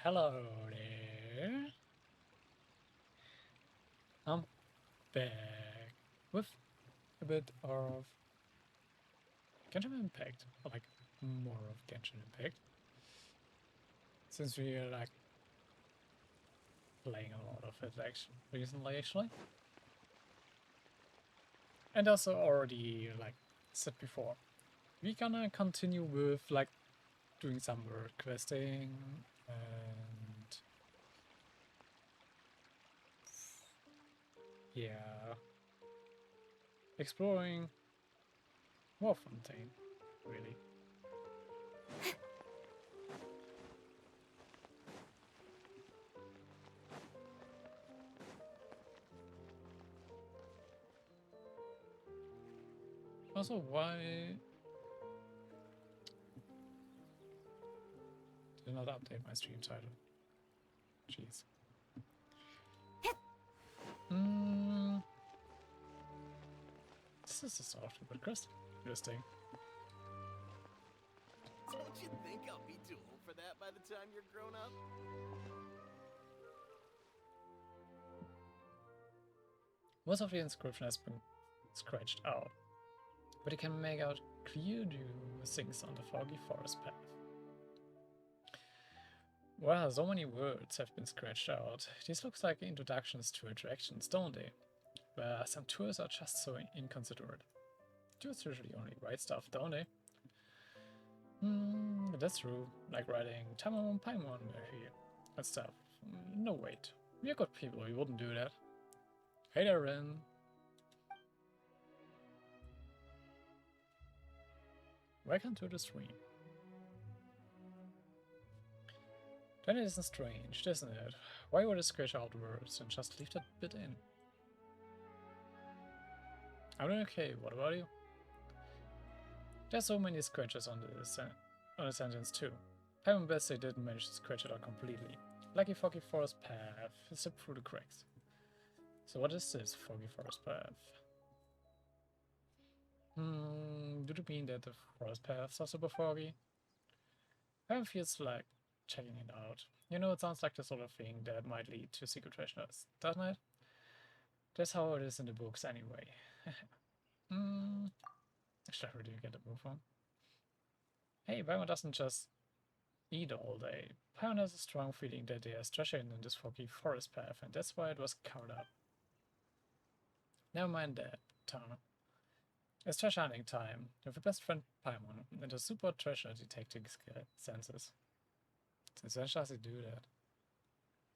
Hello there. I'm back with a bit of Genshin Impact, or like more of Genshin Impact, since we are like playing a lot of it recently actually, and also already like said before, we're gonna continue with like doing some world questing and yeah, exploring more Fontaine, really. Also, why did not update my stream title? Jeez. This is a soft but crust. Interesting. Don't you think I'll be too old for that by the time you're grown up? Most of the inscription has been scratched out, but you can make out clear things on the foggy forest path. Wow, so many words have been scratched out. These look like introductions to attractions, don't they? But some tours are just so inconsiderate. Tours usually only write stuff, don't they? That's true. Like writing Tamamo Paimon here and stuff. No, wait. We're good people, we wouldn't do that. Hey there, Ren. Welcome to the stream. Then it isn't strange, isn't it? Why would I scratch out words and just leave that bit in? I'm doing okay, what about you? There's so many scratches on the sentence too. I'm best they didn't manage to scratch it out completely. Lucky foggy forest path, slipped through the cracks. So what is this foggy forest path? Do you mean that the forest paths are super foggy? It feels like checking it out. You know, it sounds like the sort of thing that might lead to secret treasures, doesn't it? That's how it is in the books anyway. Actually, I really get the move on. Hey, Paimon doesn't just eat all day. Paimon has a strong feeling that there's treasure in this foggy forest path, and that's why it was covered up. Never mind that, Tana. It's treasure hunting time, with your best friend Paimon, and a super treasure detecting senses. Since when does he do that?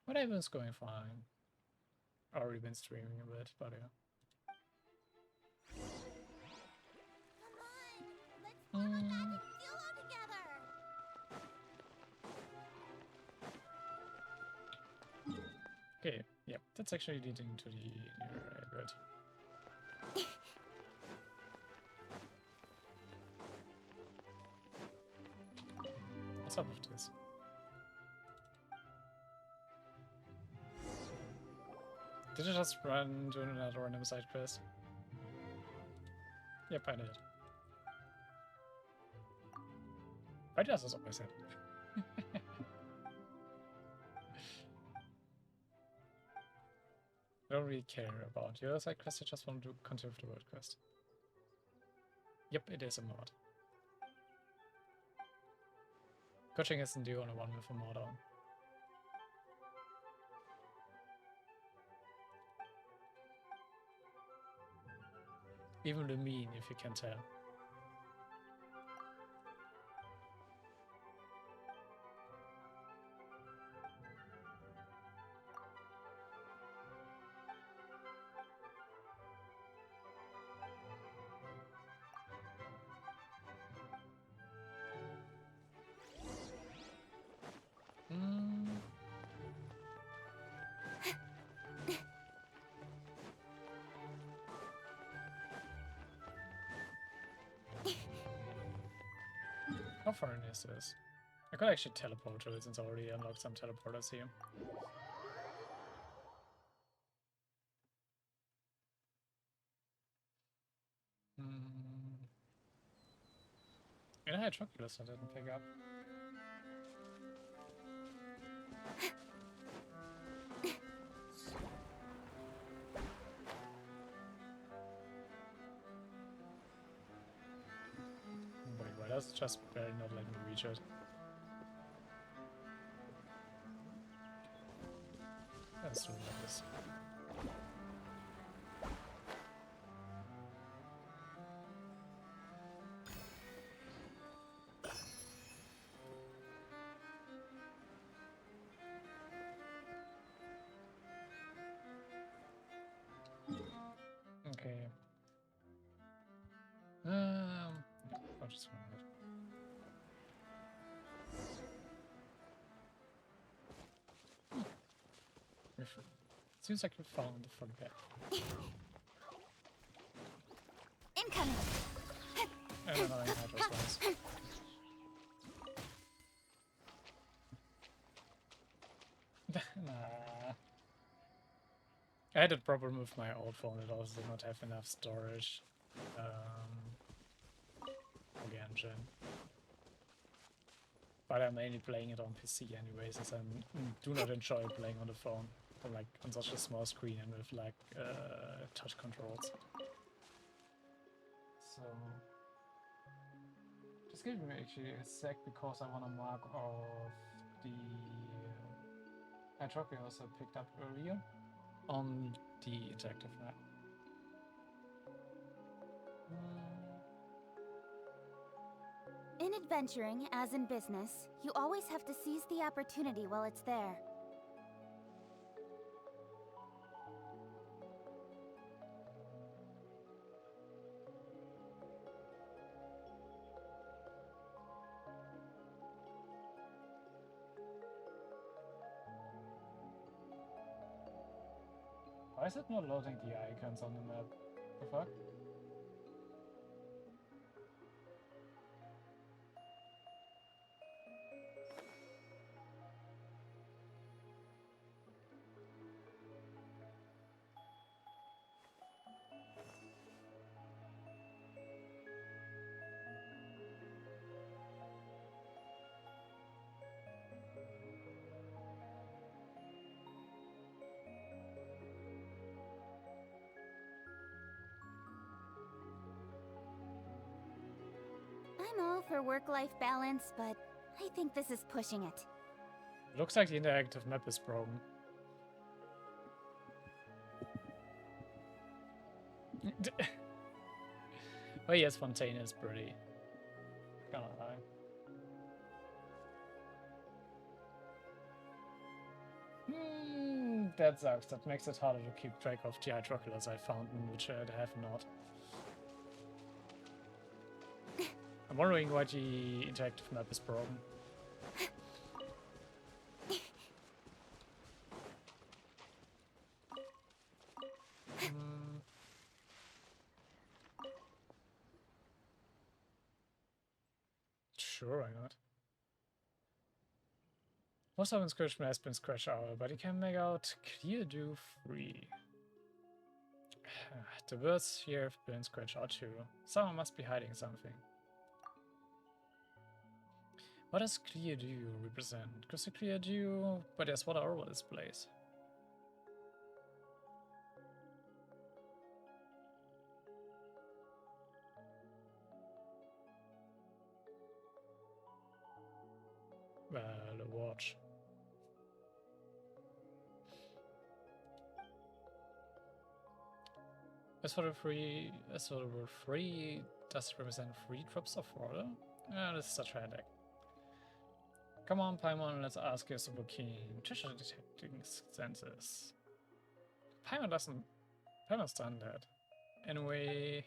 But everyone's going fine. Already been streaming a bit, but yeah. Come on, let's form a magic duo together. Okay, yep, that's actually leading to the right bit. What's up with this? Did I just run to another random side quest? Yep, I did. Why does this always happen? I don't really care about your side quest, I just want to continue with the world quest. Yep, it is a mod. Coaching isn't the only one with a mod on. Even the mean, if you can tell. How far in is this? I could actually teleport to it since I already unlocked some teleporters here. And Hydroculuses I didn't pick up. Wait, why does it just barely not let me reach it? Let's do it like this. Okay. I'll just run it. Seems like we found the front back. Incoming. And another Hydroculuses. Nah. I had a problem with my old phone. It also did not have enough storage for Genshin. But I'm mainly playing it on PC anyways, since I do not enjoy playing on the phone. Like on such a small screen and with like touch controls. So just give me actually a sec because I want to mark off the Hydroculuses I picked up earlier on the interactive map. In adventuring, as in business, you always have to seize the opportunity while it's there. Why is it not loading the icons on the map? The fuck? I'm all for work-life balance, but I think this is pushing it. Looks like the interactive map is broken. Oh yes, Fontaine is pretty. Can't lie. That sucks. That makes it harder to keep track of the Hydroculuses I found, which I have not. I'm wondering why the interactive map is broken. Sure, why not? Most of inscription has been scratched out, but you can make out clear do free. The words here have been scratched out too. Someone must be hiding something. What does clear do represent? Crystal clear dew, but there's water all over this place. Well, a watch. As for the word free, does it represent 3 drops of water? This is such a headache. Come on, Paimon, let's ask your super keen. Treasure detecting senses. Paimon's done that. Anyway.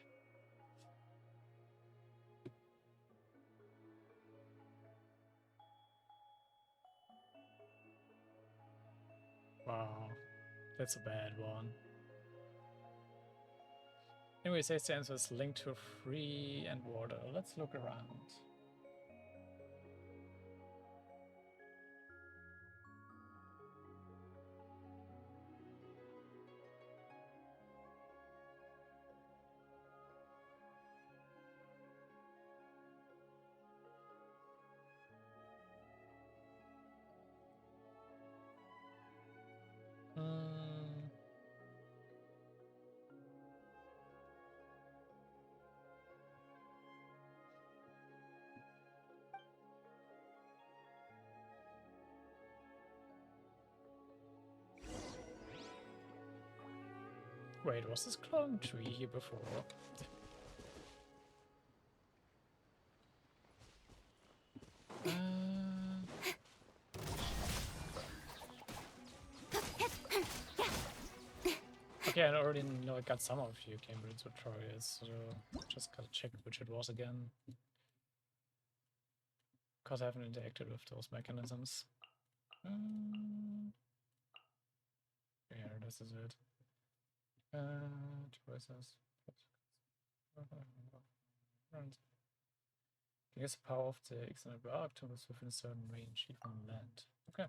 Wow, that's a bad one. Anyway, say sensors linked to free and water. Let's look around. Wait, was this clone tree here before? Okay, I already know I got some of you Cambridge tutorials, so just gotta check which it was again. Because I haven't interacted with those mechanisms. Yeah, this is it. Choices. Guess the power of the extended bar octopus within a certain range, even on land. Okay.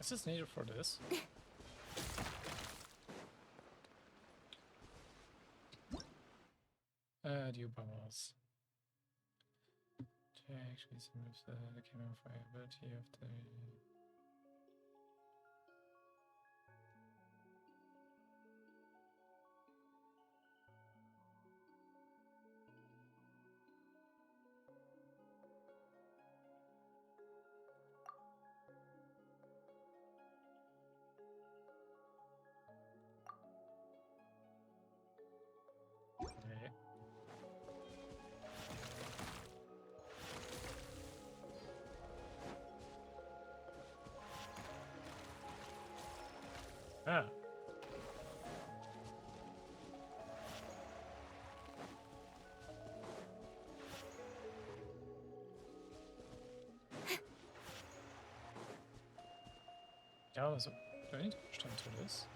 Is this needed for this? Dew bubbles. To actually smooth the camera viability of the... Okay. Ah. Ja, also, do I need to push them to this?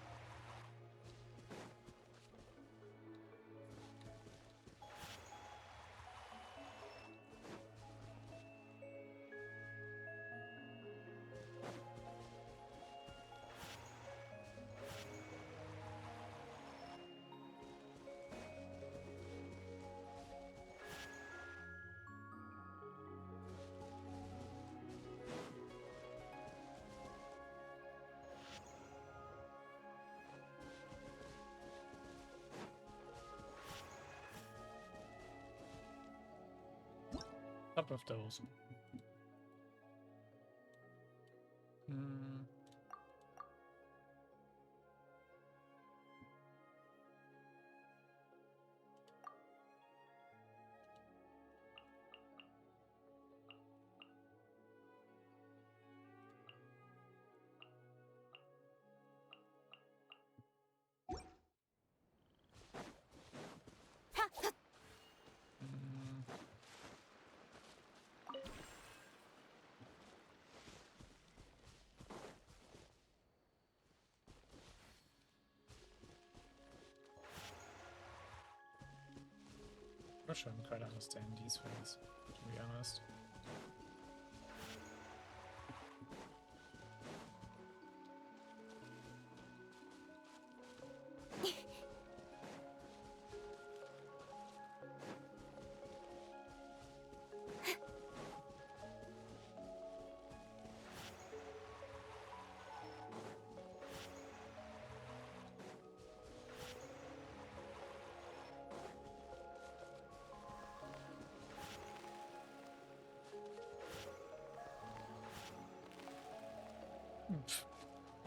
Top of those. I'm not sure I quite understand these things, to be honest.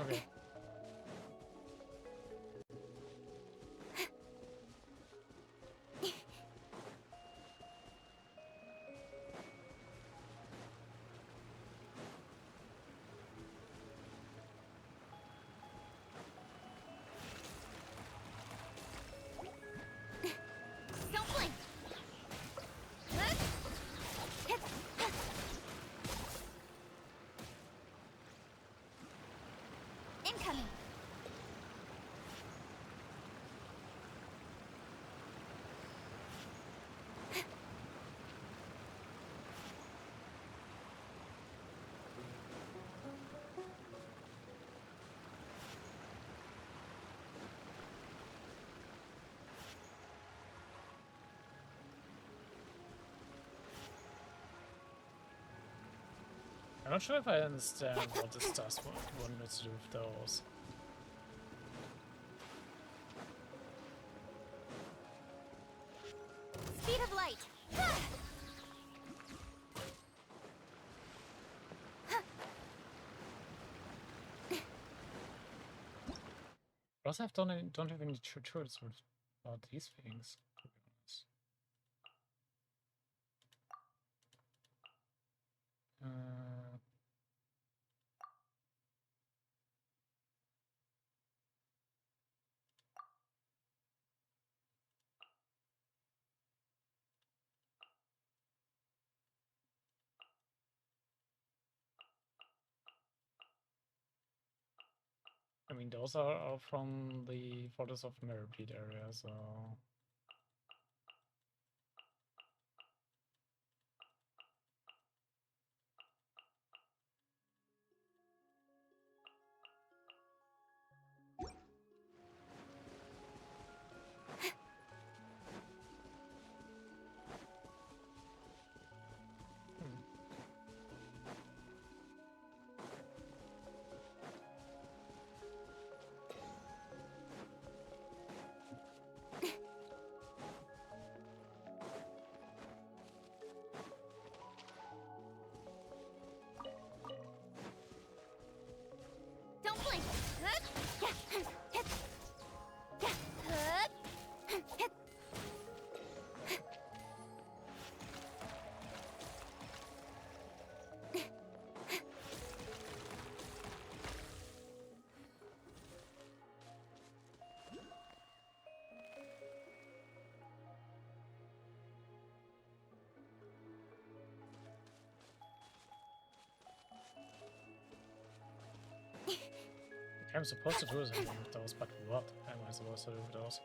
Okay. Don't blink. Incoming. I'm not sure if I understand what this does, what one needs to do with those. Also, I don't have any tutorials about these things, to be honest. I mean, those are from the Fortress of Mirrorpeat area, so... Don't blink. I'm supposed to do something with those, but what am I supposed to do with those?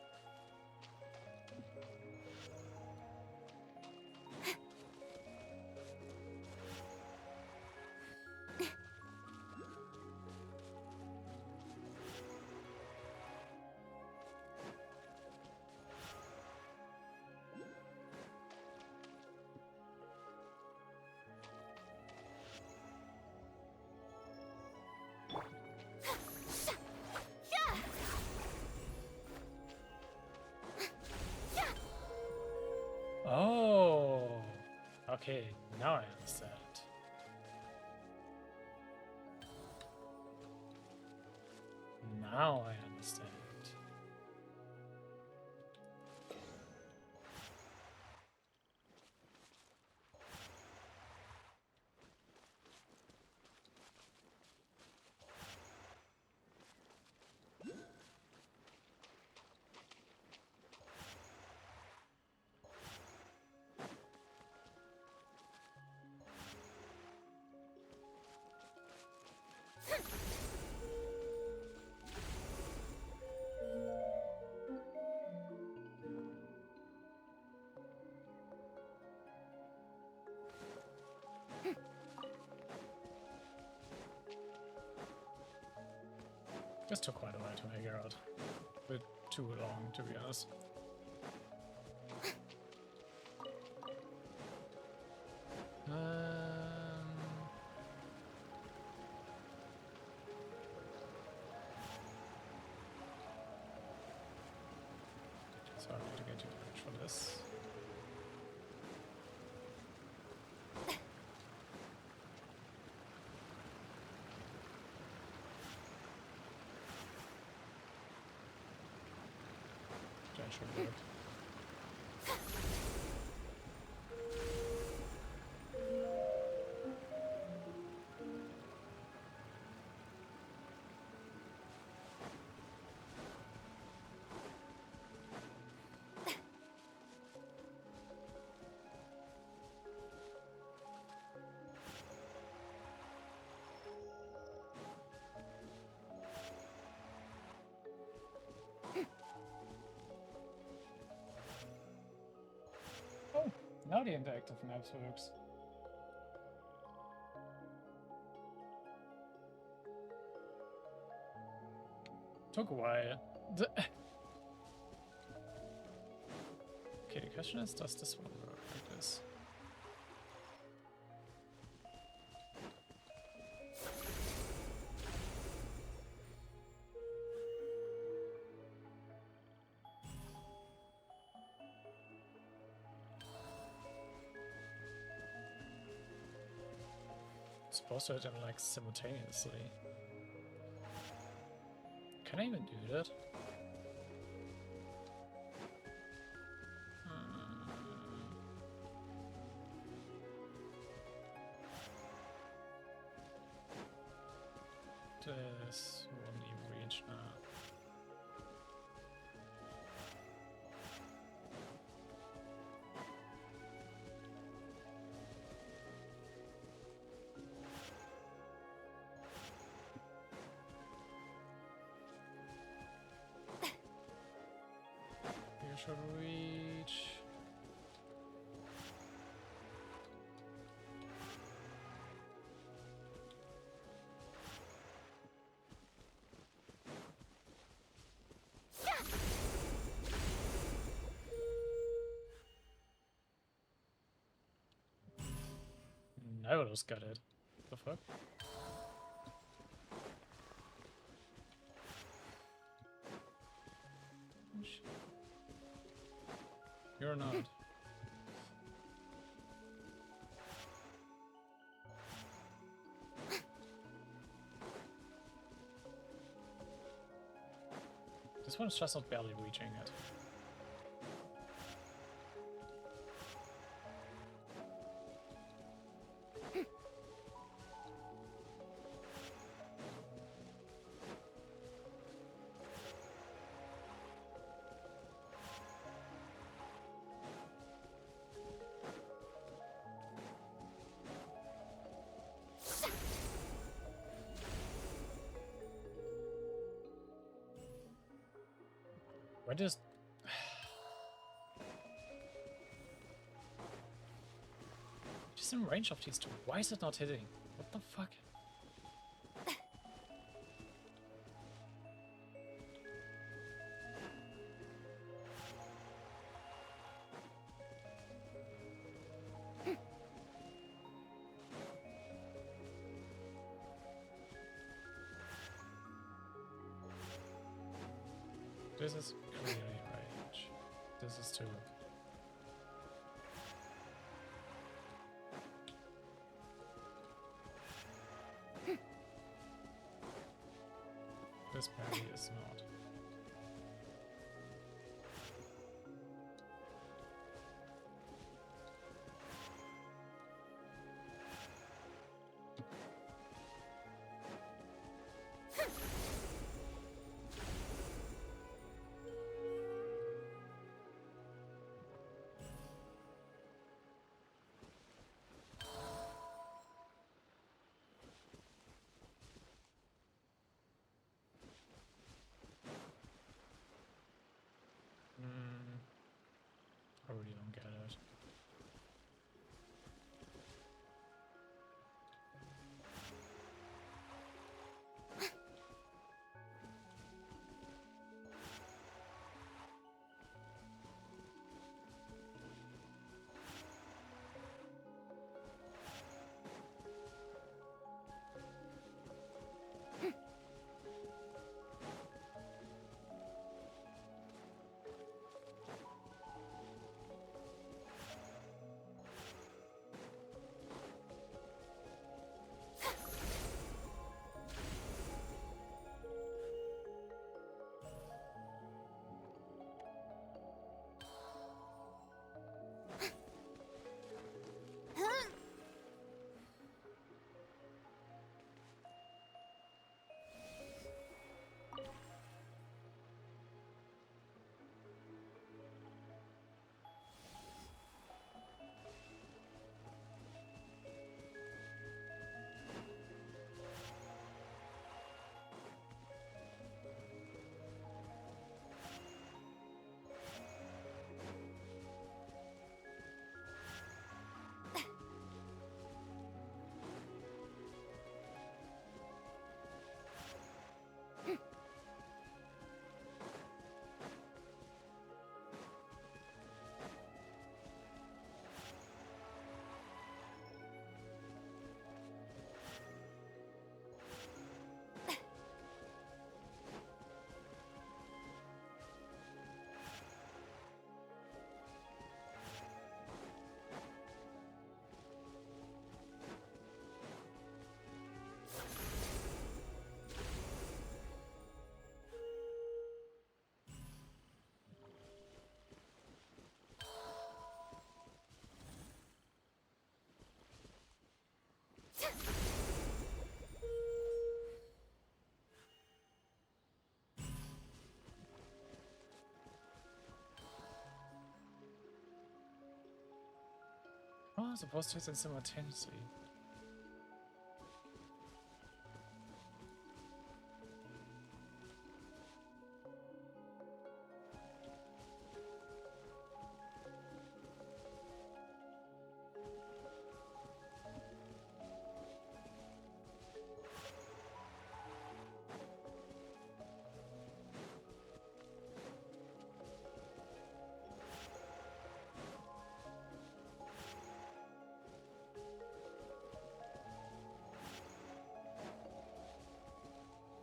Oh, okay, now I understand. Now I understand. This took quite a while to figure out. A bit too long, to be honest. So I need to get you damage for this. That should work. Oh, now the interactive maps works. Took a while. Okay, the question is, does this one work like this? supposed to hit him like simultaneously. Can I even do that? This won't even reach now. You should reach. Naruto's got it. The fuck? You're not. This one's just not barely reaching it. Why does... Just in range of these two. Why is it not hitting? What the fuck? This is clearly range. This is too. This parry is not. Oh, I'm supposed to use it simultaneously.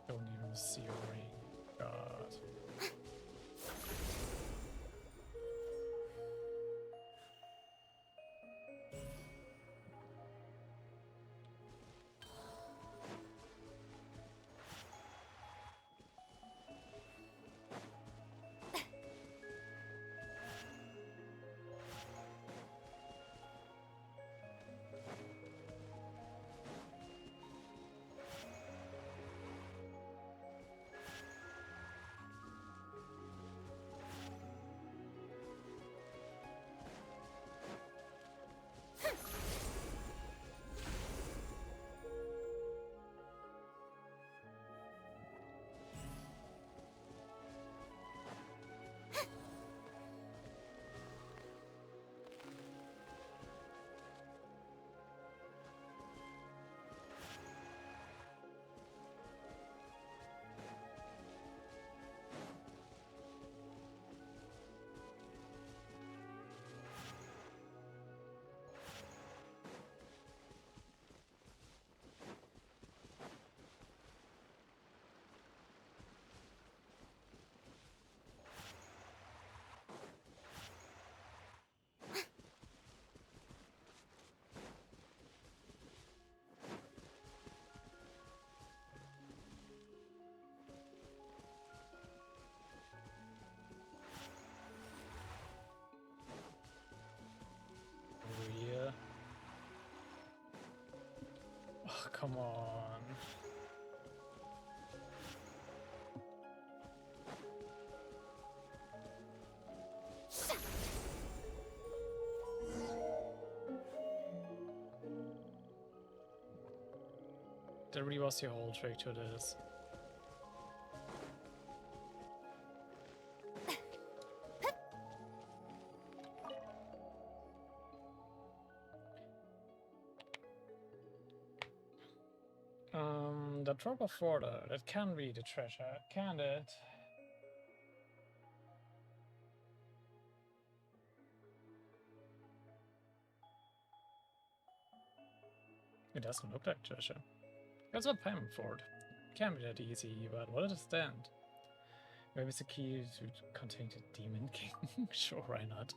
Don't even see a ring. God. Real? Oh, come on. There really was your whole trick to this. The drop of Ordo, that can be the treasure, can it? It doesn't look like treasure. That's what payment for it. Can't be that easy, but what does it stand? Maybe it's a key to contain the Demon King. Sure, why not?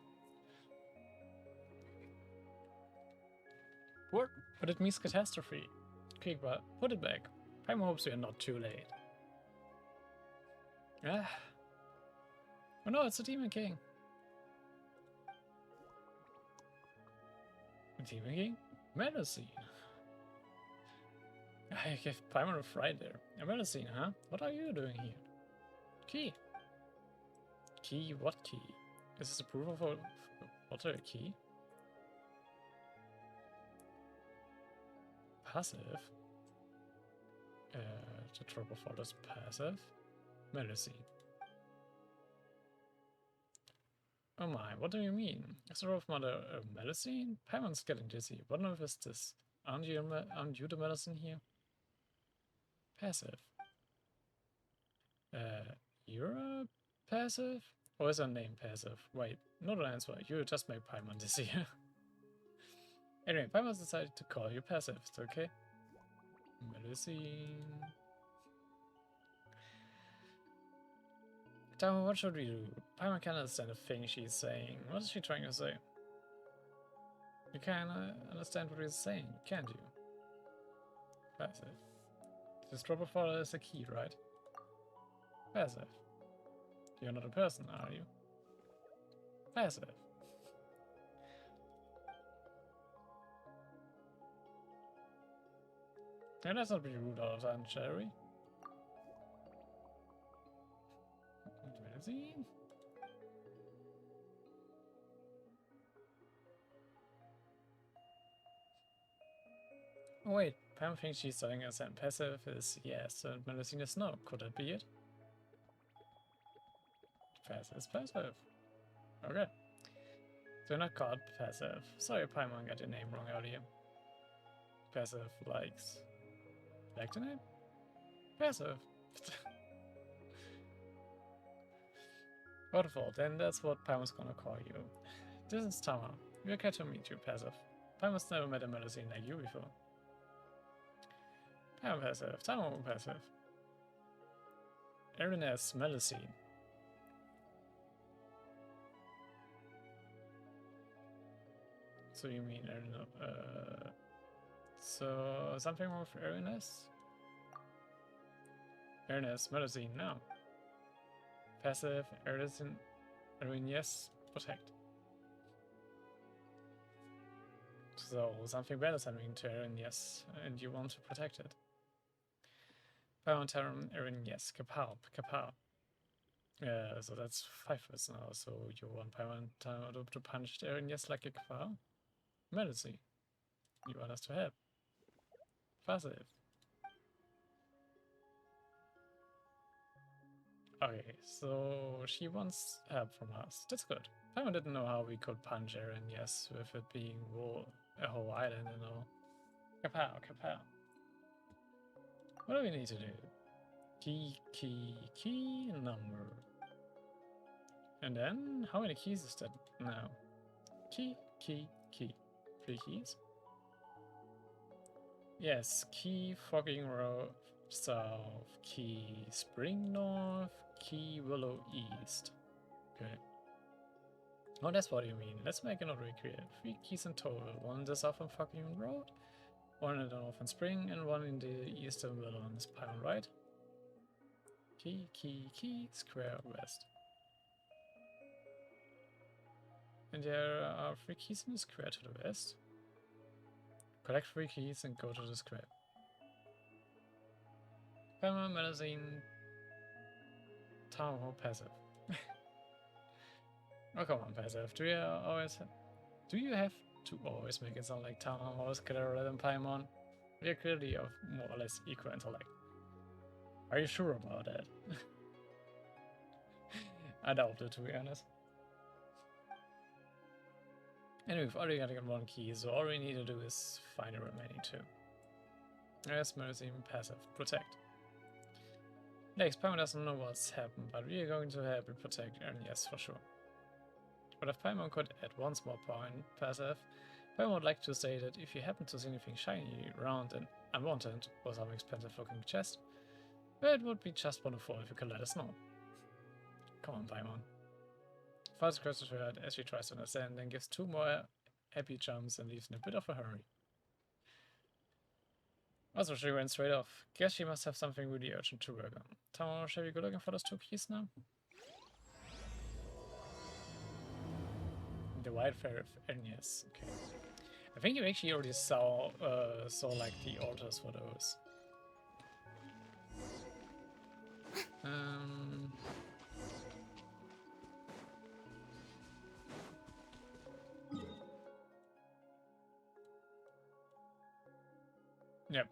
What? But it means catastrophe. Quick, but put it back. Paimon hopes we are not too late. Ah. Oh no, it's the Demon King. The Demon King? Medicine. I gave Paimon a fright there. A medicine, huh? What are you doing here? Key. Key? What key? Is this a proof of a water key? Passive? The drop of water is passive. Medicine. Oh my, what do you mean? Is the drop of water a medicine? Paimon's getting dizzy. What on earth is this? Aren't you the medicine here? Passive. You're a passive? Or is her name passive? Wait, not an answer. You just made Paimon dizzy. Anyway, Paimon decided to call you passive. It's okay. Medicine. Tamamo, what should we do? Paimon can't understand a thing she's saying. What is she trying to say? You can't understand what he's saying, can't you? Passive. This drop of water is a key, right? Passive. You're not a person, are you? Passive. And let's not be rude all the time, shall we? Medicine? Oh wait, Pam thinks she's starting as and passive is yes, and Melusine is no. Could that be it? Passive is passive. Okay. So not called passive. Sorry, Paimon, got your name wrong earlier. Passive likes. Like the name? Passive. Wonderful, then that's what Paimon's gonna call you. This is Tama. We're glad to meet you, Passive. Paimon's never met a Melusine like you before. Paimon passive, Tama passive. Erin has Melusine. So you mean Erin, so something wrong with Erin S? Erin S, Melusine, no. Passive, Erin yes, protect. So something bad is happening to Erin yes, and you want to protect it. Paimon Tarum, Erin yes, kapow, kapow. So that's 5 words now, so you want Paimon to punch Erin yes like a kapow? Melusine. You want us to help. Passive. Okay, so she wants help from us. That's good. Paimon didn't know how we could punch Erin yes with it being a whole island and all. Kapow, kapow. What do we need to do? Key number. And then, how many keys is that now? Key. 3 keys? Yes, key Fogging Row south, key Spring north, key Willow east. Okay. Oh, that's what you mean. Let's make another recreate. 3 keys in total. 1 in the southern Fogging Road, 1 in the northern Spring, and 1 in the eastern Willow on this pylon, right? Key, square west. And there are 3 keys in the square to the west. Collect 3 keys and go to the square. Paimon, Melusine, Tamamo, passive. Oh, come on, passive. Do you have to always make it sound like Tamamo is cleverer than Paimon? We are clearly of more or less equal intellect. Are you sure about that? I doubt it, to be honest. Anyway, we've already got 1 key, so all we need to do is find the remaining 2. Yes, Melusine, passive, protect. Next, Paimon doesn't know what's happened, but we are going to help it protect Erin, yes, for sure. But if Paimon could add 1 small point, passive, Paimon would like to say that if you happen to see anything shiny, round, and unwanted, or some expensive looking chest, well, it would be just wonderful if you could let us know. Come on, Paimon. Fast crosses her head as she tries to understand, then gives 2 more happy jumps and leaves in a bit of a hurry. Also, she went straight off. Guess she must have something really urgent to work on. Tamamo, shall we go looking for those 2 keys now? The white fair of Agnes. Okay. I think you actually already saw like the altars for those. Yep.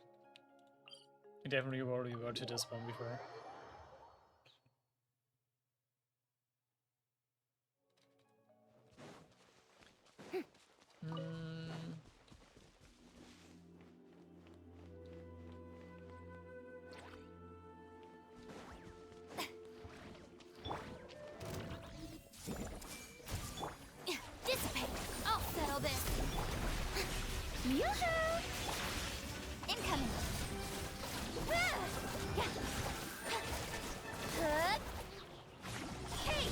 I definitely already went to this one before. Dissipate. I'll settle this. Yoo-hoo! Incoming. Hey!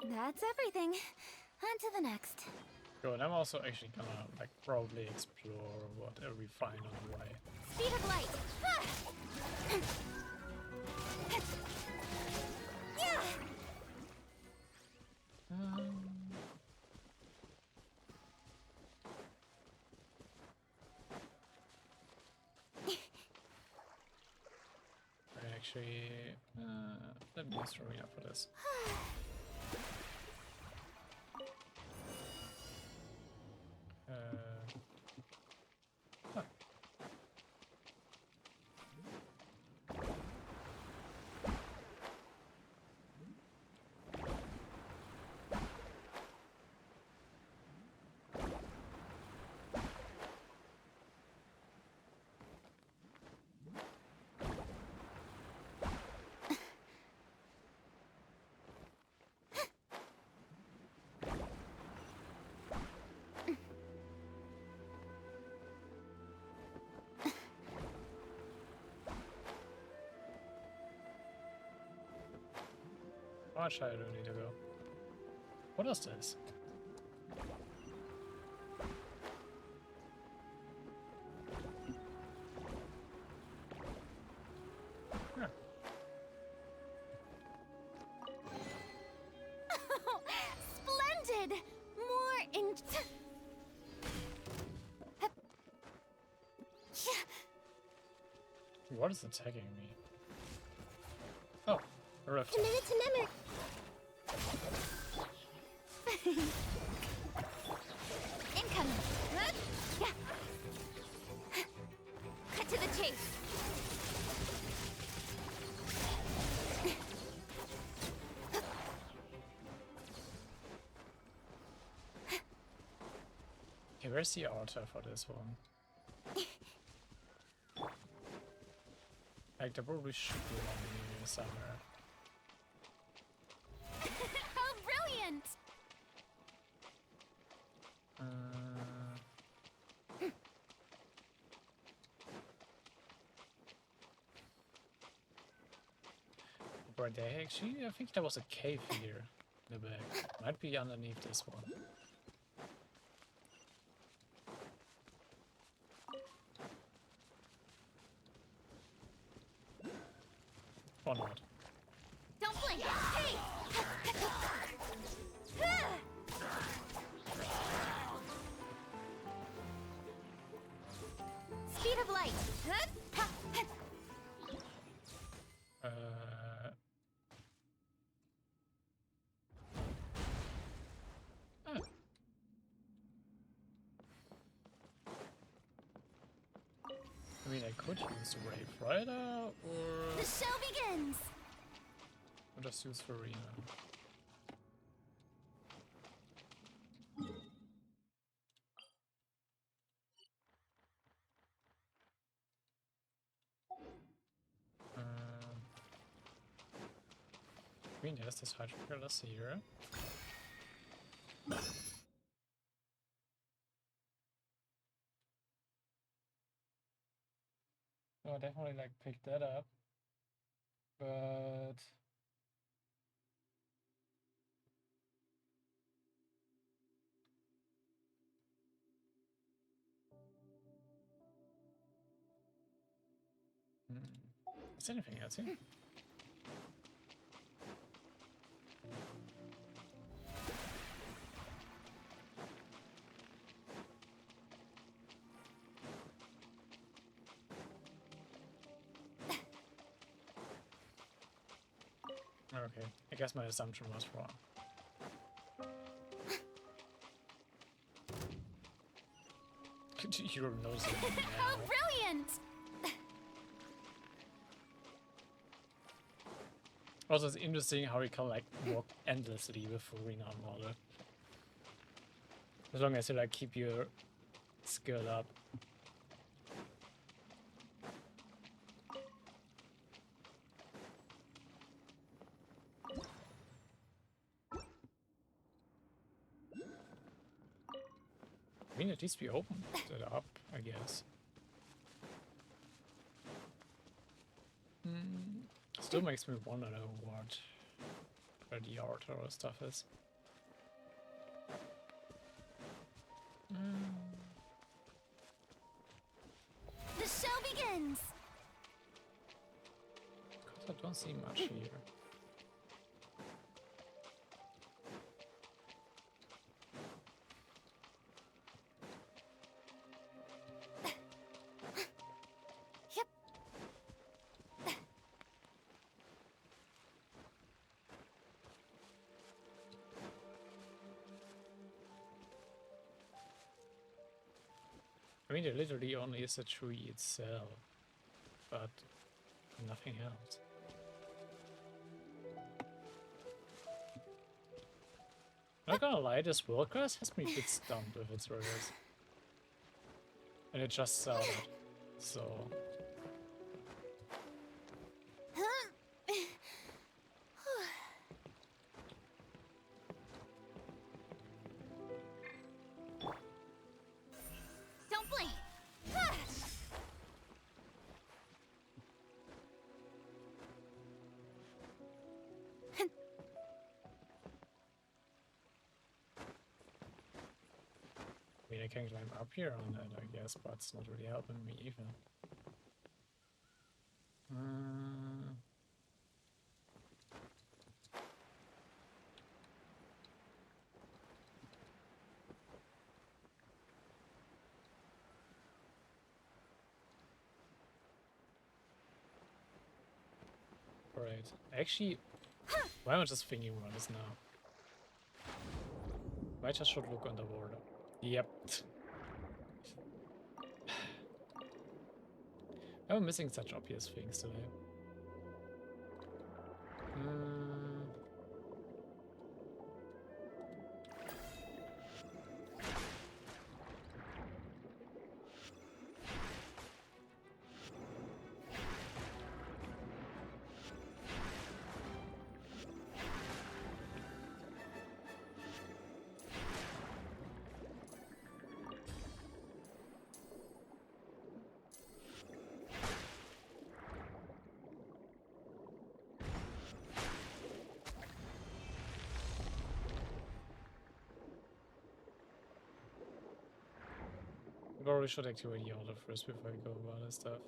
That's everything. On to the next. Good, I'm also actually gonna like probably explore whatever we find on the way. Speed of light. Actually, let me use Furina for this. much higher do I need to go? What is this? Huh. Splendid! More in... What is attacking me? Oh, a rift. Committed to memory. Incoming. Yeah. Cut to the chase. Okay, where's the altar for this one? Like, there probably should be one here somewhere. How brilliant! Were they actually? I think there was a cave here in the back. Might be underneath this one. Or not. Don't blink! Hey! Speed of light! Oh. I mean, I could use Wave Rider, or The show begins! I'll just use Furina. I mean, there's this Hydroculuses here. Oh, I definitely like picked that up, but is anything else here? Okay, I guess my assumption was wrong. You're nosing me How now. brilliant! Also, it's interesting how you can like walk endlessly with Furina model. As long as you like keep your skill up. I mean, at least we opened it up, I guess. Still makes me wonder though where the altar or stuff is. The show begins! Because I don't see much here. Yep. I mean, there literally only is a tree itself, but nothing else. Not gonna lie, this world class has me a bit stumped with its rivers. And it just started, so... Don't blink! I can climb up here on that, I guess, but it's not really helping me either. Right. Actually, why am I just thinking about this now? I just should look underwater. Yep. I'm missing such obvious things today. I probably should activate the order first before I go about this stuff.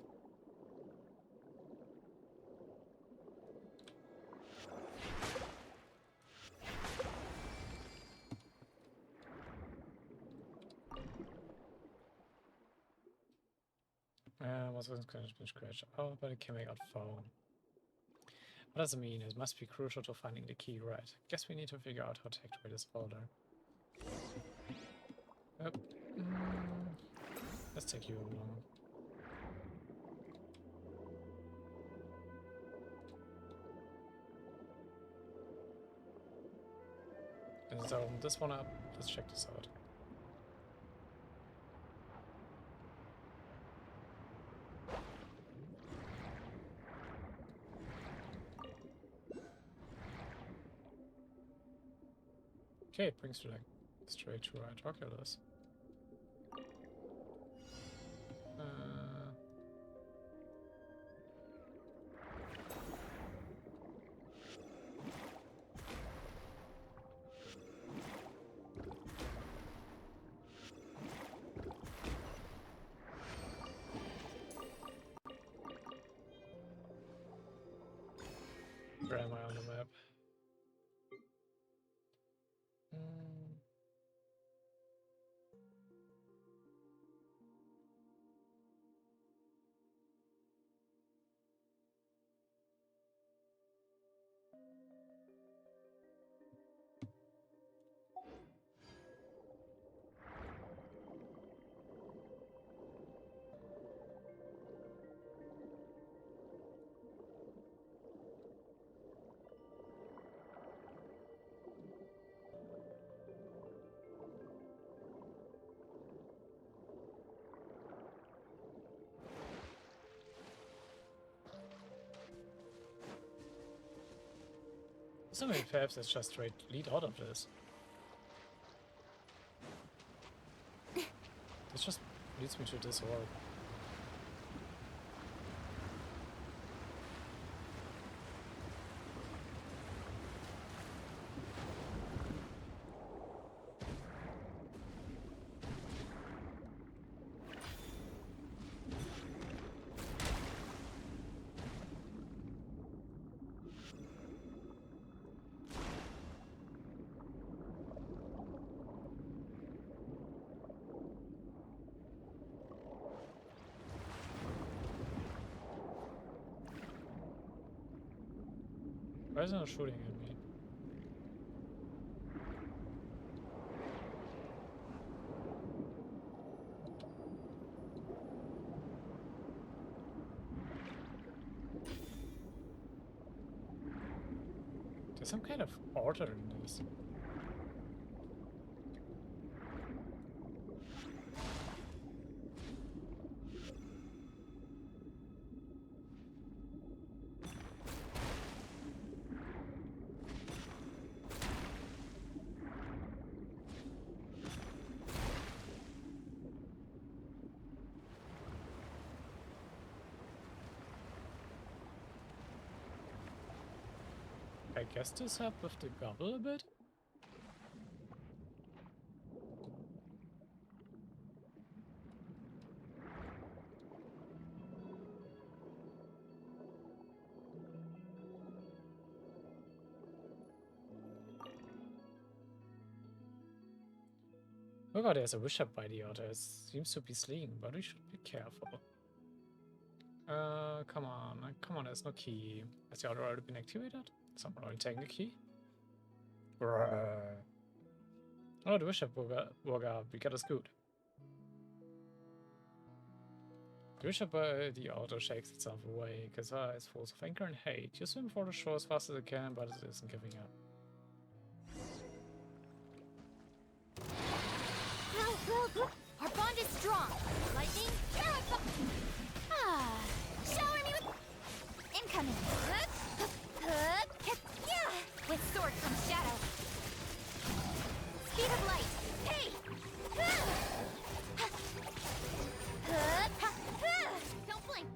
What's going to scratch? Oh, but it can make out phone. What does it mean? It must be crucial to finding the key, right? Guess we need to figure out how to activate this order. Yep. Let's take you along. Let's open this one up. Let's check this out. Okay, it brings you like straight to Hydroculuses. Where am I on the map? So many paths that just straight lead out of this. This just leads me to this orb. Why is it not shooting at me? There's some kind of order in this. I guess this helped with the gobble a bit? Oh god, there's a bishop by the altar. It seems to be sleeping, but we should be careful. Come on, there's no key. Has the altar already been activated? Someone already taken the key? Brrr. Oh, the bishop woke up. We got us good. The bishop by the altar shakes itself awake. Its eyes full of anger and hate. You swim for the shore as fast as it can, but it isn't giving up. Our bond is strong. Lightning, shower me with incoming. With sword comes shadow. Speed of light. Hey! Don't blink.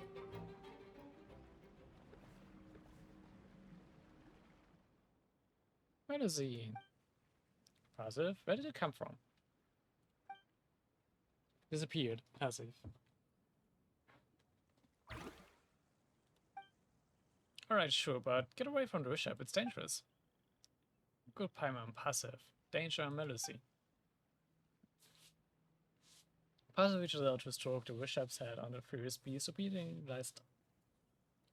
Magazine. Passive. Where did it come from? Disappeared. Passive. Alright, sure, but get away from the bishop. It's dangerous. Good Paimon. Passive. Danger and Melusi. Passive reaches out to stroke the bishop's head on the furious beast, obedient last.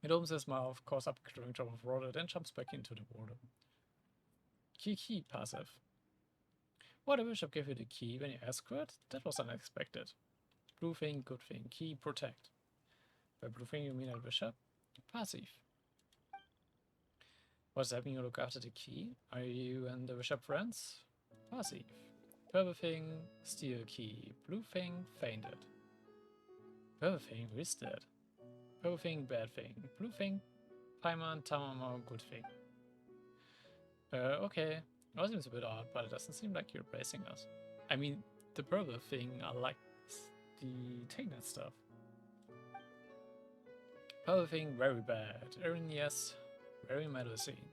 It opens his mouth, calls up during top of Ordo, then jumps back into the water. Key. Passive. What, the bishop gave you the key when you asked for it? That was unexpected. Blue thing, good thing. Key, protect. By blue thing you mean a bishop? Passive. What's happening? You look after the key? Are you and the bishop friends? Passive. Purple thing, steal key. Blue thing, fainted. Purple thing, who is that? Purple thing, bad thing. Blue thing, Paimon, Tamamo, good thing. Okay. That seems a bit odd, but it doesn't seem like you're bracing us. I mean, the purple thing, I like the Tainted stuff. Purple thing, very bad. Erin, yes. Very Melusine.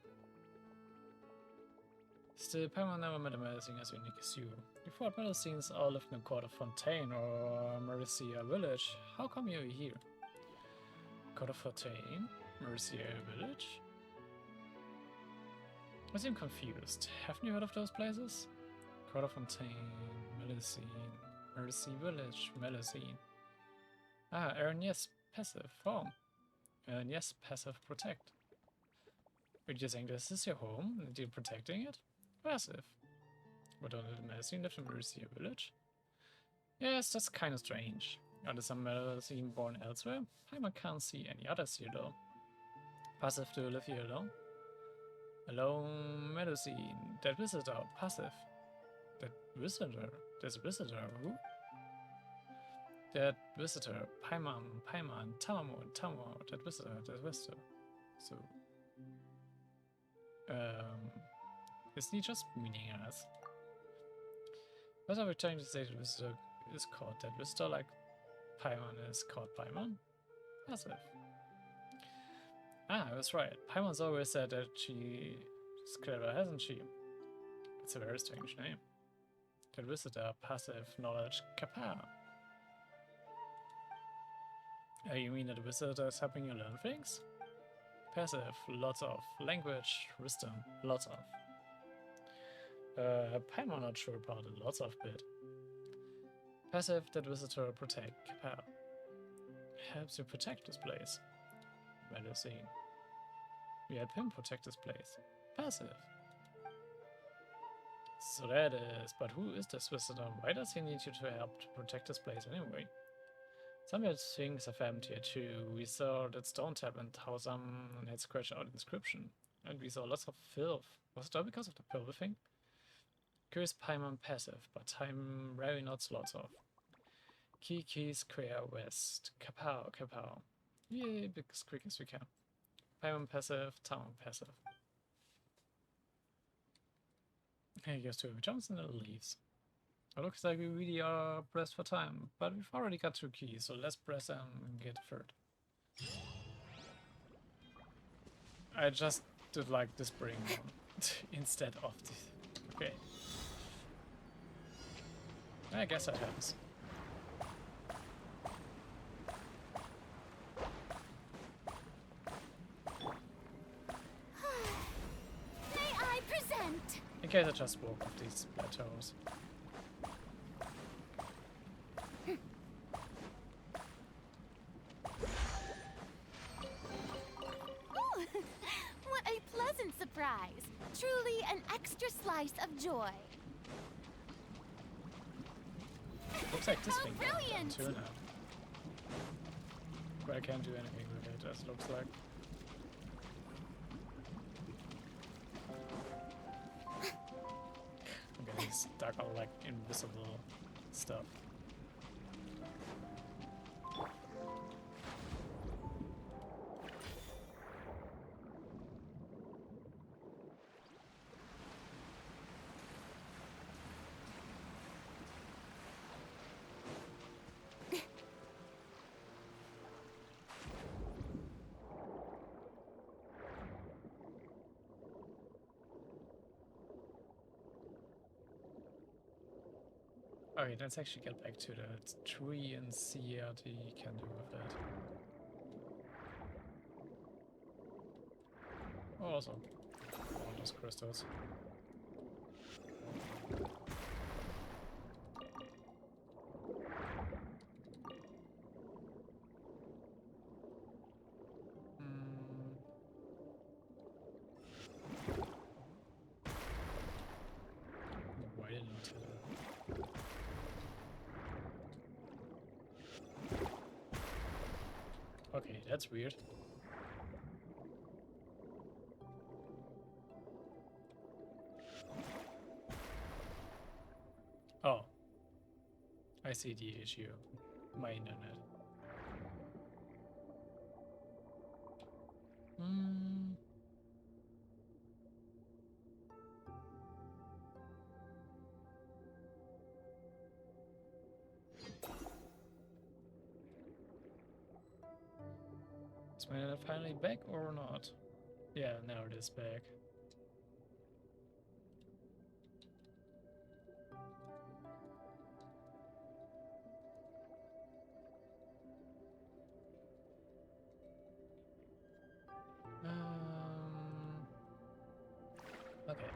Still, Paimon never met a Melusine as unique as you. You thought Melusines all lived in the court of Fontaine or Maricia village. How come you're here? Court of Fontaine? Maricia village? I seem confused. Haven't you heard of those places? Court of Fontaine, Melusine, Maricia village, Melusine. Ah, Aaron, yes, passive, home. Aaron, yes, passive, protect. Would you think this is your home and you're protecting it? Passive. But only the Melusine lived in Maricia village? Yes, that's kind of strange. Are there some Melusine born elsewhere? Paimon can't see any others here though. Passive, do you live here alone? Alone, Melusine. That visitor, passive. That visitor? There's a visitor, who? That visitor, Paimon, Tamamo, that visitor. So, is he just meaning us? What are we trying to say? The visitor is called that visitor, like Paimon is called Paimon? Passive. Ah, I was right. Paimon's always said that she's clever, hasn't she? It's a very strange name. That visitor, passive, knowledge, kappa. You mean that the visitor is helping you learn things? Passive, lots of. Language, wisdom, lots of. Paimon not sure about the lots of bit. Passive, that visitor protect, kappa. Helps you protect this place. Melusine. We help him protect this place. Passive. So that is, but who is this visitor? Why does he need you to help to protect this place anyway? Some weird things have happened here too. We saw that stone tap and how some had scratched out inscription. And we saw lots of filth. Was it all because of the purple thing? Curious Paimon passive, but time very not lots of. Key square west. Kapow. Yay, big as quick as we can. Paimon passive, Tamamo passive. Okay, he goes to jumps and then leaves. It looks like we really are pressed for time, but we've already got 2 keys, so let's press and get a third. I just did like the spring one instead of this. Okay. I guess that helps. May I present? In case I just walk off these plateaus. surprise. Truly an extra slice of joy. Looks like this How thing got done brilliant! too now. But I can't do anything with it, as looks like. I'm getting stuck on like invisible stuff. Okay, let's actually get back to the tree and see what he can do with it. Oh, also, all those crystals. Why didn't I tell her? Okay, that's weird. Oh. I see the issue. My internet. Is my internet finally back or not? Yeah, now it is back. Okay.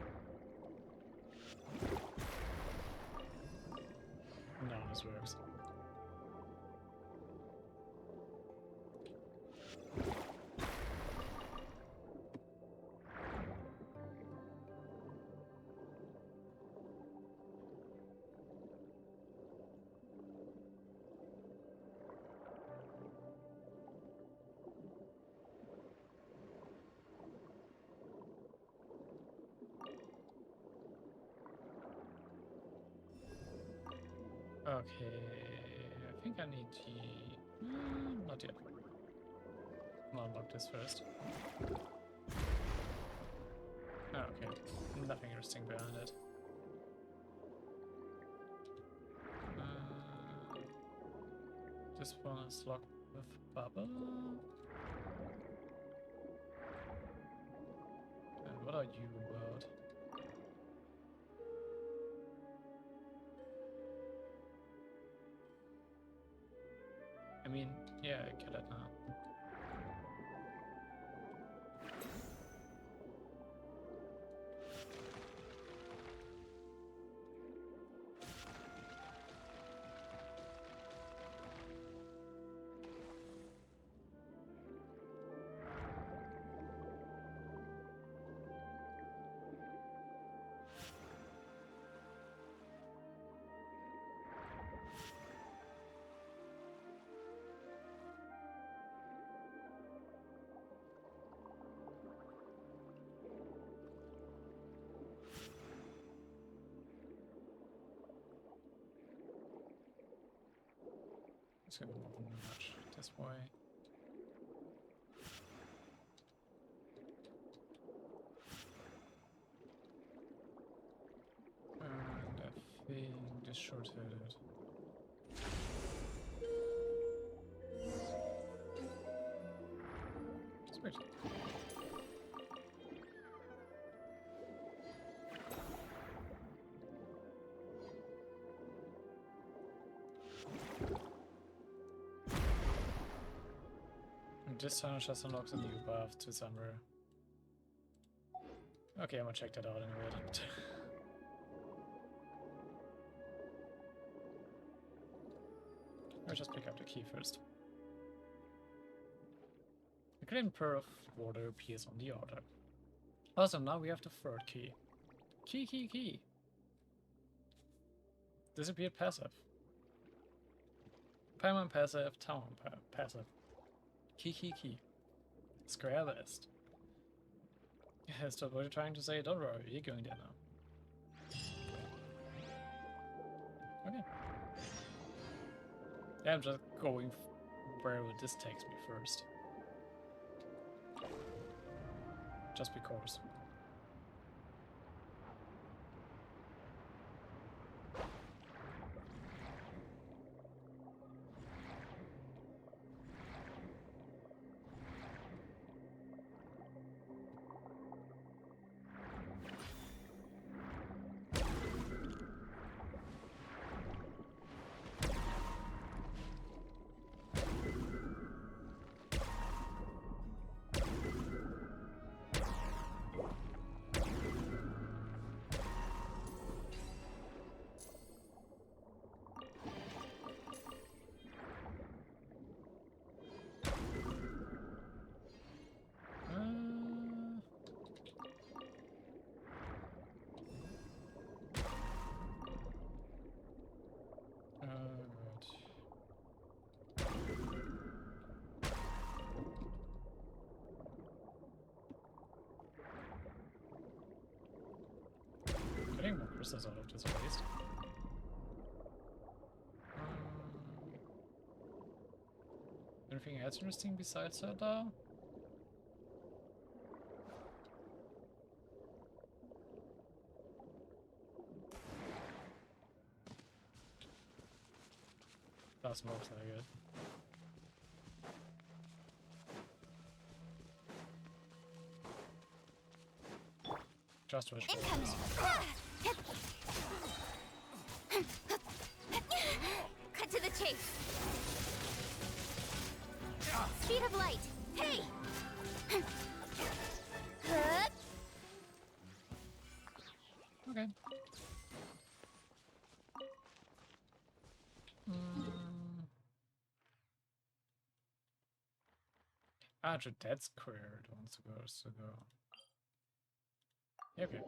Now this works. Okay, I think I need the... not yet. I'll unlock this first. Oh, okay, nothing interesting behind it. This one is locked with bubble. And what are you about? I mean, yeah, I get it now. It's gonna move much this way. And I think this short-headed. It's weird. This tunnel just unlocks a new path to somewhere. Okay, I'm gonna check that out in a minute. I'll just pick up the key first. A green pearl of water appears on the altar. Awesome, now we have the third key. Key. Disappeared passive. Paimon passive, Tamamo passive. Key. Square list. Yes, that's what you're trying to say. Don't worry, you're going there now. Okay. Yeah, I'm just going wherever this takes me first. Just because. Getting more crystals out of this at least. Anything else interesting besides that though? That smoke's not good. Just wish for Incoming! Cut to the chase! Speed of light! Hey! Okay. That's clear. It wants to go. Yeah, okay.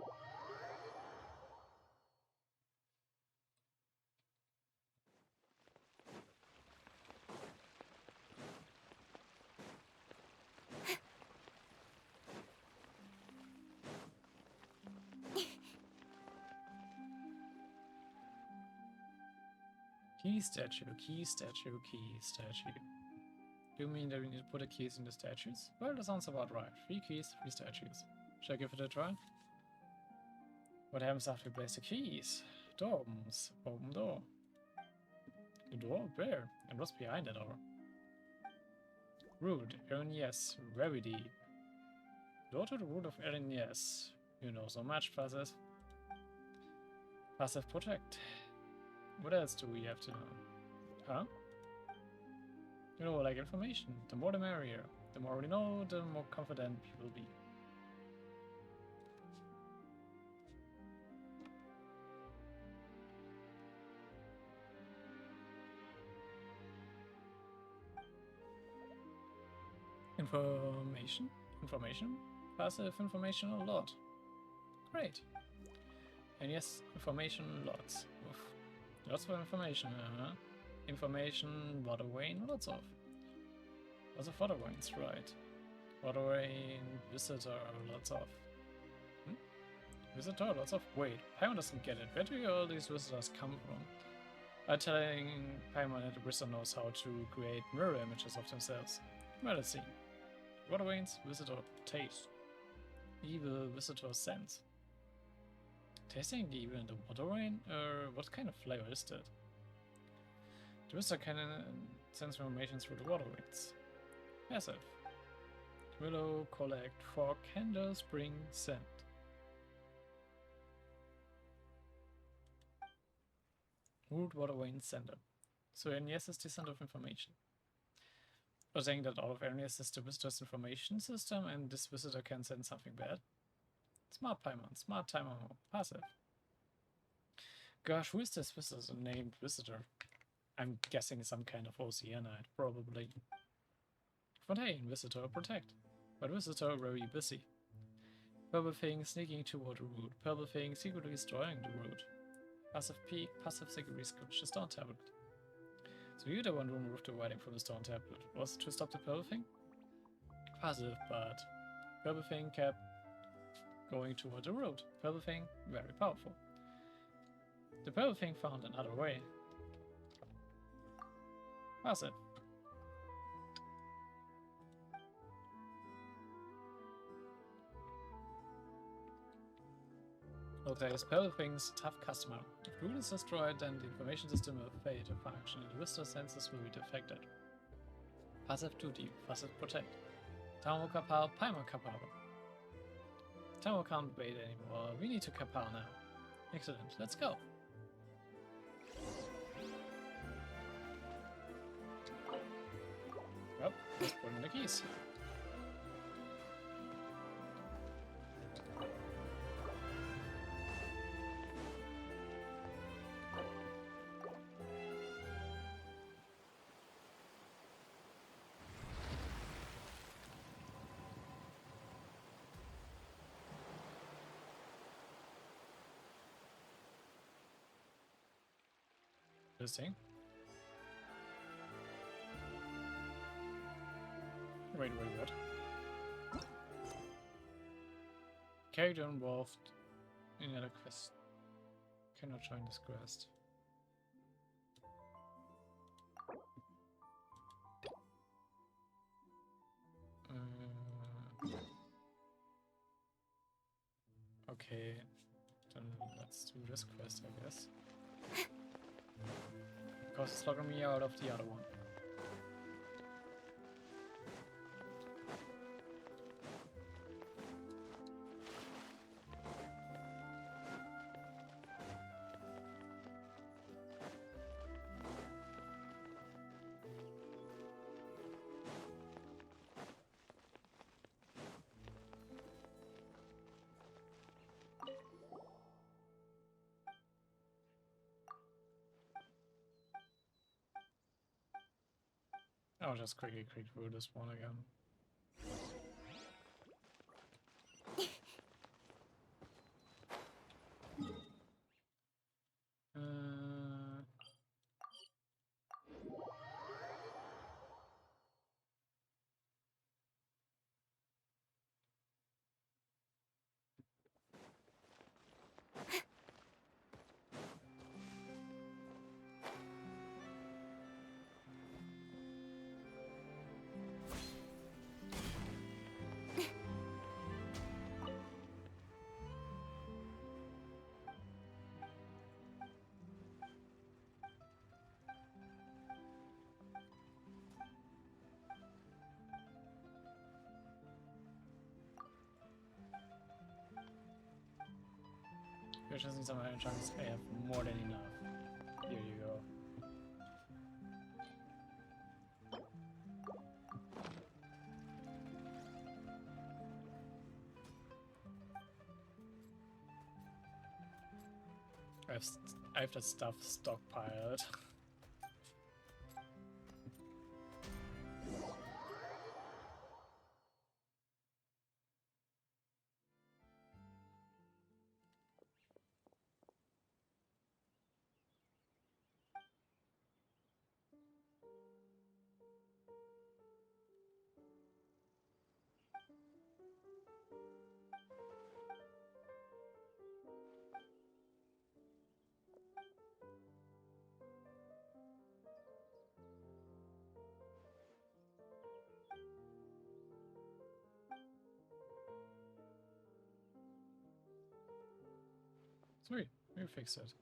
Key statue. Do you mean that we need to put the keys in the statues? Well, that sounds about right. 3 keys, 3 statues. Shall I give it a try? What happens after we place the keys? Door opens. Open door. The door? Where? And what's behind the door? Root. Erin, yes. Very deep. Door to the root of Erin, yes. You know so much, Passive. Passive protect. What else do we have to know? Huh? You know, like information. The more the merrier. The more we know, the more confident we will be. Information? Passive information a lot. Great. And yes, information lots. Oof. Lots of information, Information, water vein, lots of. Lots of water veins, right. Water vein, visitor, lots of. Visitor, lots of. Wait, Paimon doesn't get it. Where do all these visitors come from? I'm telling Paimon that the visitor knows how to create mirror images of themselves. Well, let's see. Water veins, visitor, taste. Evil visitor sense. Tasting the evil in the water vein? What kind of flavor is that? The visitor can sense information through the water veins. Passive. Willow, collect, for candles, bring, scent. Root, water vein, sender. So NES is the center of information. Or saying that all of NES is the visitor's information system and this visitor can send something bad. Smart Paimon, smart Tamamo, passive. Gosh, who is this visitor named visitor? I'm guessing some kind of Oceanite, probably. Fontaine, visitor, protect. But visitor very busy. Purple thing sneaking toward the route. Purple thing secretly destroying the route. Passive peak, passive secretary scratch the stone tablet. So you're the one who removed the writing from the stone tablet. Was it to stop the purple thing? Passive, but purple thing kept going toward the road. Purple thing, very powerful. The purple thing found another way. Passive. Okay, this purple thing's a tough customer. If the root is destroyed, then the information system will fail to function and the visitor senses will be affected. Passive 2D, passive protect. Tamamo kapal, Paimon kapal. Tamamo can't wait anymore. We need to kapal now. Excellent, let's go. Well, let's put in the keys. Interesting. Wait, what? Character involved in another quest. Cannot join this quest. Okay, then let's do this quest, I guess. Because it's logging me out of the other one. I'll just quickly click through this one again. You're just need some iron chunks. I have more than enough. Here you go. I have that stuff stockpiled. Sweet, we fixed it.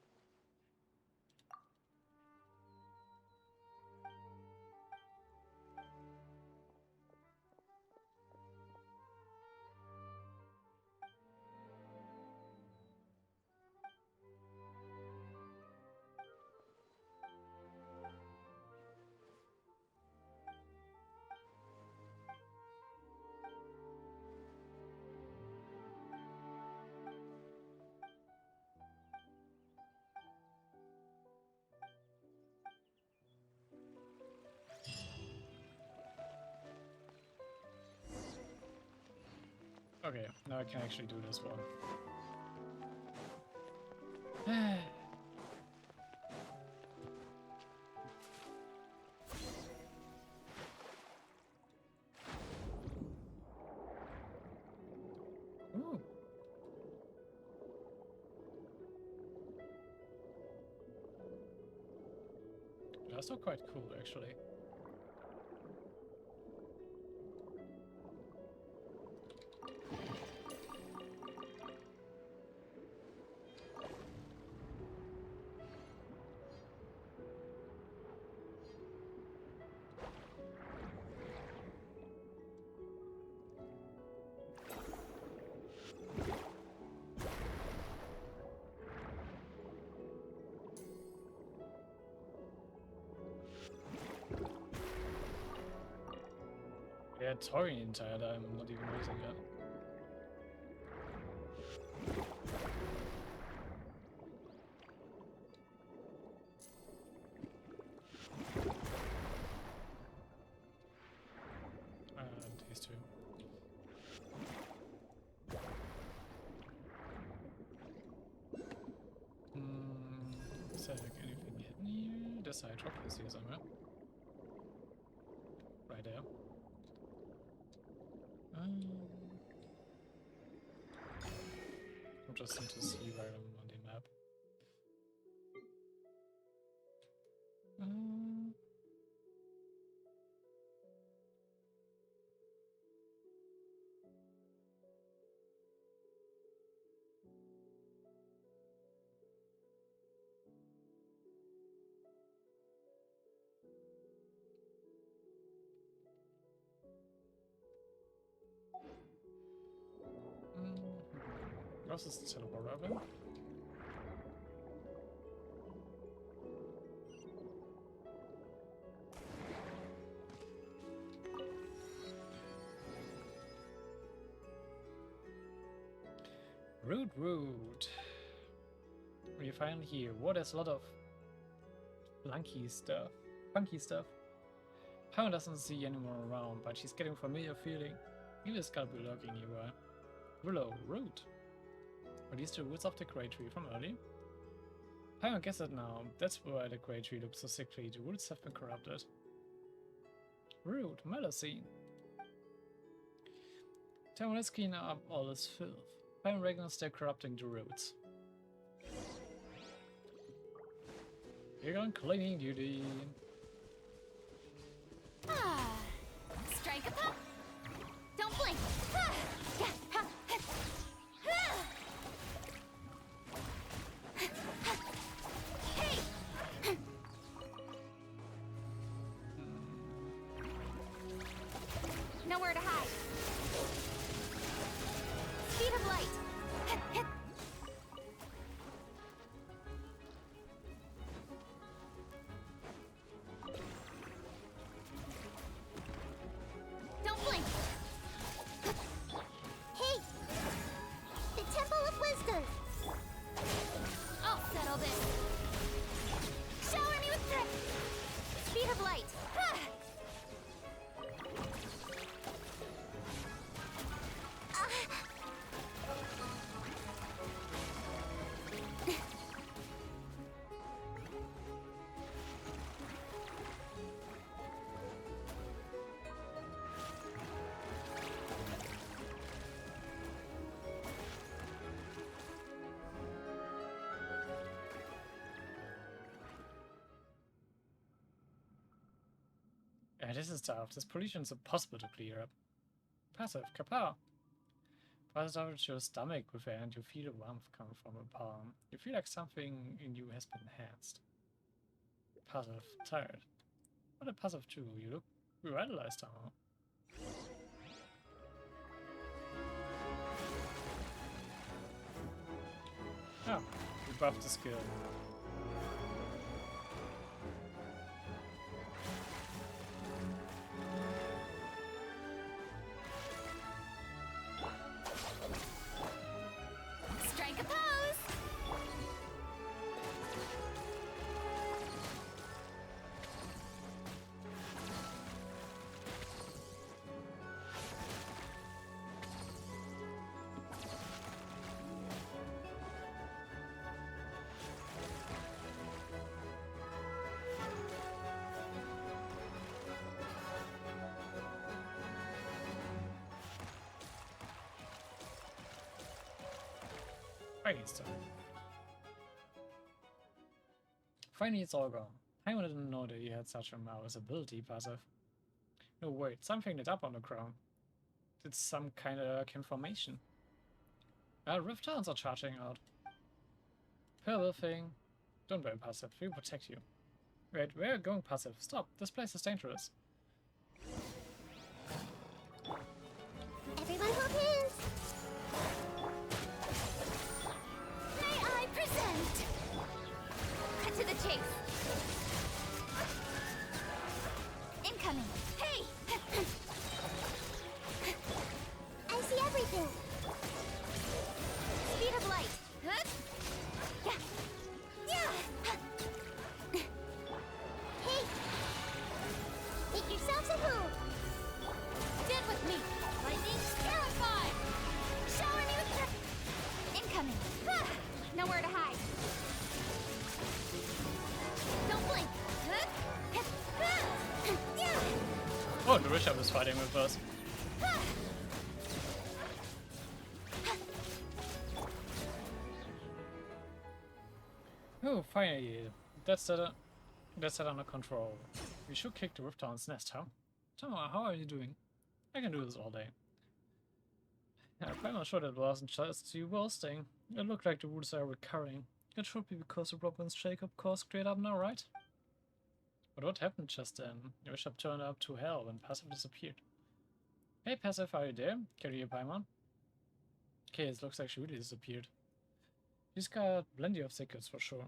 Okay, now I can actually do this one. Ooh. That's not quite cool, actually. Yeah, talking the entire time, I'm not even using it. These two. Is there like anything hidden here? There's a Hydroculuses here somewhere. Right there. Interesting to see where I'm on the map. Was ist das Teleport open? Rude. We're finally here. What is a lot of funky stuff. Pound doesn't see anyone around, but she's getting a familiar feeling. You just gotta be lurking nearby. Willow, root. Are these the roots of the great tree from early? I guess it now. That's why the great tree looks so sickly. The roots have been corrupted. Root, Melocene. Then let's clean up all this filth. I reckons they're corrupting the roots. You're on cleaning duty. Strike a pop. Don't blink. Hey. Nowhere to hide. Speed of light. Don't blink. Hey! The Temple of Wisdom! I'll settle this. Shower me with drip! Speed of light. Yeah, this is tough. This pollution is impossible to clear up. Passive, kapow! Pass it over to your stomach with air and you feel a warmth coming from a palm. You feel like something in you has been enhanced. Passive, tired. What a passive too. You look revitalized, Tamamo. Oh, we buffed the skill. Strike a pose! Fighting style. Finally, it's all gone. I didn't know that he had such a marvelous ability, passive. No, wait, something lit up on the ground. It's some kind of confirmation. Rift Towns are charging out. Purple thing. Don't worry, passive. We protect you. Wait, where are you going, passive? Stop. This place is dangerous. Everyone hold hands. May I present? Cut to the chase. Incoming. Hey! I see everything. Speed of light. Huh? Yeah. Yeah. Hey! Make yourselves a move. Dead with me. Lightning terrified. Shower me with incoming. Ah, nowhere to hide. Don't blink. Oh, the Bishop is fighting with us. Oh, finally. That's that under control. We should kick the Rift Town's nest, huh? Tama, how are you doing? I can do this all day. I'm not sure that wasn't just you boasting. It looked like the roots are recurring. It should be because the problems Jacob caused straight up now, right? But what happened just then? The Bishop turned up to hell when Passive disappeared. Hey Passive, are you there? Can you hear Paimon? Okay, it looks like she really disappeared. She's got plenty of secrets for sure.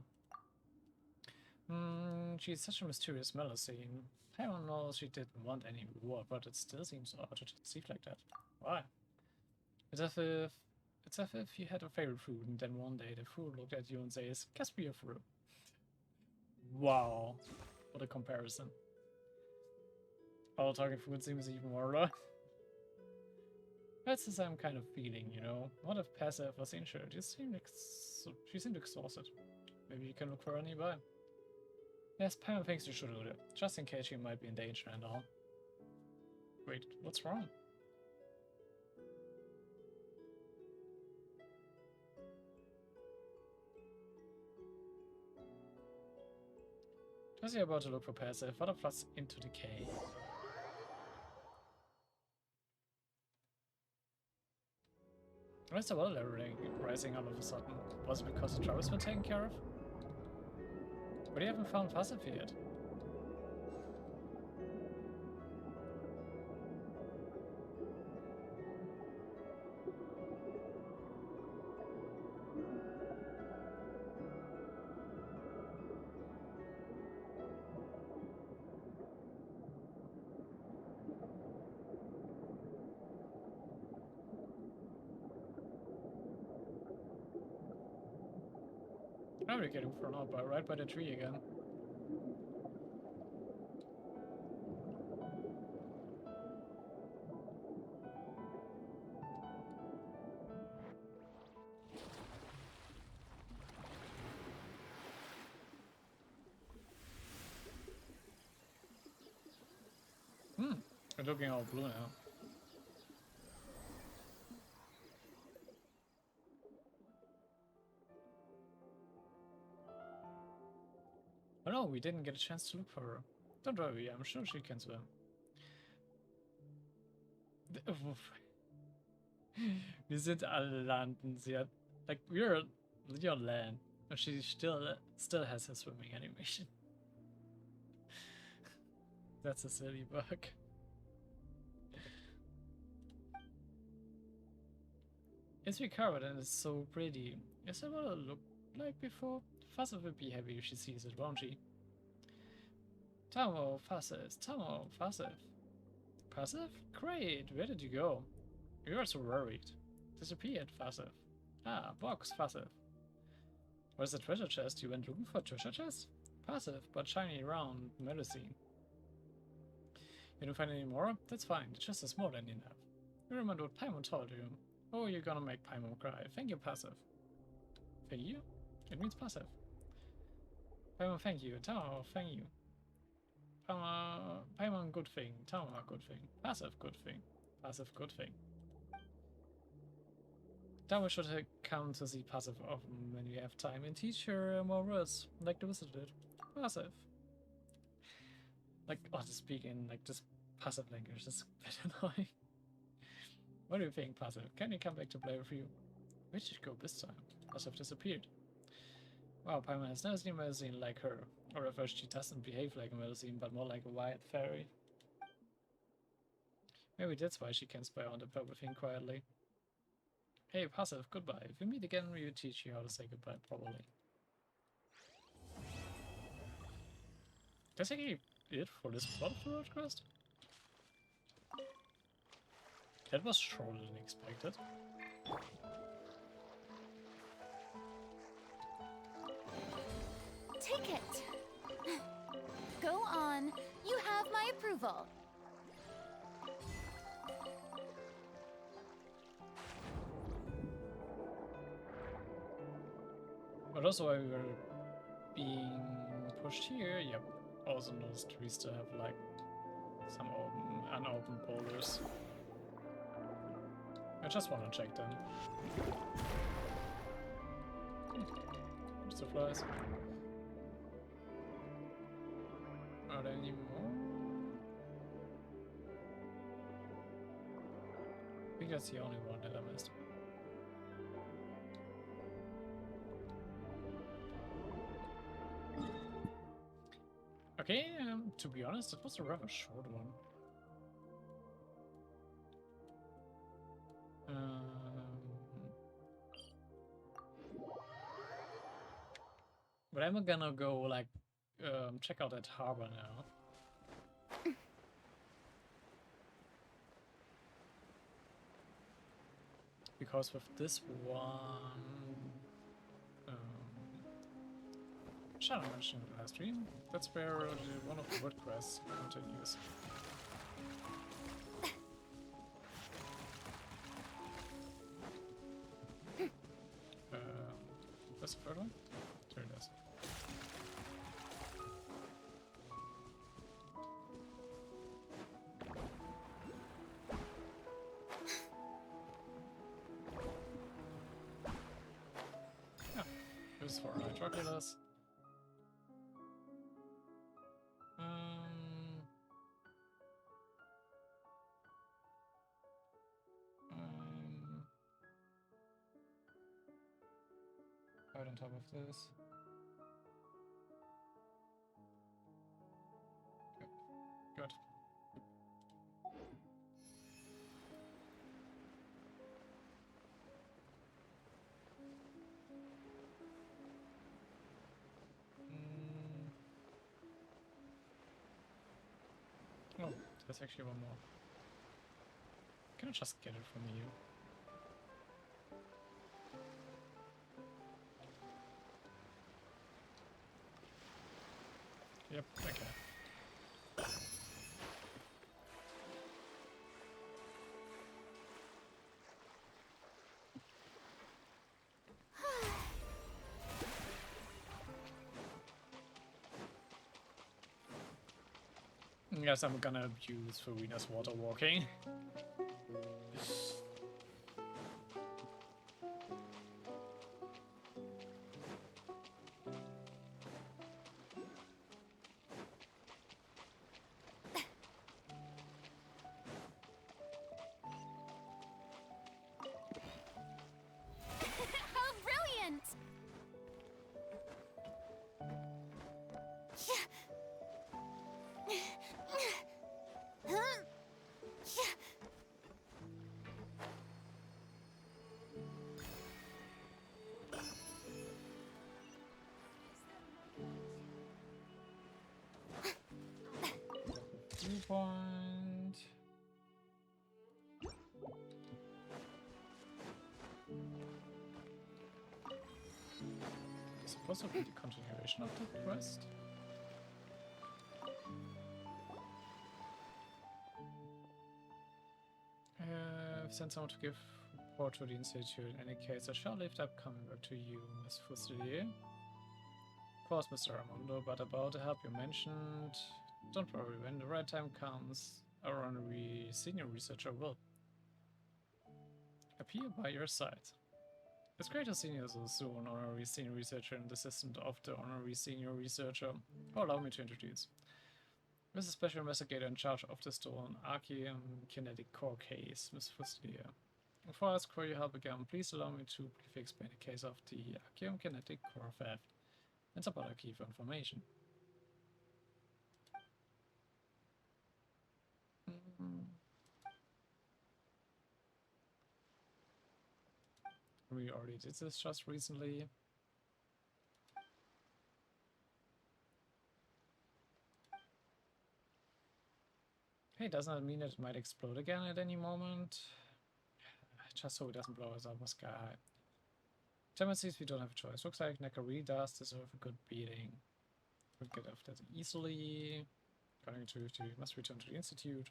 She's such a mysterious Melusine. Paimon knows she didn't want any reward, but it still seems odd to deceive like that. Why? It's as if you had a favorite fruit and then one day the fruit looked at you and says, "Guess be a fruit." Wow. What a comparison. All talking food seems even more raw. That's the same kind of feeling, you know. What if Passive was injured? She seemed exhausted. Maybe you can look for her nearby. Yes, Pam thinks you should do it, just in case she might be in danger and all. Wait, what's wrong? Just about to look for Passive, what floods into decay. Why is the water level rising all of a sudden? Was it because the troubles were taken care of? But you haven't found Passive yet. Now we're getting thrown out by right by the tree again. We're looking all blue now. Oh no, we didn't get a chance to look for her. Don't worry, I'm sure she can swim. Wir sind alle landen. Sie hat, like, we're on land, and she still has her swimming animation. That's a silly bug. It's recovered and it's so pretty. Is that what it looked like before? Passive will be happy if she sees it, won't she? Tamamo, Passive, Tamamo, Passive. Passive? Great, where did you go? We were so worried. Disappeared, Passive. Ah, box, Passive. Where's the treasure chest? You went looking for a treasure chest? Passive, but shiny round Melusine. You don't find any more? That's fine, the chest is more than enough. You remember what Paimon told you. Oh, you're gonna make Paimon cry. Thank you, Passive. Thank you? It means Passive. Paimon, thank you. Tamamo, thank you. Paimon, good thing. Tamamo, good thing. Passive, good thing. Passive, good thing. Now we should come to the passive often when we have time and teach her more words, like the wizard did. Passive. Like, oh, to speak in like this passive language is a bit annoying. What do you think, passive? Can you come back to play with you? Where'd she go this time? Must have disappeared. Wow, Paimon has never seen a Melusine like her. Or if she doesn't behave like a Melusine, but more like a wild fairy. Maybe that's why she can spy on the purple thing quietly. Hey, passive, goodbye. If we meet again, we will teach you how to say goodbye properly. That's actually it for this part of the road quest? That was shorter than expected. Take it. Go on. You have my approval. But also while we were being pushed here, yep. Also those trees still have like some unopened boulders. I just want to check them. Mr. Flies. Are there any more? I think that's the only one that I missed. Okay, to be honest, it was a rather short one. But I'm gonna go like check out that harbor now. Because with this one, shall I mention in the last stream? That's where one of the word quests continues. That's the third one? There it is. Yeah, this is for Hydroculuses. Right on top of this. Good. Oh, there's actually one more. Can I just get it from you? Yep, okay. Yes, I'm gonna abuse Furina's water walking. How brilliant! Point. It's supposed to be the continuation of the quest. Send someone to give report to the Institute. In any case, I shall leave that coming back to you, Miss Fusilier. Of course, Mr. Ramondo, but about the help you mentioned, don't worry, when the right time comes, our honorary senior researcher will appear by your side. It's great to see you so soon, honorary senior researcher and assistant of the honorary senior researcher. Oh, allow me to introduce. This is special investigator in charge of the stolen Archeum Kinetic Core case, Miss Fustier. Before I ask for your help again, please allow me to briefly explain the case of the Archeum Kinetic Core theft and some other key information. We already did this just recently. Hey, doesn't that mean that it might explode again at any moment? Just so it doesn't blow us up in the sky high. Tendencies, we don't have a choice. Looks like Necker really does deserve a good beating. We'll get off that easily. Going to must return to the Institute.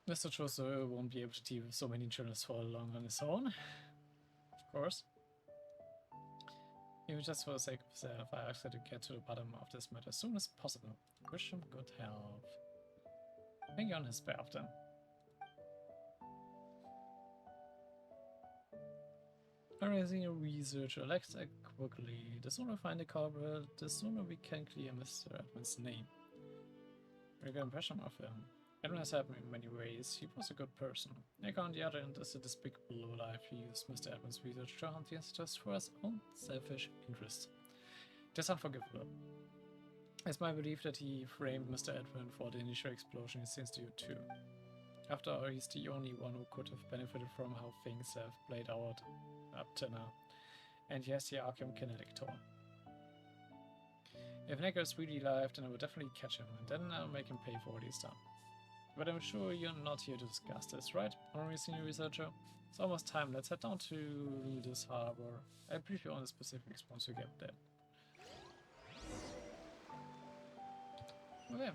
Mr. Chaucer won't be able to deal with so many journalists for long on his own. Of course. Even just for the sake of self, I ask her to get to the bottom of this matter as soon as possible. Wish him good health. Hang on his behalf then. Our senior researcher, let's act quickly. The sooner we find the culprit, the sooner we can clear Mr. Edmund's name. Very good impression of him. Edmund has helped me in many ways. He was a good person. Nick, on the other hand, is a despicable lowlife. He used Mr. Edmund's research to hunt the institutes for his own selfish interests. That's unforgivable. It's my belief that he framed Mr. Edmund for the initial explosion in the Institute too. After all, he's the only one who could have benefited from how things have played out up to now. And he has the Archeum Kinetic Core. If Necker is really alive, then I will definitely catch him, and then I'll make him pay for what he's done. But I'm sure you're not here to discuss this, right, honorary senior researcher? It's almost time. Let's head down to this harbor. I'll brief you on the specifics once we get there. Okay.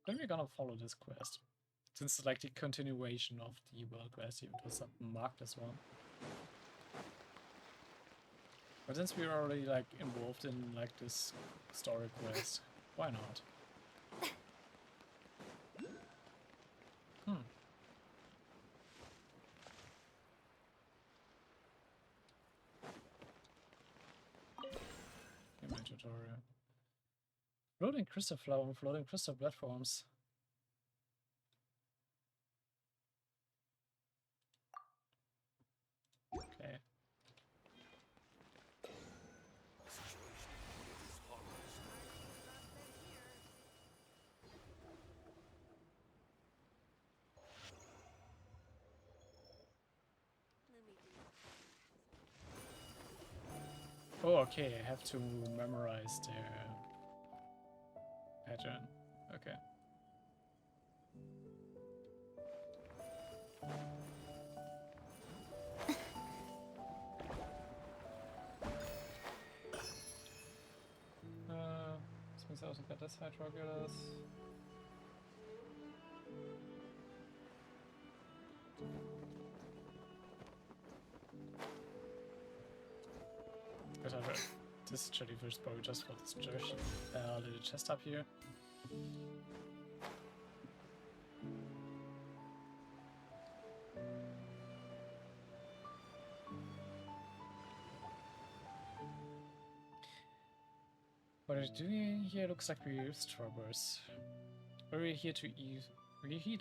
Then we're gonna follow this quest. Since it's like the continuation of the world quest, even though it's not marked as one. But since we're already like involved in like this story quest, why not? My tutorial. Floating crystal flower and floating crystal platforms. Okay. Oh, okay, I have to memorize their pattern. Okay. This means I also got this Hydroculuses. This jellyfish probably just for this little chest up here. What are we doing here? Looks like we're eavesdroppers. We're here to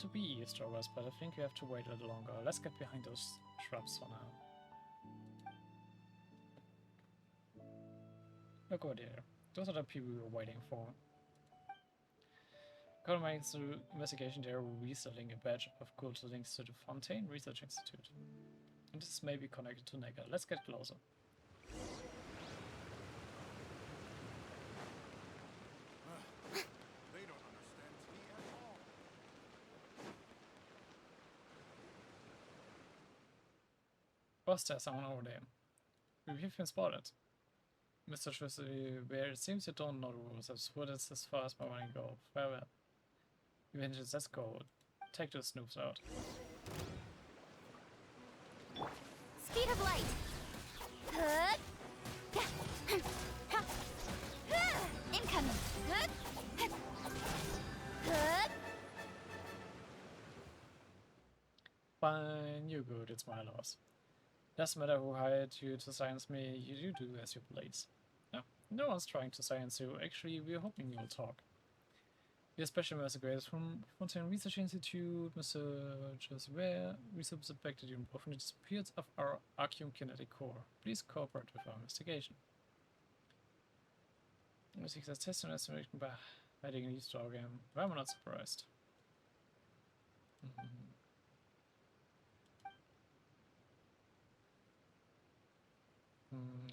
be eavesdroppers, but I think we have to wait a little longer. Let's get behind those shrubs for now. Look over there. Those are the people we were waiting for. According to my investigation, they are reselling a batch of gold links to the Fontaine Research Institute. And this may be connected to Necker. Let's get closer. They don't understand tea at all. Boss, there's someone over there. We've been spotted. Mr. Trissy, where it seems you don't know the rules. I've spotted as far as my money go. Farewell. Eventually, let's go. Take those snoopes out. Speed of light. Incoming. good, it's my loss. Doesn't matter who hired you to silence me, you do as you please. No, no one's trying to silence you. Actually, we're hoping you'll talk. Your special investigators from Fontaine Research Institute, researchers where we suspected you involved in the disappearance of our Archeum kinetic core. Please cooperate with our investigation. I think that's test and estimation by hiding in Easter game. Why am I not surprised?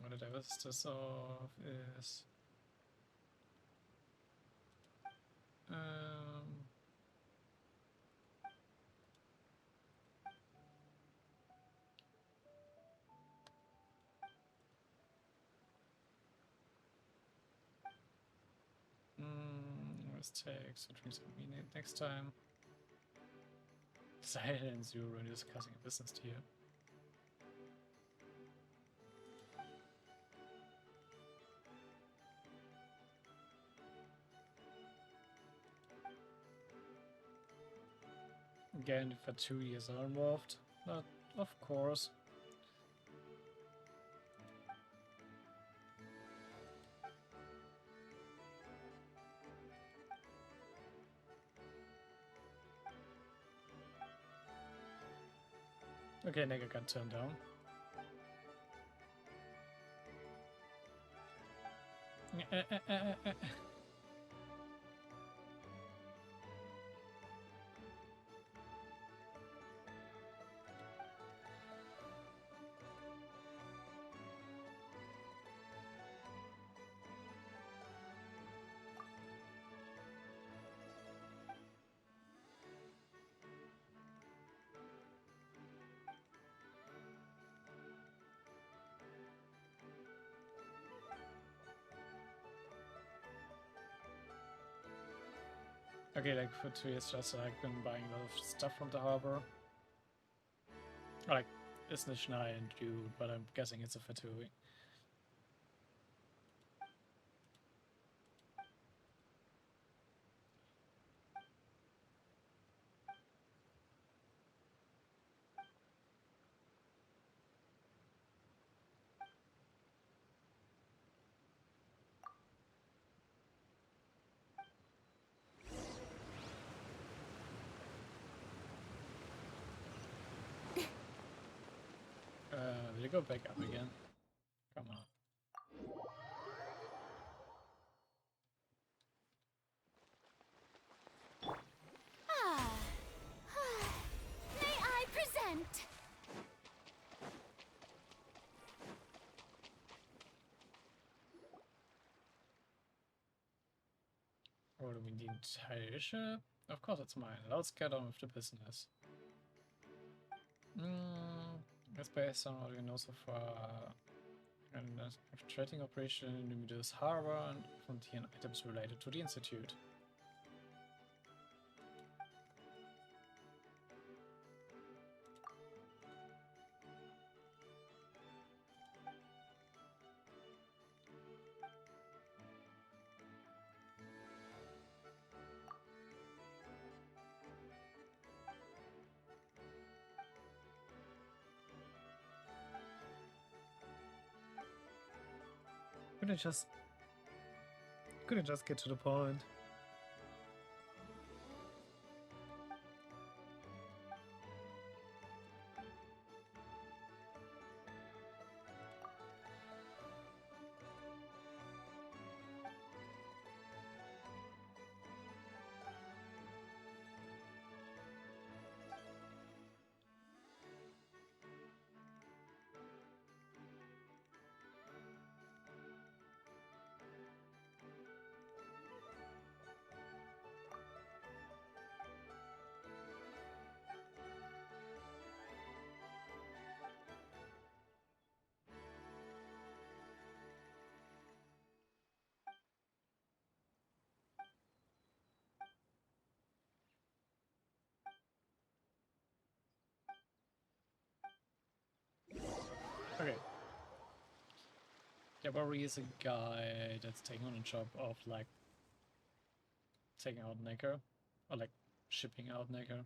What did I was this of is mistakes, which means we need next time. Silence, you're already discussing a business deal. Again, for 2 years are involved. Not, of course. Okay, nigga got turned down. Okay, like for 2 years just like been buying a lot of stuff from the harbor. Like, it's nicht Schnee dude, but I'm guessing it's a Fatui. Will you go back up again? Come on. May I present? Or do we need entire ship? Of course it's mine. Let's get on with the business. It's based on what we know so far. And a trading operation in the Middle's harbor and frontier items related to the Institute. Couldn't just get to the point. Okay. Jabari is a guy that's taking on a job of like taking out Necker, or like shipping out Necker.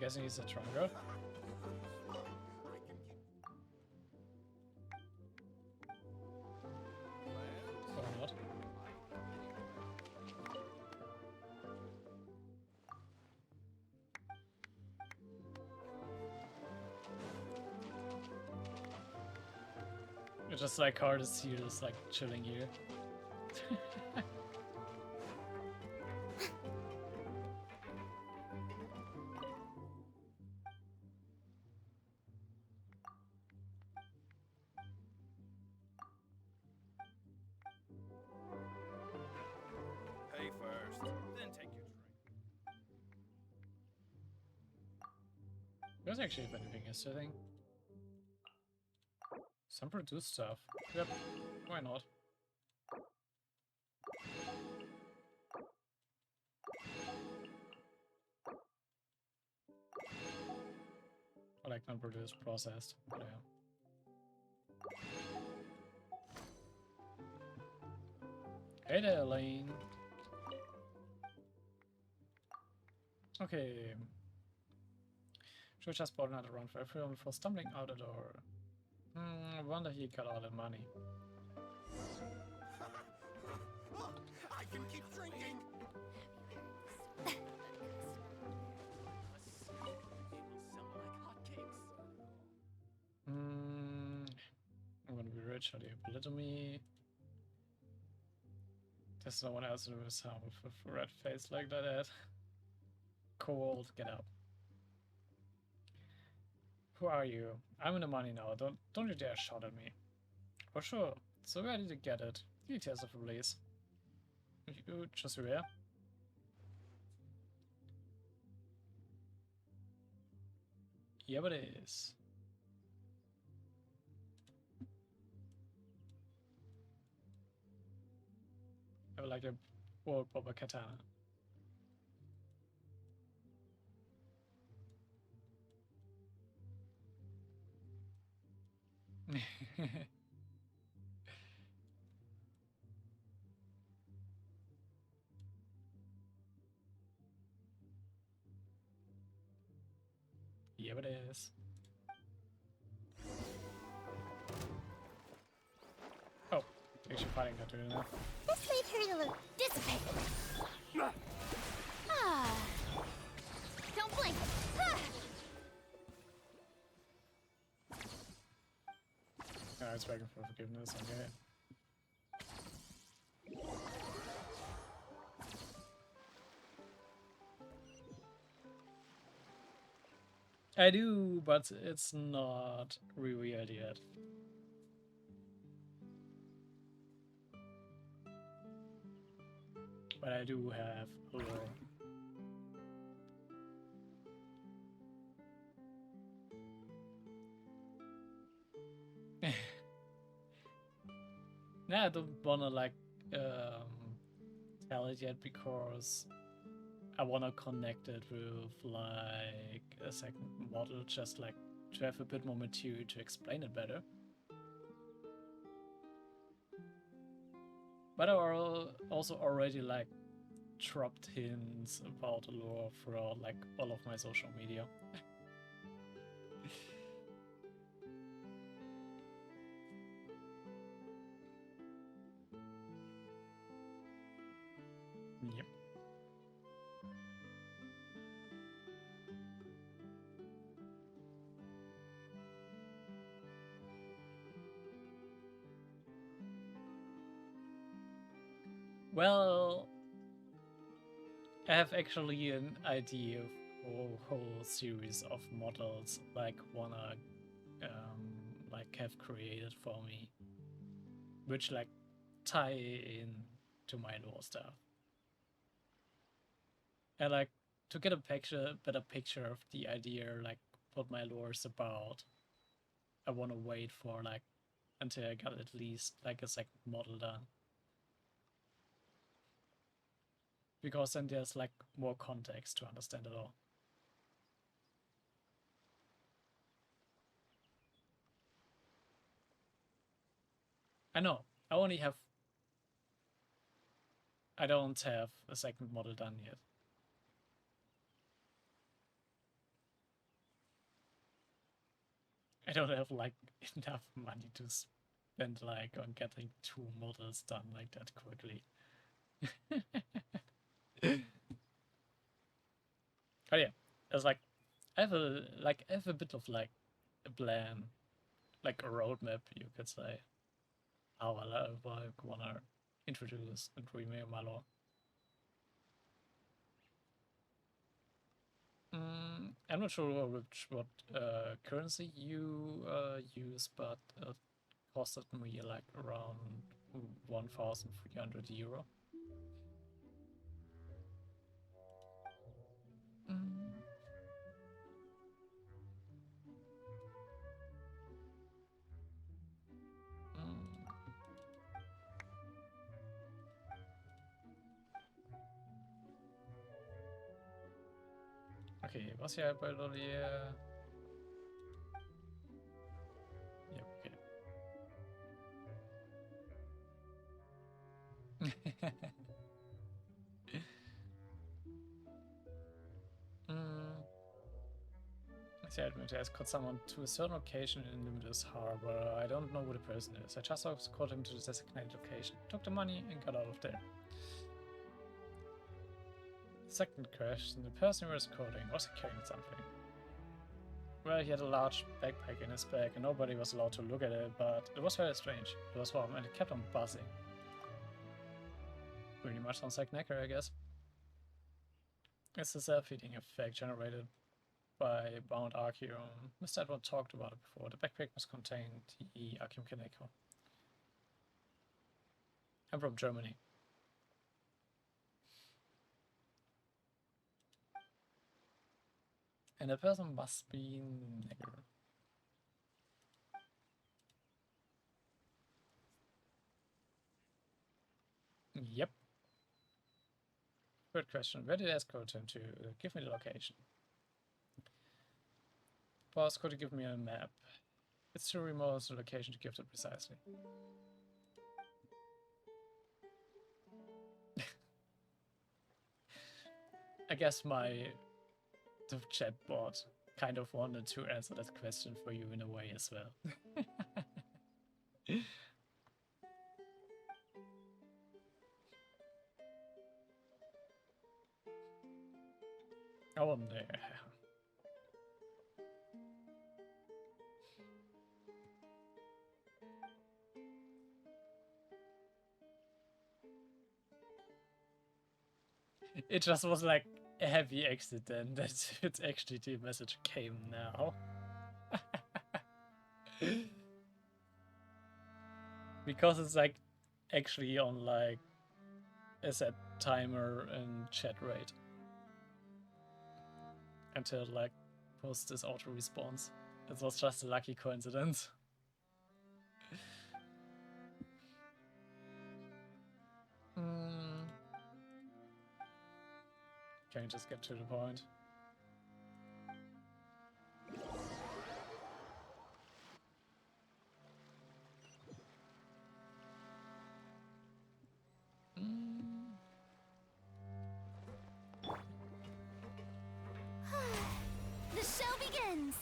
guessing he's a trunker. Or not. It's just like hard to see just like chilling here. Pay first, then take your drink. There's actually been anything yesterday. Some produced stuff. Yep, why not? I like non-produced, processed, but yeah. Hey there, Elaine. Okay. Should just bought another round for everyone before stumbling out the door. I wonder he got all the money. I can keep drinking. I'm gonna be rich, how do you belittle me? There's no one else in this house with a red face like that. Cold, get up. Who are you? I'm in the money now. Don't you dare shout at me. For sure. So where did you get it? Details of release. You just where? Yeah, but it is. I would like a world proper katana. Yeah, but it is. Oh, actually fighting that dude now. This may hurt a little. Dissipate. Ah. Don't blink. Ah. No, it's begging for forgiveness, okay. I do, but it's not revealed yet. But I do have a lore. Nah, I don't wanna like tell it yet because I wanna connect it with like a second model, just like to have a bit more material to explain it better. But I also already like dropped hints about the lore throughout like all of my social media. Yep. Well, I have actually an idea for a whole series of models like wanna like have created for me, which like tie in to my lore stuff. And like to get a better picture of the idea, like what my lore is about, I wanna wait for like until I got at least like a second model done. Because then there's like more context to understand it all. I know, I don't have a second model done yet. I don't have like enough money to spend like on getting 2 models done like that quickly. But yeah, it's like I have a bit of like a plan, like a roadmap you could say. How I wanna introduce and remake my law. I'm not sure what currency you use, but it costed me like around 1,300 euro. Okay, was jij bij die... Ja, oké. Said I escort someone to a certain location in Limitless Harbor. I don't know who the person is. I just escorted him to the designated location, took the money, and got out of there. Second question, the person we were escorting was carrying something. Well, he had a large backpack in his bag, and nobody was allowed to look at it, but it was very strange. It was warm, and it kept on buzzing. Pretty much sounds like Necker, I guess. It's a self-feeding effect generated by bound Archeum. Mr. Edward talked about it before. The backpack must contain the Archeum Kaneko. I'm from Germany. And the person must be Necker. Yep. Third question. Where did I escort him to? Give me the location. Boss, could you give me a map? It's too remote the location to give it precisely. I guess the chatbot kind of wanted to answer that question for you in a way as well. Oh, I'm there. It just was like a heavy accident that its HTTP message came now. Because it's like actually on like a set timer and chat rate until it like posts this auto response. It was just a lucky coincidence. Can you just get to the point? The show begins!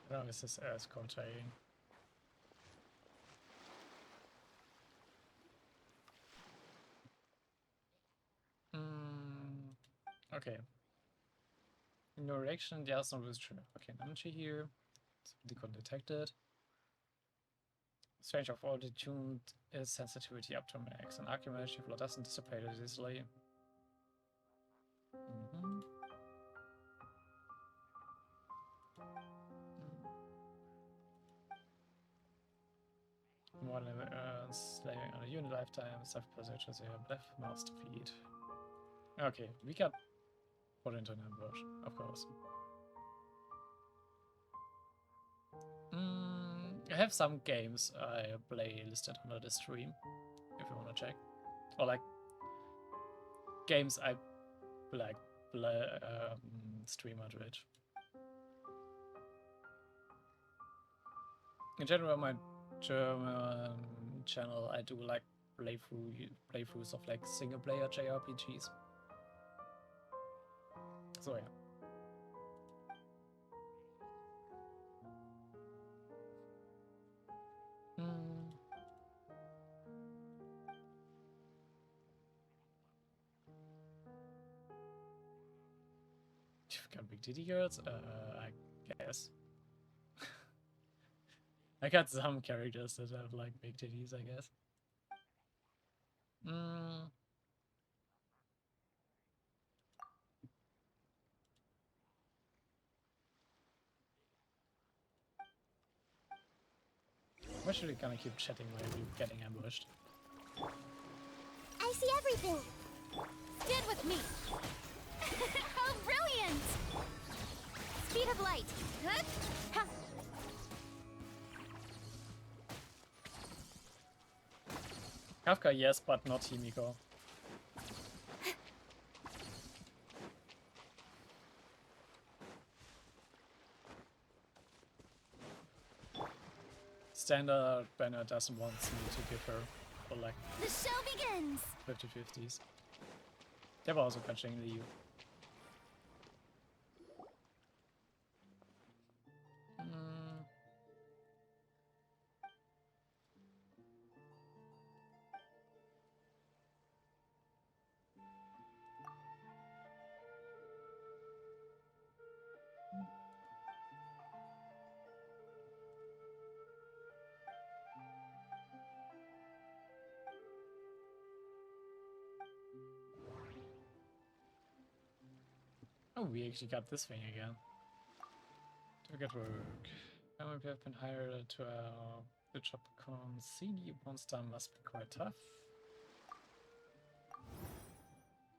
No, this is escorting. Okay. No reaction, the other one is true. Okay, energy here. Decon detected. Strange of all detuned its sensitivity up to max. An argument flow doesn't dissipate easily. more slaving on a unit lifetime, stuff positions you have left mouse to feed. Okay, we got put into an ambush, of course. I have some games I play listed under the stream, if you wanna check. Or like games I like stream on Twitch. In general, my German channel, I do like playthroughs of like single player JRPGs. So yeah. You've got big titty girls? I guess. I got some characters that have like big titties, I guess. I'm actually gonna keep chatting while we're getting ambushed. I see everything. Stand with me. How brilliant! Speed of light. Good. Ha. Kafka, yes, but not Himiko. Standard Banner doesn't want me to give her for like The show begins. 50-50s. Der war auch so ganz schön Liu. Oh, we actually got this thing again. Do get work. Now we have been hired to the job become CD monster must be quite tough.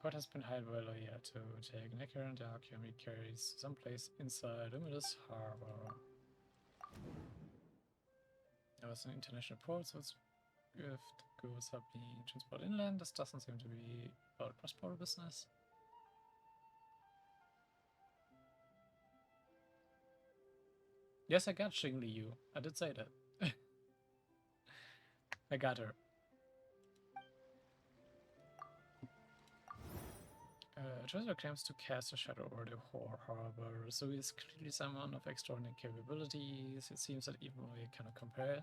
God has been hired by a lawyer to take Necker and the army carries someplace inside Luminous Harbor. There was an international port, so if the goods are being transported inland, this doesn't seem to be about cross-border business. Yes, I got Xing Liu. I did say that. I got her. Treasure claims to cast a shadow over the harbor, so he's clearly someone of extraordinary capabilities. It seems that even we cannot compare.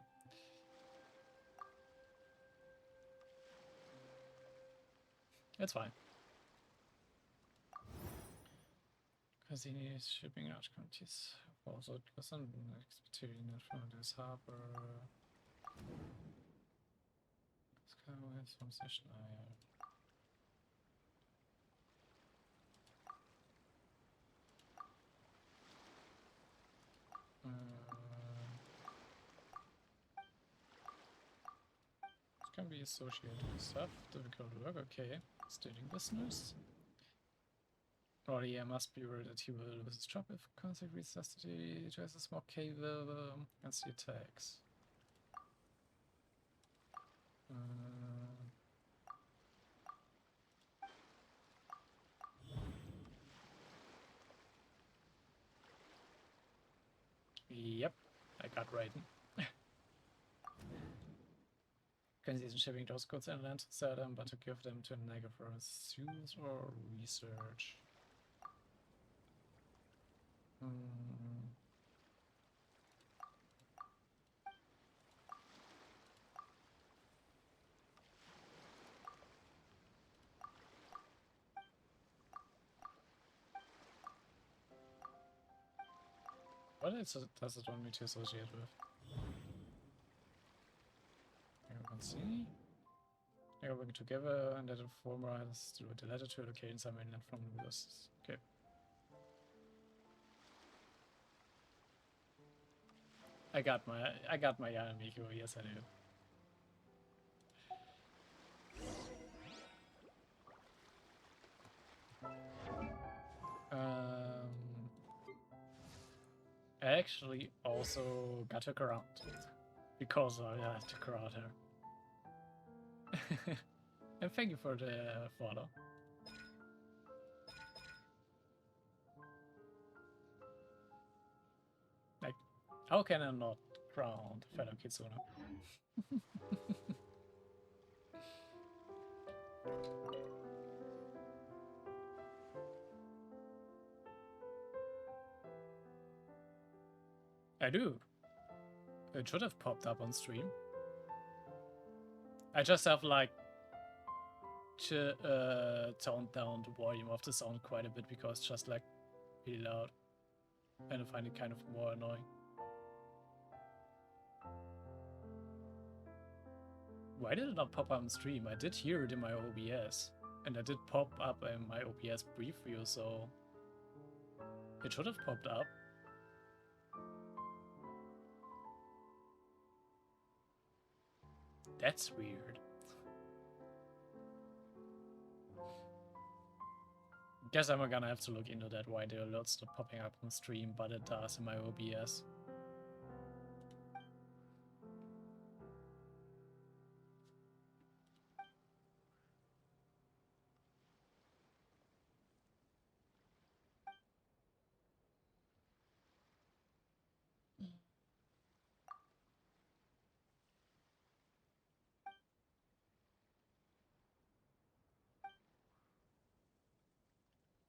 It's fine. Cassini is shipping large quantities. Also, it was an expedition from this harbor. Let's go with some session iron. This can be associated with stuff. Difficult work, okay. Stating business. Or yeah, must be worried that he will lose his job if conflict necessity choices more capable against the attacks. Yep, I got Raiden. Organization shipping those goods inland to sell them, but to give them to a nigger for use or research. What does it want me to associate with? You can see. They are working together and that informer has to the letter to locate some mainland from this. Okay. I got my Yanamiko, yes I do. I actually also got her around because I took her out here. And thank you for the follow. Like, how can I not ground fellow Kitsune? I do. It should have popped up on stream. I just have like toned down the volume of the sound quite a bit because it's just like really loud. And I find it kind of more annoying. Why did it not pop up on stream? I did hear it in my OBS. And I did pop up in my OBS brief view, so it should have popped up. That's weird. Guess I'm gonna have to look into that, why the alerts not popping up on stream, but it does in my OBS.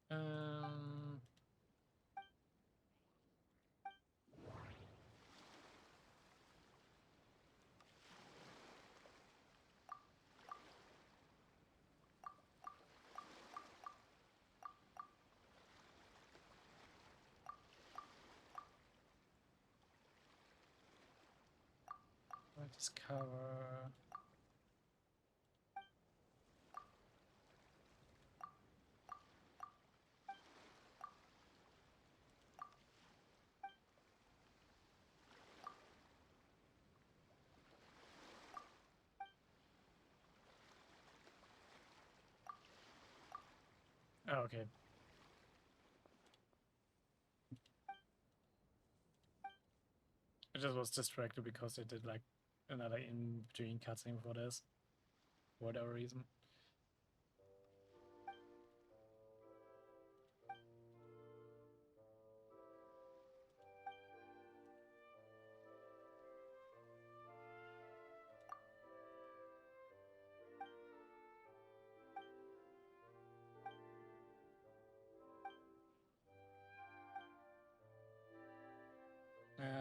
Um, discover. Oh, okay. I just was distracted because they did like another in-between cutscene for this. For whatever reason.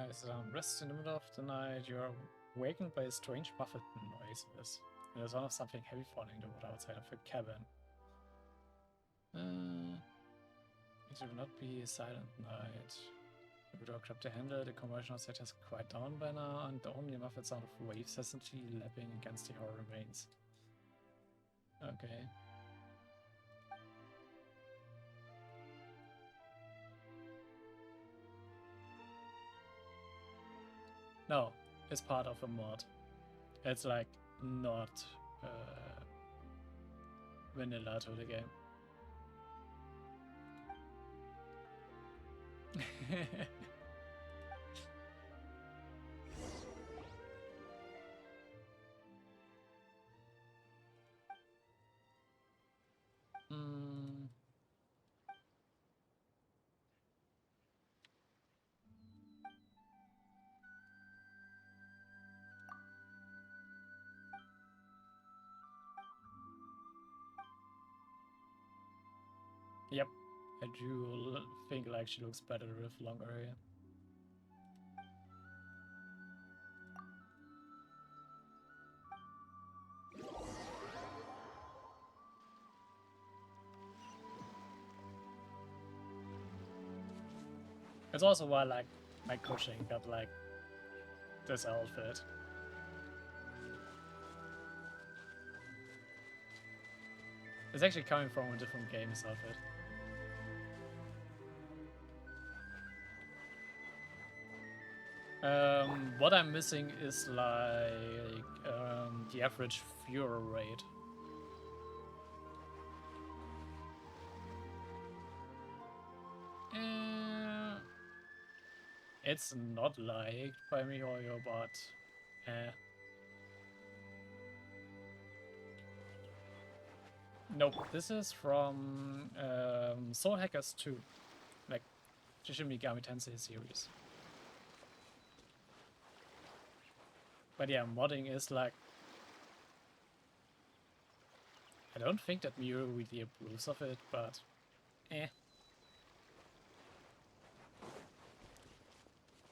It's rest in the middle of the night. You are awakened by a strange muffled noises. And the sound of something heavy falling to the wood outside of a cabin. It will not be a silent night. The door grabbed the handle. The commotion outside has quite down by now, and the only muffled sound of waves hesitantly lapping against the horror remains. Okay. No, it's part of a mod. It's like not vanilla to the game. Yep, I do think like she looks better with longer hair. It's also why like my coaching got like this outfit. It's actually coming from a different game, this outfit. What I'm missing is like the average viewer rate. It's not liked by MiHoYo, but nope, this is from Soul Hackers 2, like Shin Megami Tensei series. But yeah, modding is like, I don't think that Miu really approves of it, but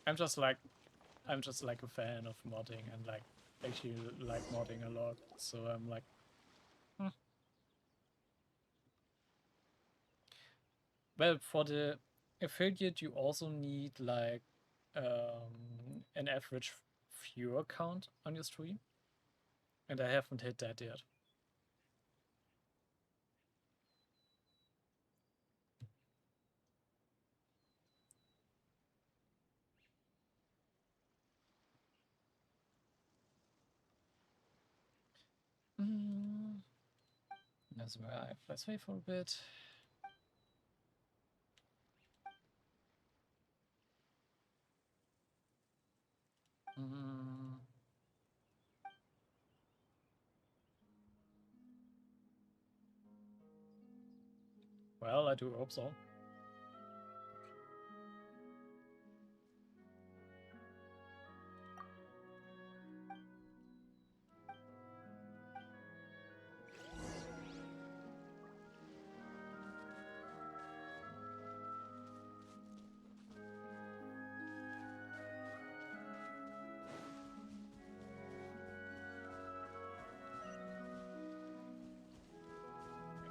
I'm just like a fan of modding and like actually like modding a lot, so I'm like, Well, for the affiliate you also need like an average viewer count on your stream, and I haven't hit that yet. Let's arrive. Let's wait for a bit. Well, I do hope so.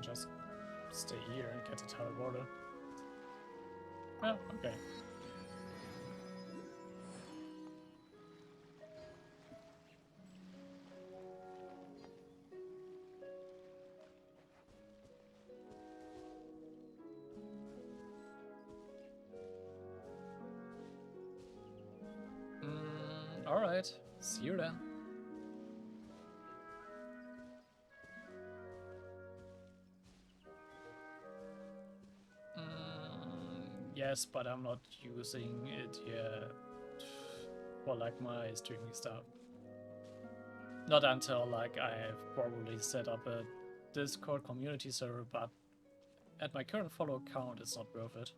Just stay here and get a teleporter. Well, okay. Alright, see you then. Yes, but I'm not using it yet for like my streaming stuff. Not until like I've probably set up a Discord community server, but at my current follow count it's not worth it.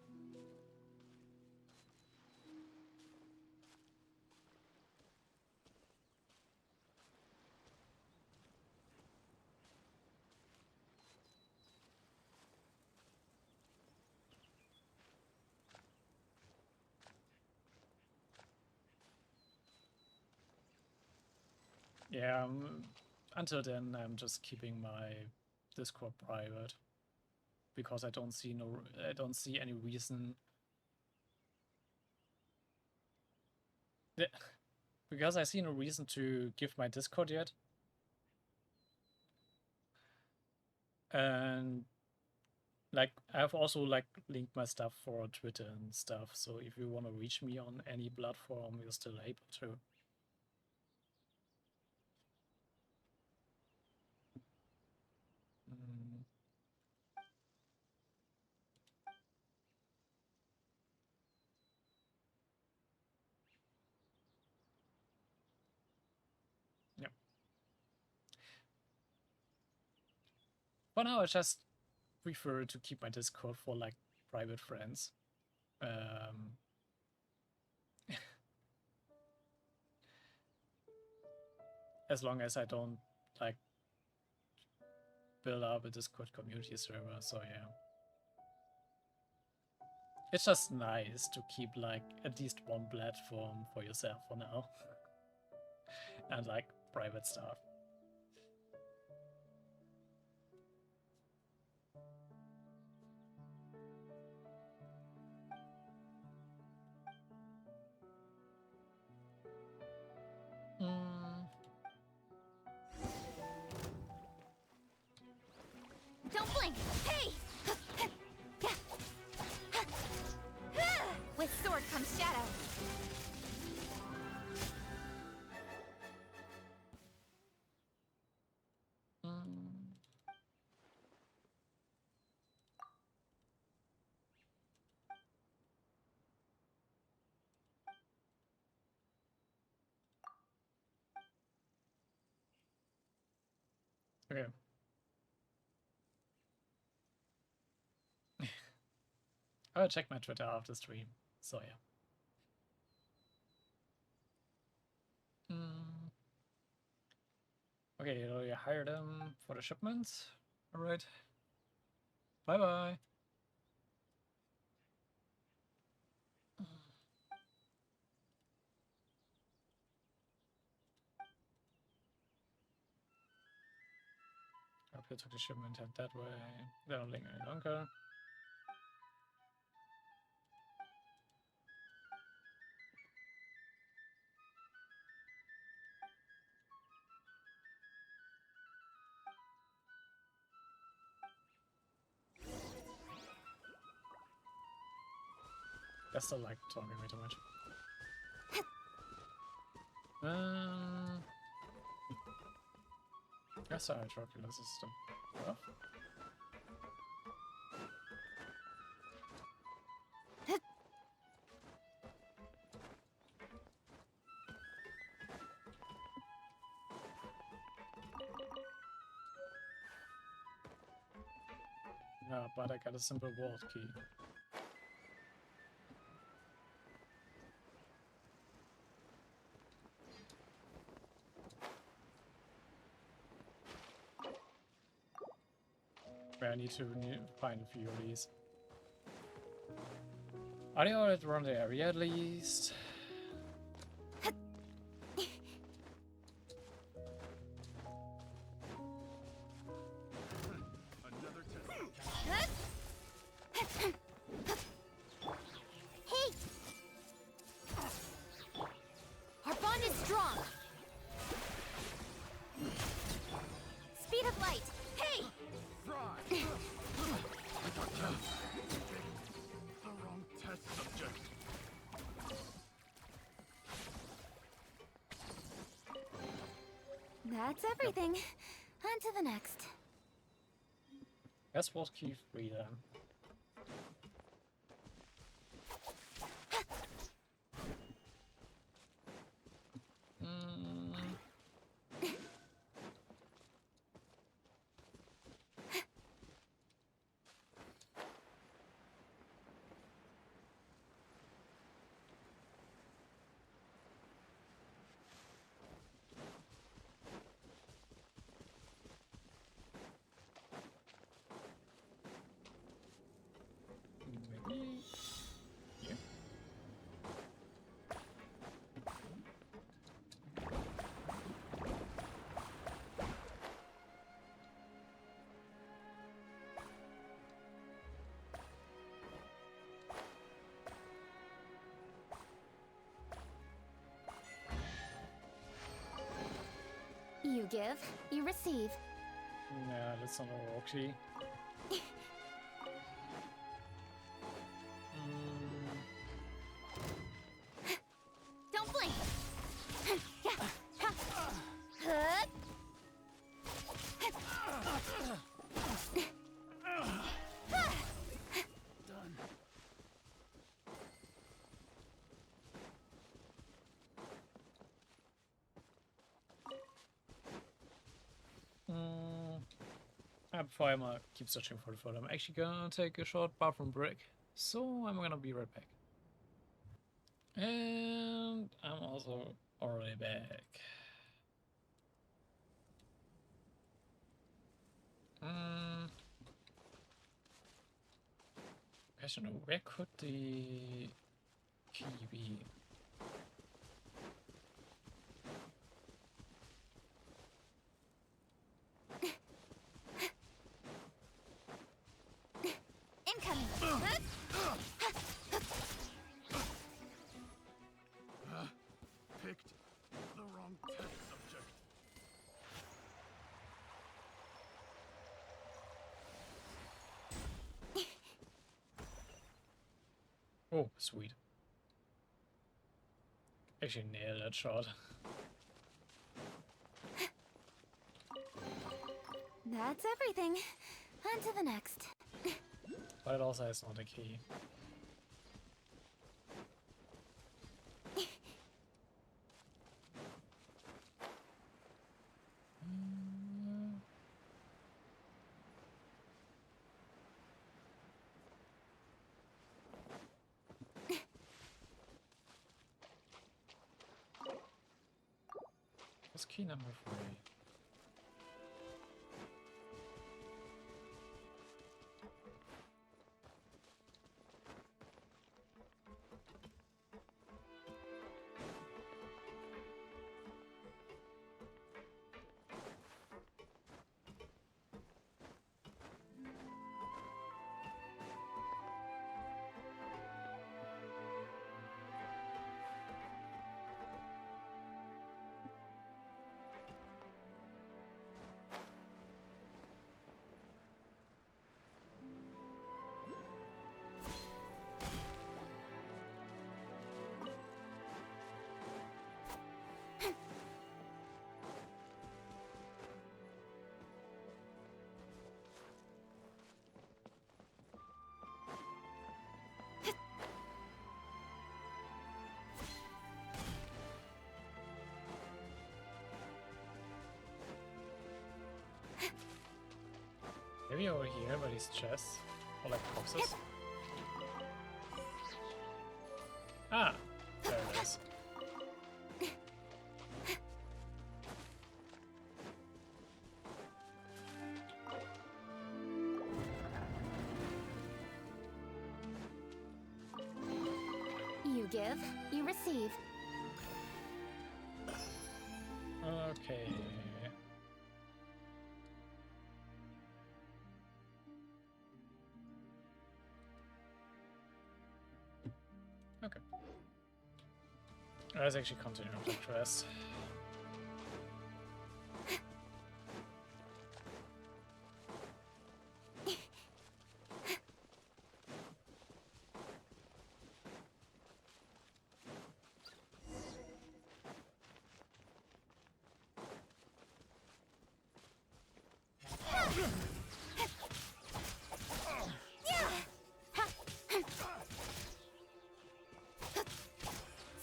Yeah, until then I'm just keeping my Discord private because I don't see any reason. Because I see no reason to give my Discord yet. And like I've also like linked my stuff for Twitter and stuff, so if you want to reach me on any platform, you're still able to. Yeah. For now, I just prefer to keep my Discord for like private friends. As long as I don't like build up a Discord community server, so yeah. It's just nice to keep like at least one platform for yourself for now. And like private stuff. Don't blink! Hey! With sword comes shadow. Okay. I'll check my Twitter after stream. So yeah. Okay, you hired them for the shipments. Alright. Bye bye. Hope you took the shipment head that way. They don't linger any longer. I still like talking way too much. That's how Hydroculuses system. Well. Yeah, but I got a simple vault key. Where I need to find a few of these. Are they already around the area at least? Another test. Hey! Our bond is strong. Speed of light. Hey! Fry! The wrong test subject. That's everything. On to the next. Guess what key 3 then. Maybe here. You give, you receive. Yeah, that's not a wall key. Don't blink. Done. Before I keep searching for the food, I'm actually gonna take a short bathroom break. So I'm gonna be right back. And I'm also already back. Question, where could the key be? Incoming. Picked the wrong test subject. Oh, sweet. Actually nailed that shot. That's everything. On to the next. But it also has not a key. That's key number 3. Maybe over here by these chests? Or like boxes? Ah! There it is. You give, you receive. Okay. Okay. Let's actually continue with the quest.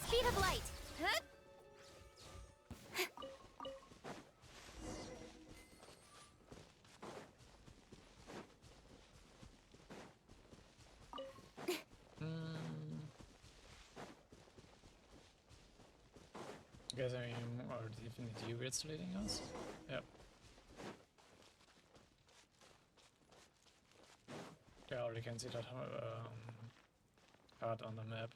Speed of light. Guess I mean, are definitely wits leading us? Yep. Yeah, I already can see that hard on the map.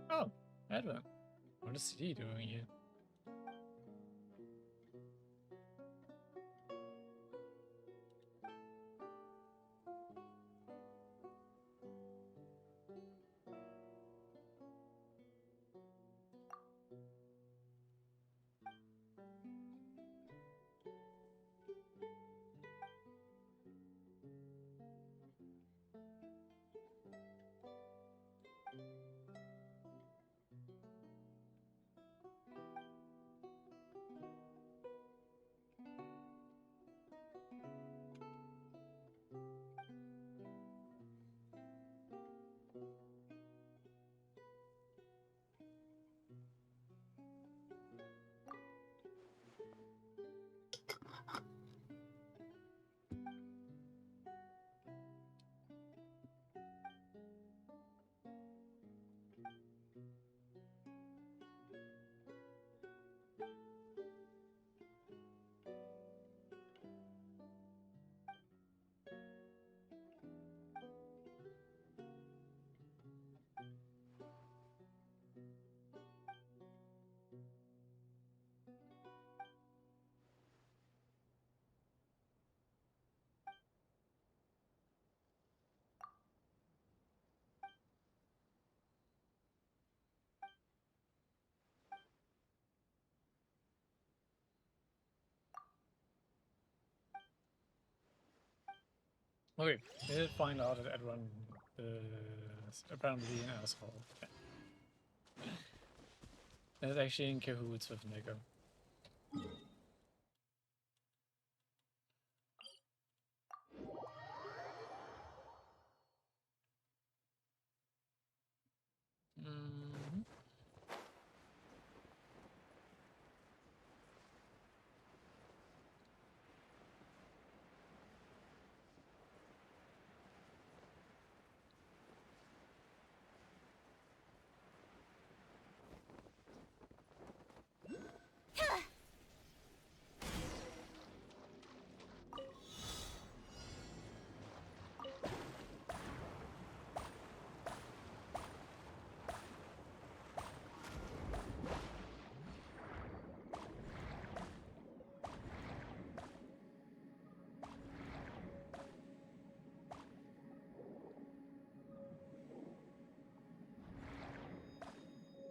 Oh, Edwin. What is he doing here? Okay, we did find out that Edwin is apparently an asshole. And it's actually in cahoots with Nico.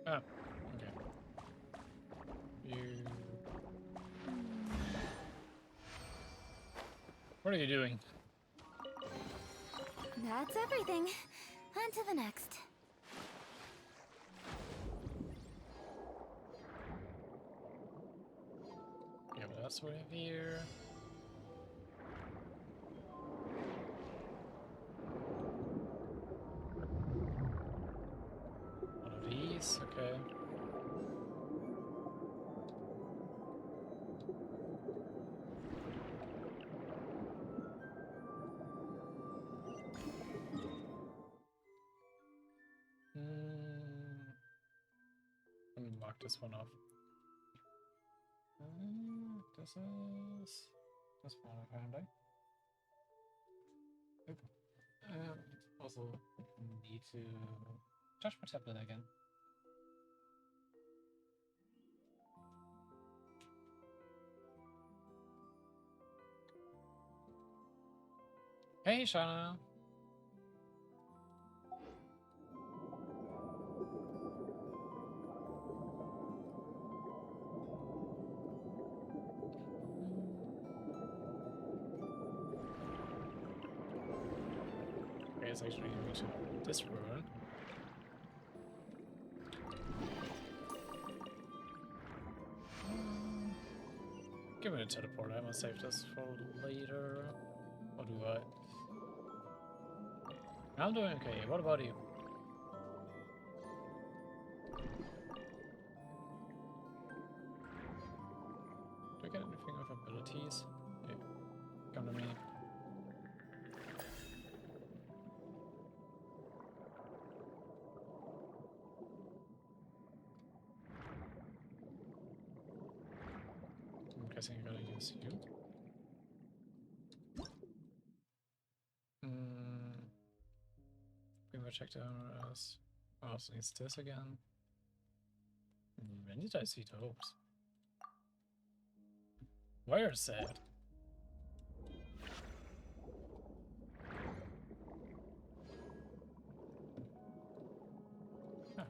Ah, okay. You... What are you doing? That's everything. On to the next. Yeah, what else do we have here? One of these, okay. Let me mark this one off. This is this one apparently. Oop. Also need to touch my tablet again. Hey, Shana. Okay, it's actually reaching this room. Give me a teleport. I must save this for later. Or do I? I'm doing okay. What about you? Do I get anything with abilities? Yeah. Come to me. I'm guessing I gotta use you. We will check the owners. Oh, also needs this again. When did I see those? Where is that? Huh.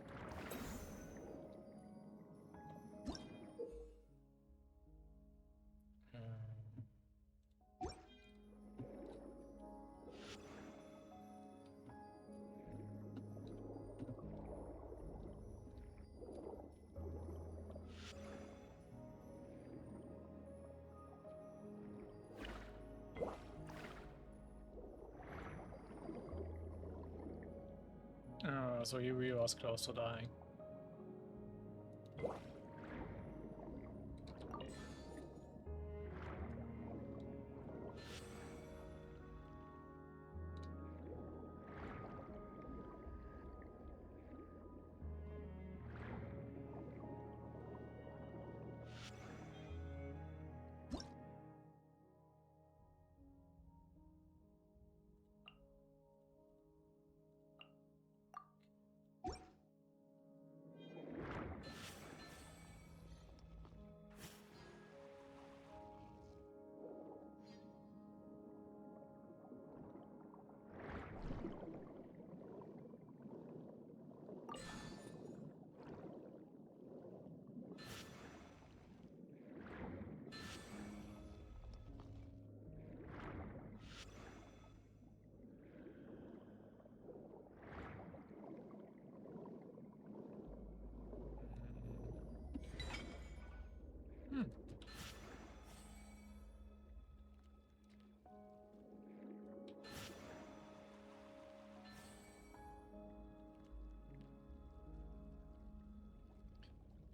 So he really was close to dying.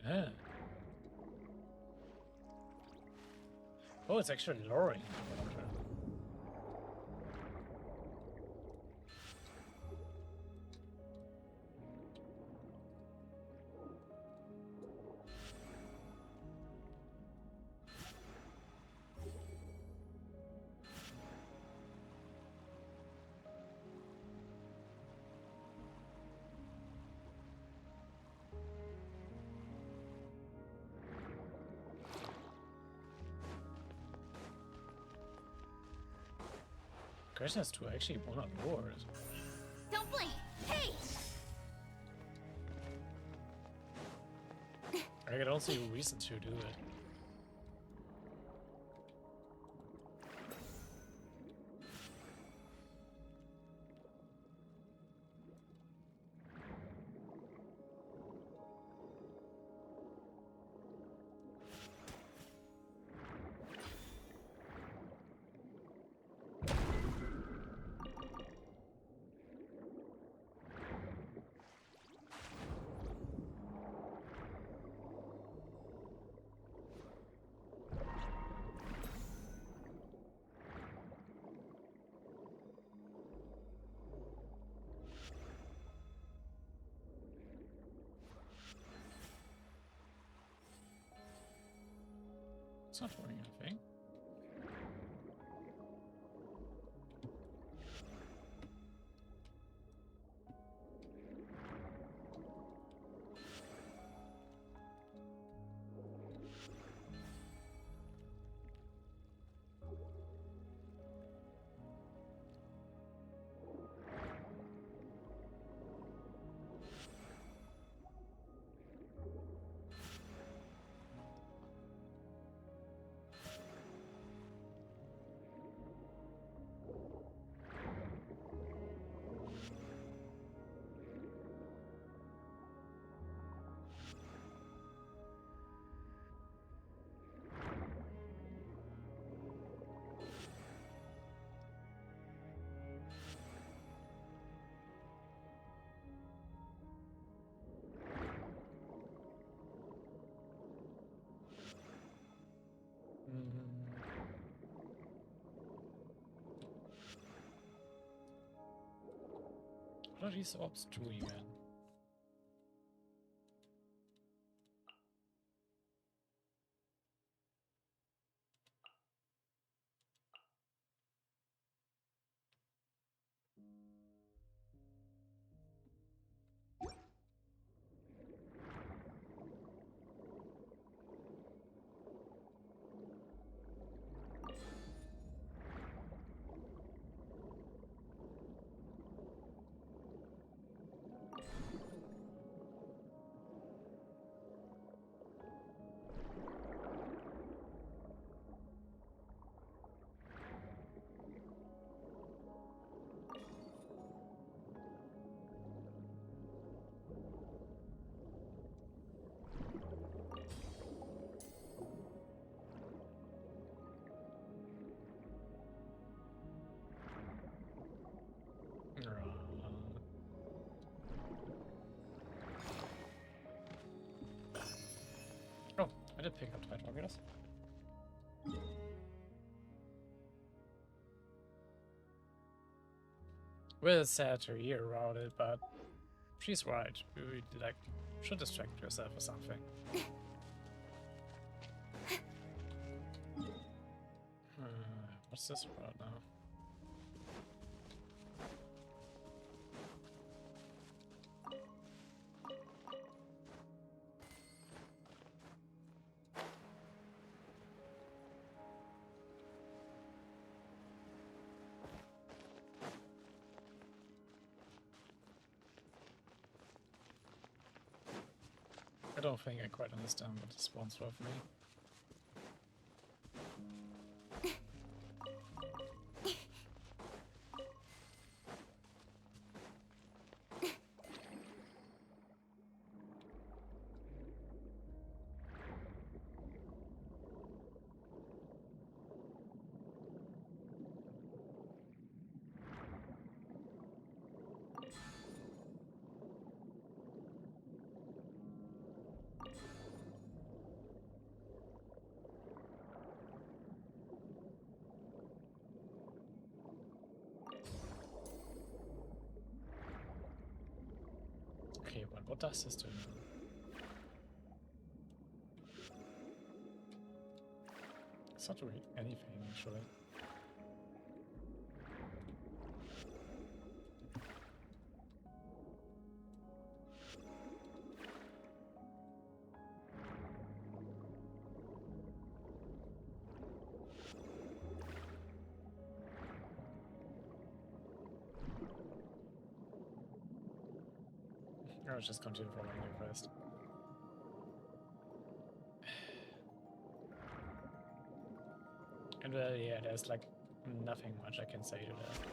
Yeah. Oh, it's actually lowering. Question is to actually pull out doors. Don't blink! Hey! I don't see a reason to do it. It's not doing anything. What are these orbs doing, man? Oh, I did pick up Hydroculuses. Well, it's sad to hear about it, but she's right. You really, like, should distract yourself or something. What's this about now? I don't think I quite understand what this wants with me. Okay, but what does this do now? It's not doing anything, actually. I was just continue following the quest. Well, yeah, there's like nothing much I can say to that.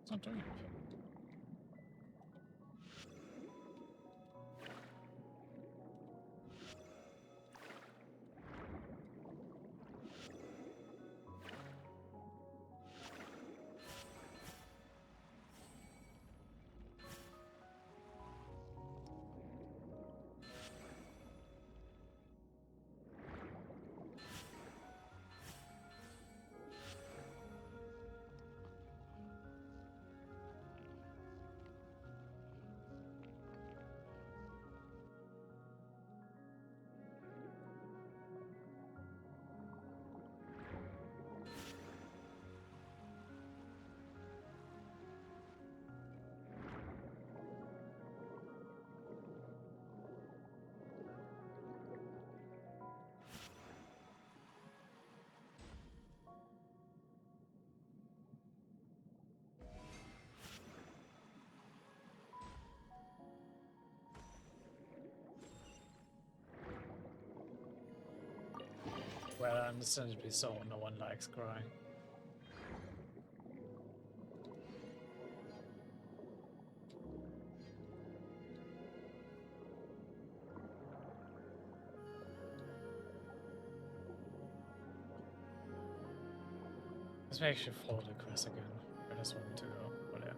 It's not doing anything. Well, understandably so, no one likes crying. Let's make sure follow the quest again. I just want to go over there.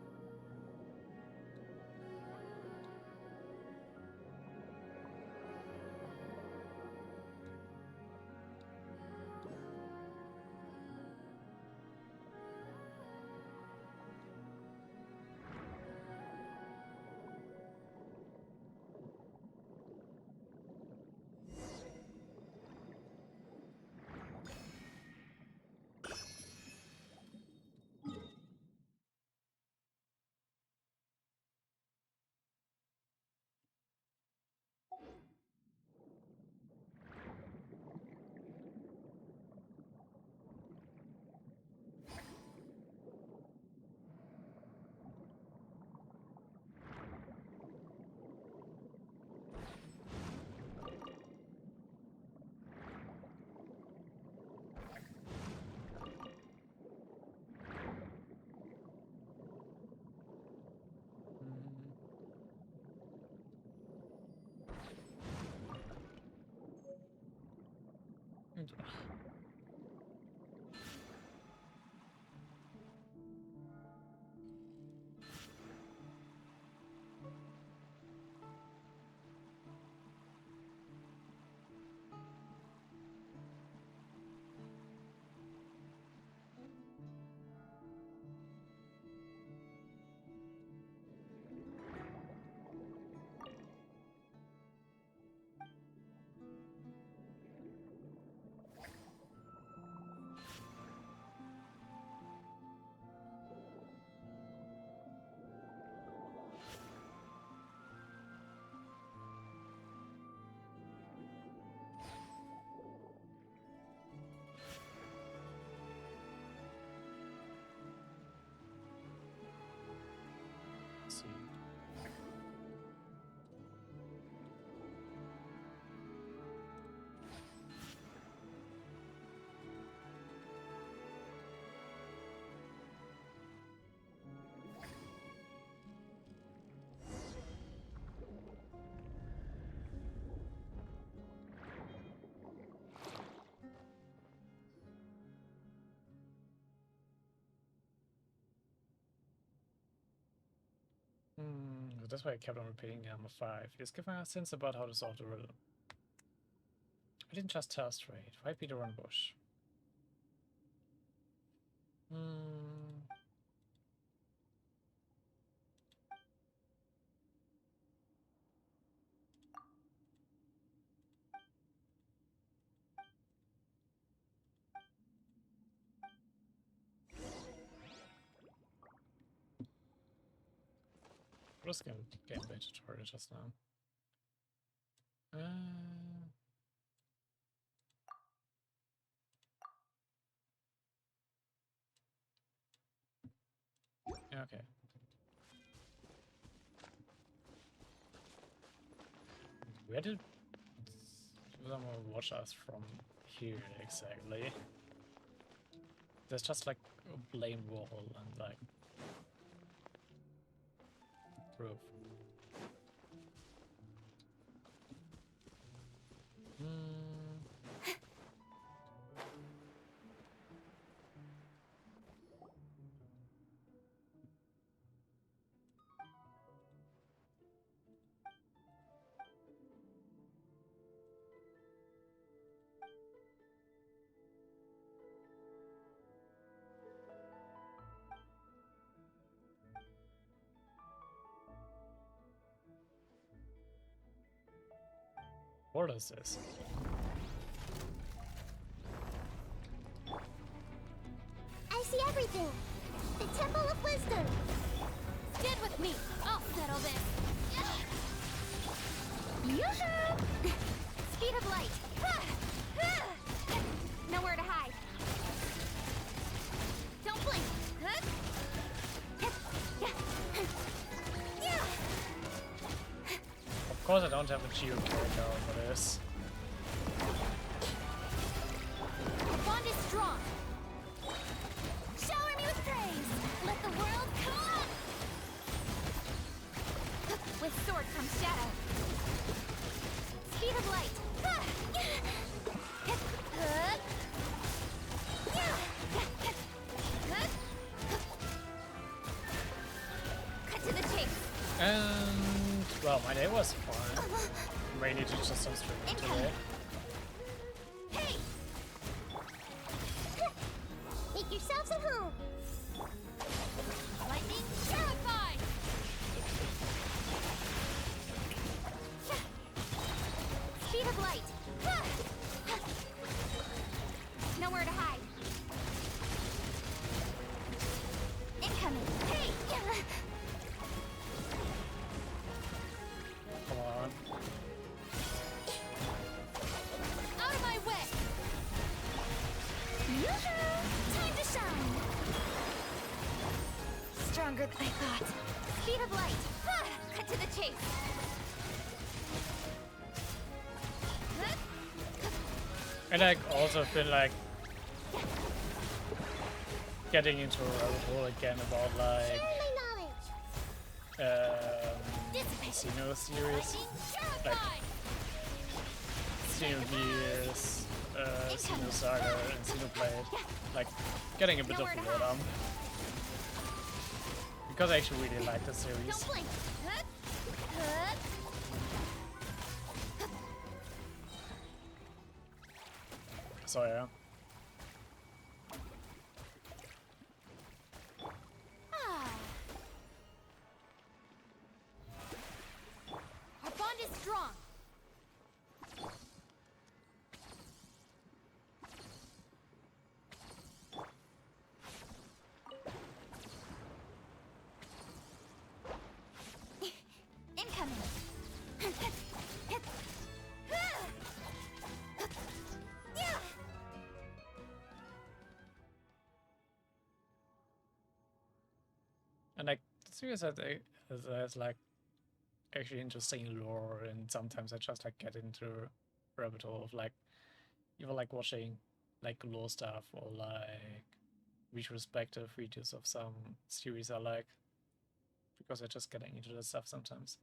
that's why I kept on repeating number 5. He's giving us hints about how to solve the riddle. I didn't just tell straight. Why Peter on bush? What was gameplay tutorial just now? Yeah, okay. Where did someone watch us from here exactly? There's just like a plain wall and like roof. What is this? I see everything. The Temple of Wisdom. Stand with me. I'll settle this. Yoo-hoo! Speed of light. Nowhere to hide. Don't blink. Of course I don't have a geo character for this. The bond is strong. Shower me with praise. Let the world come on. With sword comes shadow. Speed of light. Cut to the chase. And well, my day was fine. Mainly to just some streaming today. Hey! Make yourselves at home. Lightning terrified! Speed of light. Nowhere to hide. Incoming. Hey! Come on. Out of my way! Yoo-hoo! Time to shine. Stronger than I thought. Speed of light. Cut to the chase. And I also feel like getting into a rabbit hole again about like Share my knowledge. Xeno series, Lightning like terrified! Xenogears, Xenosaga, and Xenoblade, like getting a bit of Nowhere to boredom. Because I actually really like the series. Don't blink. So yeah. Our bond is strong. Incoming. And like the series has like actually interesting lore, and sometimes I just like get into rabbit hole of like either like watching like lore stuff or like retrospective videos of some series I like, because I just getting into that stuff sometimes.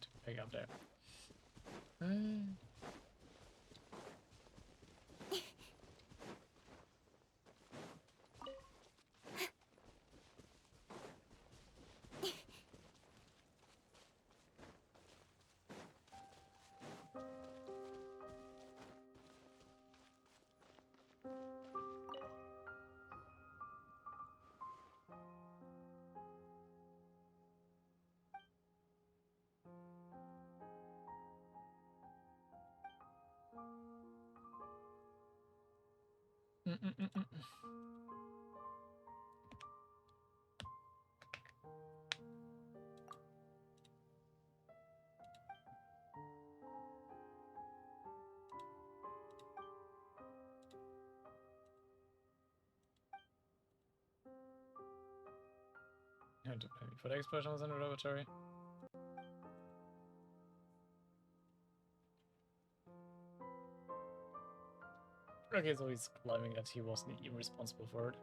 to pick up there. For the explosion was in the laboratory. Okay, so he's claiming that he wasn't even responsible for it.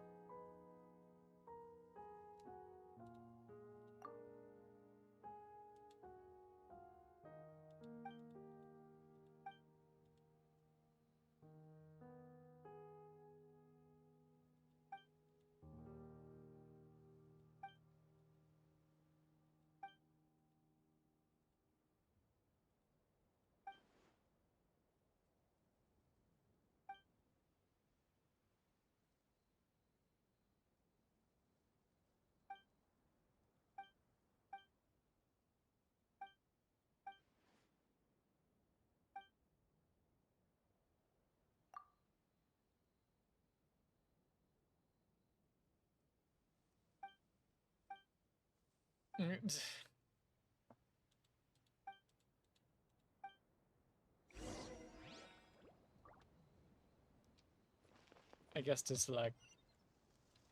I guess this like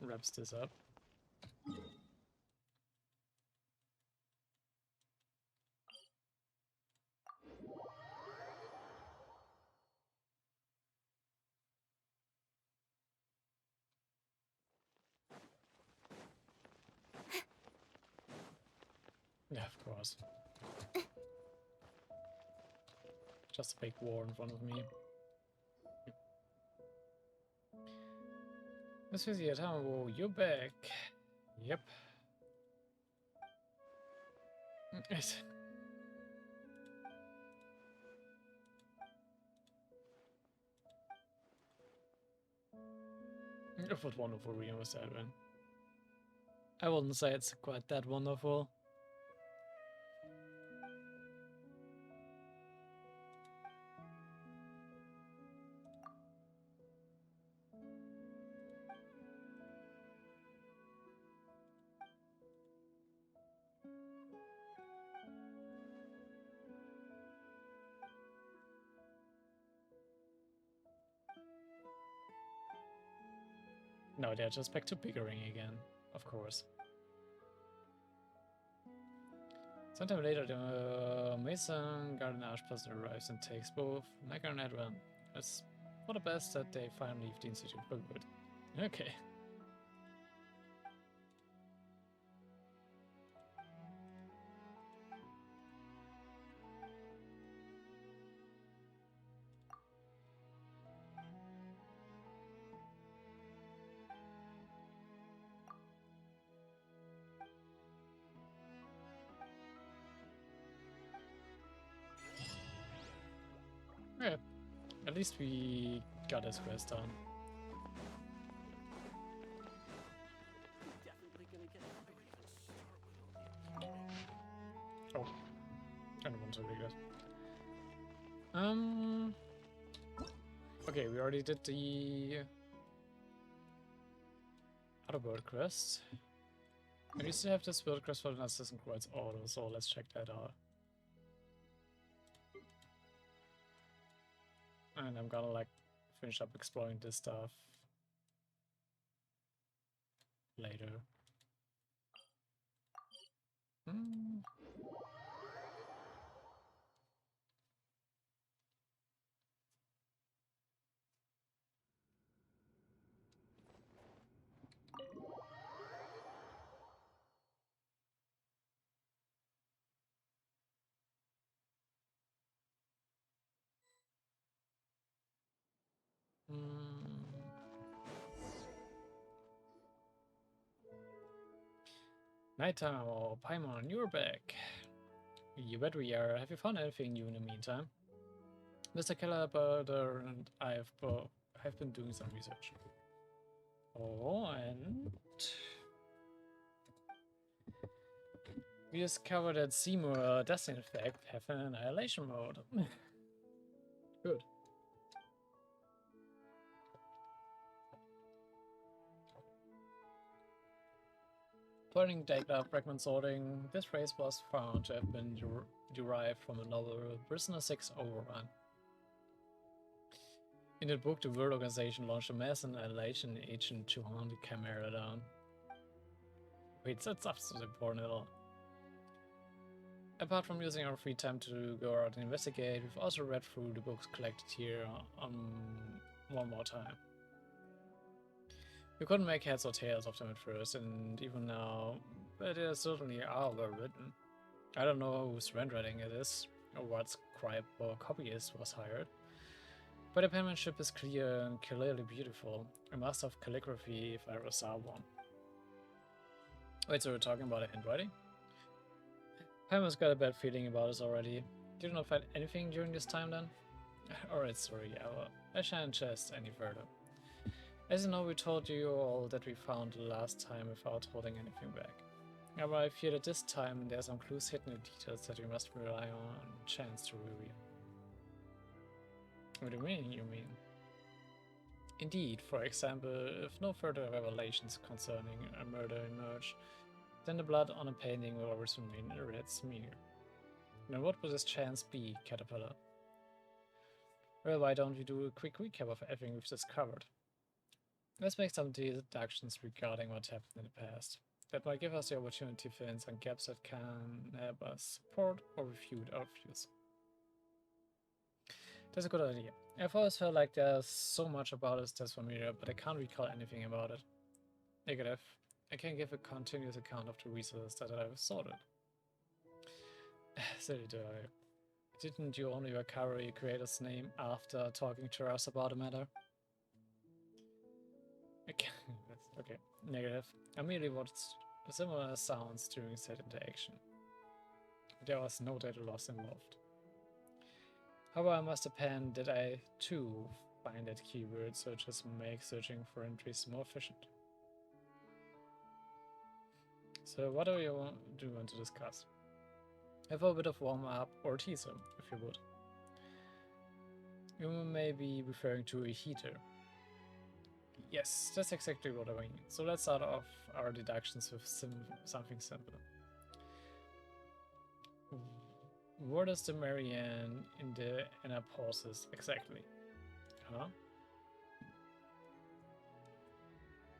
wraps this up. Yeah, of course. Just a big war in front of me. Miss Kitsune Tamamo, you're back. Yep. What wonderful reading was that one? I wouldn't say it's quite that wonderful. No, they're just back to bickering again, of course. Sometime later, the Mason Garden Archperson arrives and takes both Mecca and Edwin. It's for the best that they finally leave the Institute for good. Okay. Yeah, at least we got his quest done. Definitely gonna get it. Oh, I don't want to read it. Okay, we already did the other world quest. And we still have this world quest for the Narzissenkreuz Ordo, so let's check that out. And I'm gonna like finish up exploring this stuff later. Nighttime or Paimon, you're back. You bet we are. Have you found anything new in the meantime? Mr. Caliber and I've been doing some research. Oh, and we discovered that Seymour does in fact have an annihilation mode. Good. Learning data fragment sorting, this phrase was found to have been derived from a novel Prisoner 6 Overrun. In the book, the World Organization launched a mass annihilation agent to hunt the Chimera down. Wait, that's absolutely important at all. Apart from using our free time to go out and investigate, we've also read through the books collected here one more time. You couldn't make heads or tails of them at first, and even now, but they certainly are well written. I don't know whose handwriting it is, or what scribe or copyist was hired, but the penmanship is clear and clearly beautiful. A master of calligraphy if I ever saw one. Wait, so we're talking about a handwriting? Paimon's got a bad feeling about us already. Did you not find anything during this time then? Alright, sorry, I shan't chest any further. As you know, we told you all that we found the last time without holding anything back. However, I fear that this time there are some clues hidden in the details that we must rely on chance to reveal. What do you mean? Indeed, for example, if no further revelations concerning a murder emerge, then the blood on a painting will always remain a red smear. Now what would this chance be, Caterpillar? Well, why don't we do a quick recap of everything we've discovered? Let's make some deductions regarding what happened in the past. That might give us the opportunity to fill in some gaps that can help us support or refute our views. That's a good idea. I've always felt like there's so much about us that's familiar, but I can't recall anything about it. Negative. I can give a continuous account of the resources that I've sorted. Silly do I. Didn't you only recover your creator's name after talking to us about the matter? Okay, negative. I merely watched similar sounds during said interaction. There was no data loss involved. However, I must append that I, too, find that keyword searches make searching for entries more efficient. So what do you want to discuss? Have a bit of warm-up or teaser, if you would. You may be referring to a heater. Yes, that's exactly what I mean. So let's start off our deductions with something simple. What is the Marianne in the anapausis exactly? Huh?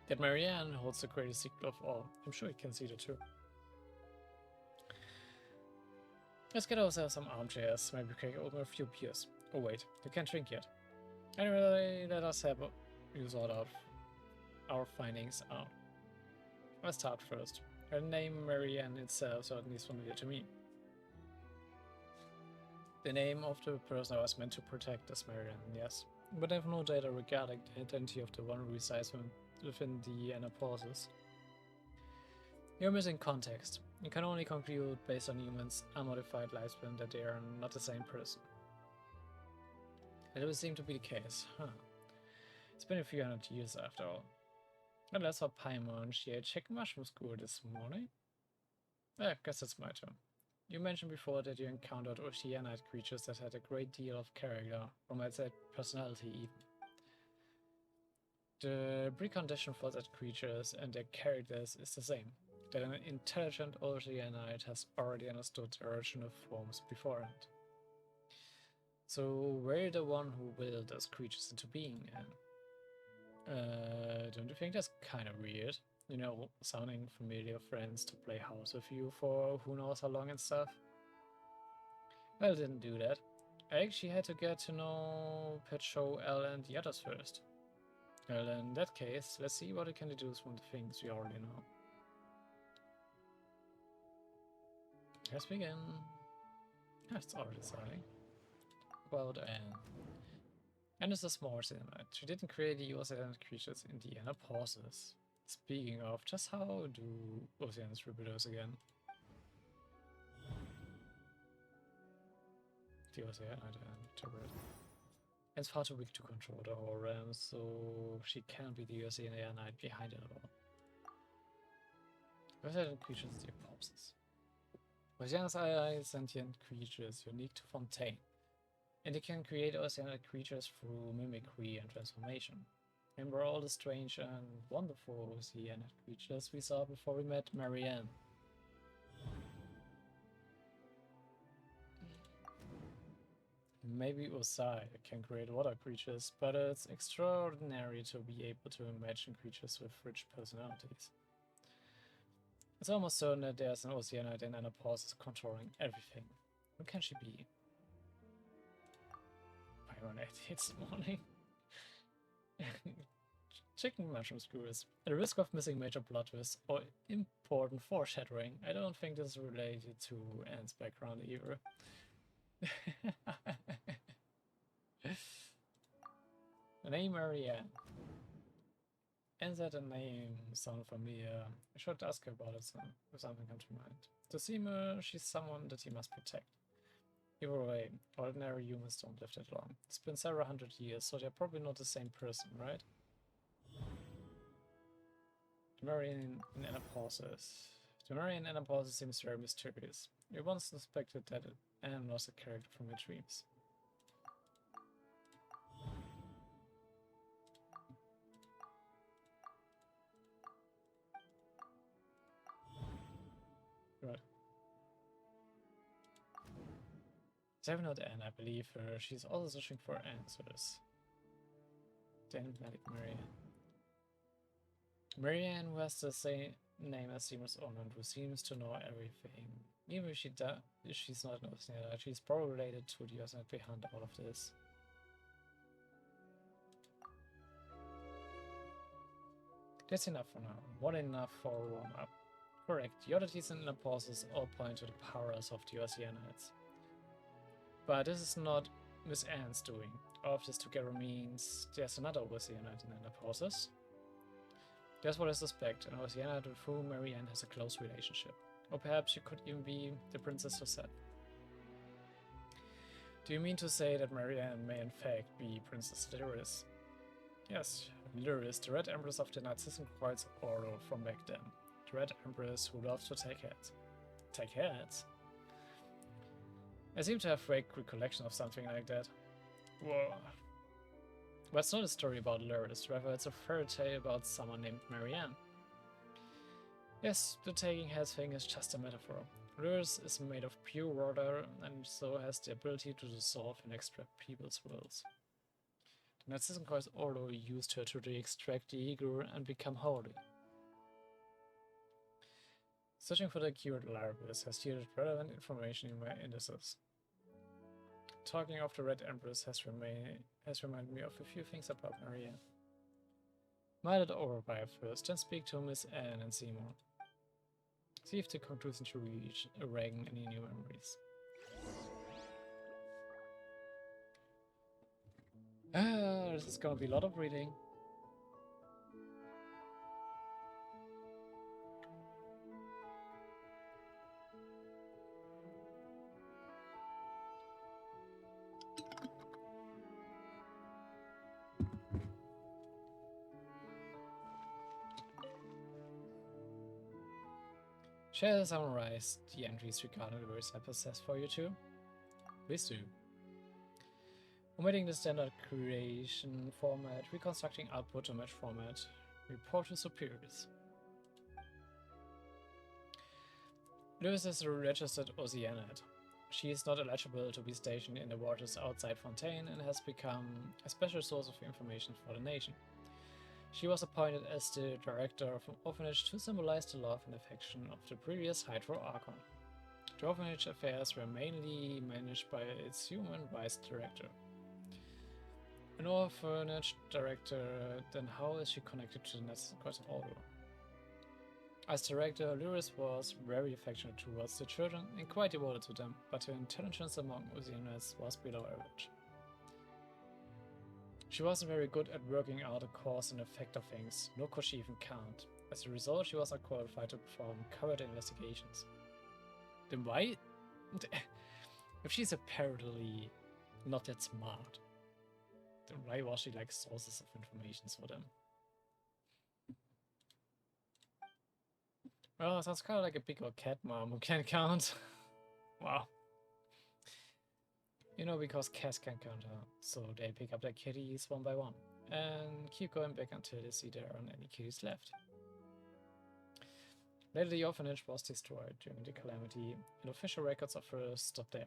That Marianne holds the greatest secret of all. I'm sure you can see that too. Let's get ourselves some armchairs. Maybe we can open a few beers. Oh wait, you can't drink yet. Anyway, let us have you sort out our findings out. Let's start first. Her name Marianne itself certainly is familiar to me. The name of the person I was meant to protect is Marianne, yes. But I have no data regarding the identity of the one who resides within the anapausis. You're missing context. You can only conclude based on humans' unmodified lifespan that they are not the same person. That would seem to be the case, huh? It's been a few hundred years after all. And let's hope Paimon, she ate chicken mushroom school this morning. I guess it's my turn. You mentioned before that you encountered oceanite creatures that had a great deal of character, or might say personality even. The precondition for such creatures and their characters is the same, that an intelligent oceanite has already understood the origin of forms beforehand. So we're the one who willed those creatures into being, don't you think that's kind of weird? You know, summoning familiar friends to play house with you for who knows how long and stuff? Well, I didn't do that. I actually had to get to know Pet Show L and the others first. Well, in that case, let's see what we can deduce from the things we already know. Let's begin. That's already starting. Well, And it's a small Oceanite. She didn't create the Oceanite creatures in the inner pauses. Speaking of, just how do Oceanites reproduce again? The Oceanite and Turret. It's far too weak to control the whole realm, so she can't be the Oceanite behind it all. Oceanite creatures are the pauses. Oceanites are sentient creatures unique to Fontaine, and they can create Oceanic creatures through mimicry and transformation. Remember all the strange and wonderful Oceanic creatures we saw before we met Marianne. Maybe Osai can create water creatures, but it's extraordinary to be able to imagine creatures with rich personalities. It's almost certain that there's an Oceanite in Anapausis controlling everything. Who can she be? Byron ate this morning. Chicken mushroom skewers. At the risk of missing major plot twists or important foreshadowing, I don't think this is related to Anne's background either. The name Marianne. Anne said the name sounded familiar. I should ask her about it if something comes to mind. To Seema, she's someone that he must protect. Either way, ordinary humans don't live that long. It's been several hundred years, so they're probably not the same person, right? The Marianne in Anapausis. The Marianne in Anapausis seems very mysterious. We once suspected that Anne was a character from my dreams. Right. Definitely not Anne, I believe her. She's also searching for answers. The enigmatic Marianne. Marianne, who has the same name as Seema's owner and who seems to know everything. Even if she's not an Oceanite, she's probably related to the Oceanite behind all of this. That's enough for now. More than enough for a warm-up. Correct, the oddities and inner pauses all point to the powers of the Oceanites. But this is not Miss Anne's doing. All of this together means there's another Oceanite in inner pauses. That's what I suspect, an Oceanite with whom Marianne has a close relationship. Or perhaps she could even be the princess herself. Do you mean to say that Marianne may in fact be Princess Lyris? Yes, Lyris, the Red Empress of the Narzissenkreuz Ordo from back then. The Red Empress who loved to take heads. Take heads? I seem to have vague recollection of something like that. Whoa. But it's not a story about Lyris, rather it's a fairy tale about someone named Marianne. Yes, the taking heads thing is just a metaphor. Lyris is made of pure water and so has the ability to dissolve and extract people's wills. The Narzissenkreuz Ordo used her to extract the ego and become holy. Searching for the keyword Lyris has yielded relevant information in my indices. Talking of the Red Empress has reminded me of a few things about Marianne. Mull it over by her first, then speak to Miss Anne and Seymour. See if the conclusion you reach awaken any new memories. This is gonna be a lot of reading. Shall I summarize the entries regarding the various I possess for you too? Please do. Omitting the standard creation format, reconstructing output to match format, report to superiors. Lewis is a registered Oceanite. She is not eligible to be stationed in the waters outside Fontaine and has become a special source of information for the nation. She was appointed as the director of an orphanage to symbolize the love and affection of the previous Hydro Archon. The orphanage affairs were mainly managed by its human vice director. An orphanage director, then how is she connected to the Narzissenkreuz Ordo? As director, Lyris was very affectionate towards the children and quite devoted to them, but her intelligence among Oceanites was below average. She wasn't very good at working out the cause and effect of things, nor could she even count. As a result, she was not qualified to perform covert investigations. Then why? If she's apparently not that smart, then why was she like sources of information for them? Well, sounds kind of like a big old cat mom who can't count. Wow. You know, because cats can't count her, so they pick up their kitties one by one and keep going back until they see there aren't any kitties left. Later, the orphanage was destroyed during the calamity, and official records of her stopped there.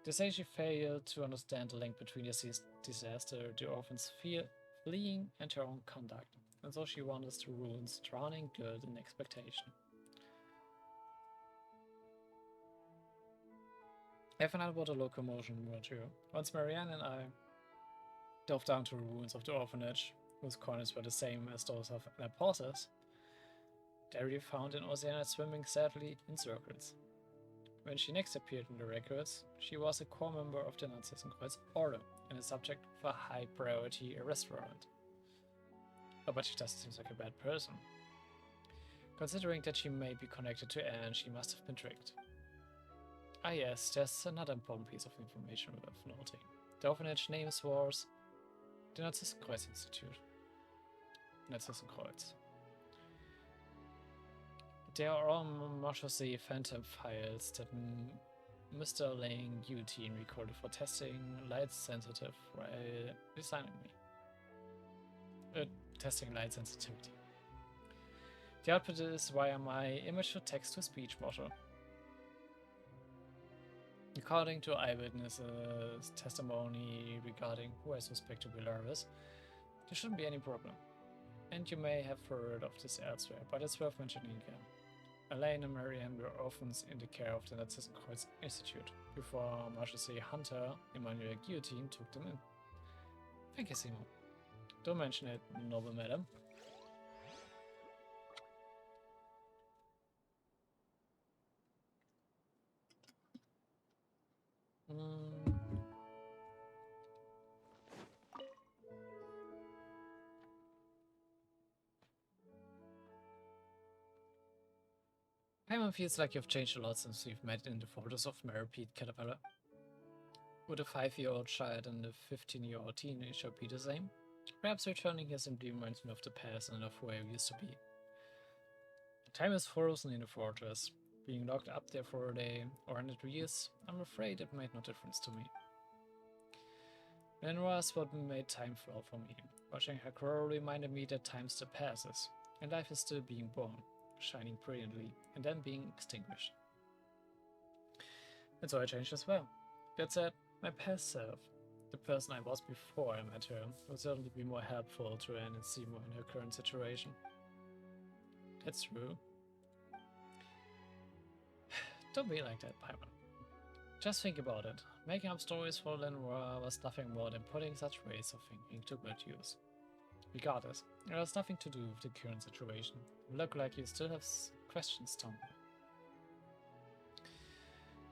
They say she failed to understand the link between the disaster, the orphans fleeing, and her own conduct, and so she wanders through ruins, drowning guilt and expectation. I found out about the locomotion more too. Once Marianne and I dove down to the ruins of the orphanage, whose corners were the same as those of Anaportes, there we found an Oceana swimming sadly in circles. When she next appeared in the records, she was a core member of the Narzissenkreuz Ordo and a subject of a high priority arrest warrant. Oh, but she doesn't seem like a bad person. Considering that she may be connected to Anne, she must have been tricked. Ah yes, there's another important piece of information worth noting. The orphanage name was the Narzissenkreuz Institute. Narzissenkreuz. There are all Marchese phantom files that Mr. Lane Guillotine recorded for testing light sensitive while designing me. Testing light sensitivity. The output is via my image to text to speech model. According to eyewitnesses' testimony regarding who I suspect to be Larvis, there shouldn't be any problem. And you may have heard of this elsewhere, but it's worth mentioning again. Elaine and Marianne were orphans in the care of the Narzissenkreuz Institute, before Marchese Hunter, Emmanuel Guillotine, took them in. Thank you, Simon. Don't mention it, noble madam. Paimon feels like you've changed a lot since we've met in the photos of Mary Pete Caterpillar. Would a 5-year-old child and a 15-year-old teenager be the same? Perhaps returning here simply reminds me of the past and of who I used to be. Time is frozen in the fortress. Being locked up there for a day or 100 years, I'm afraid it made no difference to me. Lenora is what made time flow for me. Watching her grow reminded me that time still passes, and life is still being born, shining brilliantly, and then being extinguished. And so I changed as well. That said, my past self, the person I was before I met her, will certainly be more helpful to Anne and Seymour in her current situation. That's true. Don't be like that, Paimon. Just think about it. Making up stories for Lenora was nothing more than putting such ways of thinking to good use. Regardless, it has nothing to do with the current situation. You look like you still have questions, Tom.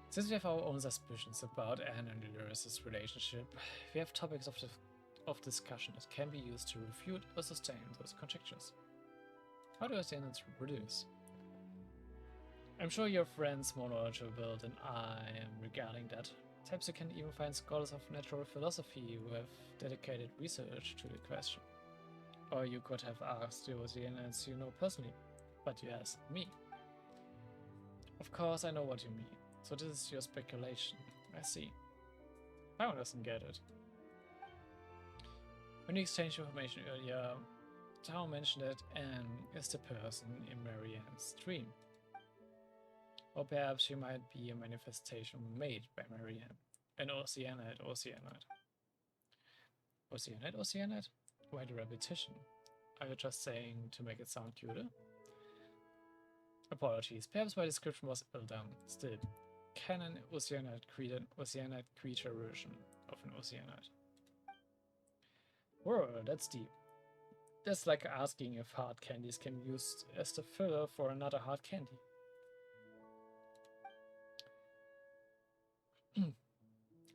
Since we have our own suspicions about Anne and Dolores' relationship, we have topics of discussion that can be used to refute or sustain those conjectures. How do assailants reproduce? I'm sure your friend's more knowledgeable than I am regarding that. Perhaps you can even find scholars of natural philosophy who have dedicated research to the question. Or you could have asked the Oceanians you know personally, but you asked me. Of course I know what you mean, so this is your speculation. I see. Paimon doesn't get it. When you exchanged information earlier, Tao mentioned that Anne is the person in Marianne's dream. Or perhaps she might be a manifestation made by Marianne. An Oceanite. Oceanite? Why the repetition? Are you just saying to make it sound cuter? Apologies, perhaps my description was ill done. Still, can an Oceanite create an Oceanite creature version of an Oceanite? Whoa, that's deep. That's like asking if hard candies can be used as the filler for another hard candy.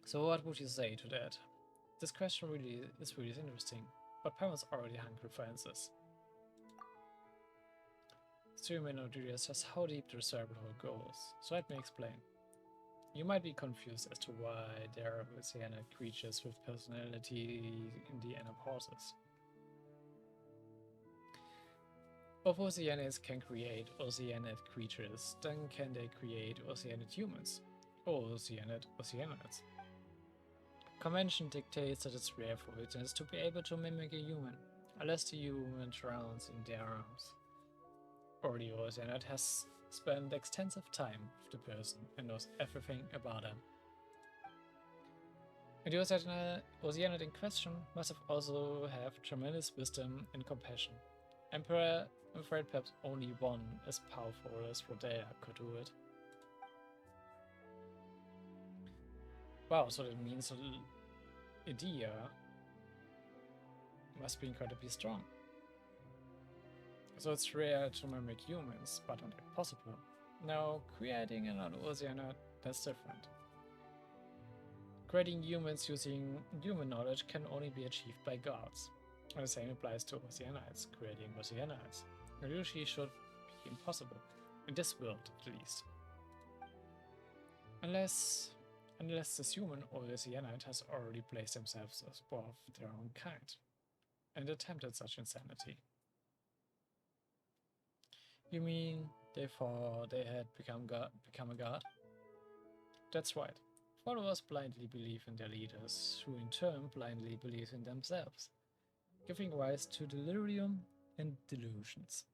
So what would you say to that? This question is really interesting, but Pamela's already hungry for answers. Still may not realize just how deep the rabbit hole goes, so let me explain. You might be confused as to why there are oceanic creatures with personality in the inner pauses. If oceanids can create oceanid creatures, then can they create oceanid humans? Or oceanids? Convention dictates that it's rare for oceanids to be able to mimic a human, unless the human drowns in their arms. Or the oceanid has spent extensive time with the person and knows everything about them. And the oceanid in question must have also have tremendous wisdom and compassion. I'm afraid perhaps only one as powerful as Rodea could do it. Wow, so that means Idea must be incredibly strong. So it's rare to mimic humans, but not impossible. Now, creating another oceanid, that's different. Creating humans using human knowledge can only be achieved by gods. And the same applies to oceanids, creating oceanids. It usually should be impossible, in this world at least. Unless this human or oceanid has already placed themselves above their own kind, and attempted such insanity. You mean they thought they had become a god? That's right. Followers blindly believe in their leaders, who in turn blindly believe in themselves, giving rise to delirium and delusions.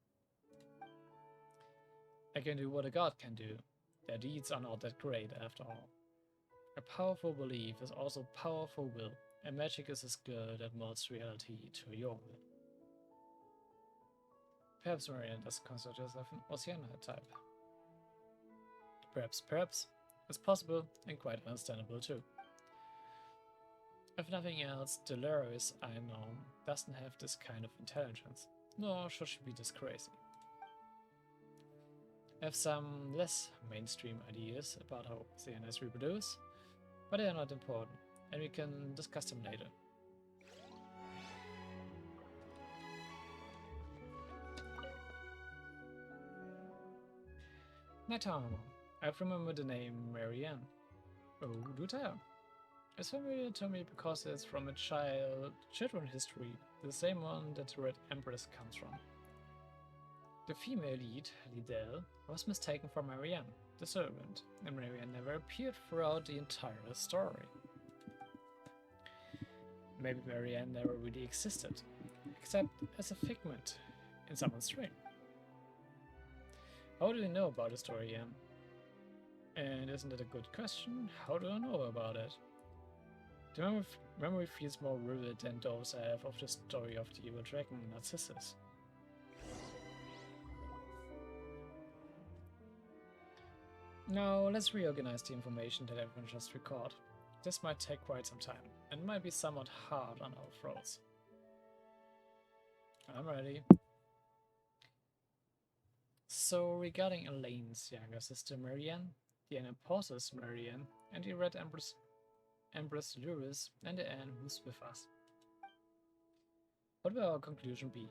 I can do what a god can do. Their deeds are not that great after all. A powerful belief is also powerful will, and magic is a skill that molds reality to your will. Perhaps Marianne does consider herself an oceanid type. Perhaps. It's possible and quite understandable too. If nothing else, Dolores, I know, doesn't have this kind of intelligence, nor should she be this crazy. I have some less mainstream ideas about how oceanids reproduce, but they are not important, and we can discuss them later. Tamamo. I remember the name Marianne. Oh, do tell. It's familiar to me because it's from a children history, the same one that the Red Empress comes from. The female lead, Liddell, was mistaken for Marianne, the servant, and Marianne never appeared throughout the entire story. Maybe Marianne never really existed, except as a figment in someone's dream. How do you know about the story, Anne? And isn't it a good question? How do I know about it? The memory feels more vivid than those I have of the story of the evil dragon Narzissenkreuz. Now, let's reorganize the information that everyone just recorded. This might take quite some time, and might be somewhat hard on our throats. I'm ready. So, regarding Elaine's younger sister Marianne, the Anna pauses Marianne, and the Red Empress Luris, and the Anne who's with us. What will our conclusion be?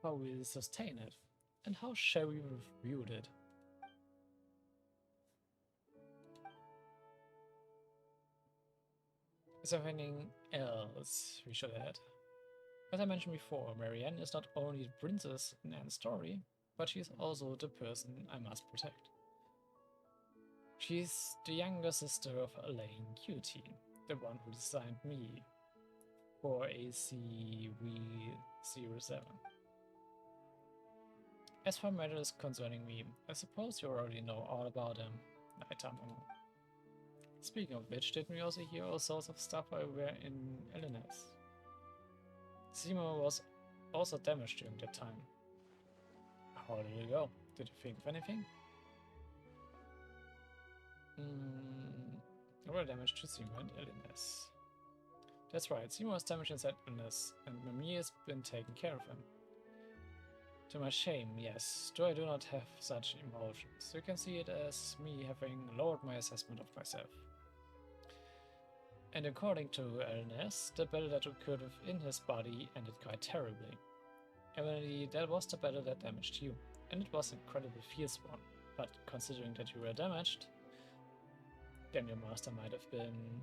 How will we sustain it? And how shall we review it? Is there anything else we should add? As I mentioned before, Marianne is not only the princess in Anne's story, but she is also the person I must protect. She's the younger sister of Elaine Cutie, the one who designed me for ACV07. As for matters concerning me, I suppose you already know all about them, Tamamo. Speaking of which, didn't we also hear all sorts of stuff while we were in Illinois? Simo was also damaged during that time. How did it go? Did you think of anything? What damage to Simo and Illinois? That's right, Simo was damaged inside Illinois, and Mimi has been taking care of him. To my shame, yes, though I do not have such emotions. You can see it as me having lowered my assessment of myself. And according to LNS, the battle that occurred within his body ended quite terribly. Evidently, that was the battle that damaged you, and it was an incredibly fierce one. But considering that you were damaged, then your master might have been.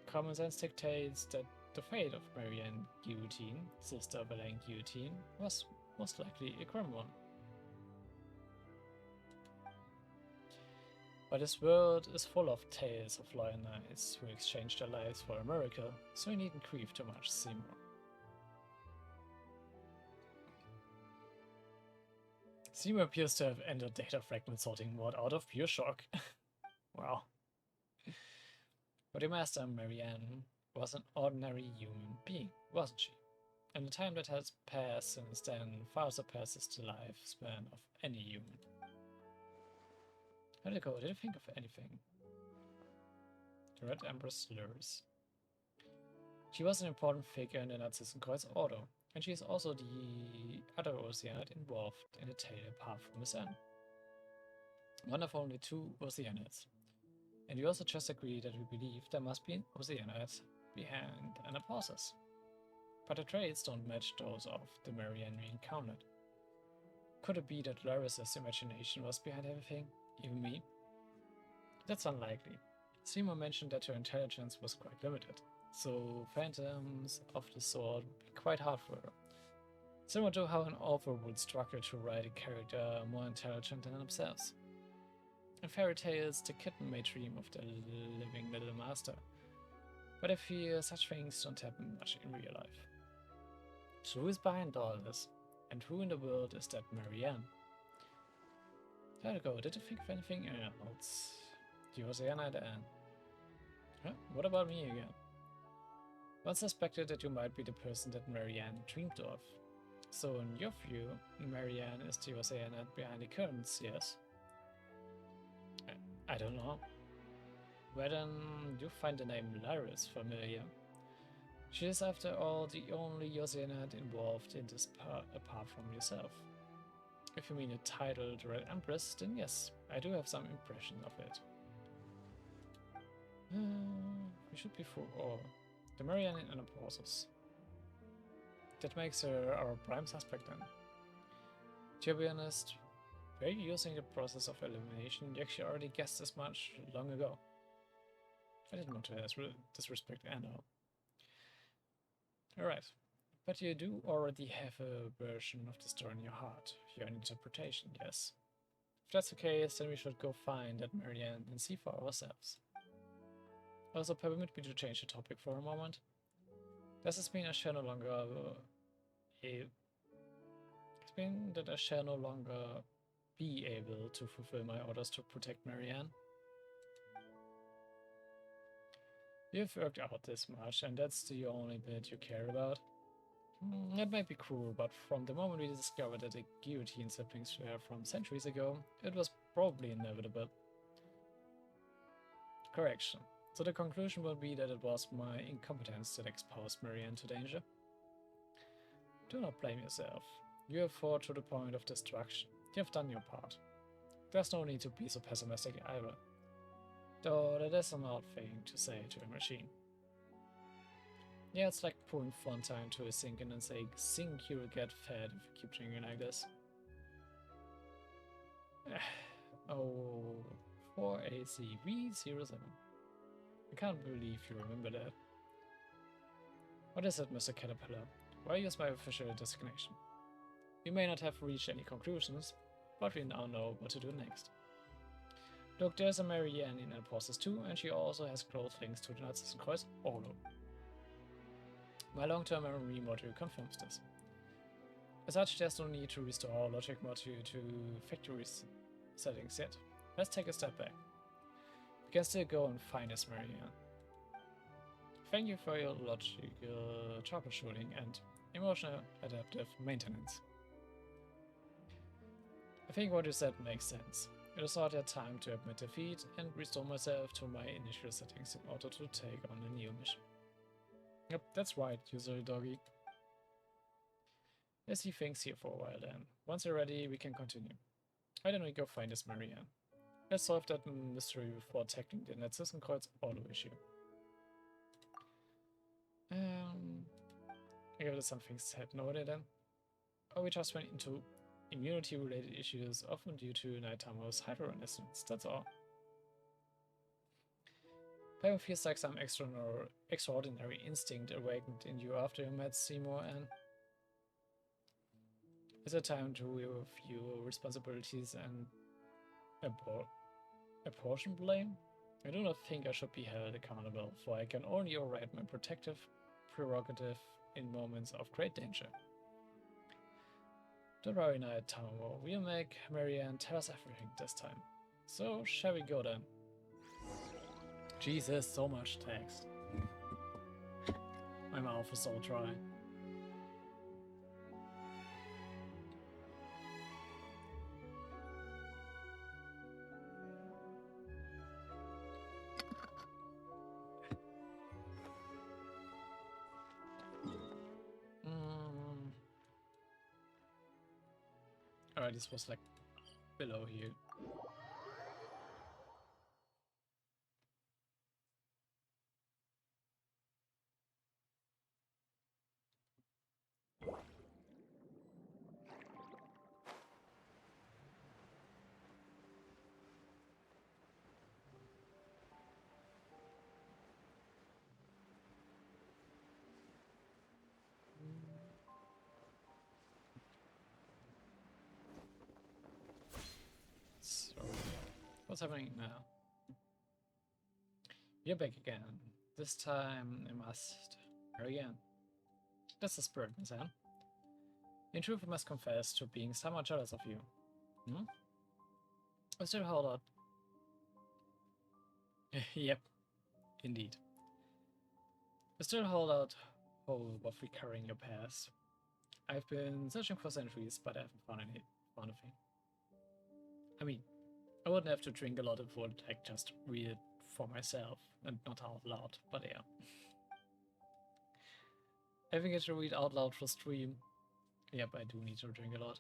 Common sense dictates that the fate of Marianne Guillotine, sister of Elaine Guillotine, was most likely a grim one. But this world is full of tales of loyal knights who exchanged their lives for a miracle, so you needn't grieve too much, Seymour. Seymour appears to have entered data fragment sorting mode out of pure shock. Wow. But your master, Marianne, was an ordinary human being, wasn't she? And the time that has passed since then far surpasses the lifespan of any human. How did it go? Did you think of anything? The Red Empress slurs. She was an important figure in the Narzissenkreuz Ordo, and she is also the other Oceanid involved in the tale apart from his end. One of only two Oceanids. And we also just agree that we believe there must be an Oceanid behind an Apostas. But the traits don't match those of the Marianne we encountered. Could it be that Laris's imagination was behind everything? Even me? That's unlikely. Seymour mentioned that her intelligence was quite limited, so phantoms of the sort would be quite hard for her. Similar to how an author would struggle to write a character more intelligent than themselves. In fairy tales, the kitten may dream of the living little master, but I fear such things don't happen much in real life. So who is behind all this? And who in the world is that Marianne? There you go, did you think of anything else? The Oceanid Anne. Huh? What about me again? One suspected that you might be the person that Marianne dreamed of. So in your view, Marianne is the Oceanid behind the curtains, yes? I don't know. Where then you find the name Laris familiar? She is after all the only Oceanid involved in this apart from yourself. If you mean a titled Red Empress, then yes, I do have some impression of it. We should be for all. The Marianne in Anaposis. That makes her our prime suspect then. To be honest, were you using the process of elimination? You actually already guessed as much long ago. I didn't want to disrespect Anna. Alright, but you do already have a version of the story in your heart, your interpretation, yes? If that's the case, then we should go find that Marianne and see for ourselves. Also, permit me to change the topic for a moment. Does this mean I shall no longer be able to fulfill my orders to protect Marianne? You've worked out this much, and that's the only bit you care about? It might be cruel, but from the moment we discovered that the Guillotine siblings were from centuries ago, it was probably inevitable. Correction. So the conclusion will be that it was my incompetence that exposed Marianne to danger. Do not blame yourself. You have fought to the point of destruction. You have done your part. There's no need to be so pessimistic either. Though that is an odd thing to say to a machine. Yeah, it's like pouring Fontaine to a sink and then saying, "Sink, you will get fed if you keep drinking like this." Oh, 4ACV07. I can't believe you remember that. What is it, Mr. Caterpillar? Why use my official designation? We may not have reached any conclusions, but we now know what to do next. Look, there's a Marianne in Anapostas too, and she also has close links to the Narzissenkreuz Ordo. My long-term memory module confirms this. As such, there's no need to restore our logic module to factory settings yet. Let's take a step back. We can still go and find this Marianne. Thank you for your logical troubleshooting and emotional adaptive maintenance. I think what you said makes sense. It is not yet time to admit defeat and restore myself to my initial settings in order to take on a new mission. Yep, that's right, you silly doggy. Let's see things here for a while then. Once you're ready, we can continue. Why don't we go find this Marianne? Let's solve that mystery before tackling the Narzissenkreuz Ordo issue. I guess there's something sad noted then. Or we just went into immunity-related issues, often due to Naitamo's hydrorenaissance, that's all. Paimon feels like some extraordinary instinct awakened in you after you met Seymour, and it's a time to review responsibilities and apportion blame. I do not think I should be held accountable, for I can only override my protective prerogative in moments of great danger. Don't worry, Tamamo, we'll make Marianne tell us everything this time. So, shall we go then? Jesus, so much text. My mouth is so dry. Alright, this was like below here. So, what's happening now? You're back again. This time I must go again. That's the spirit, Miss Anne. In truth, I must confess to being somewhat jealous of you. I still hold out. Yep, indeed. I still hold out hope of recovering your past. I've been searching for centuries, but I haven't found anything. I mean, I wouldn't have to drink a lot of wood, I just read it for myself, and not out loud, but yeah. Having it to read out loud for stream. Yep, I do need to drink a lot.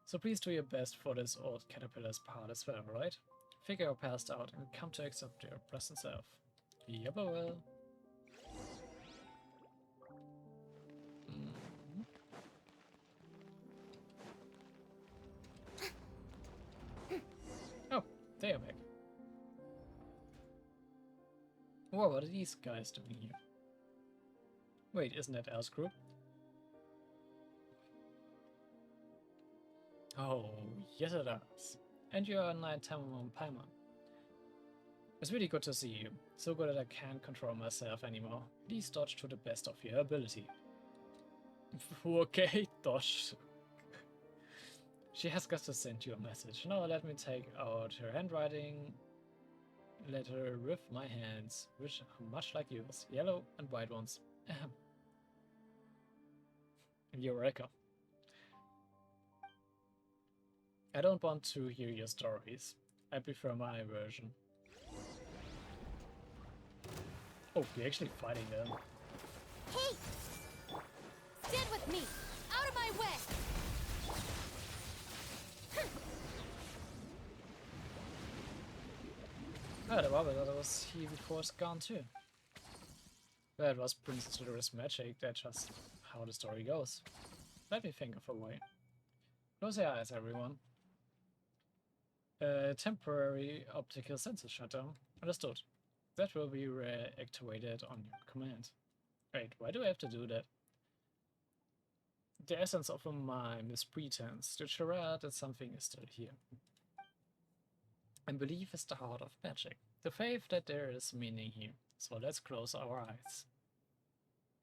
So please do your best for this old caterpillar's part as well, right? Figure your past out and come to accept your present self. Yep, I will. Oh, they are back. Whoa, what are these guys doing here? Wait, isn't that El's group? Oh, yes it is. And you are Knight Tamamo and Paimon. It's really good to see you. So good that I can't control myself anymore. Please dodge to the best of your ability. Okay, dodge. She has got to send you a message. Now let me take out her handwriting letter with my hands, which are much like yours. Yellow and white ones. You're welcome. I don't want to hear your stories. I prefer my version. Oh, we're actually fighting them. Hey! Stand with me! Out of my way! Oh, the Robert, that was he before it's gone too. That was Prince Tudor's magic, that's just how the story goes. Let me think of a way. Close your eyes, everyone. Temporary optical sensor shutdown. Understood. That will be reactivated on your command. Wait, why do I have to do that? The essence of a mime is pretense, the charade that something is still here. And belief is the heart of magic, the faith that there is meaning here. So let's close our eyes.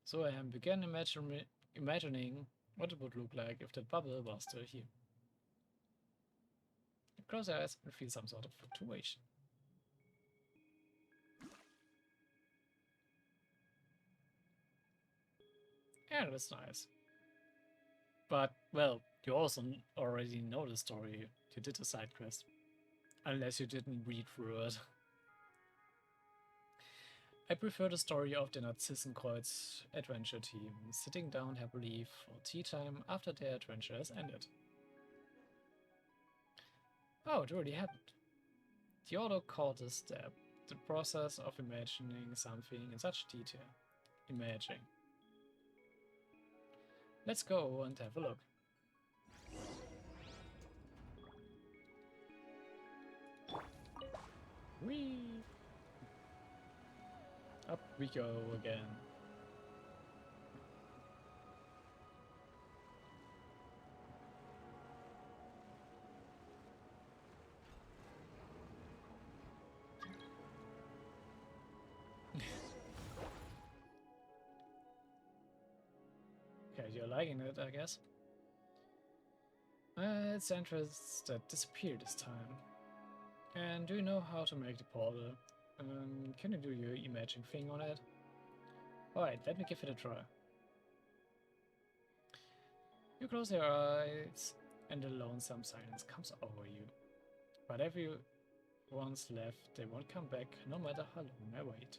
So I began imagining what it would look like if that bubble was still here. Close your eyes and feel some sort of fluctuation. Yeah, that's nice. But, well, you also already know the story. You did a side quest. Unless you didn't read through it. I prefer the story of the Narzissenkreuz adventure team, sitting down happily for tea time after their adventure has ended. Oh, it already happened. The Ordo caught a step. the process of imagining something in such detail. Imaging. Let's go and have a look. Whee! Up we go again. Okay, you're liking it, I guess. It's entrance that disappeared this time. And do you know how to make the portal? Can you do your imaging thing on it? Alright, let me give it a try. You close your eyes and a lonesome silence comes over you. But everyone's left, they won't come back no matter how long I wait.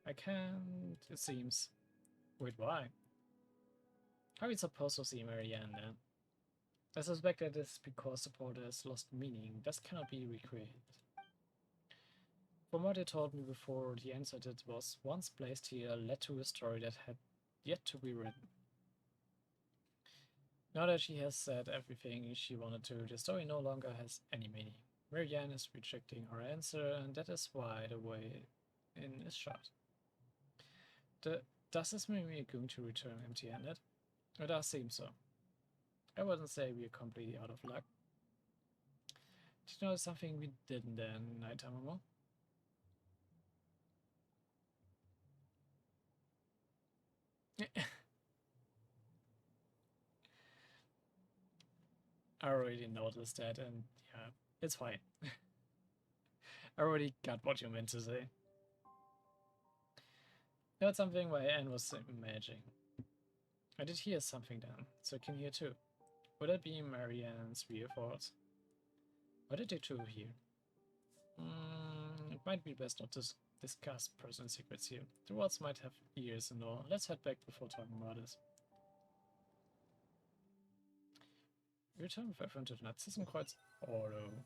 I can't, it seems. Wait, why? How are we supposed to see Marianne then? I suspect that it's because the portal has lost meaning, thus cannot be recreated. From what they told me before, the answer that was once placed here led to a story that had yet to be written. Now that she has said everything she wanted to, the story no longer has any meaning. Marianne is rejecting her answer, and that is why the way in is shut. Does this mean we are going to return empty-handed? It does seem so. I wouldn't say we are completely out of luck. Did you know something we didn't then, Night Tamamo? I already noticed that, and yeah, it's fine. I already got what you meant to say. That's something my Anne was imagining. I did hear something then, so I can hear too. Would it be Marianne's real thoughts? What did you two hear? It might be best not to discuss personal secrets here. The words might have ears and all. Let's head back before talking about this. Return with everyone to the Narzissenkreuz Ordo.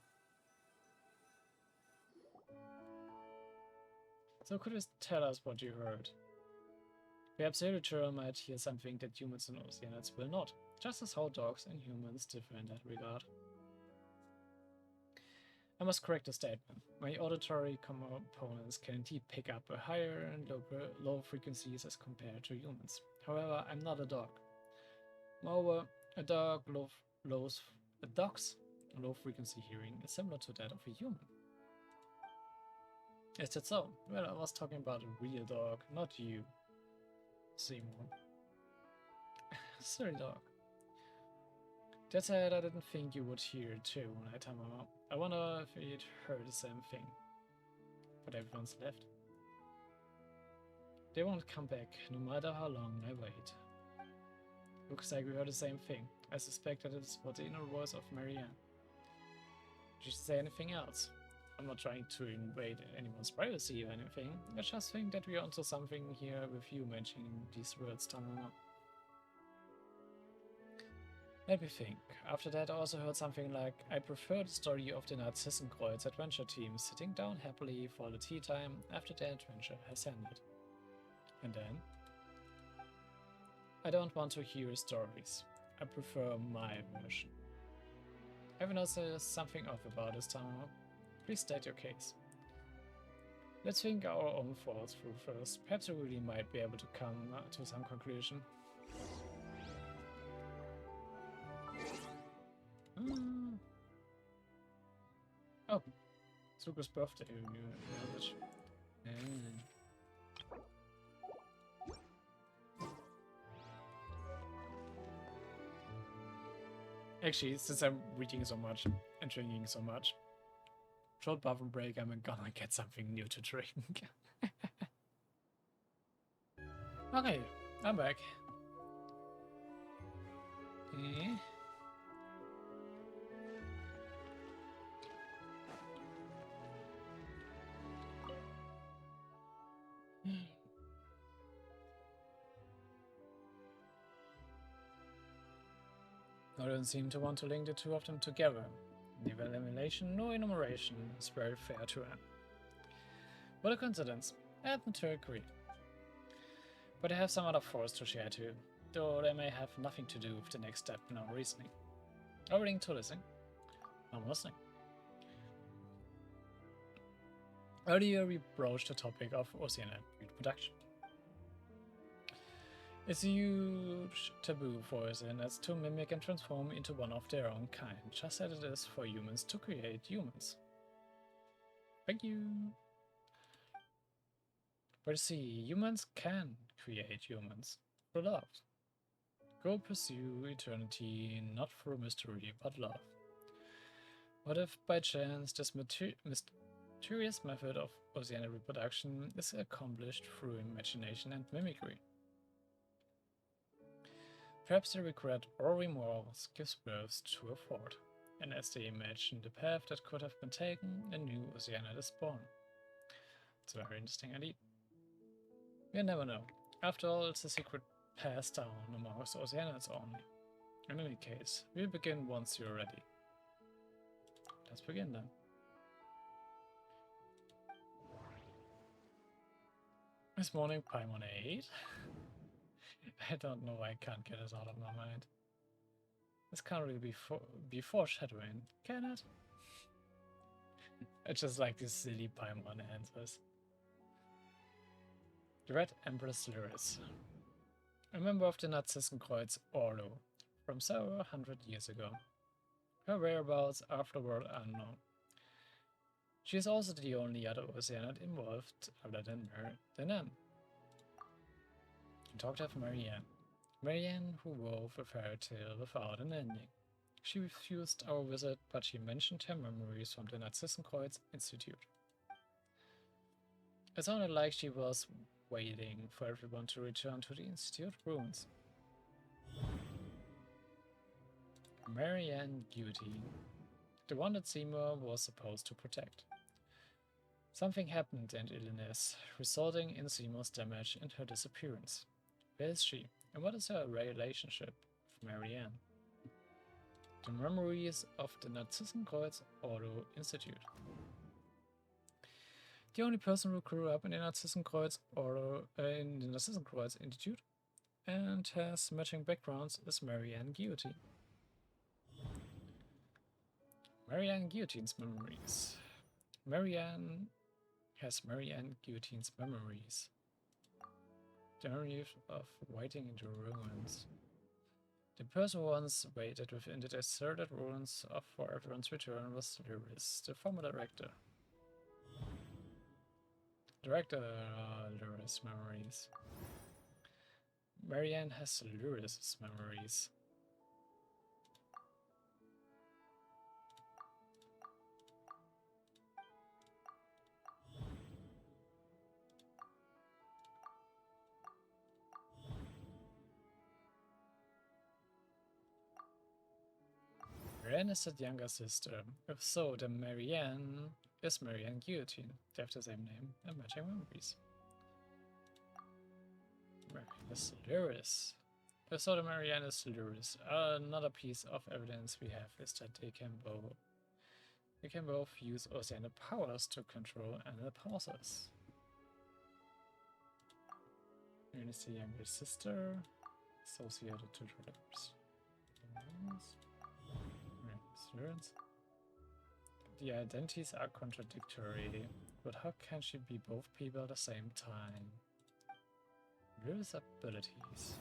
So could you tell us what you heard? Perhaps your return might hear something that humans and Oceanites will not, just as how dogs and humans differ in that regard. I must correct the statement. My auditory components can indeed pick up a higher and low frequencies as compared to humans. However, I'm not a dog. Moreover, a dog's low frequency hearing is similar to that of a human. Is that so? Well, I was talking about a real dog, not you, Seymour. Sorry, dog. That said, I didn't think you would hear it too, Night Tamamo. I wonder if you'd heard the same thing. But everyone's left. They won't come back, no matter how long I wait. Looks like we heard the same thing. I suspect that it's what the inner voice of Marianne. Did she say anything else? I'm not trying to invade anyone's privacy or anything. I just think that we're onto something here with you mentioning these words, Tamamo. Let me think. After that I also heard something like, I prefer the story of the Narzissenkreuz adventure team sitting down happily for the tea time after their adventure has ended. And then? I don't want to hear stories. I prefer my version. Have you noticed something off about this, Tamamo? Please state your case. Let's think our own thoughts through first. Perhaps we really might be able to come to some conclusion. Oh, Zuko's birthday knowledge. Actually, since I'm reading so much and drinking so much, short bathroom break, I'm gonna get something new to drink. Okay, I'm back. I don't seem to want to link the two of them together. Neither elimination nor enumeration is very fair to them. What a coincidence. I happen to agree. But I have some other thoughts to share too, though they may have nothing to do with the next step in our reasoning. Already to listening? I'm listening. Earlier we broached the topic of Oceania reproduction. It's a huge taboo for Oceanians to mimic and transform into one of their own kind, just as it is for humans to create humans. Thank you. But see, humans can create humans through love. Go pursue eternity not through mystery, but love. What if by chance this mysterious method of Oceanic reproduction is accomplished through imagination and mimicry? Perhaps they regret or remorse gives birth to a thought, and as they imagine the path that could have been taken, a new Oceanic is born. It's a very interesting idea. We'll never know. After all, it's a secret passed down amongst Oceanians only. In any case, we'll begin once you're ready. Let's begin then. This morning, Paimon 8. I don't know why I can't get it out of my mind. This can't really be foreshadowing, can it? I just like these silly Paimon answers. The Red Empress Lyris, a member of the Narzissenkreuz Ordo from several hundred years ago. Her whereabouts afterward unknown. She is also the only other Oceanic involved other than Anne. We talked of Marianne. Marianne who wove a fairy tale without an ending. She refused our visit, but she mentioned her memories from the Narzissenkreuz Institute. It sounded like she was waiting for everyone to return to the Institute ruins. Marianne Guillotine, the one that Seymour was supposed to protect. Something happened in Illinois, resulting in Seymour's damage and her disappearance. Where is she, and what is her relationship with Marianne? The memories of the Narzissenkreuz Ordo Institute. The only person who grew up in the Narzissenkreuz Institute and has matching backgrounds is Marianne Guillotine. Marianne Guillotine's memories. Marianne Guillotine's memories. The memory of waiting into ruins. The person who once waited within the deserted ruins for everyone's return was Lyris, the former director. Lyris' memories. Marianne has Lyris' memories. Marianne is the younger sister. If so, then Marianne is Marianne Guillotine. They have the same name and matching memories. Marianne is Lyris. If so, then Marianne is Lyris. Another piece of evidence we have is that they can both use Oceanic powers to control animal process. Marianne is the younger sister, associated to brothers. The identities are contradictory, but how can she be both people at the same time? Lyris' abilities.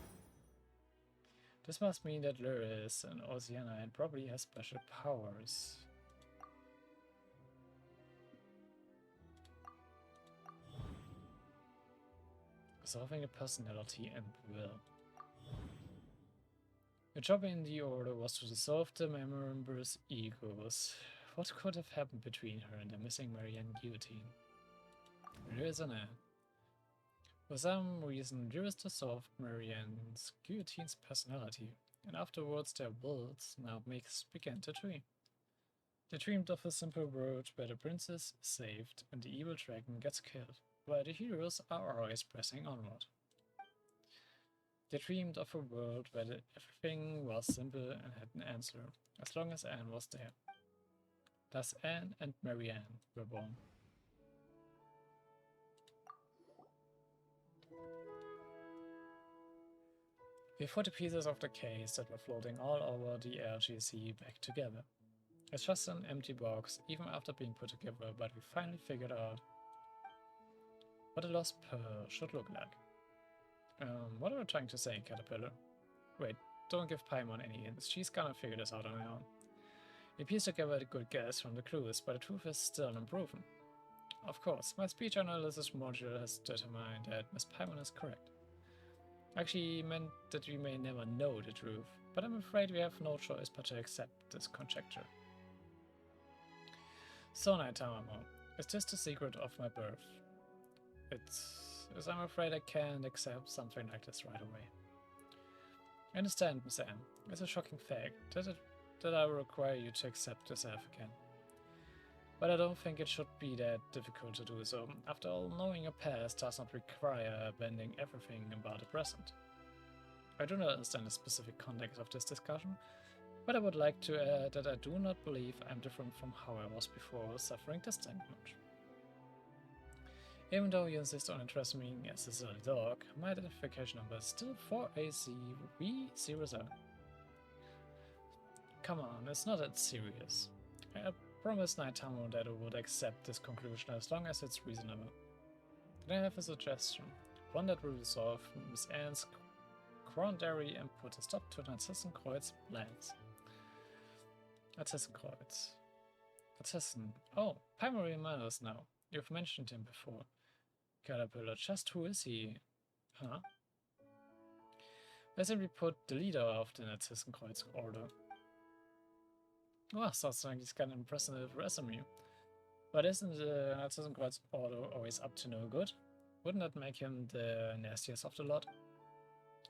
This must mean that Lyris, an Oceanite, probably has special powers. Solving a personality and will. Her job in the Order was to dissolve the members' egos. What could have happened between her and the missing Marianne Guillotine? Lyris and Anne. For some reason, Lyris dissolved Marianne's Guillotine's personality, and afterwards their worlds now began to dream. They dreamed of a simple world where the princess is saved and the evil dragon gets killed, while the heroes are always pressing onward. They dreamed of a world where everything was simple and had an answer, as long as Anne was there. Thus Anne and Marianne were born. We put the pieces of the case that were floating all over the LGC back together. It's just an empty box, even after being put together, but we finally figured out what a lost pearl should look like. What are you trying to say, Caterpillar? Wait, don't give Paimon any hints. She's gonna figure this out on her own. It appears to give her a good guess from the clues, but the truth is still unproven. Of course, my speech analysis module has determined that Miss Paimon is correct. Actually meant that we may never know the truth, but I'm afraid we have no choice but to accept this conjecture. So, Tamamo, is this the secret of my birth? I'm afraid I can't accept something like this right away. I understand, Miss Anne. It's a shocking fact that I will require you to accept yourself again. But I don't think it should be that difficult to do so. After all, knowing your past does not require abandoning everything about the present. I do not understand the specific context of this discussion, but I would like to add that I do not believe I am different from how I was before suffering this damage. Even though you insist on addressing me as a silly dog, my identification number is still 4ACV00. Come on, it's not that serious. I promised Tamamo that I would accept this conclusion as long as it's reasonable. Then I have a suggestion, one that will resolve Miss Anne's quandary and put a stop to Narzissenkreuz plans. Narzissenkreuz. Narzissen. Oh, Paimon remembers now. You've mentioned him before. Caterpillar, just who is he? Huh? I simply put the leader of the Narzissenkreuz Ordo. Oh, sounds like he's got an impressive resume. But isn't the Narzissenkreuz Ordo always up to no good? Wouldn't that make him the nastiest of the lot?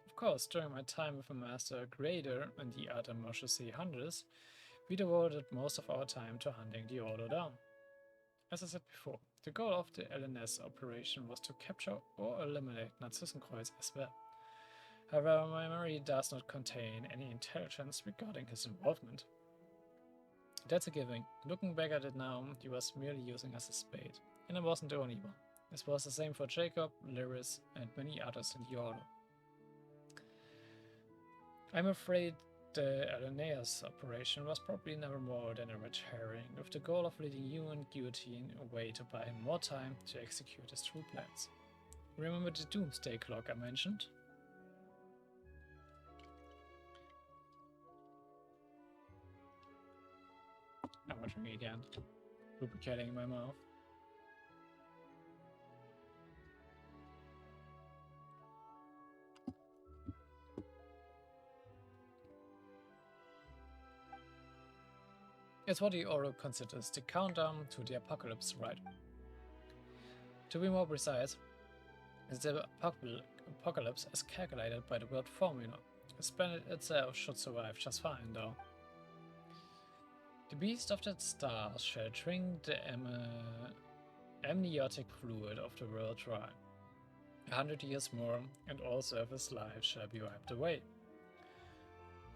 Of course, during my time with the Master Creator and the other Marchese hunters, we devoted most of our time to hunting the Ordo down. As I said before, the goal of the LNS operation was to capture or eliminate Narzissenkreuz as well. However, my memory does not contain any intelligence regarding his involvement. That's a given. Looking back at it now, he was merely using us as a spade, and I wasn't the only one. This was the same for Jacob, Lyris, and many others in the Ordo. I'm afraid the Aeneas operation was probably never more than a red herring, with the goal of leading you and Guillotine away to buy him more time to execute his true plans. Remember the doomsday clock I mentioned? I'm watching again, lubricating in my mouth. It's what the Ordo considers the countdown to the apocalypse, right? To be more precise, the apocalypse is calculated by the word formula. The planet itself should survive just fine, though. The beast of the stars shall drink the amniotic fluid of the world dry. 100 years more, and all surface life shall be wiped away.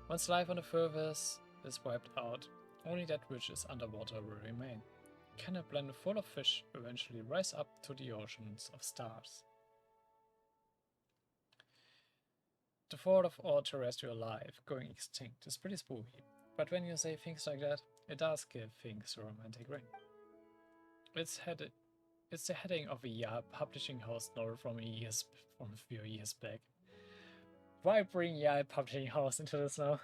Once life on the surface is wiped out, only that which is underwater will remain. Can a planet full of fish eventually rise up to the oceans of stars? The thought of all terrestrial life going extinct is pretty spooky, but when you say things like that, it does give things a romantic ring. It's the heading of a Yale publishing house novel from a few years back. Why bring Yale publishing house into this now?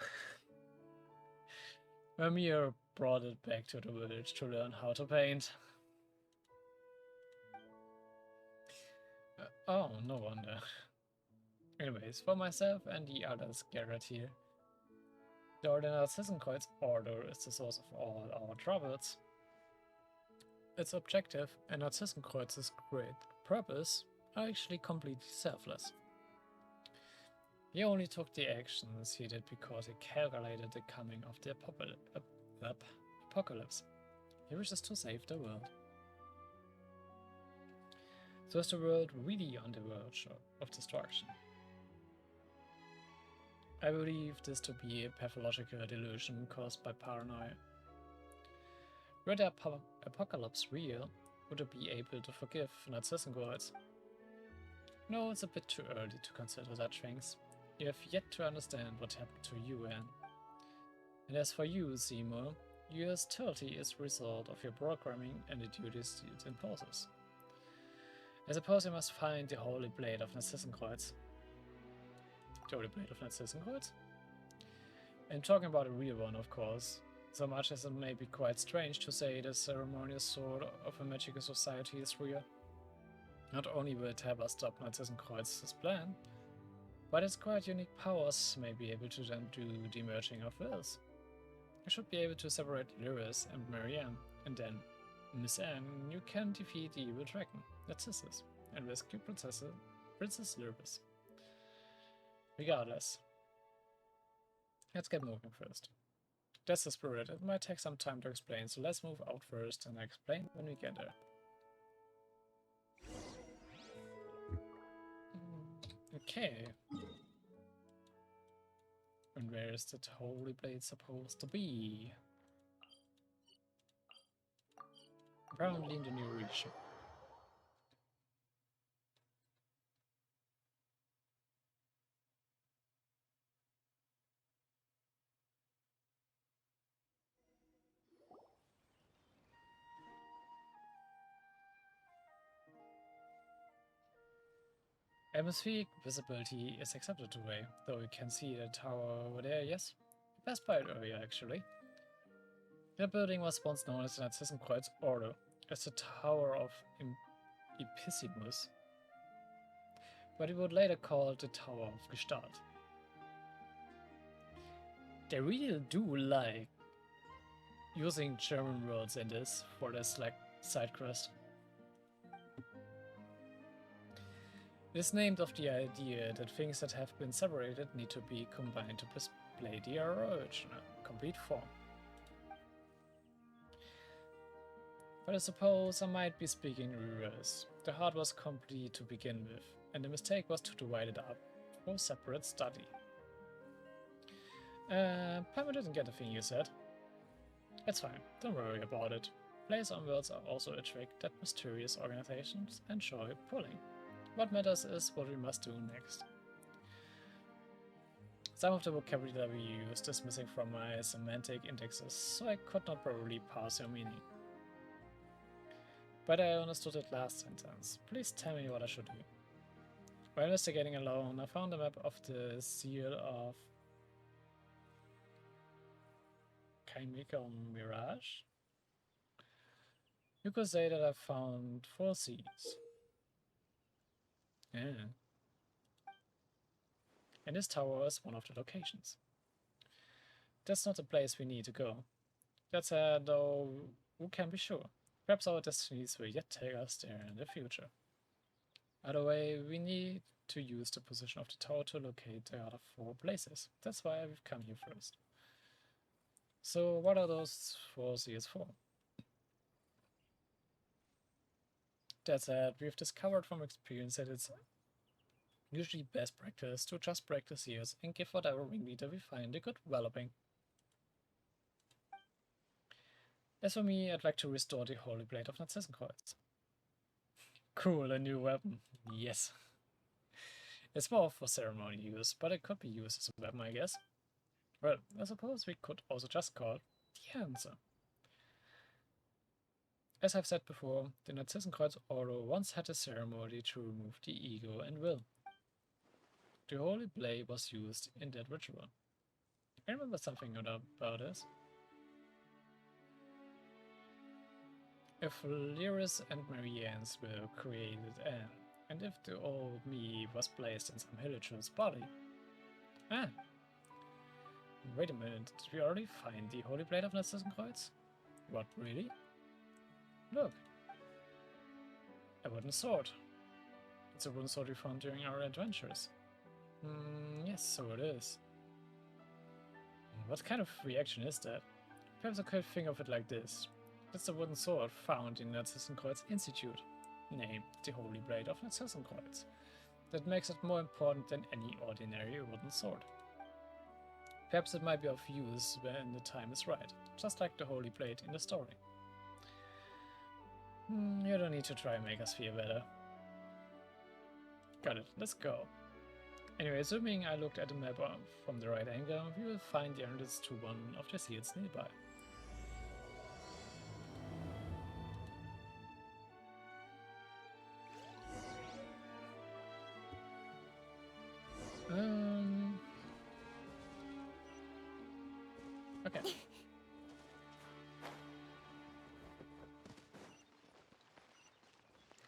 Mamiya brought it back to the village to learn how to paint. Oh, no wonder. Anyways, for myself and the others gathered here, the Narzissenkreuz Order is the source of all our troubles. Its objective and Narzissenkreuz's great purpose are actually completely selfless. He only took the actions he did because he calculated the coming of the apocalypse. He wishes to save the world. So is the world really on the verge of destruction? I believe this to be a pathological delusion caused by paranoia. Were the apocalypse real, would it be able to forgive Narzissenkreuz? No, it's a bit too early to consider such things. You have yet to understand what happened to you, Anne. And as for you, Seymour, your hostility is the result of your programming and the duties it imposes. I suppose you must find the Holy Blade of Narzissenkreuz. The Holy Blade of Narzissenkreuz? I'm talking about a real one, of course. So much as it may be quite strange to say the ceremonious sword of a magical society is real. Not only will it help us stop Narzissenkreuz's plan, but its quite unique powers may be able to then do the merging of wills. I should be able to separate Lyris and Marianne, and then, Miss Anne, you can defeat the evil dragon, Narcissus, and rescue Princess Lyris. Regardless, let's get moving first. That's the spirit. It might take some time to explain, so let's move out first and explain when we get there. Okay. And where is that Holy Blade supposed to be? Apparently in the new region. Atmospheric visibility is accepted today, though you can see the tower over there, yes? I passed by it earlier, actually. That building was once known as the Narzissenkreuz Ordo, as the Tower of Epicimus, but it would later call it the Tower of Gestalt. They really do like using German words in this for this like side quest. It is named of the idea that things that have been separated need to be combined to display their original, complete form. But I suppose I might be speaking in reverse. The heart was complete to begin with, and the mistake was to divide it up for separate study. Pamela didn't get the thing you said. It's fine, don't worry about it. Plays on worlds are also a trick that mysterious organizations enjoy pulling. What matters is what we must do next. Some of the vocabulary that we used is missing from my semantic indexes, so I could not properly parse your meaning. But I understood it last sentence. Please tell me what I should do. While investigating alone, I found a map of the seal of Chemical Mirage. You could say that I found 4 seals. Yeah. And this tower is one of the locations. That's not the place we need to go. That said, though, who can be sure? Perhaps our destinies will yet take us there in the future. Either way, we need to use the position of the tower to locate the other 4 places. That's why we've come here first. So what are those 4 seals for? That said, we've discovered from experience that it's usually best practice to just break the seals and give whatever ringleader we find a good walloping. As for me, I'd like to restore the Holy Blade of Narzissenkreuz. Cool, a new weapon. Yes. It's more for ceremony use, but it could be used as a weapon, I guess. Well, I suppose we could also just call it the answer. As I've said before, the Narzissenkreuz Ordo once had a ceremony to remove the ego and will. The Holy Blade was used in that ritual. I remember something about this. If Lyris and Marianne's will created and if the old me was placed in some Hydroculuses body. Ah! Wait a minute, did we already find the Holy Blade of Narzissenkreuz? What, really? Look! A wooden sword. It's a wooden sword we found during our adventures. Yes, so it is. What kind of reaction is that? Perhaps I could think of it like this. It's a wooden sword found in Narzissenkreuz Institute, named the Holy Blade of Narzissenkreuz. That makes it more important than any ordinary wooden sword. Perhaps it might be of use when the time is right, just like the Holy Blade in the story. You don't need to try and make us feel better. Got it, let's go. Anyway, assuming I looked at the map from the right angle, we will find the entrance to one of the seals nearby. Okay.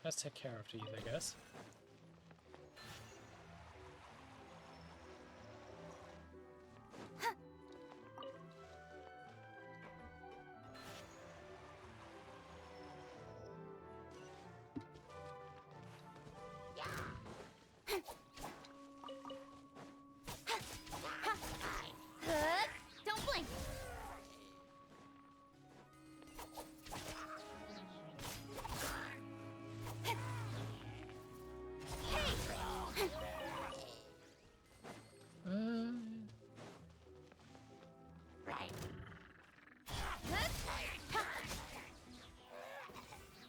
Let's take care of these, I guess. Don't blink.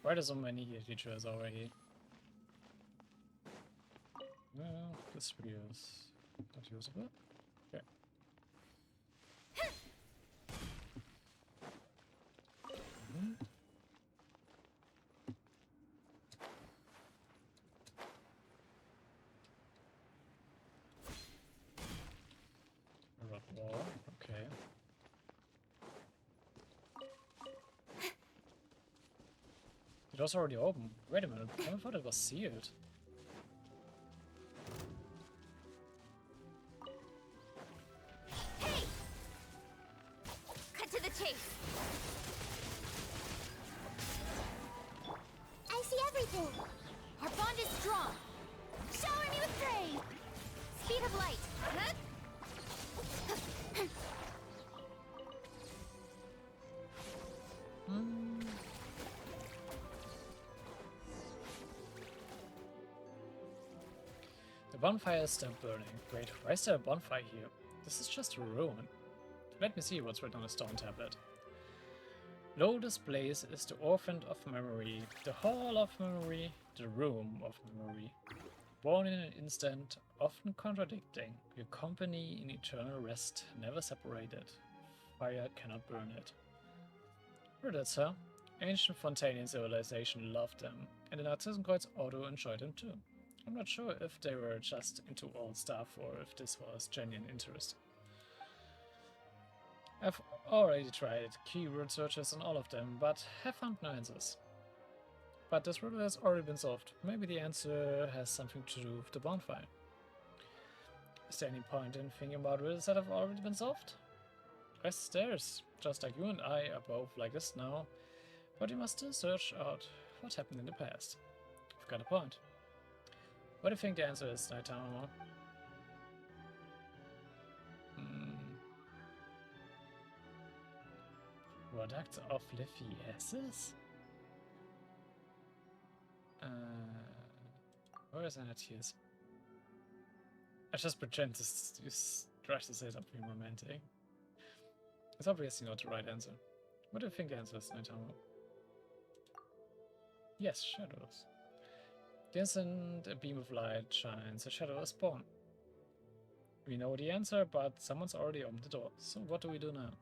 Why are there so many features already? Well, this video is not usable. Okay. A rock wall, okay. It was already open. Wait a minute, I thought it was sealed. Hey! Cut to the chase. I see everything. Our bond is strong. Shower me with rain. Speed of light. Huh? The bonfire is still burning. Wait, why is there a bonfire here? This is just a ruin. Let me see what's written on the stone tablet. Lo, this place is the orphan of memory, the hall of memory, the room of memory. Born in an instant, often contradicting, your company in eternal rest, never separated. Fire cannot burn it. Heard that, sir? Ancient Fontanian civilization loved them, and the Narzissenkreuz Ordo enjoyed them too. I'm not sure if they were just into old stuff or if this was genuine interest. I've already tried keyword searches on all of them, but have found no answers. But this riddle has already been solved. Maybe the answer has something to do with the bonfire. Is there any point in thinking about riddles that have already been solved? Yes, there's. Just like you and I are both like this now, but we must still search out what happened in the past. You've got a point. What do you think the answer is, Tamamo? Product of Lifiasis? Where is Anatius? I just pretend to try to say something romantic. It's obviously not the right answer. What do you think the answer is, Tamamo? Yes, shadows. The instant a beam of light shines, a shadow is born. We know the answer, but someone's already opened the door. So what do we do now?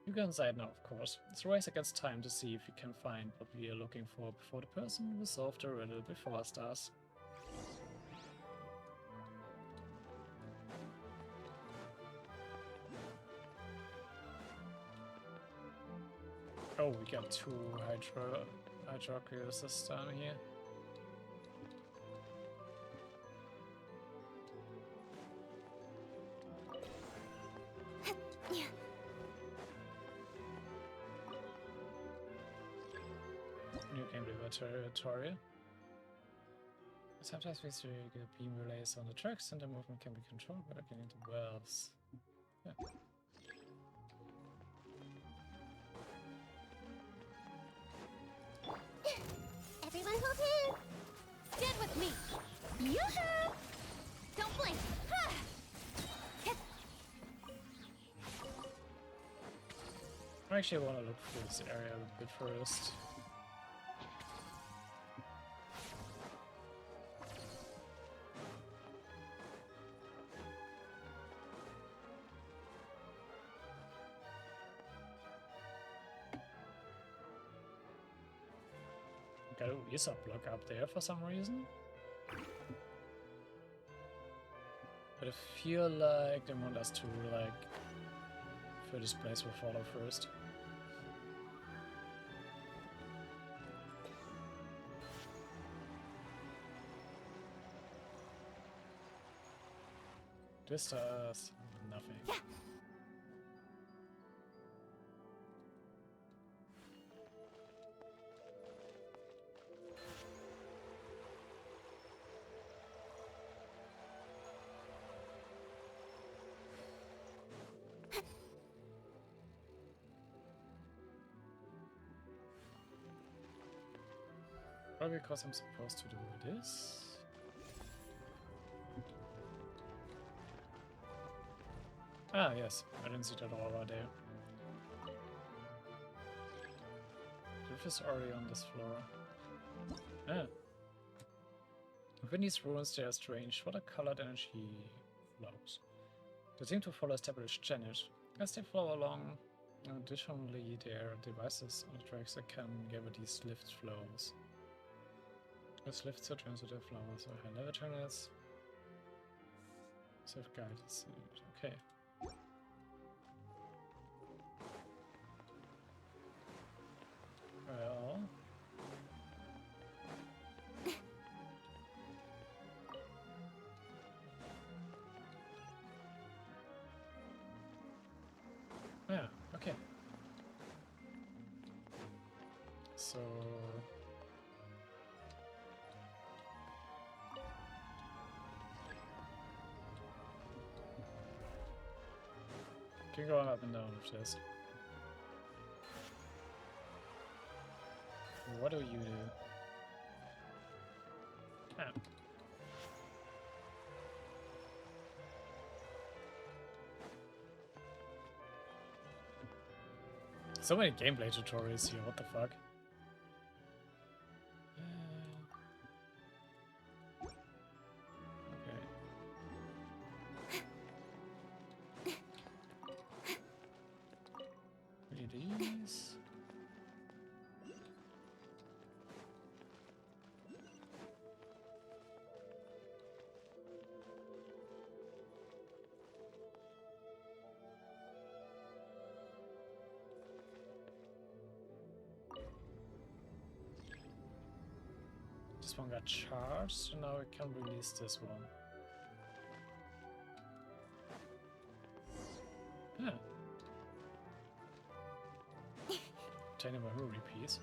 You go inside now, of course. It's a race against time to see if we can find what we are looking for before the person who solved the riddle before us does. Oh, we got two Hydroculuses down here. New game territory. Sometimes we see beam relays on the tracks and the movement can be controlled by getting the valves. Yeah. Everyone hold in. Stand with me. Yoo-hoo! Don't blink. I actually want to look through this area a bit first. got a visa block up there for some reason. But I feel like they want us to, like, fill this place with water first. This does nothing. Yeah. Probably because I'm supposed to do this. Ah, yes. I didn't see that aura there. The roof is already on this floor. Ah. Within these ruins there are strange, water-colored energy flows. They seem to follow established channels. As they flow along, additionally there are devices on the tracks that can gather these lift flows. This lifts are transitive flowers or high-level channels. Self-guided. Okay. Well. Yeah, okay. So can go up and down with this. What do you do? Ah. So many gameplay tutorials here, what the fuck? Okay. These. This one got charged, so now I can release this one. Yeah. Obtain a memory piece.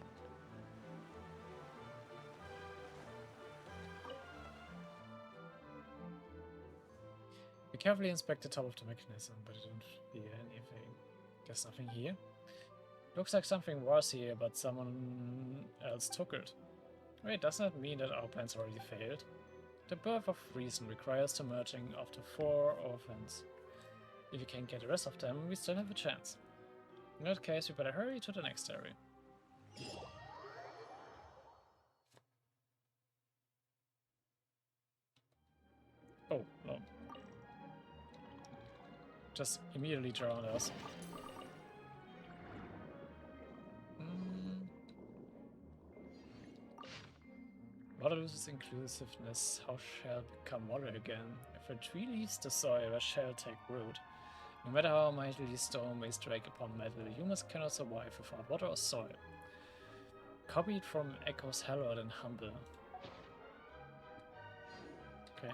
We carefully inspect the top of the mechanism, but I don't see anything. There's nothing here. Looks like something was here, but someone else took it. Wait, doesn't that mean that our plans already failed? The birth of reason requires the merging of the 4 orphans. If you can't get the rest of them, we still have a chance. In that case, we better hurry to the next area. Oh, no. Just immediately drowned us. Water loses inclusiveness. How shall it become water again? If a tree leaves the soil, where shall it take root? No matter how mightily stone may strike upon metal, humans cannot survive without water or soil. Copied from Echoes Hallowed and Humble. Okay.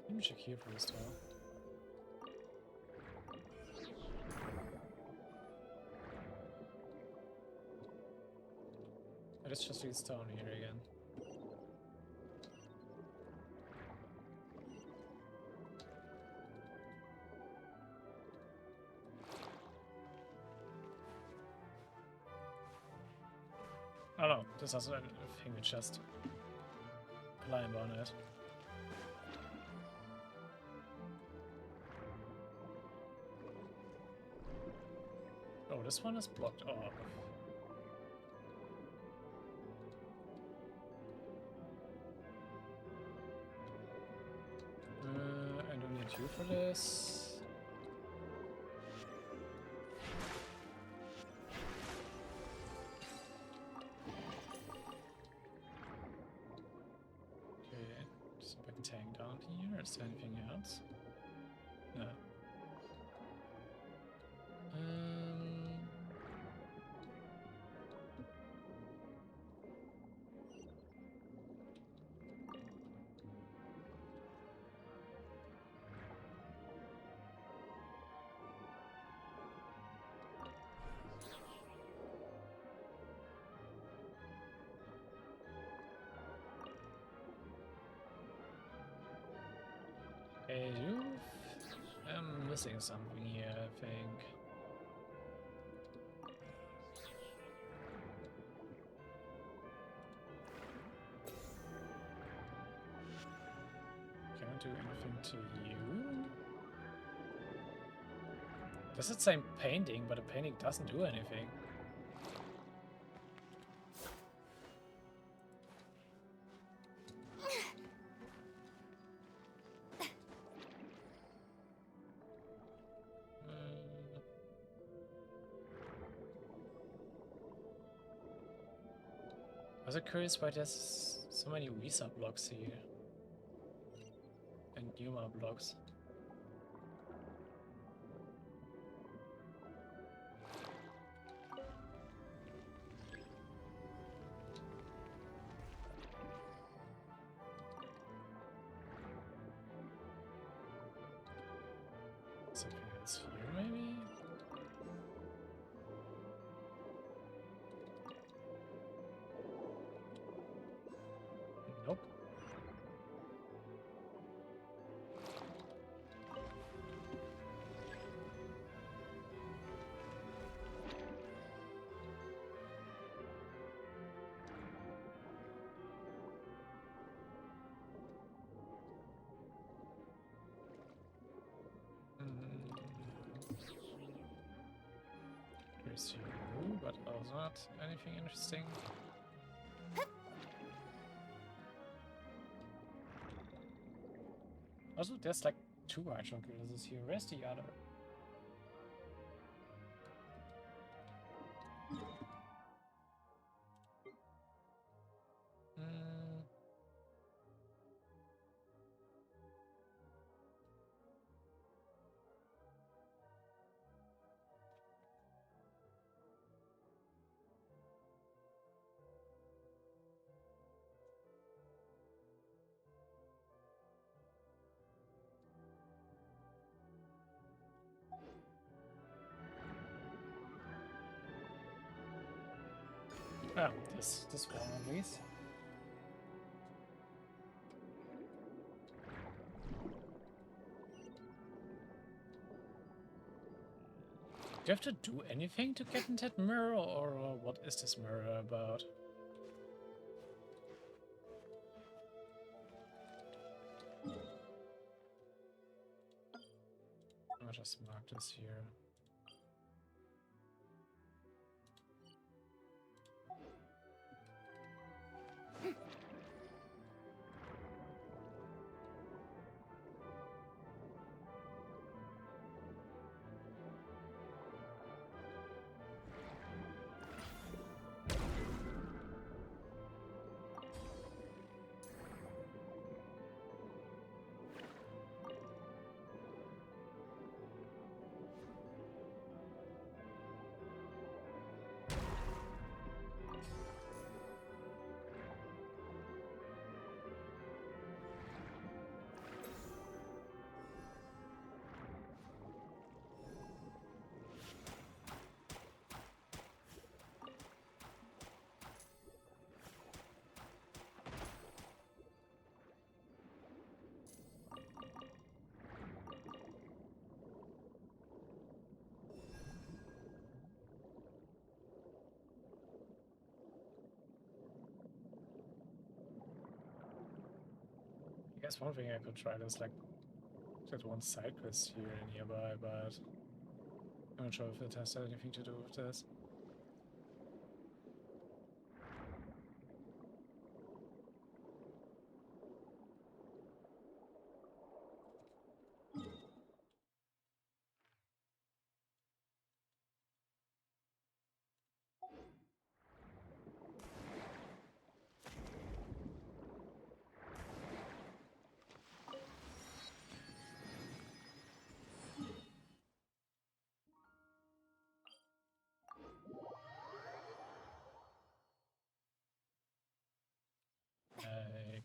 Let me check here first, though. Let's just use stone here again. There's also a thing with just climb on it. Oh, this one is blocked off. I don't need you for this. Okay, so I can tank down here. Is there anything else? No. Hey, you. I'm missing something here, I think. Can't do anything to you. Does it say painting, but the painting doesn't do anything? I was curious why there's so many Visa blocks here. And Numa blocks. Something else here, maybe? Nope. There's you, but also not anything interesting. Also, there's like 2 Hydroculuses here. Where's the other? Ah, this one at least. Do you have to do anything to get in that mirror, or what is this mirror about? I'll just mark this here. There's one thing I could try. There's like that one side quest here nearby, but I'm not sure if it has anything to do with this.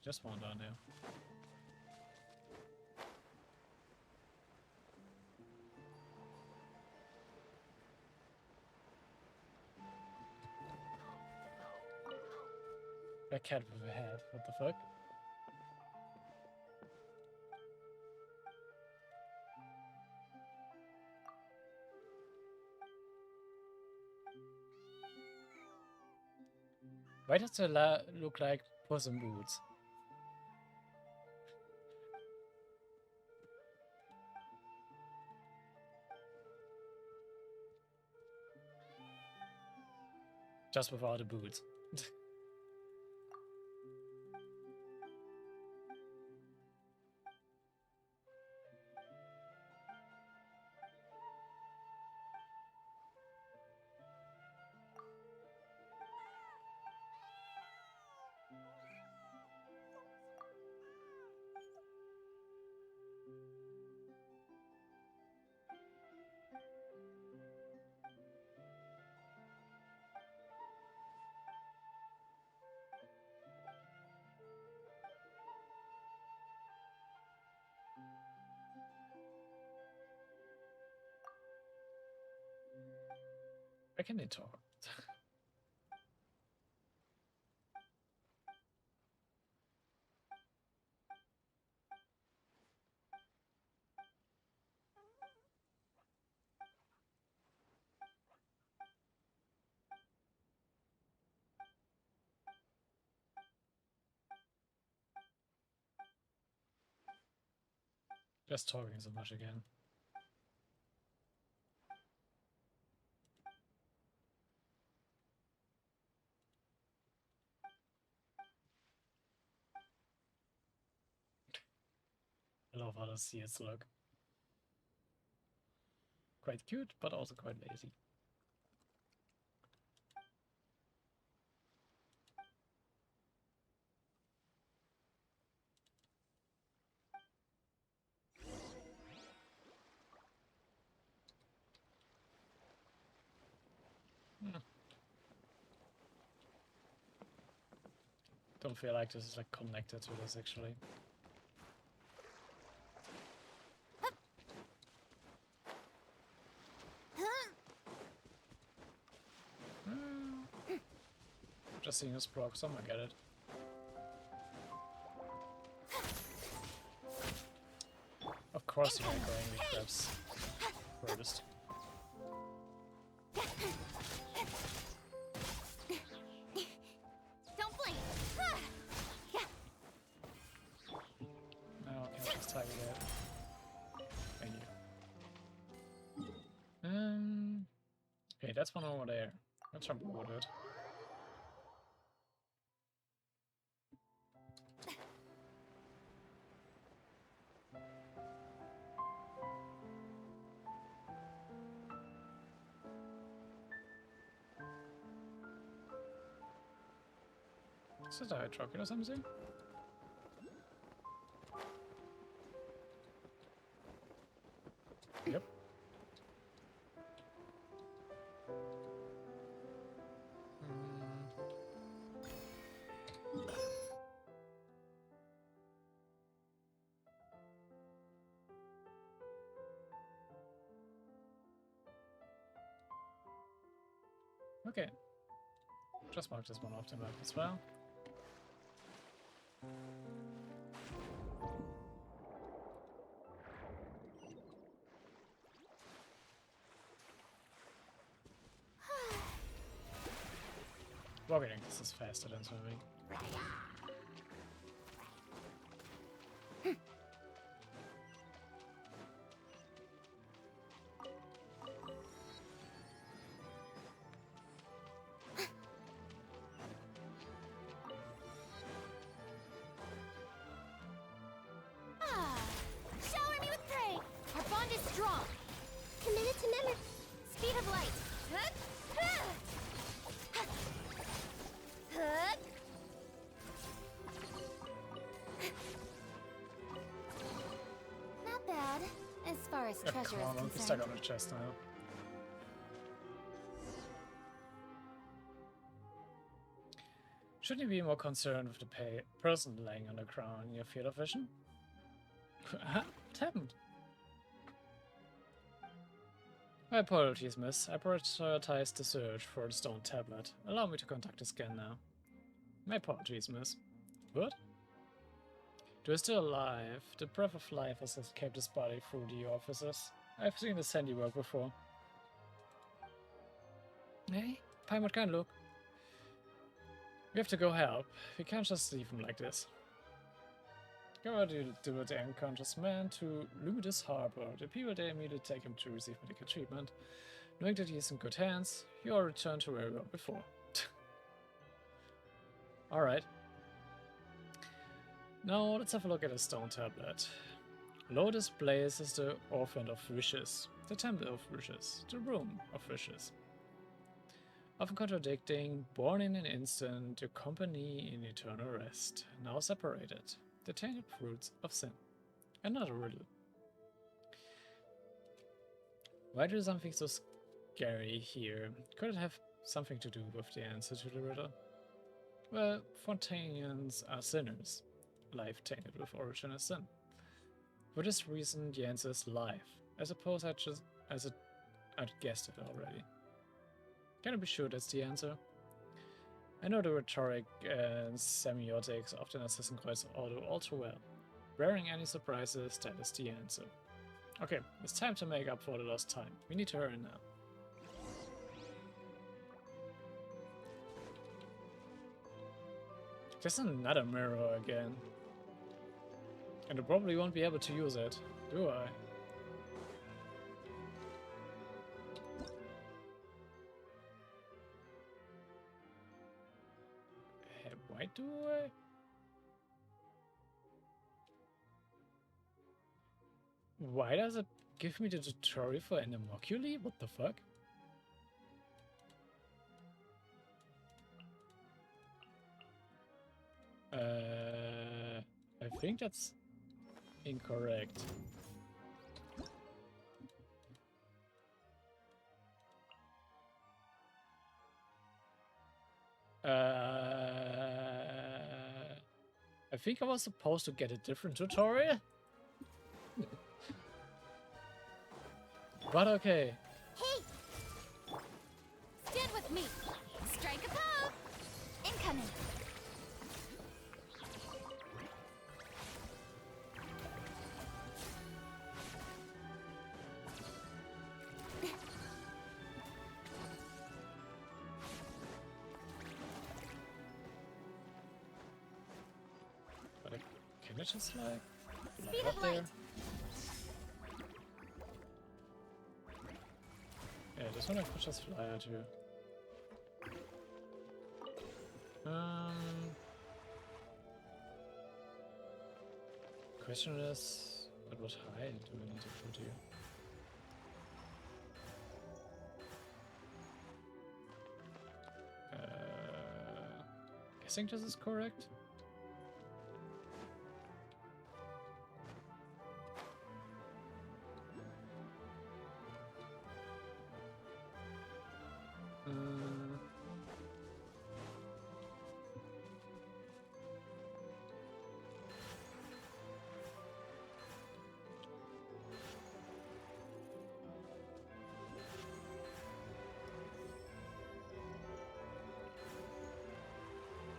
Just one down there. Black cat with a head. What the fuck? Why does it look like Puss in Boots? Just without the boots. Why can they talk? Just talking so much again. I love how the seals look. Quite cute, but also quite lazy. Don't feel like this is like connected to this actually. Just seeing this block, someone get it. Of course you're going with crabs first. Don't blink. No, I can just target it. Thank you. Okay, that's one over there. Let's jump over it. Is it a Hydroculuses or something? Yep. Okay. Just mark this one off the map as well. Walking this is faster than swimming. is strong. Committed to memory. Speed of light. Not bad, as far as Oh, treasure come on, is I'm stuck concerned. on the chest now. Shouldn't you be more concerned with the person laying on the ground in your field of vision? What happened? My apologies, miss. I prioritized the search for the stone tablet. Allow me to conduct a scan now. My apologies, miss. What? You are still alive. The breath of life has escaped his body through the orifices. I've seen this handiwork before. Hey, Paimon, kind look. We have to go help. We can't just leave him like this. Go to the unconscious man to Lumidas Harbor. The people there immediately take him to receive medical treatment. Knowing that he is in good hands, you are returned to where you were before. Alright. Now let's have a look at the stone tablet. Below this place is the Orphan of Wishes, the Temple of Wishes, the Room of Wishes. Often contradicting, born in an instant, your company in eternal rest, now separated, the tainted fruits of sin. Another riddle. Why do something so scary here? Could it have something to do with the answer to the riddle? Well, Fontanians are sinners, life tainted with original sin. For this reason, the answer is life. I suppose I'd guessed it already. Can I be sure that's the answer? I know the rhetoric and semiotics of the Narzissenkreuz Ordo all too well. Bearing any surprises, that is the answer. Okay, it's time to make up for the lost time. We need to hurry now. There's another mirror again. And I probably won't be able to use it, do I? Why do I? Why does it give me the tutorial for Animoculi? What the fuck? I think that's incorrect. I think I was supposed to get a different tutorial. But okay. Hey! Stand with me. Strike a pose. Incoming. But can I just like Speed up of there? light. Yeah, this one I could just fly out here. Question is, at what height do we need to put you? Guessing this is correct.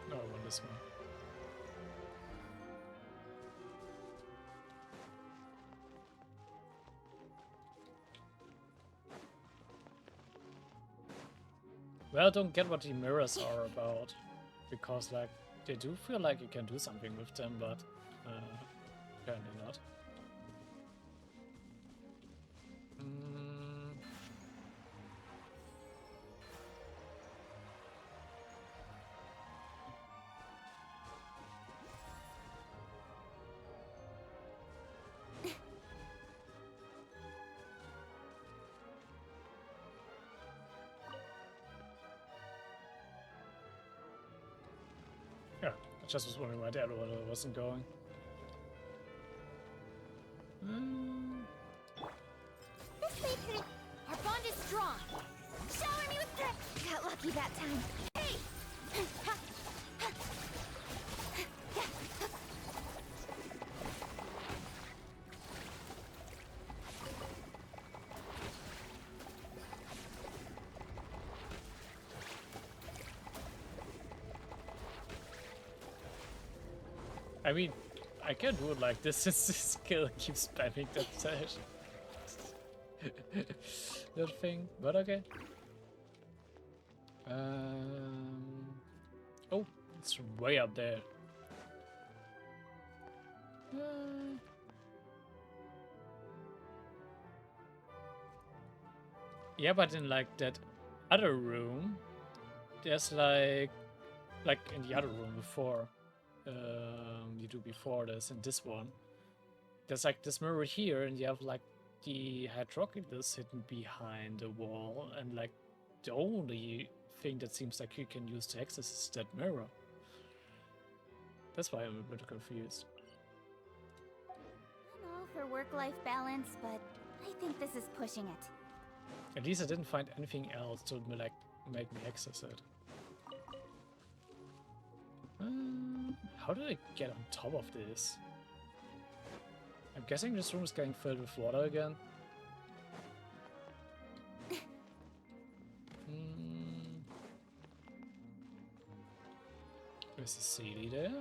No, I want this one. Well, I don't get what the mirrors are about, because like they do feel like you can do something with them, but apparently not. just was wondering why the elevator wasn't going. This way, Kurt. Our bond is strong. Shower me with threat. Got lucky that time. Hey! I mean, I can do it like this since this skill keeps spamming that dash. That thing, but okay. Oh, it's way up there. Yeah, but in like that other room, there's like in the other room before. You do before this and this one. There's like this mirror here, and you have like the Hydroculuses hidden behind the wall, and like the only thing that seems like you can use to access is that mirror. That's why I'm a bit confused. I'm all for work-life balance, but I think this is pushing it. At least I didn't find anything else to like make me access it. How did I get on top of this? I'm guessing this room is getting filled with water again. Is the CD there?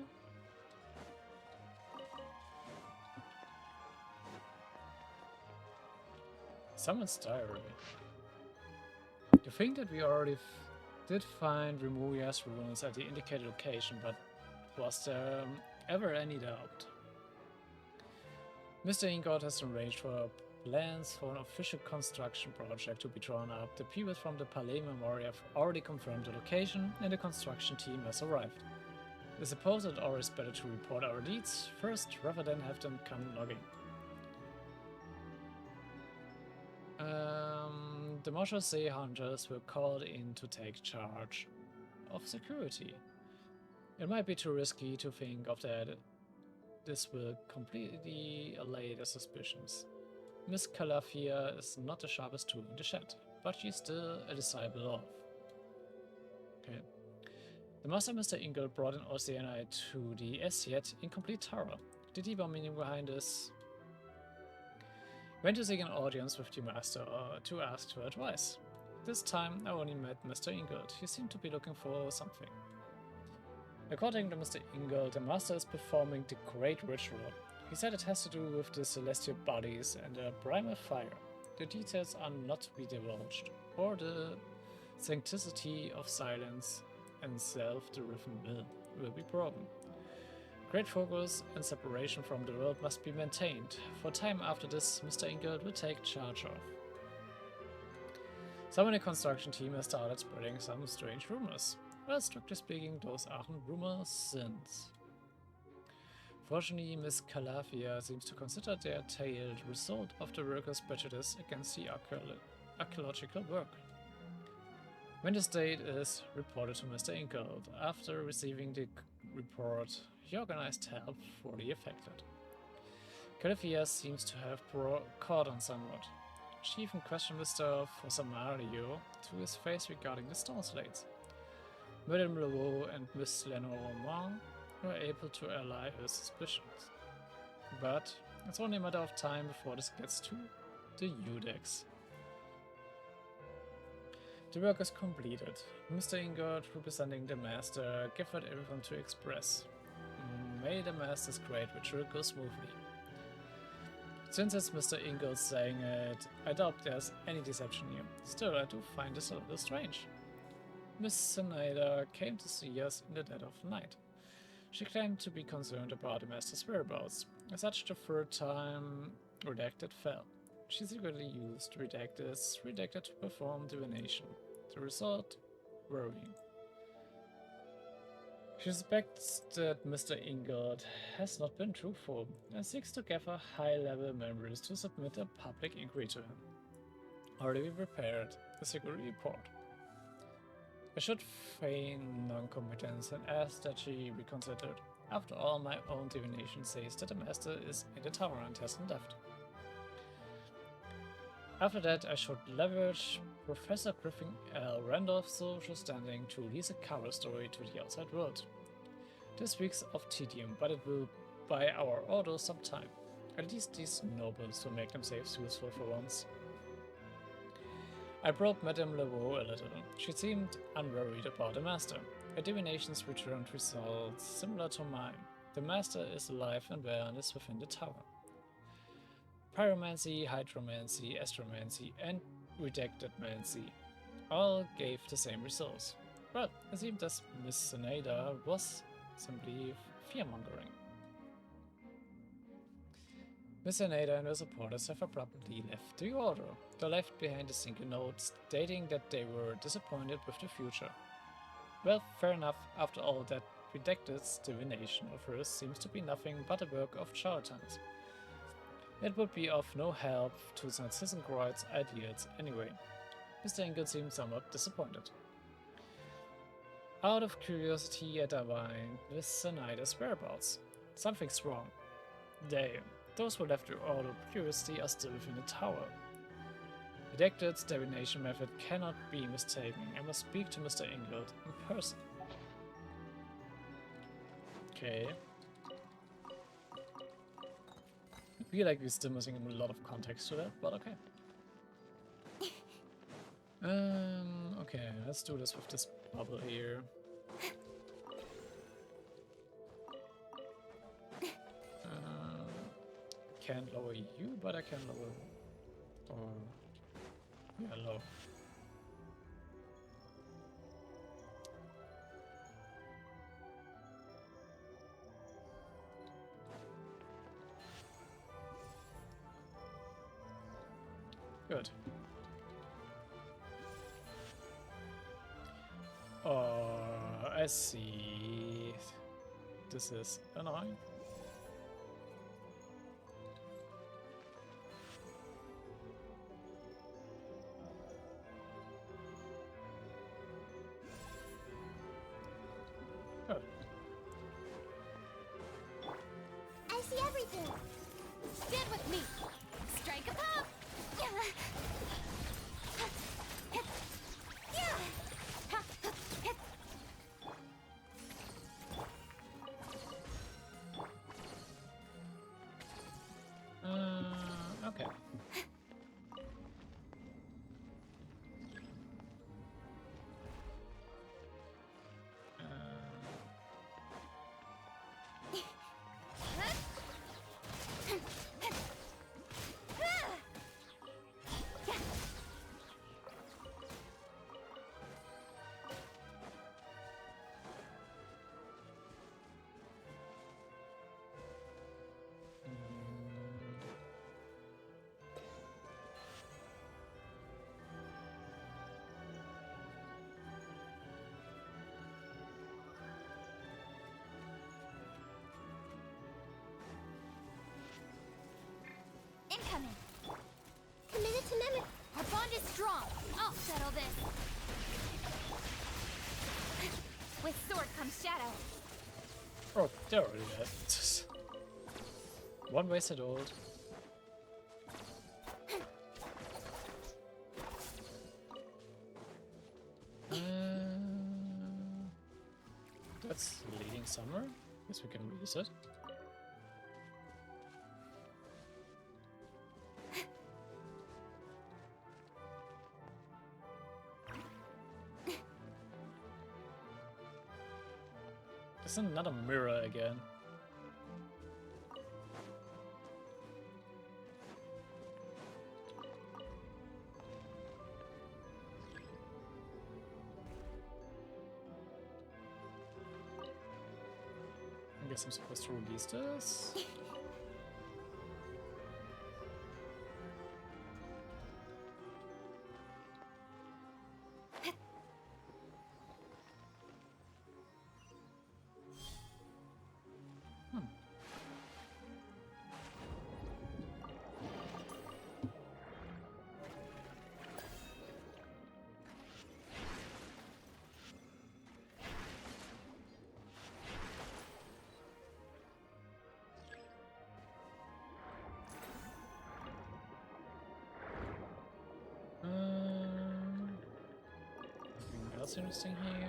Someone's diary. You think that we already did find Remulia's ruins at the indicated location, but was there ever any doubt? Mr. Ingold has arranged for plans for an official construction project to be drawn up. The people from the Palais Memory have already confirmed the location, and the construction team has arrived. I suppose it always better to report our leads first rather than have them come logging. The Marshal hunters were called in to take charge of security. It might be too risky to think of that. This will completely allay their suspicions. Miss Calafia is not the sharpest tool in the shed, but she's still a disciple of. Okay. The master, Mr. Ingold, brought in Oceania to the as yet incomplete tower. The deeper meaning behind this. Went to seek an audience with the master to ask for advice. This time I only met Mr. Ingold. He seemed to be looking for something. According to Mr. Ingold, the master is performing the great ritual. He said it has to do with the celestial bodies and the primal fire. The details are not to be divulged, or the sanctity of silence and self-driven will be broken. Great focus and separation from the world must be maintained. For time after this, Mr. Ingold will take charge of. Someone in the construction team has started spreading some strange rumors. Well, strictly speaking, those aren't rumors, sins. Fortunately, Miss Calafia seems to consider their tale the result of the workers' prejudice against the archaeological work. When this date is reported to Mr. Ingold, after receiving the report, he organized help for the affected. Calafia seems to have caught on somewhat. She even questioned Mr. Fosamario to his face regarding the stone slates. Madame Leveau and Miss Lenormand were able to allay her suspicions. But it's only a matter of time before this gets to the Udex. The work is completed. Mr. Ingold, representing the master, gathered everyone to express. May the master's great ritual go smoothly. Since it's Mr. Ingold saying it, I doubt there's any deception here. Still, I do find this a little strange. Miss Senada came to see us in the dead of night. She claimed to be concerned about the master's whereabouts. As such, the third time Redacted fell. She secretly used Redacted to perform divination. The result? Worrying. She suspects that Mr. Ingold has not been truthful and seeks to gather high-level memories to submit a public inquiry to him. Already prepared a secret report. I should feign non-competence and ask that she be considered. After all, my own divination says that the master is in the tower and hasn't left. After that, I should leverage Professor Griffin L. Randolph's social standing to release a cover story to the outside world. This week's of tedium, but it will buy our Ordo some time. At least these nobles will make themselves useful for once. I probed Madame Laveau a little. She seemed unworried about the master. Her divinations returned results similar to mine. The master is alive and well and is within the tower. Pyromancy, hydromancy, astromancy, and redactedmancy all gave the same results. Well, it seemed that Miss Senada was simply fearmongering. Miss Senada and her supporters have abruptly left the Order. They left behind a single note stating that they were disappointed with the future. Well, fair enough, after all, that redacted divination of hers seems to be nothing but a work of charlatans. It would be of no help to Narzissenkreuz ideals anyway. Mr. Engel seemed somewhat disappointed. Out of curiosity, I divined Miss Senada's whereabouts. Something's wrong. Those who left the Order previously are still within the tower. Redacted divination method cannot be mistaken. I must speak to Mr. Ingold in person. Okay. I feel like we're still missing a lot of context to that, but okay. Okay, let's do this with this bubble here. Can't lower you, but I can lower. Yeah, low. Good. I see. This is annoying. Good. I see everything. Stand with me. Strike a pop. Okay. Incoming. Committed to memory. Our bond is strong. I'll settle this. With sword comes shadow. Oh, they're already dead. One wasted ult. That's leading somewhere. Guess we can release it. There's another mirror again. I guess I'm supposed to release this. else interesting here?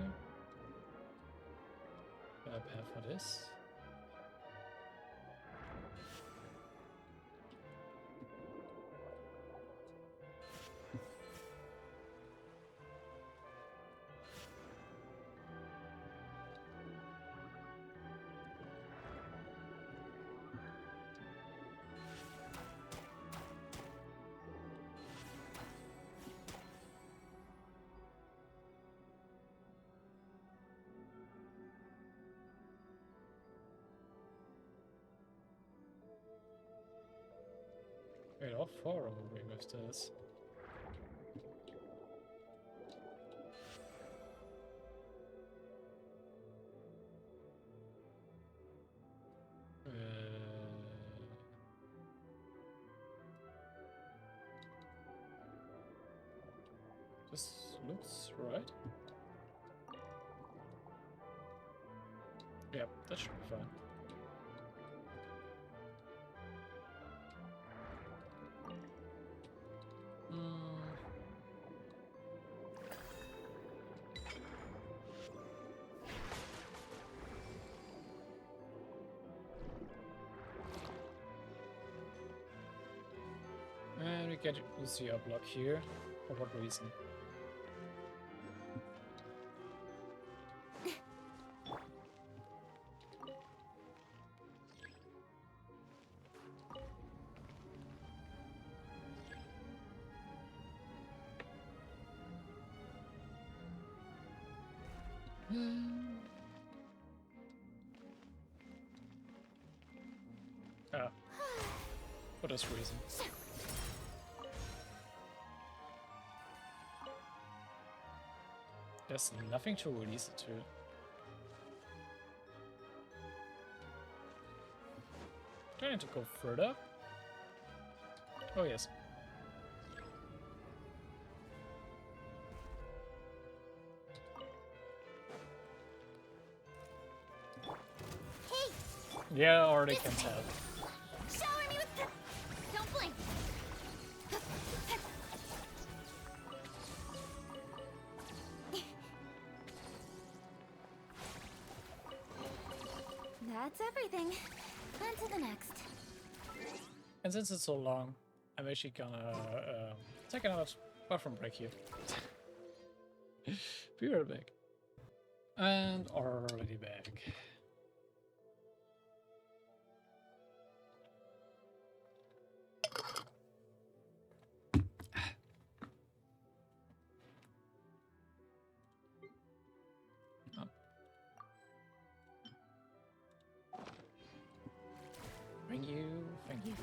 Prepare for this. Wait, all four are moving with this. This looks right. Yep, that should be fine. And we get Lucia block here. For what reason? Ah, for this reason. There's nothing to release it to. Do I need to go further? Oh yes. Hey, Yeah, I already can tell. shower me with the... Don't blink. That's everything. On to the next. And since it's so long, I'm actually gonna take another bathroom break here. Be right back. And already back. Thank you, thank you.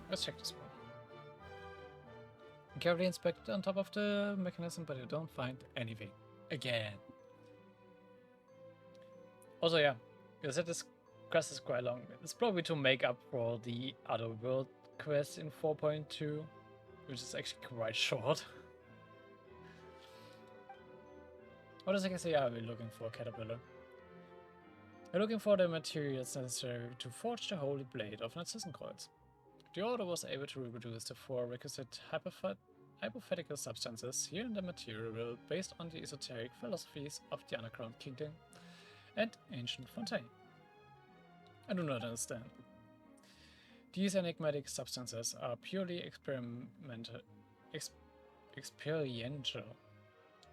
Let's check this one. Carefully inspect on top of the mechanism, but you don't find anything. Again. Also, yeah, because this quest is quite long. It's probably to make up for the other world quest in 4.2, which is actually quite short. What is exactly are we looking for, Caterpillar? We're looking for the materials necessary to forge the holy blade of Narzissenkreuz. The Order was able to reproduce the four requisite hypothetical substances here in the material world based on the esoteric philosophies of the Underground Kingdom and Ancient Fontaine. I do not understand. These enigmatic substances are purely experiential.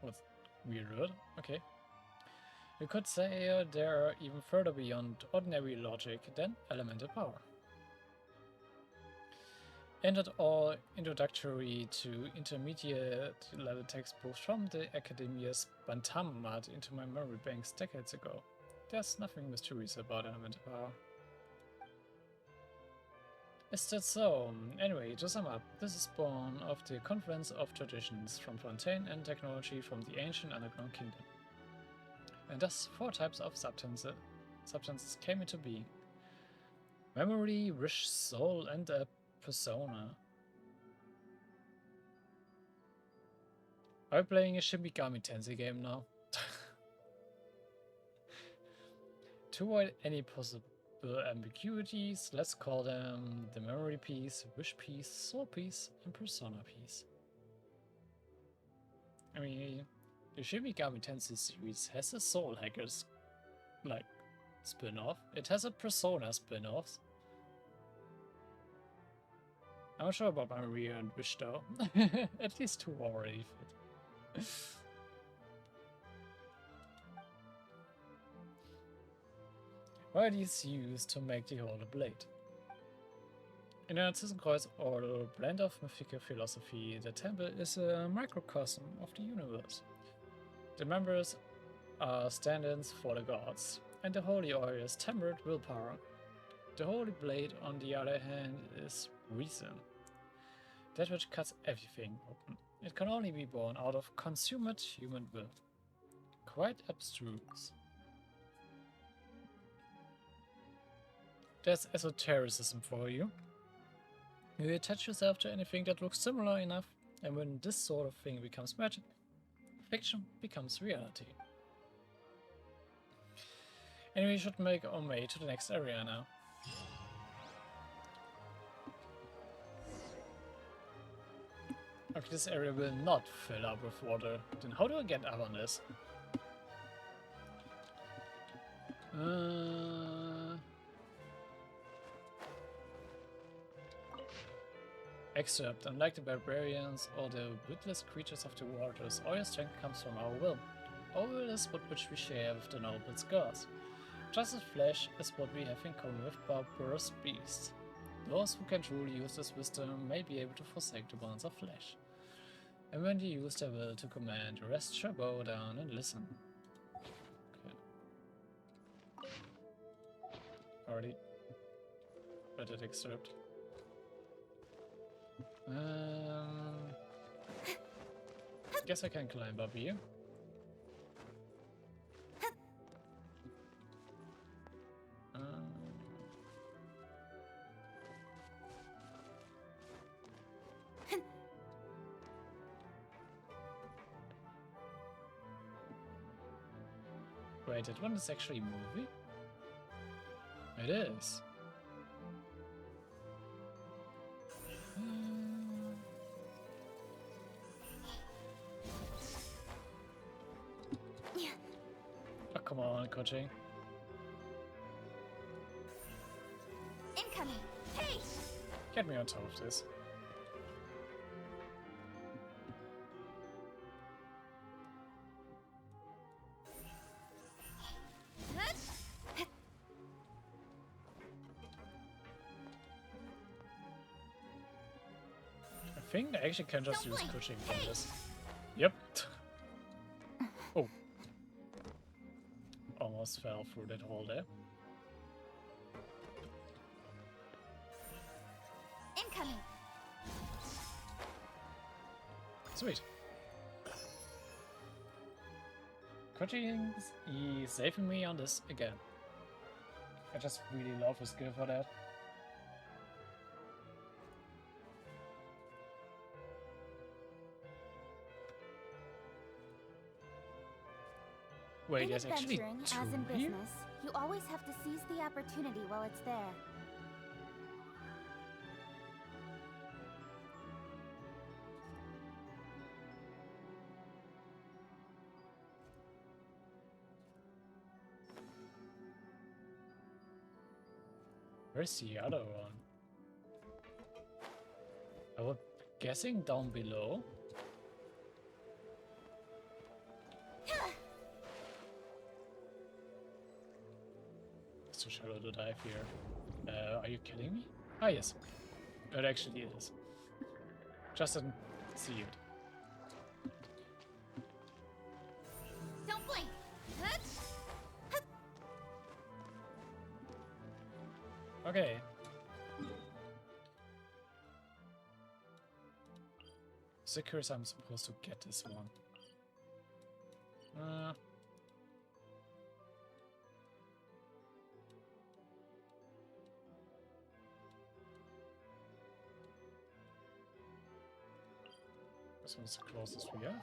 What's weird word? Okay. You could say they are even further beyond ordinary logic than elemental power. Entered all introductory to intermediate level textbooks from the Academia's Bantamat into my memory banks decades ago. There's nothing mysterious about elemental power. Is that so? Anyway, to sum up, this is born of the confluence of traditions from Fontaine and technology from the ancient Underground Kingdom. And thus, four types of substances came into being. Memory, wish, soul, and a persona. Are we playing a Shin Megami Tensei game now? To avoid any possible ambiguities, let's call them the memory piece, wish piece, soul piece, and persona piece. I mean, the Shin Megami Tensei series has a Soul Hackers, like, spin-off. It has a Persona spin-offs. I'm not sure about Maria and Wish though. At least 2 already fit. What are these used to make the Ordo blade? In the Narzissenkreuz Ordo, blend of mythical philosophy, the temple is a microcosm of the universe. The members are stand-ins for the gods, and the holy oil is tempered willpower. The holy blade, on the other hand, is reason. That which cuts everything open. It can only be born out of consummate human will. Quite abstruse. There's esotericism for you. You attach yourself to anything that looks similar enough, and when this sort of thing becomes magic, fiction becomes reality. Anyway, we should make our way to the next area now. Okay, this area will not fill up with water. Then how do I get up on this? Excerpt, unlike the barbarians or the witless creatures of the waters, all your strength comes from our will. Our will is what which we share with the noble gods. Just as flesh is what we have in common with barbarous beasts. Those who can truly use this wisdom may be able to forsake the bonds of flesh. And when they use their will to command, the rest shall bow down and listen. Okay. Already read that excerpt. Guess I can climb up here. Wait, that one is actually a movie? It is. Oh, come on, coaching. Incoming! Hey! Get me on top of this. I think I actually can just use coaching from this. Yep. Oh. Almost fell through that hole there. Incoming! Sweet. Coaching is saving me on this again. I just really love his skill for that. Wait, in there's actually adventuring, two as in here? business, you always have to seize the opportunity while it's there. Where's the other one? I was guessing down below. It's too shallow to dive here. Are you kidding me? Ah, yes. It actually is. Just didn't see it. Don't blink! Okay. So curious I'm supposed to get this one. This one's the closest we have.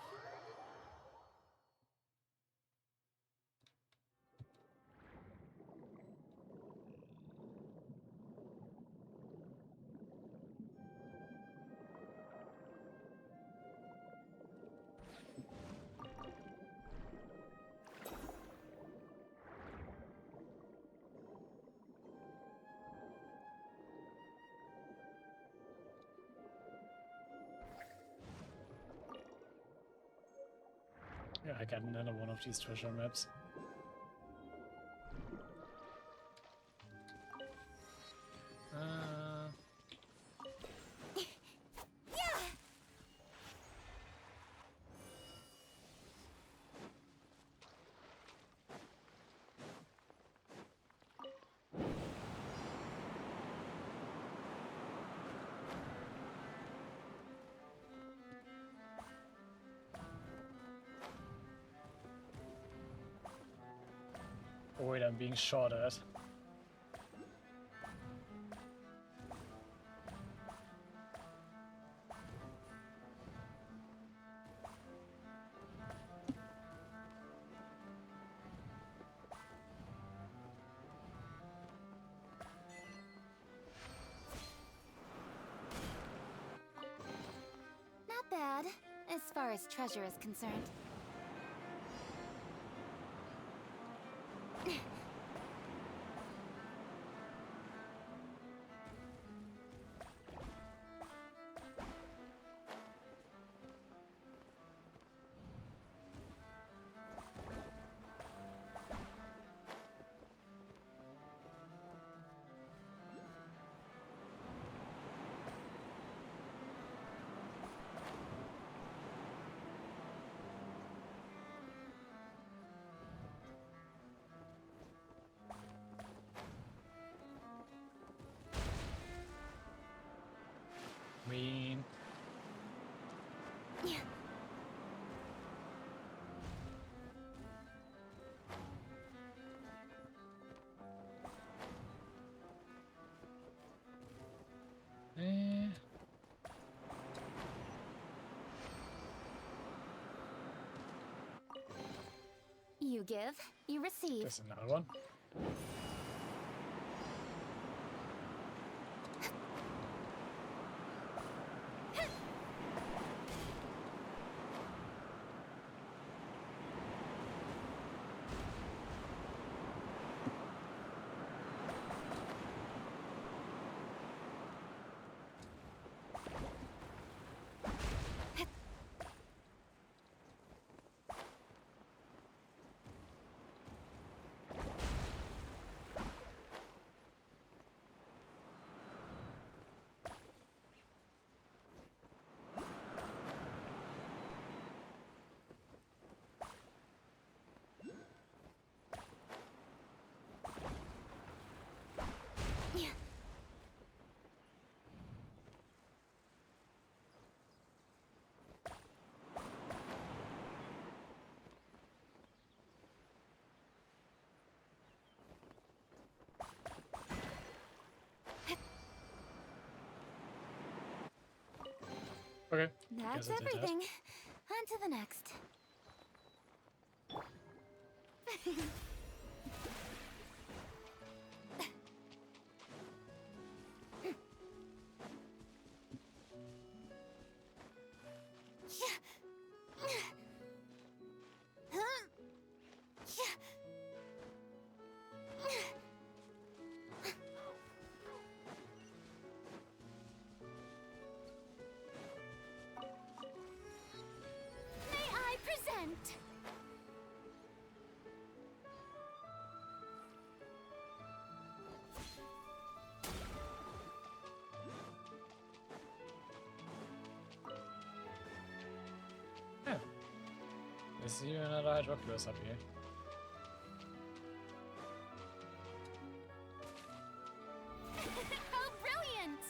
I get another one of these treasure maps. Oh wait, I'm being shot at. Not bad, as far as treasure is concerned. Mean. Yeah. Eh. You give, you receive. There's another one. Yeah. Okay. That's Guess I did that. everything. On to the next. May I present? Yeah. There's even another Hydroculuses up here. How brilliant!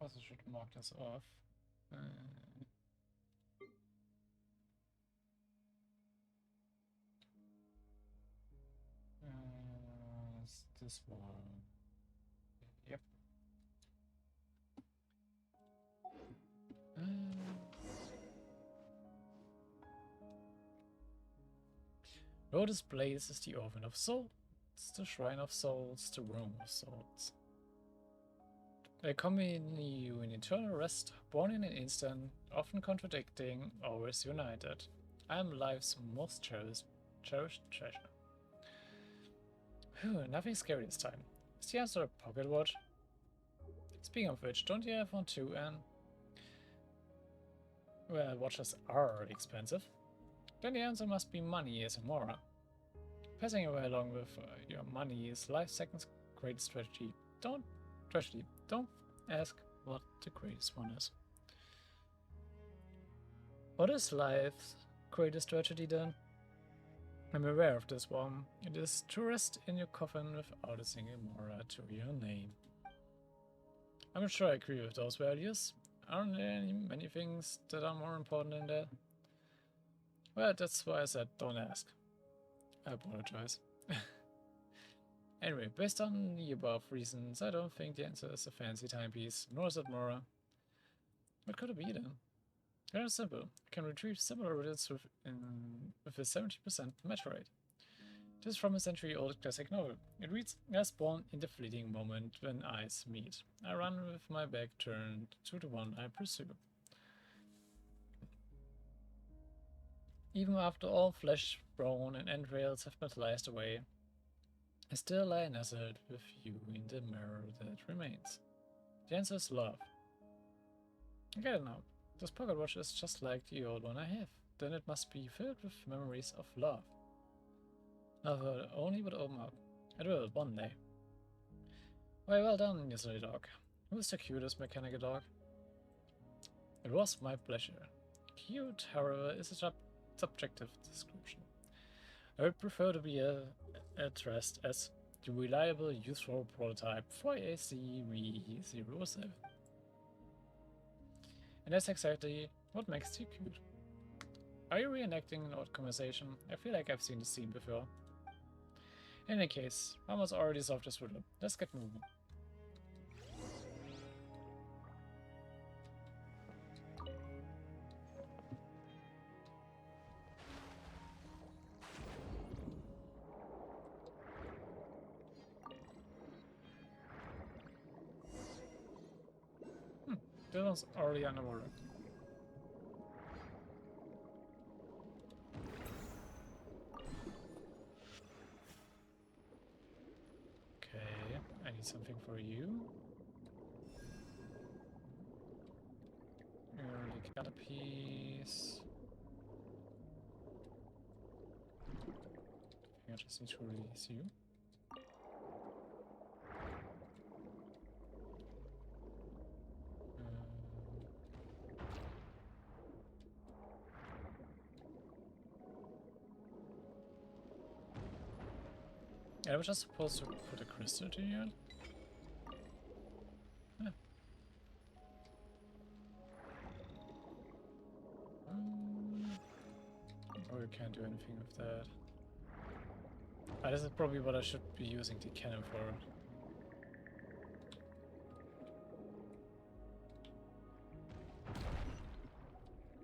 Also should mark this off. It's this one. Yep. Lotus Blaze is the Oven of Souls, the Shrine of Souls, the Room of Souls. They accompany you in eternal rest, born in an instant, often contradicting, always united. I am life's most cherished treasure. Phew, nothing scary this time. Is the answer a pocket watch? Speaking of which, don't you have one too, Anne? Well, watches are expensive. Then the answer must be money, as Amora. Passing away along with your money is life's second greatest strategy. Don't ask what the greatest one is. What is life's greatest tragedy then? I'm aware of this one. It is to rest in your coffin without a single mora to your name. I'm not sure I agree with those values. Aren't there many things that are more important than that? Well, that's why I said don't ask. I apologize. Anyway, based on the above reasons, I don't think the answer is a fancy timepiece, nor is it mora. What could it be then? Very simple. I can retrieve similar riddles with a 70% match rate. This is from a century-old classic novel. It reads, as born in the fleeting moment when eyes meet. I run with my back turned to the one I pursue. Even after all flesh, bone, and entrails have been sliced away, I still lie nestled with you in the mirror that remains. The answer is love. I get it now. This pocket watch is just like the old one I have. Then it must be filled with memories of love. Now if it only would open up. It will, one day. Why, well done, you silly dog. Who is the cutest mechanical dog? It was my pleasure. Cute, however, is a subjective description. I would prefer to be addressed as the reliable useful prototype for AC-V07. And that's exactly what makes you cute. Are you reenacting an old conversation? I feel like I've seen this scene before. In any case, Mama's already solved this riddle. Let's get moving. This one's already underwater. Okay, I need something for you. You already got a piece. I just need to release you. I was just supposed to put a crystal to you. Yeah. Oh, you can't do anything with that. This is probably what I should be using the cannon for.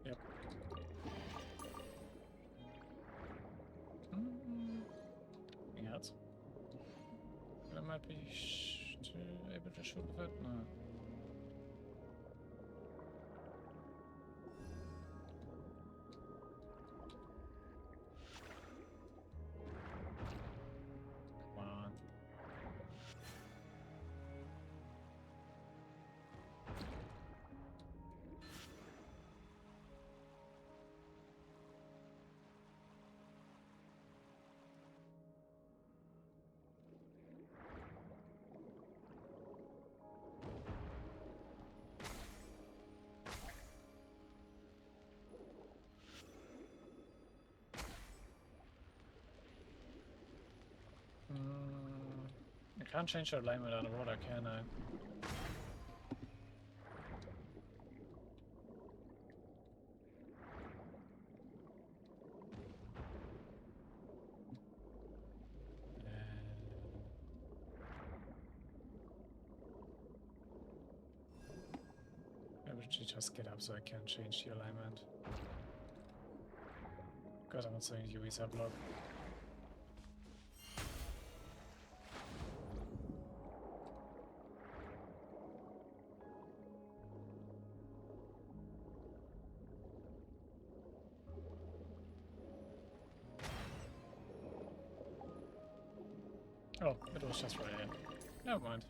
Yep. Anything else? I might be able to shoot with it? No. Come on. I can't change the alignment underwater, can I? Maybe we should just get up so I can change the alignment. God, I'm not saying UV subblock. Oh, it was just right here. Never mind.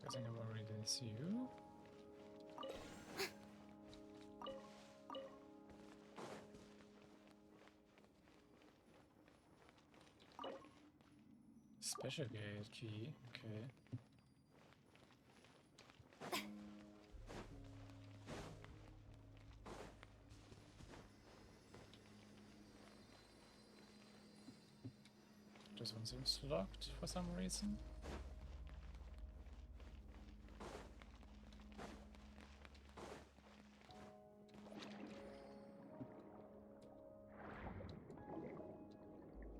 Guessing I've already did see you. Special gate key, okay. This one seems locked for some reason.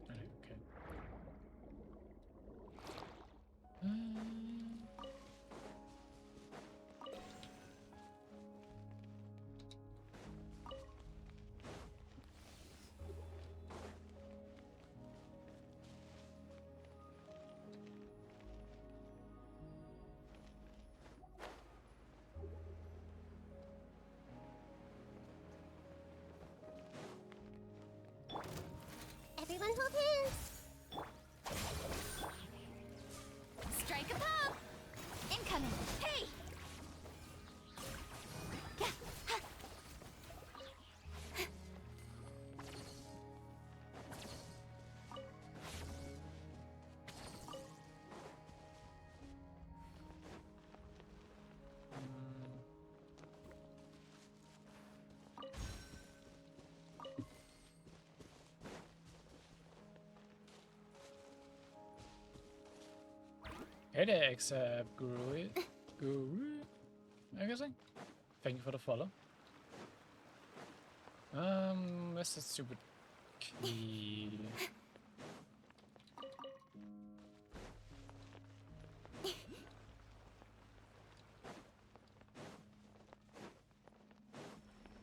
Okay. Everyone hold hands. Strike a pop! Incoming! Hey! Gah, ha. Hey there, except Guru. Guru? I'm guessing? Thank you for the follow. Where's the stupid key?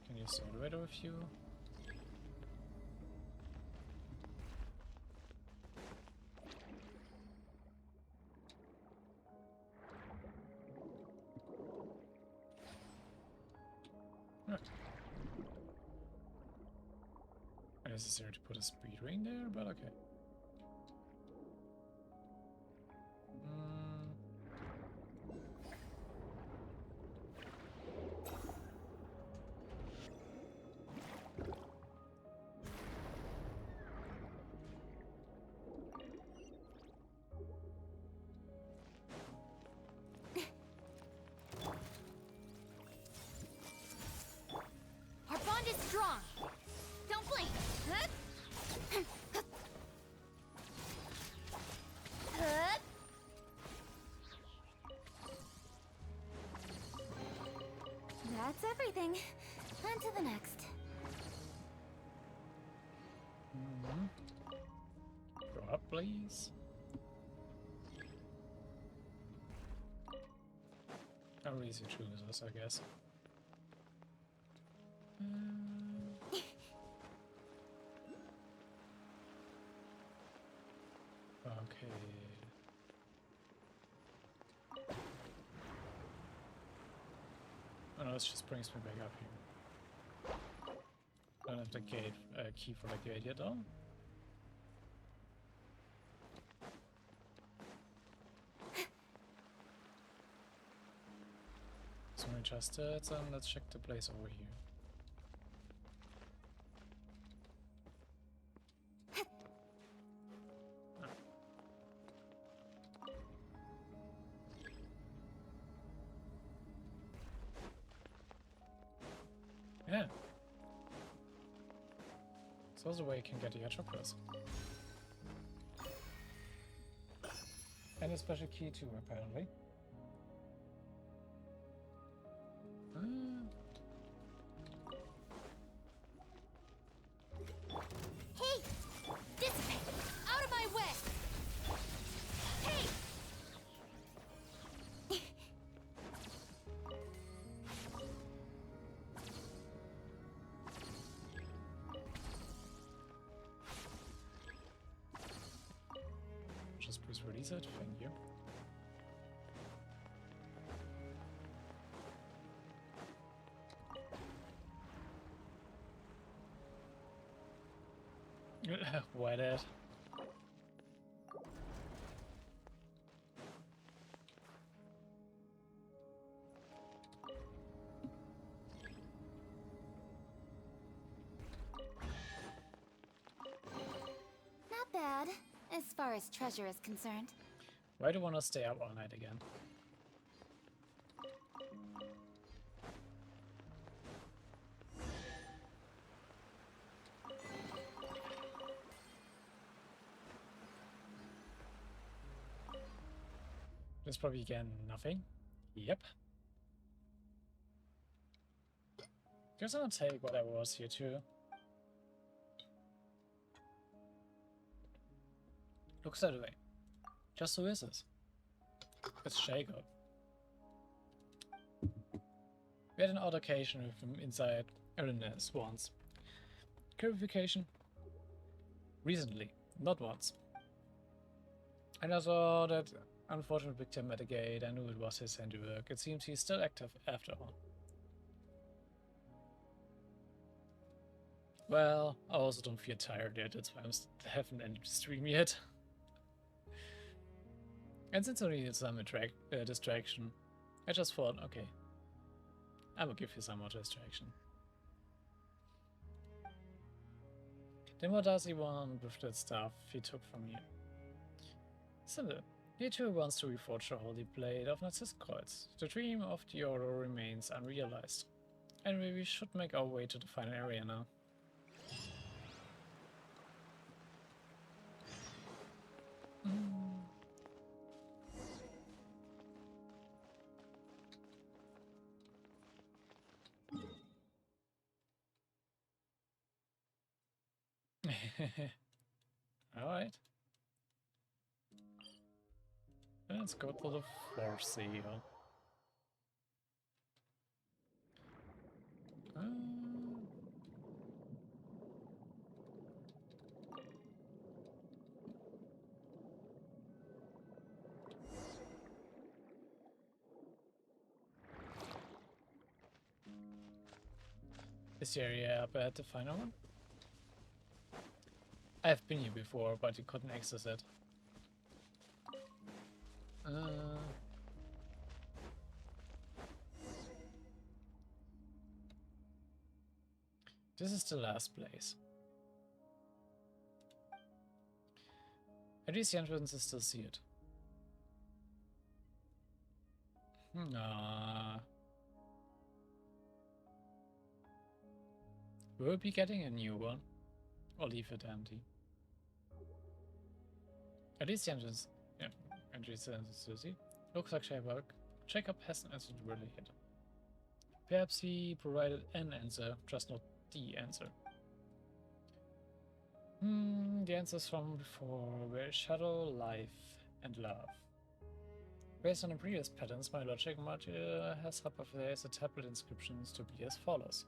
Can you use the elevator with you? Right. Unnecessary to put a speed ring there, but okay. Our bond is strong. Don't blink. Hup. Hup. That's everything. On to the next. Go up, please. How easy to choose this, I guess. Okay. Oh no, this just brings me back up here. Don't have the gate key for the gate yet, though. So we adjusted, and let's check the place over here. Yeah. So there's a way you can get the Hydroculuses. And a special key too, apparently. release it. Thank you. Why that? Not bad, as far as treasure is concerned. Why do you want to stay up all night again? There's probably again nothing. Yep. Guess I'm gonna take whatever was here too. Looks that way. Just who is this? It's Jacob. We had an altercation with him inside Illinois once. Clarification? Recently, not once. And I saw that unfortunate victim at the gate. I knew it was his handiwork. It seems he's still active after all. Well, I also don't feel tired yet, that's why I haven't ended the stream yet. And since I needed some distraction, I just thought, okay, I will give you some more distraction. Then what does he want with that stuff he took from you? Simple. He too wants to reforge the holy blade of Narzissenkreuz. The dream of the Ordo remains unrealized. Anyway, we should make our way to the final area now. Alright. Let's go to the floor seal. Is the area up at the final one? I've been here before, but you couldn't access it. This is the last place. At least the entrance is still sealed. Nah. We'll be getting a new one. Or leave it empty. At least the entrance. Yeah, entrance is easy. Looks like Jacob hasn't answered really yet. Perhaps he provided an answer, just not the answer. The answers from before were shadow, life, and love. Based on the previous patterns, my logic module has hypothesized the tablet inscriptions to be as follows.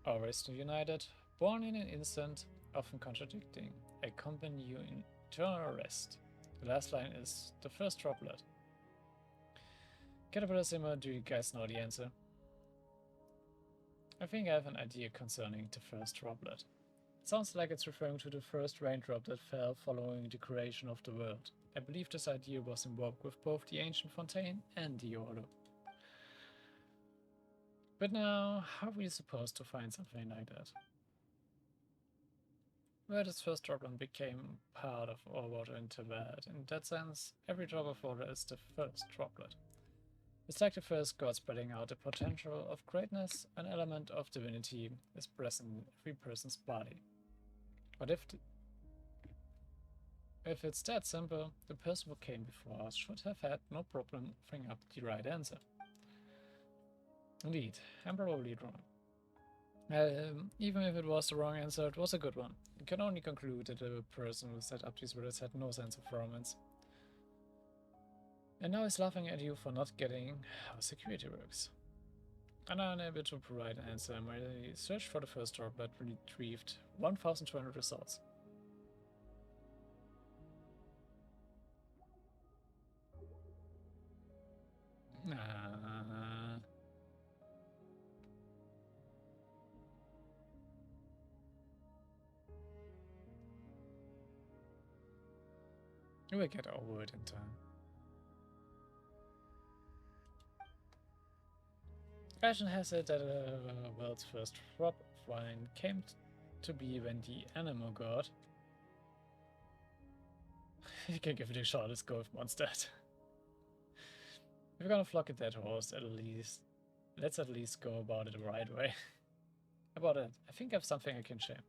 Always united, born in an instant, often contradicting, accompany you in eternal rest. The last line is the first droplet. Caterpillar Simmer, do you guys know the answer? I think I have an idea concerning the first droplet. It sounds like it's referring to the first raindrop that fell following the creation of the world. I believe this idea was involved with both the ancient fontaine and the Ordo. But now, how are we supposed to find something like that? Well, this first droplet became part of our water in Tibet. In that sense, every drop of water is the first droplet. It's like the first god spreading out the potential of greatness. An element of divinity is present in every person's body. But if it's that simple, the person who came before us should have had no problem figuring up the right answer. Indeed, I'm probably wrong. Even if it was the wrong answer, it was a good one. You can only conclude that the person who set up these riddles had no sense of romance. And now he's laughing at you for not getting how security works. And I'm unable to provide an answer. My search for the first droplet retrieved 1,200 results. Ah. We'll get over it in time. Legend has it that the world's first crop of wine came to be when the animal god. You can give it a shot, let's go if one's dead. If we're gonna flock a dead horse, let's at least go about it the right way. About it, I think I have something I can share.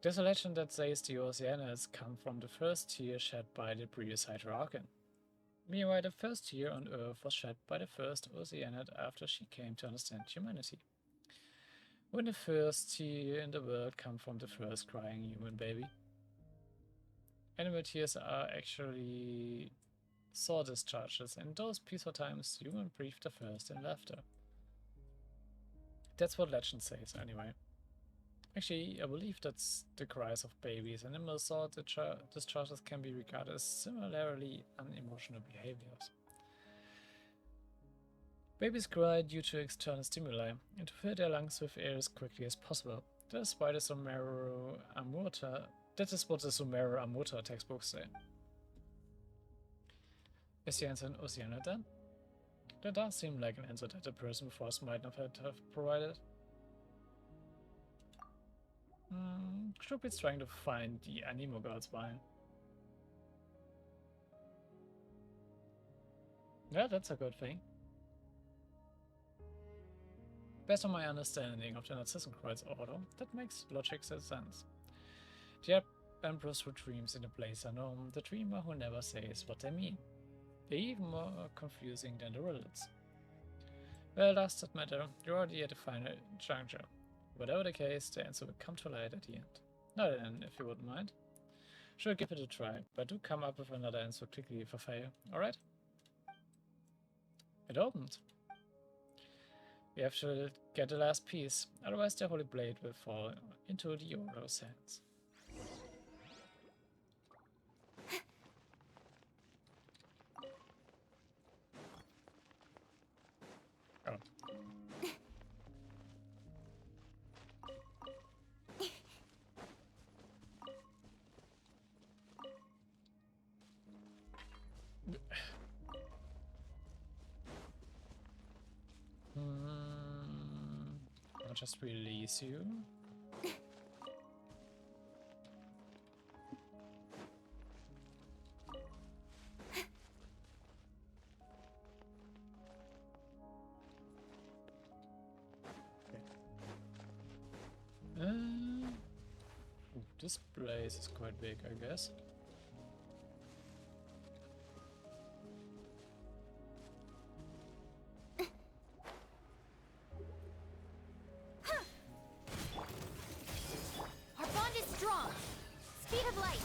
There's a legend that says the Oceanids come from the first tear shed by the previous Hydroculuses. Meanwhile, the first tear on Earth was shed by the first Oceanid after she came to understand humanity. When the first tear in the world come from the first crying human baby. Animal tears are actually soul discharges, and those peaceful times humans breathed the first in laughter. That's what legend says, anyway. Actually, I believe that's the cries of babies. Animal soul discharges can be regarded as similarly unemotional behaviors. Babies cry due to external stimuli and to fill their lungs with air as quickly as possible. That is why the Sumeru Amurta. That is what the Sumeru Amurta textbooks say. Is the answer an Oceanid then? That does seem like an answer that the person before us might not have provided. Should be trying to find the Anemo God's wine. Yeah, that's a good thing. Based on my understanding of the Narzissenkreuz Ordo, that makes logical sense. The Empress who dreams in a place unknown, the dreamer who never says what they mean. They're even more confusing than the riddles. Well, does that matter? You're already at the final juncture. Whatever the case, the answer will come to light at the end. Now then, if you wouldn't mind. Sure, give it a try, but do come up with another answer quickly if I fail, alright? It opened. We have to get the last piece, otherwise the holy blade will fall into the Ordo's hands. Oh. I'll just release you. This place is quite big, I guess. Our bond is strong. Speed of light.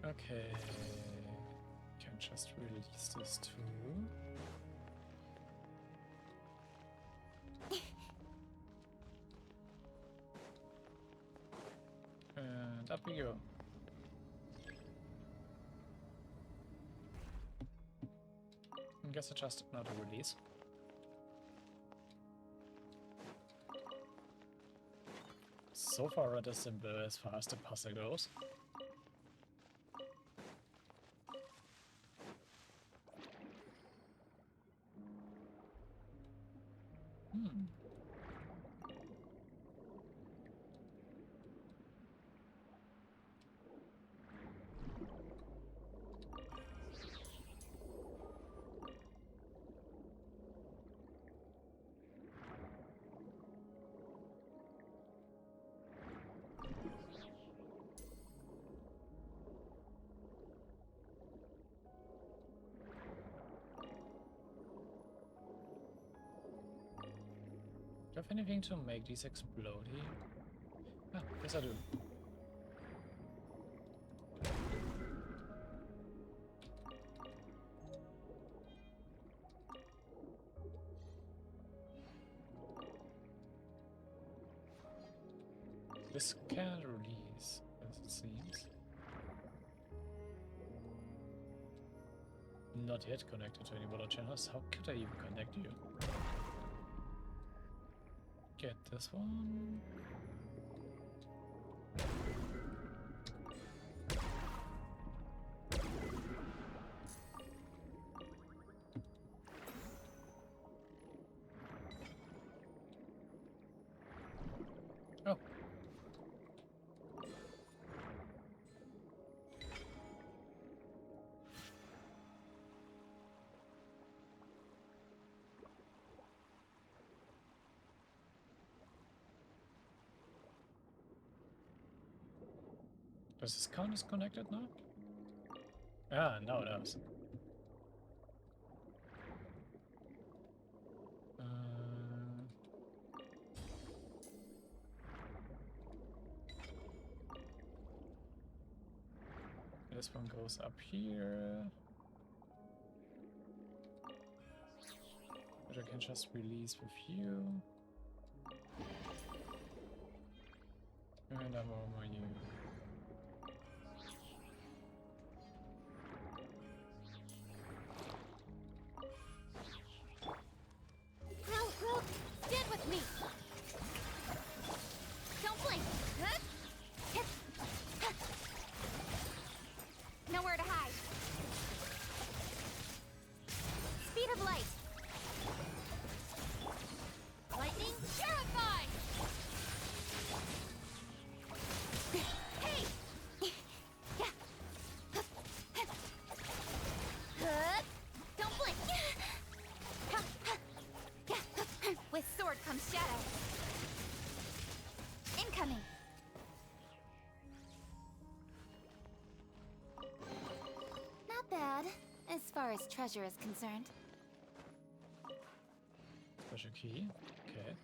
Okay, can just release this too. And up we go. I guess I just not a release. So far rather simple as far as the puzzle goes. Do I have anything to make these explode here? Ah, yes I do. This can't release, as it seems. Not yet connected to any water channels. How could I even connect you? Get this one. Oh. Does this count as connected now? Ah, now it does. This one goes up here. Which I can just release with you. And I'm over you. Throught, stand with me. Don't blink. Nowhere to hide. Speed of light. Lightning purified. Hey. Don't blink. With sword comes shadow. Incoming. Not bad, as far as treasure is concerned. Special key. Okay.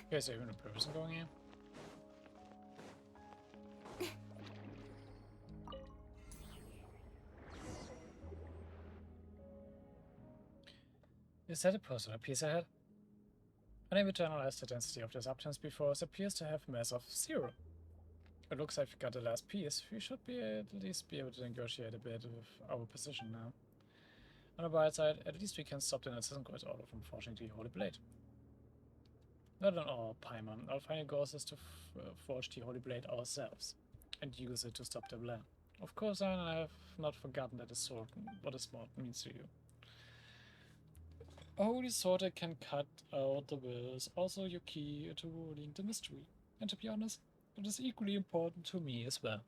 Okay, so even a person going in? Is that a person appears ahead? When we analyze the density of the substance before us appears to have mass of 0. It looks like we got the last piece. We should be at least be able to negotiate a bit with our position now. On the bright side, at least we can stop the Narzissenkreuz Ordo from forging the Holy Blade. Not on our Paimon. Our final goal is to forge the Holy Blade ourselves and use it to stop the plan. Of course, I have not forgotten that a sword, what a sword means to you. A holy sword that can cut out the will is also your key to ruling the mystery. And to be honest, it is equally important to me as well.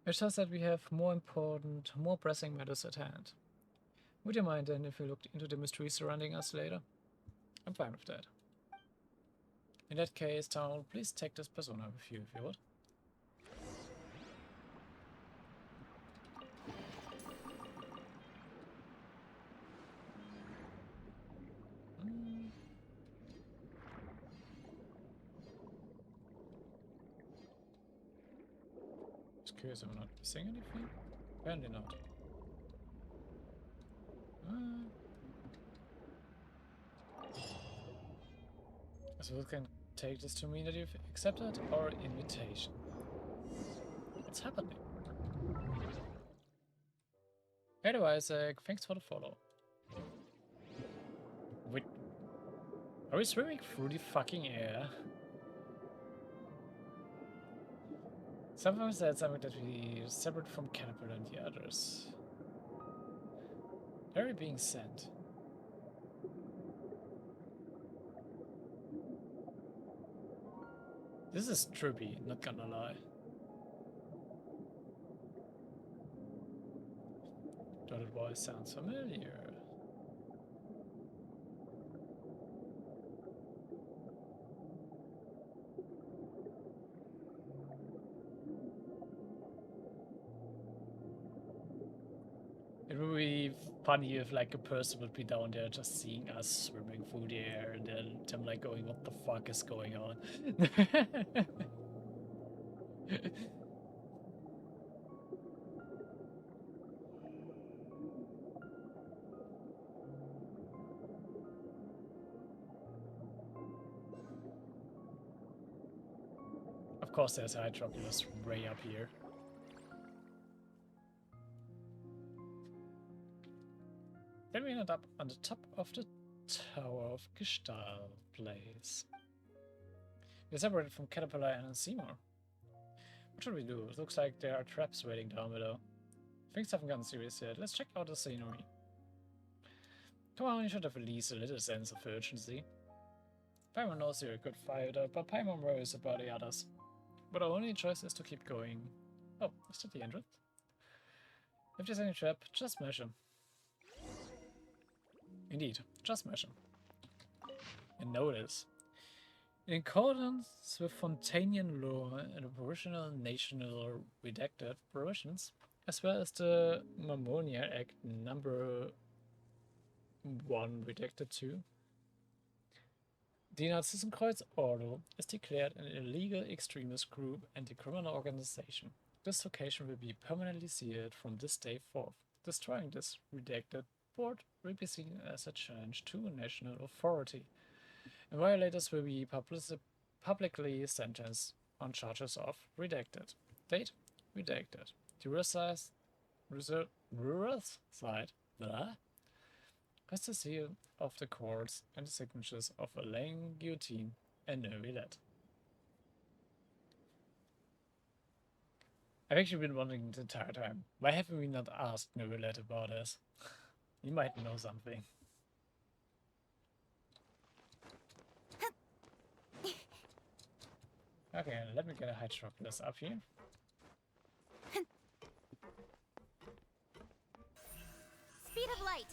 It shows that we have more important, more pressing matters at hand. Would you mind then if we looked into the mystery surrounding us later? I'm fine with that. In that case, Town, please take this persona with you if you would. Just curious if I'm not missing anything. Apparently not. So we can take this to mean that you've accepted our invitation. It's happening. Hello Isaac, thanks for the follow. Wait, are we swimming through the fucking air? Someone said something that we separate from Caterpillar and the others. They're being sent. This is trippy, not gonna lie. Dotted voice sounds familiar. It would be funny if like a person would be down there just seeing us swimming through the air and then them like going, what the fuck is going on? Of course there's a Hydroculus way up here. Then we ended up on the top of the Tower of Gestalt place. We're separated from Caterpillar and Seymour. What should we do? It looks like there are traps waiting down below. Things haven't gotten serious yet. Let's check out the scenery. Come on, you should have at least a little sense of urgency. Paimon knows you're a good fighter, but Paimon worries about the others. But our only choice is to keep going. Oh, is that the entrance? If there's any trap, just smash him. Indeed, just smash him. And notice, in accordance with Fontanian law and aboriginal national redacted provisions, as well as the Mammonia Act number 1 redacted 2, the Narzissenkreuz Ordo is declared an illegal extremist group and a criminal organization. This location will be permanently sealed from this day forth. Destroying this redacted board will be seen as a challenge to national authority, and violators will be publicly sentenced on charges of redacted. Date? Redacted. The rural side has the seal of the courts and the signatures of Alain Guillotine and Neuvillette. I've actually been wondering the entire time, why haven't we not asked Neuvillette about this? He might know something. Okay, let me get a Hydroculuses up here. Speed of light.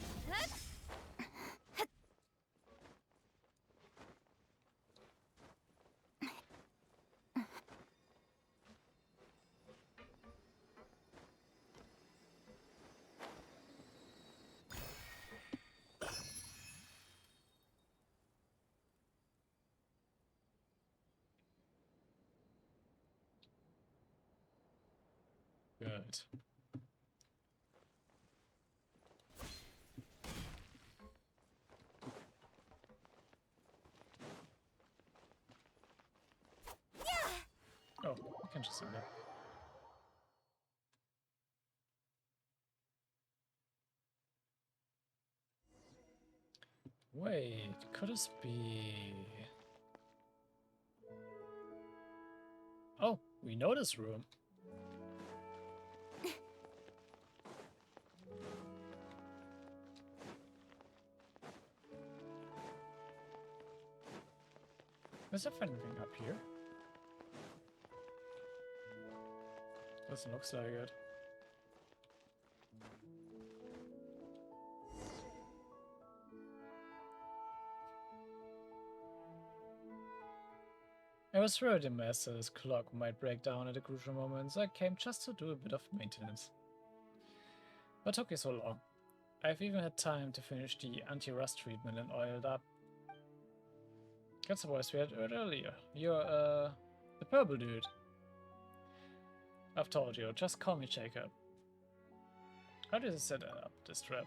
Good. Oh, I can just do that. Wait, could this be... Oh, we know this room. Is there anything up here? Doesn't look so good. I was worried the master's clock might break down at a crucial moment, so I came just to do a bit of maintenance. What took you so long? I've even had time to finish the anti-rust treatment and oiled up. That's the voice we had earlier. You're, the purple dude. I've told you, just call me Jacob. How did you set up this trap?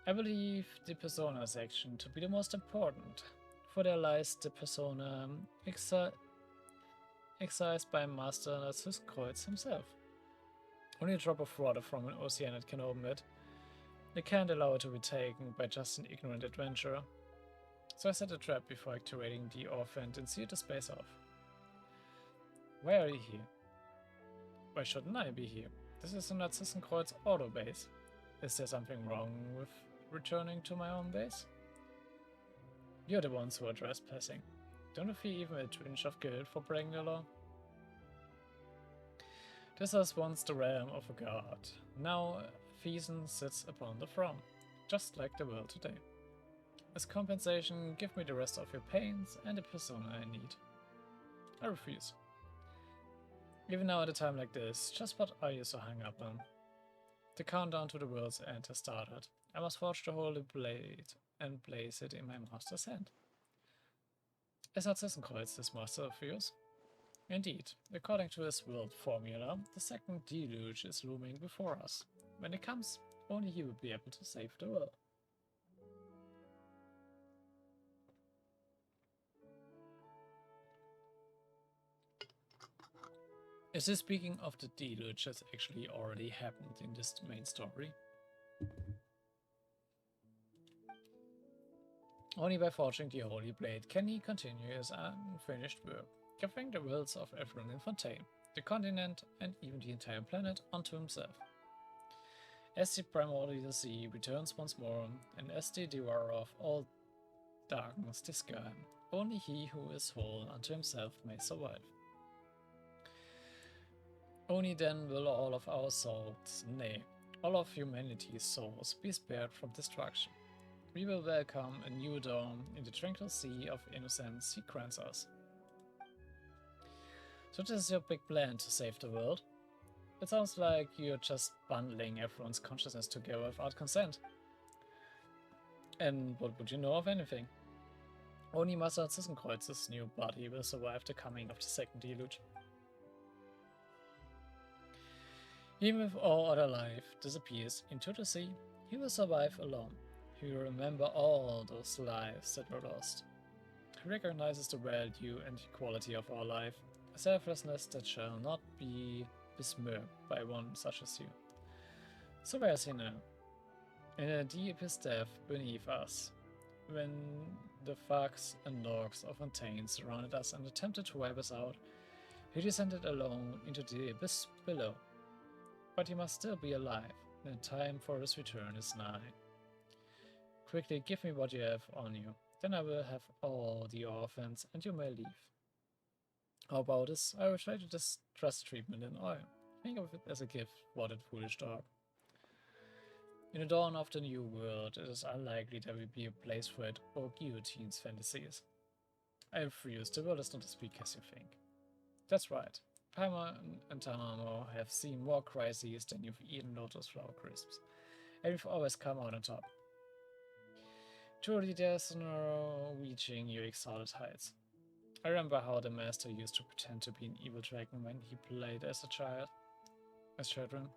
I believe the persona section to be the most important. For there lies the persona excised by Master Narzissenkreuz himself. Only a drop of water from an oceanid can open it. They can't allow it to be taken by just an ignorant adventurer. So I set a trap before activating the orphan and sealed the space off. Why are you here? Why shouldn't I be here? This is a Narzissenkreuz Ordo base. Is there something wrong with returning to my own base? You're the ones who are trespassing. Don't you feel even a twinge of guilt for breaking the law? This was once the realm of a god. Now Pheason sits upon the throne, just like the world today. As compensation, give me the rest of your pains and the persona I need. I refuse. Even now at a time like this, just what are you so hung up on? The countdown to the world's end has started. I must forge the holy blade and place it in my master's hand. Is Narzissenkreuz this master of yours? Indeed, according to his world formula, the second deluge is looming before us. When it comes, only he will be able to save the world. Is this speaking of the deluge that's actually already happened in this main story? Only by forging the Holy Blade can he continue his unfinished work, gathering the wills of everyone in Fontaine, the continent, and even the entire planet onto himself. As the primordial sea returns once more, and as the devourer of all darkens the sky, only he who is whole unto himself may survive. Only then will all of our souls, nay, all of humanity's souls, be spared from destruction. We will welcome a new dawn in the tranquil sea of innocence he grants us. So this is your big plan to save the world? It sounds like you're just bundling everyone's consciousness together without consent. And what would you know of anything? Only Master Narzissenkreuz's new body will survive the coming of the second deluge. Even if all other life disappears into the sea, he will survive alone. He will remember all those lives that were lost. He recognizes the value and equality of our life, a selflessness that shall not be besmirched by one such as you. So where is he now? In a deepest depth beneath us, when the thugs and dogs of Fontaine surrounded us and attempted to wipe us out, he descended alone into the abyss below. But he must still be alive, and time for his return is nigh. Quickly give me what you have on you, then I will have all the orphans, and you may leave. How about this? I will trade you this trust treatment in oil. Think of it as a gift, what a foolish dog. In the dawn of the new world, it is unlikely there will be a place for it or guillotine's fantasies. I refuse, the world is not as weak as you think. That's right. Paimon and Tamamo have seen more crises than you've eaten lotus flower crisps, and we've always come out on top. Truly, there's no reaching your exalted heights. I remember how the master used to pretend to be an evil dragon when he played as children.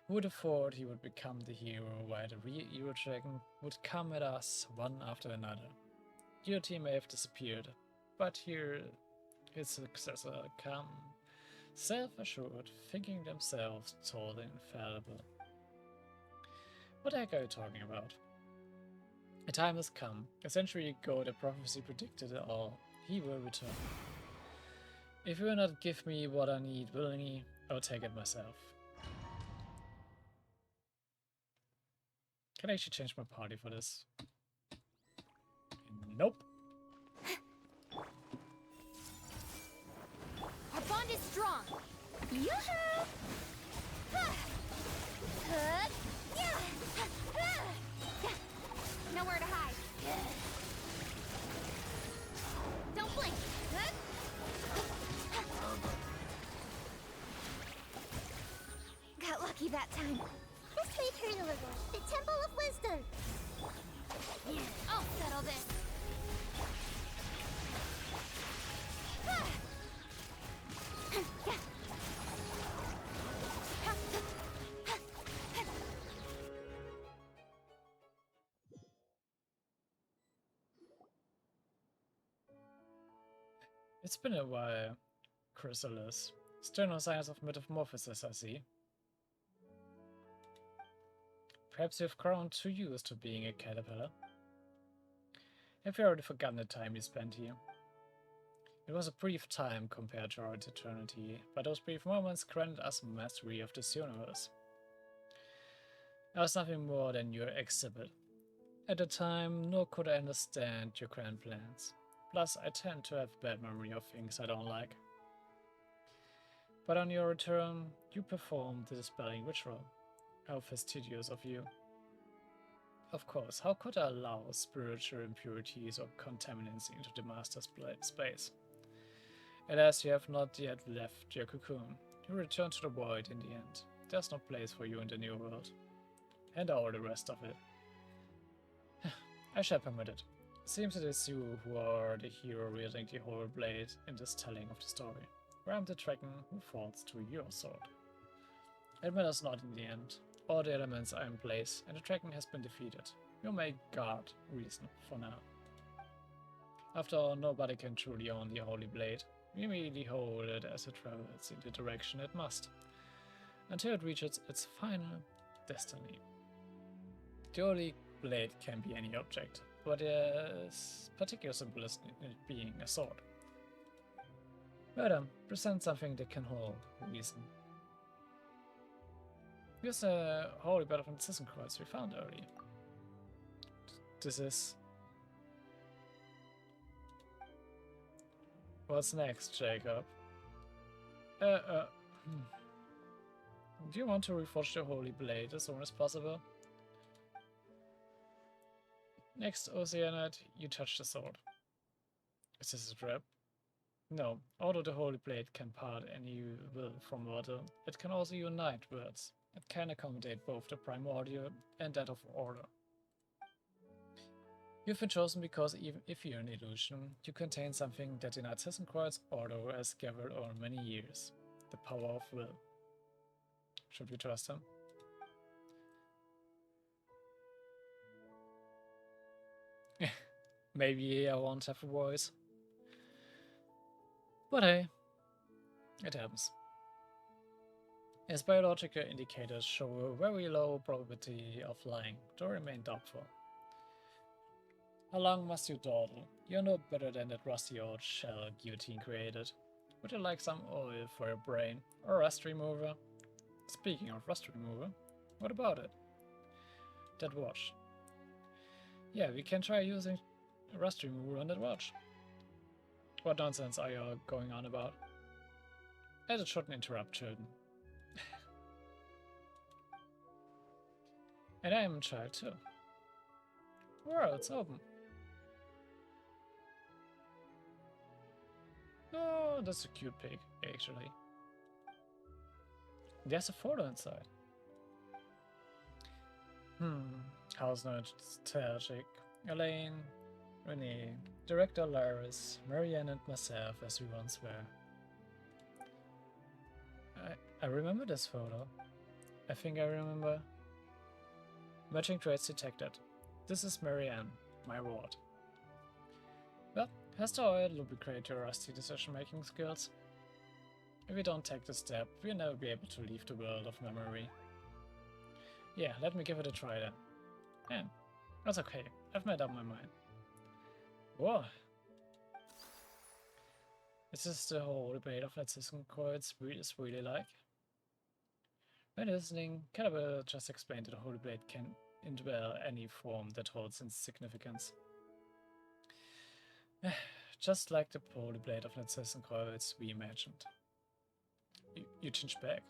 Who would have thought he would become the hero while the real evil dragon would come at us one after another? Guillotine may have disappeared, but here his successor come, self-assured, thinking themselves tall and infallible. What the heck are you talking about? A time has come. A century ago the prophecy predicted it all. He will return. If you will not give me what I need willingly, I will take it myself. Can I actually change my party for this? Nope. Our bond is strong. Yoo-hoo! Nowhere to hide. Don't blink. Got lucky that time. This may hurt a little. The Temple of Wisdom. I'll settle this. It's been a while, Chrysalis. Still no signs of metamorphosis, I see. Perhaps you've grown too used to being a caterpillar. Have you already forgotten the time you spent here? It was a brief time compared to our eternity, but those brief moments granted us mastery of this universe. I was nothing more than your exhibit. At the time, nor could I understand your grand plans. Plus, I tend to have bad memory of things I don't like. But on your return, you performed the dispelling ritual. How fastidious of you. Of course, how could I allow spiritual impurities or contaminants into the master's space? Alas, you have not yet left your cocoon. You return to the void in the end. There's no place for you in the new world. And all the rest of it. I shall permit it. Seems it is you who are the hero wielding the whole blade in this telling of the story, where I'm the dragon who falls to your sword. It matters not in the end. All the elements are in place, and the dragon has been defeated. You may guard reason for now. After all, nobody can truly own the holy blade. We merely hold it as it travels in the direction it must, until it reaches its final destiny. The holy blade can be any object, but there's particular symbolism in it being a sword. Madam, present something that can hold reason. Here's a holy bed of Narzissenkreuz we found earlier. This is... What's next, Jacob? Do you want to reforge the holy blade as soon as possible? Next, Oceanite, you touch the sword. Is this a trap? No, although the holy blade can part any will from water, it can also unite worlds. It can accommodate both the primordial and that of Ordo. You've been chosen because even if you're an illusion, you contain something that the Narzissenkreuz Ordo has gathered over many years. The power of will. Should we trust him? Maybe I won't have a voice. But hey, it happens. His biological indicators show a very low probability of lying, though remain doubtful. How long must you dawdle? You're no better than that rusty old shell guillotine created. Would you like some oil for your brain, or rust remover? Speaking of rust remover, what about it? That watch. Yeah, we can try using rust remover on that watch. What nonsense are you going on about? As it shouldn't interrupt children. And I am a child too. Well, it's open. Oh, that's a cute pig, actually. There's a photo inside. How's nostalgic? Elaine, Renee, Director Laris, Marianne and myself as we once were. I remember this photo. I think I remember. Matching traits detected. This is Marianne, my ward. Well, has the oil lubricate your rusty decision-making skills? If we don't take this step, we'll never be able to leave the world of memory. Yeah, let me give it a try then. Yeah, that's okay. I've made up my mind. Whoa! Is this the whole debate of Narzissenkreuz is really like? When listening, Cannibal just explained that the Holy Blade can indwell any form that holds its significance. Just like the Holy Blade of Narzissenkreuz we imagined. You changed back.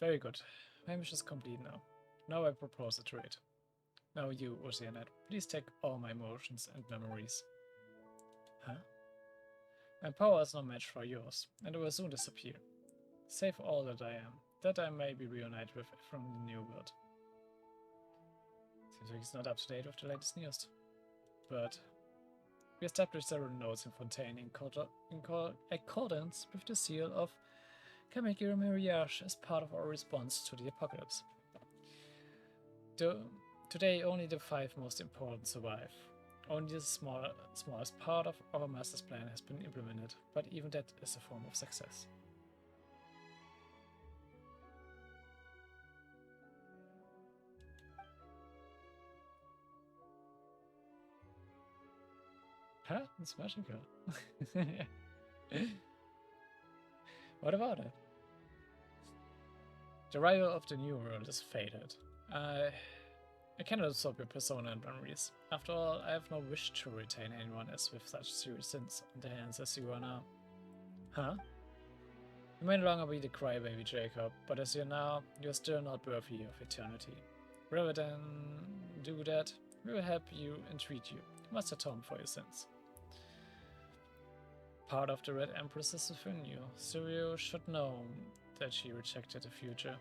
Very good. My mission is complete now. Now I propose a trade. Now you, Oceanite, please take all my emotions and memories. Huh? My power is no match for yours, and it will soon disappear. Save all that I am, that I may be reunited with from the new world. Seems like he's not up to date with the latest news. But we established several nodes in Fontaine in accordance with the seal of Kamekiro Mirage as part of our response to the apocalypse. Today only the 5 most important survive. Only the smallest part of our master's plan has been implemented, but even that is a form of success. Huh? It's magical. What about it? The arrival of the new world is fated. I cannot absorb your persona and memories. After all, I have no wish to retain anyone as with such serious sins on their hands as you are now. Huh? You may no longer be the crybaby Jacob, but as you are now, you are still not worthy of eternity. Rather than do that, we will help you and treat you. You must atone for your sins. Part of the Red Empress is within you, so you should know that she rejected the future.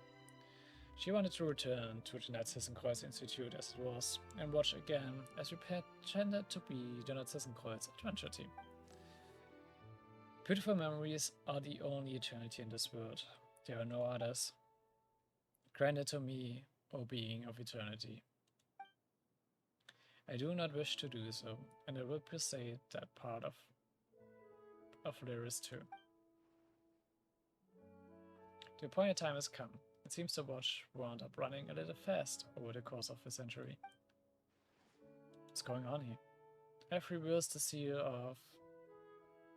She wanted to return to the Narzissenkreuz Institute as it was, and watch again as we pretended to be the Narzissenkreuz adventure team. Beautiful memories are the only eternity in this world. There are no others. Granted to me, O being of eternity. I do not wish to do so, and I will presage that part of Lyris too. The appointed time has come. It seems the watch wound up running a little fast over the course of a century. What's going on here? I have reversed the seal of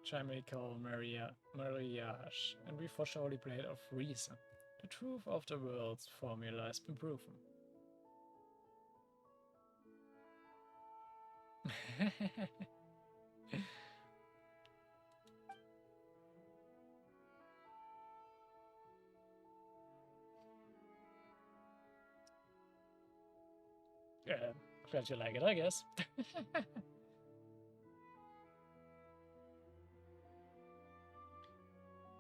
chemical marriage, and we forged the holy blade of reason. The truth of the world's formula has been proven. Glad you like it, I guess.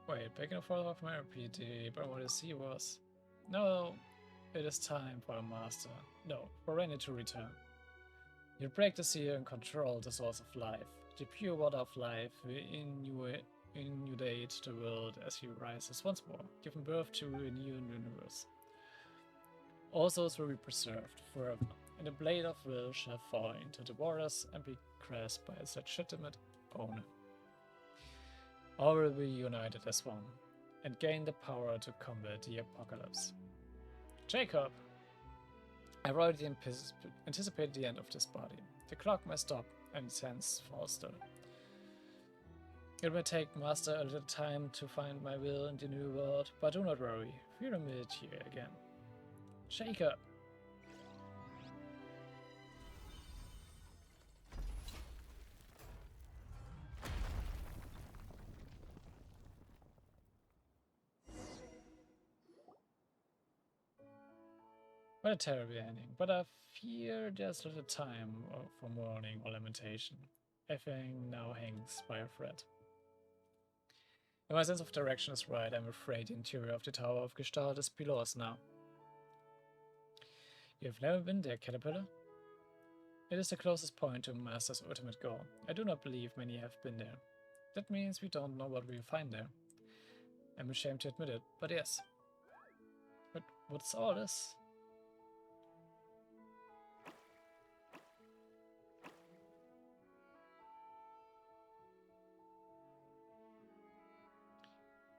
Wait, back and forth of my repeat, but what I see was... No, it is time for a master. No, for Rennie to return. You break the seal and control the source of life. The pure water of life will inundate the world as he rises once more, giving birth to a new universe. All souls will be preserved forever, and the blade of will shall fall into the waters and be grasped by its legitimate owner. All will be united as one, and gain the power to combat the apocalypse. Jacob! I've already anticipated the end of this body. The clock may stop, and its hands fall still. It may take Master a little time to find my will in the new world, but do not worry, we will meet here again. Jacob! What a terrible ending, but I fear there's little time for mourning or lamentation. Everything now hangs by a thread. If my sense of direction is right, I'm afraid the interior of the Tower of Gestalt is below us now. You have never been there, Caterpillar? It is the closest point to Master's ultimate goal. I do not believe many have been there. That means we don't know what we will find there. I'm ashamed to admit it, but yes. But what's all this?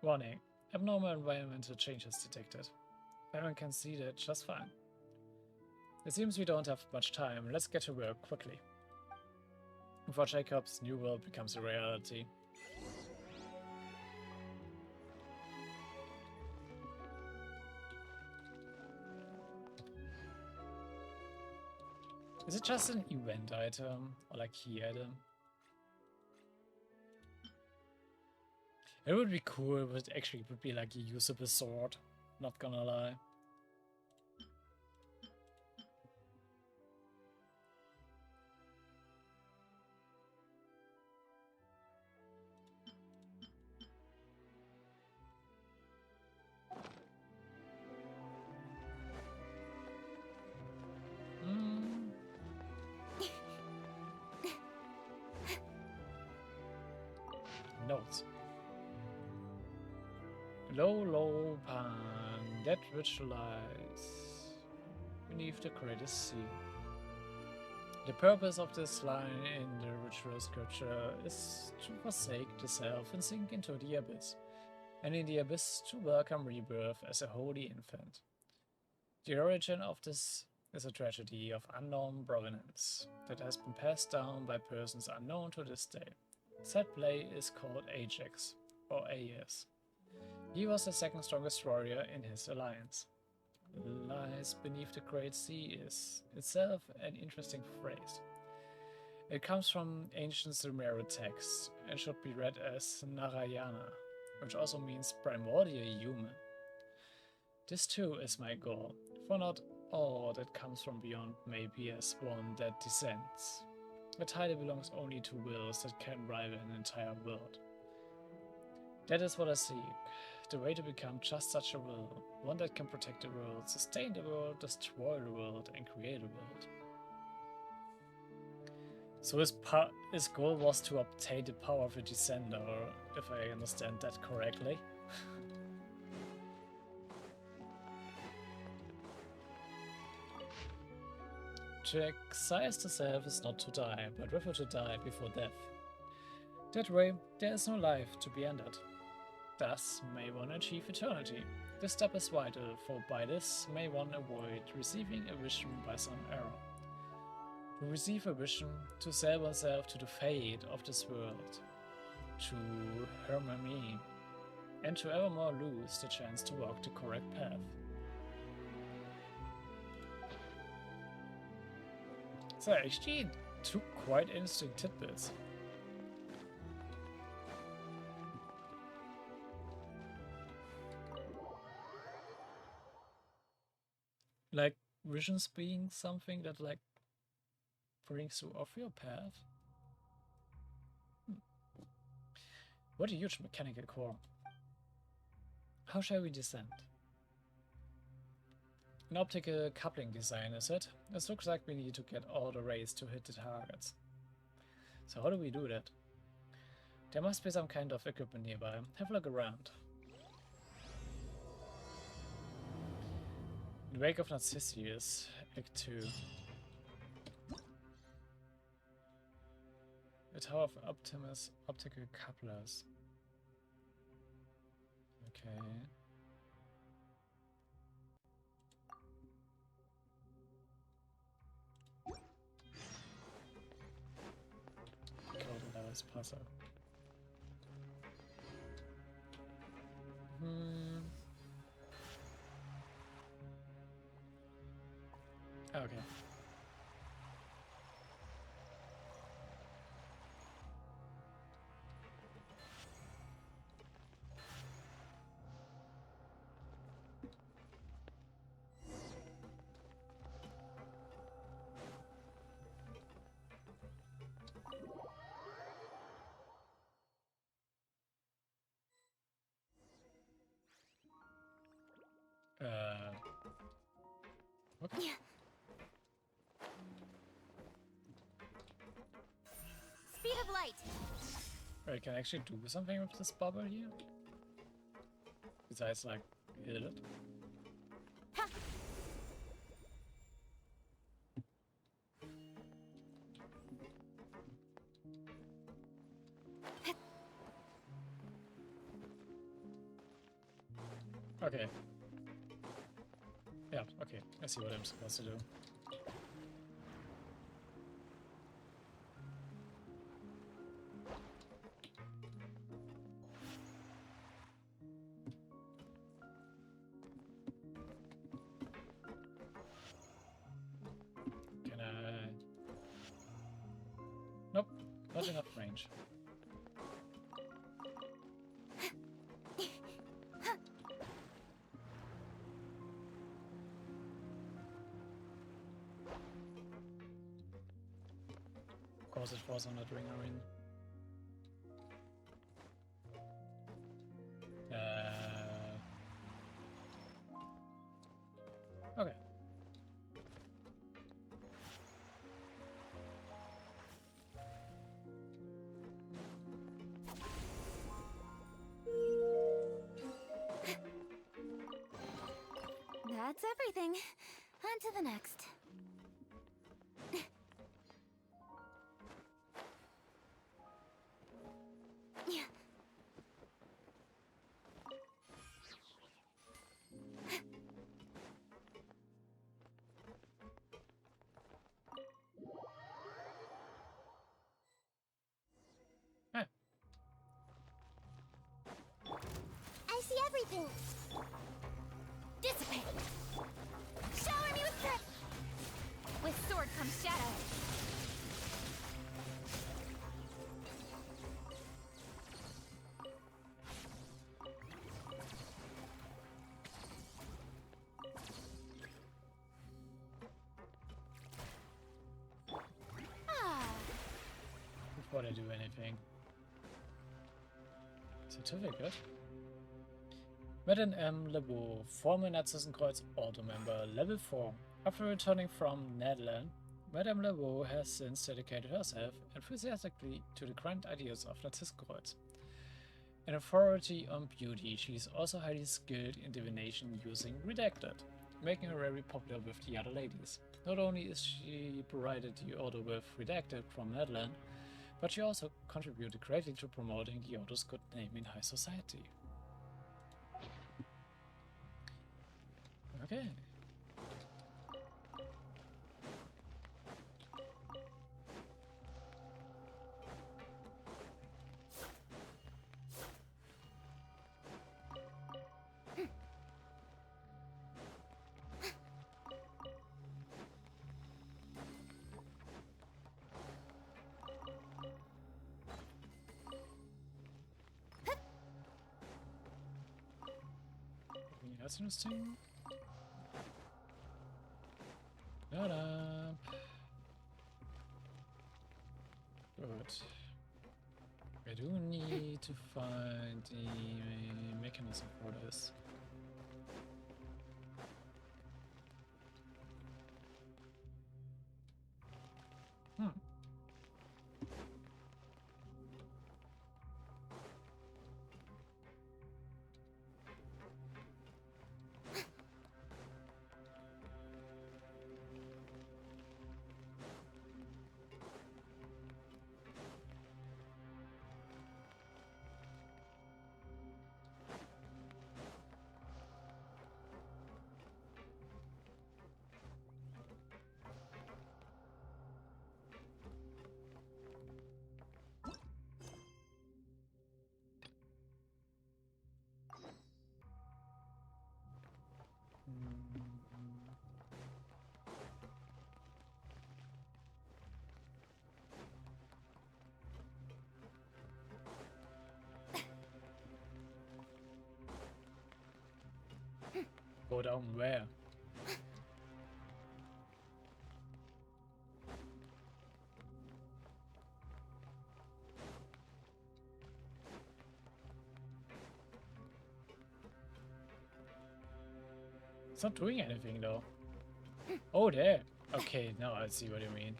Warning. Abnormal environmental changes detected. Everyone can see that just fine. It seems we don't have much time. Let's get to work quickly. Before Jacob's new world becomes a reality. Is it just an event item or like key item? It would be cool, but actually it would be like a usable sword, not gonna lie. Notes. Low pan, that which lies beneath the greatest sea. The purpose of this line in the ritual scripture is to forsake the self and sink into the abyss, and in the abyss to welcome rebirth as a holy infant. The origin of this is a tragedy of unknown provenance that has been passed down by persons unknown to this day. Said play is called Ajax, or AS. He was the second strongest warrior in his alliance. lies beneath the great sea is itself an interesting phrase. It comes from ancient Sumerian texts and should be read as Narayana, which also means primordial human. This too is my goal, for not all that comes from beyond may be as one that descends. The title belongs only to wills that can rival an entire world. That is what I seek, the way to become just such a will, one that can protect the world, sustain the world, destroy the world, and create a world. So his goal was to obtain the power of a descender, if I understand that correctly. To exercise the self is not to die, but rather to die before death. That way, there is no life to be ended. Thus, may one achieve eternity. This step is vital, for by this may one avoid receiving a vision by some error. To receive a vision, to sell oneself to the fate of this world, to harmony, and to evermore lose the chance to walk the correct path. So I actually took quite interesting tidbits. Like visions being something that like brings you off your path. What a huge mechanical core. How shall we descend? An optical coupling design, is it? It looks like we need to get all the rays to hit the targets. So how do we do that? There must be some kind of equipment nearby. Have a look around. In the wake of Narzissenkreuz, Act 2. The Tower of Optimus optical couplers. Okay. Golden levels puzzle. Okay. Okay. Speed of light. Wait, can I actually do something with this bubble here? Besides, like, hit it? Ha. Okay. Yeah, okay. I see what I'm supposed to do. Can I... Nope, not enough range. Of course it was on that ring arena. Okay. That's everything. On to the next. I see everything. Dissipate. becomes shadow. Before they do anything. Certificate. Madame M. Lebeau, former Narzissenkreuz Ordo member, level 4. After returning from Netherlands, Madame Lebeau has since dedicated herself enthusiastically to the grand ideas of Narzissenkreuz. An authority on beauty, she is also highly skilled in divination using Redacted, making her very popular with the other ladies. Not only is she provided the Ordo with Redacted from Netherlands, but she also contributed greatly to promoting the Ordo's good name in high society. Okay. That's interesting. Shut up. Good. I do need to find the mechanism for this. Go down where? It's not doing anything though. Oh, there. Okay, now I see what you mean.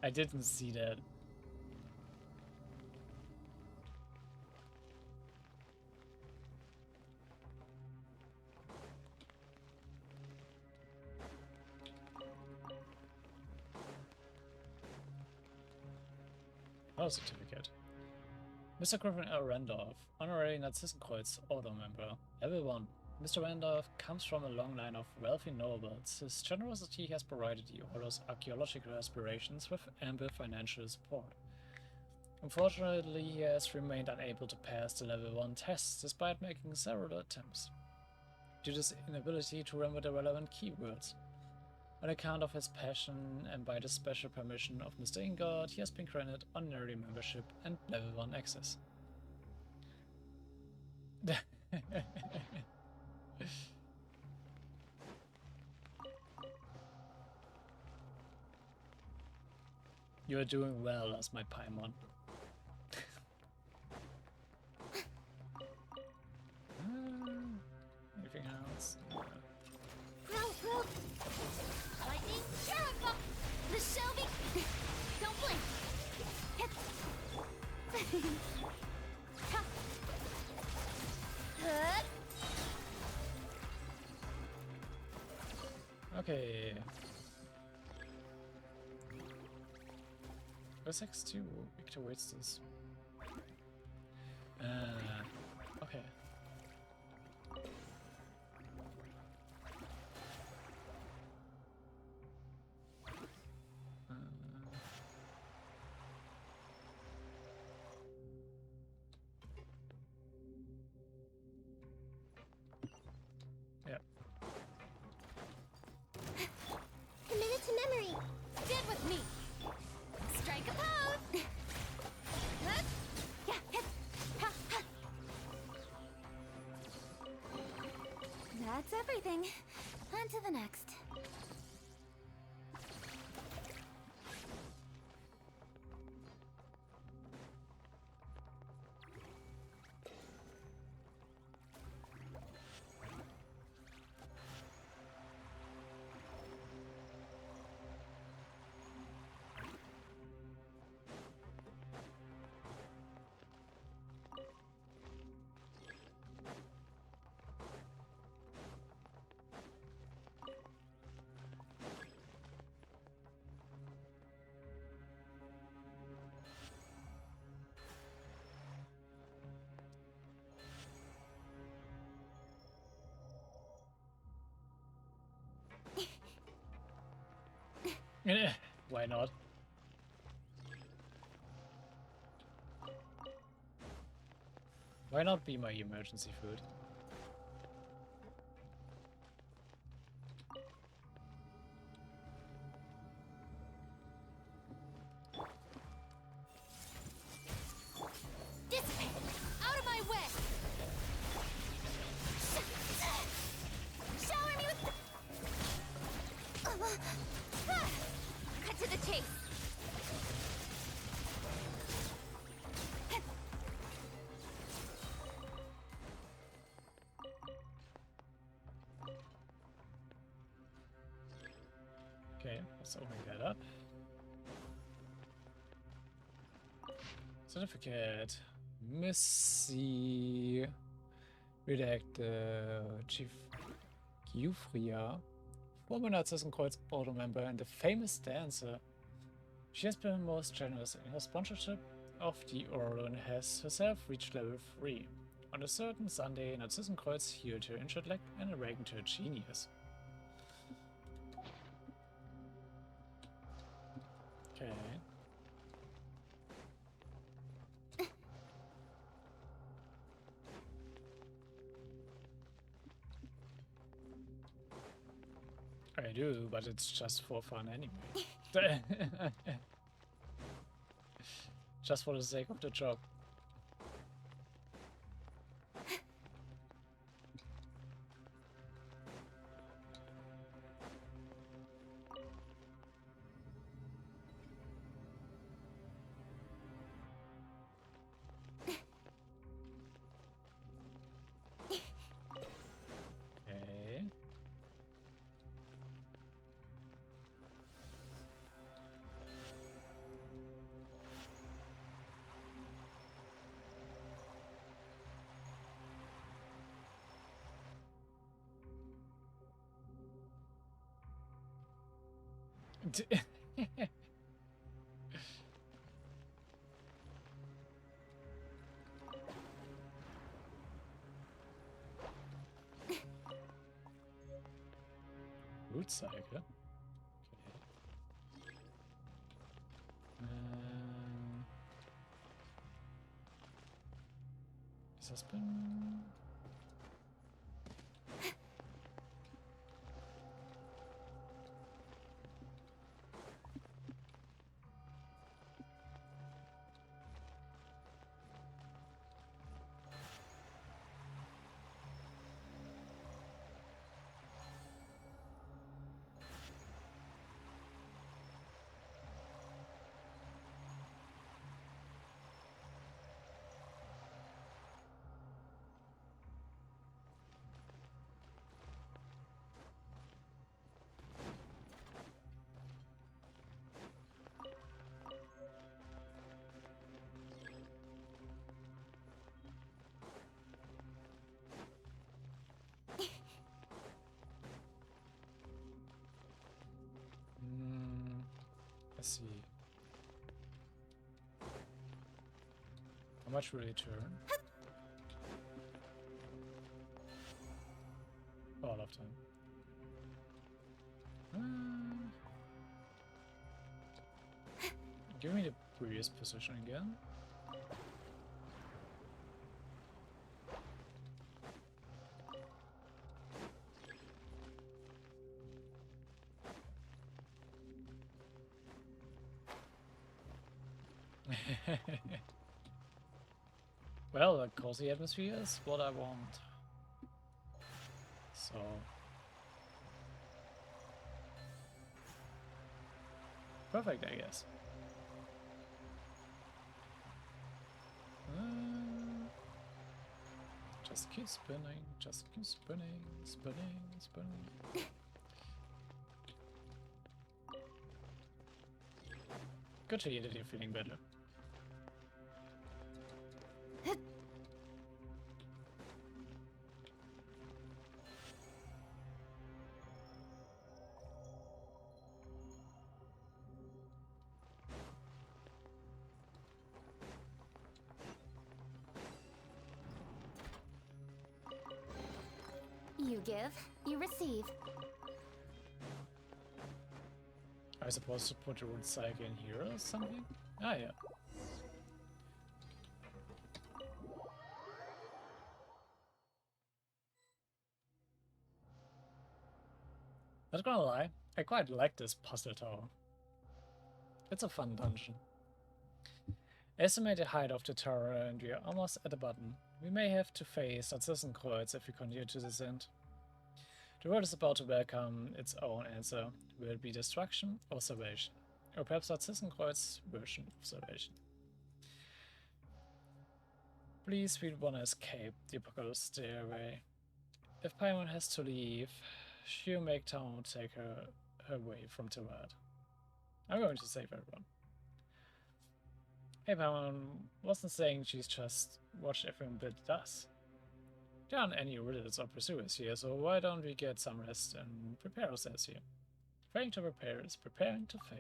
I didn't see that. Oh, certificate. Mr. Griffin L. Randolph, honorary Narzissenkreuz Ordo member, level 1. Mr. Randolph comes from a long line of wealthy nobles. His generosity has provided the Ordo's archaeological aspirations with ample financial support. Unfortunately, he has remained unable to pass the level 1 tests despite making several attempts, due to his inability to remember the relevant keywords. On account of his passion and by the special permission of Mr. Ingard, he has been granted honorary membership and level 1 access. You are doing well as my Paimon. Anything else? Throught! Lightning, Shuriken! The Shelby! Don't blink! Hit! Ha! Hut! Okay. Where's X2? Victor waits this. Okay. everything. On to the next. Why not? Why not be my emergency food? Dissipate! Out of my way! Shower me with... Cut to the chase! Okay, let's open that up. Certificate. Missy. Redact Chief Giuffria, former Narzissenkreuz Ordo member and a famous dancer. She has been most generous in her sponsorship of the Ordo and has herself reached level 3. On a certain Sunday, Narzissenkreuz healed her injured leg and awakened her genius. Okay. I do, but it's just for fun anyway. Just for the sake of the job. Okay. Root cycle. Okay. Is das been? Let's see. How much will it turn? Oh, a lot of time. Give me the previous position again. Well, a cozy atmosphere is what I want. So, perfect, I guess. Just keep spinning, just keep spinning, spinning, spinning. Good to hear that you're feeling better. You give, you receive. Are I supposed to put the root cycle in here or something? Ah, yeah. Not gonna lie, I quite like this puzzle tower. It's a fun dungeon. Estimate the height of the tower and we are almost at the bottom. We may have to face Narzissenkreuz if we continue to descend. The world is about to welcome its own answer. Will it be destruction or salvation? Or perhaps Narzissenkreuz's version of salvation. Please, we want to escape the apocalypse stairway. If Paimon has to leave, she'll make town take her way from Tibet. I'm going to save everyone. Hey, Paimon wasn't saying she's just watched everyone but does. There aren't any riddles or pursuers here, so why don't we get some rest and prepare ourselves here? Failing to prepare is preparing to fail.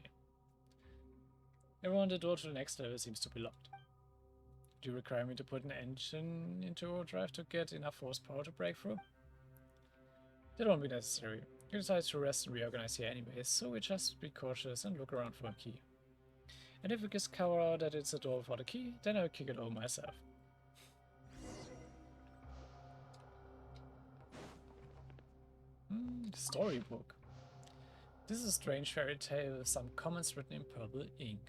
Everyone, the door to the next level seems to be locked. Do you require me to put an engine into overdrive to get enough horsepower to break through? That won't be necessary. You decided to rest and reorganize here anyways, so we just be cautious and look around for a key. And if we discover that it's a door for the key, then I'll kick it over myself. Storybook. This is a strange fairy tale with some comments written in purple ink.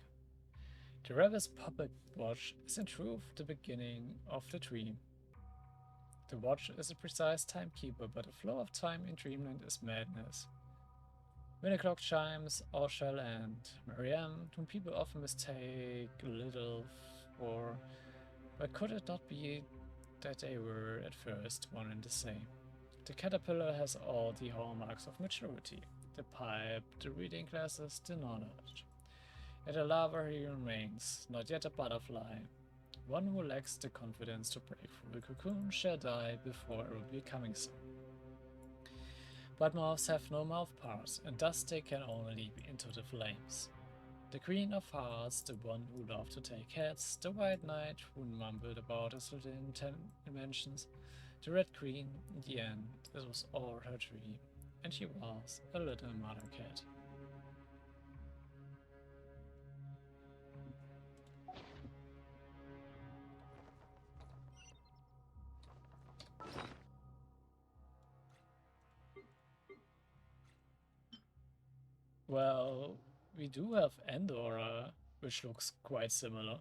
The rebel's puppet watch is in truth the beginning of the dream. The watch is a precise timekeeper, but the flow of time in dreamland is madness. When the clock chimes, all shall end. Marianne, whom people often mistake little for, but could it not be that they were at first one and the same? The caterpillar has all the hallmarks of maturity: the pipe, the reading glasses, the knowledge. Yet a larva he remains, not yet a butterfly. One who lacks the confidence to break through the cocoon shall die before becoming so. But moths have no mouthparts, and thus they can only leap into the flames. The Queen of Hearts, the one who loved to take heads, the White Knight who mumbled about his little inventions, the Red Queen, in the end, this was all her dream, and she was a little mother cat. Well, we do have Andorra, which looks quite similar.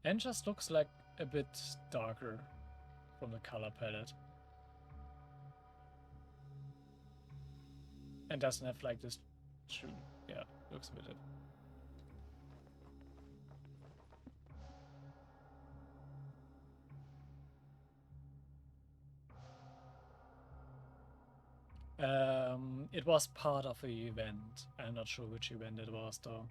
And just looks like a bit darker from the color palette. And doesn't have like this true, yeah, looks a bit. It was part of the event. I'm not sure which event it was though.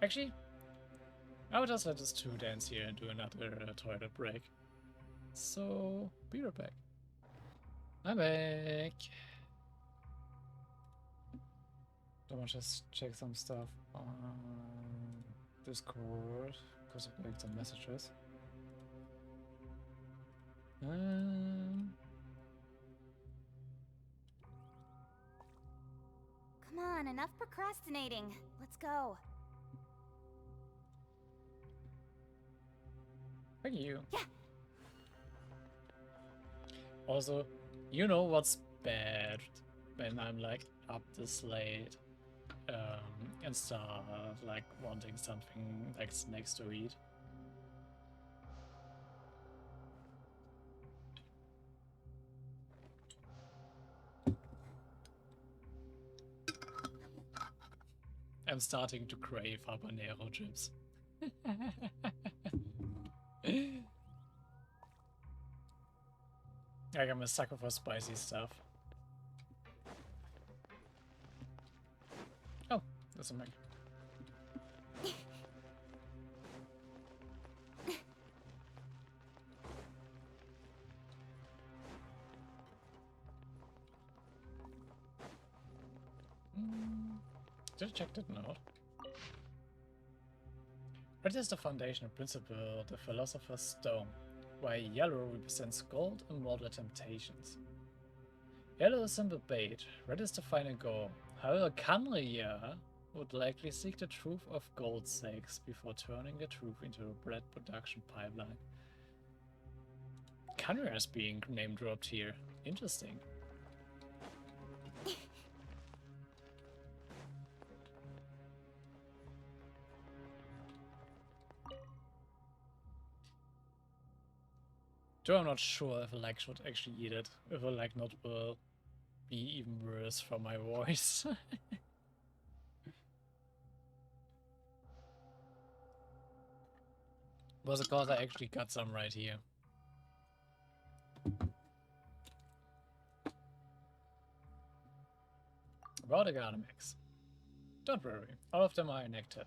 Actually, I would just let us two dance here and do another toilet break. So, be right back. I'm back. Don't want to just check some stuff on Discord because of like some messages. Come on, enough procrastinating. Let's go. Thank you. Yeah. Also, you know what's bad when I'm like up this late and start like wanting something like snacks to eat. I'm starting to crave habanero chips. Like, I'm a sucker for spicy stuff. Oh, there's a Mac. Did I check that note? Red is the foundational principle, the philosopher's stone, while yellow represents gold and mortal temptations. Yellow is simple bait, red is the final goal. However, Kanria would likely seek the truth of gold's sakes before turning the truth into a bread production pipeline. Kanria is being name dropped here. Interesting. Though I'm not sure if a like should actually eat it. If a like not will be even worse for my voice. Was it cause I actually got some right here? About the Gardemex. Don't worry, all of them are inactive.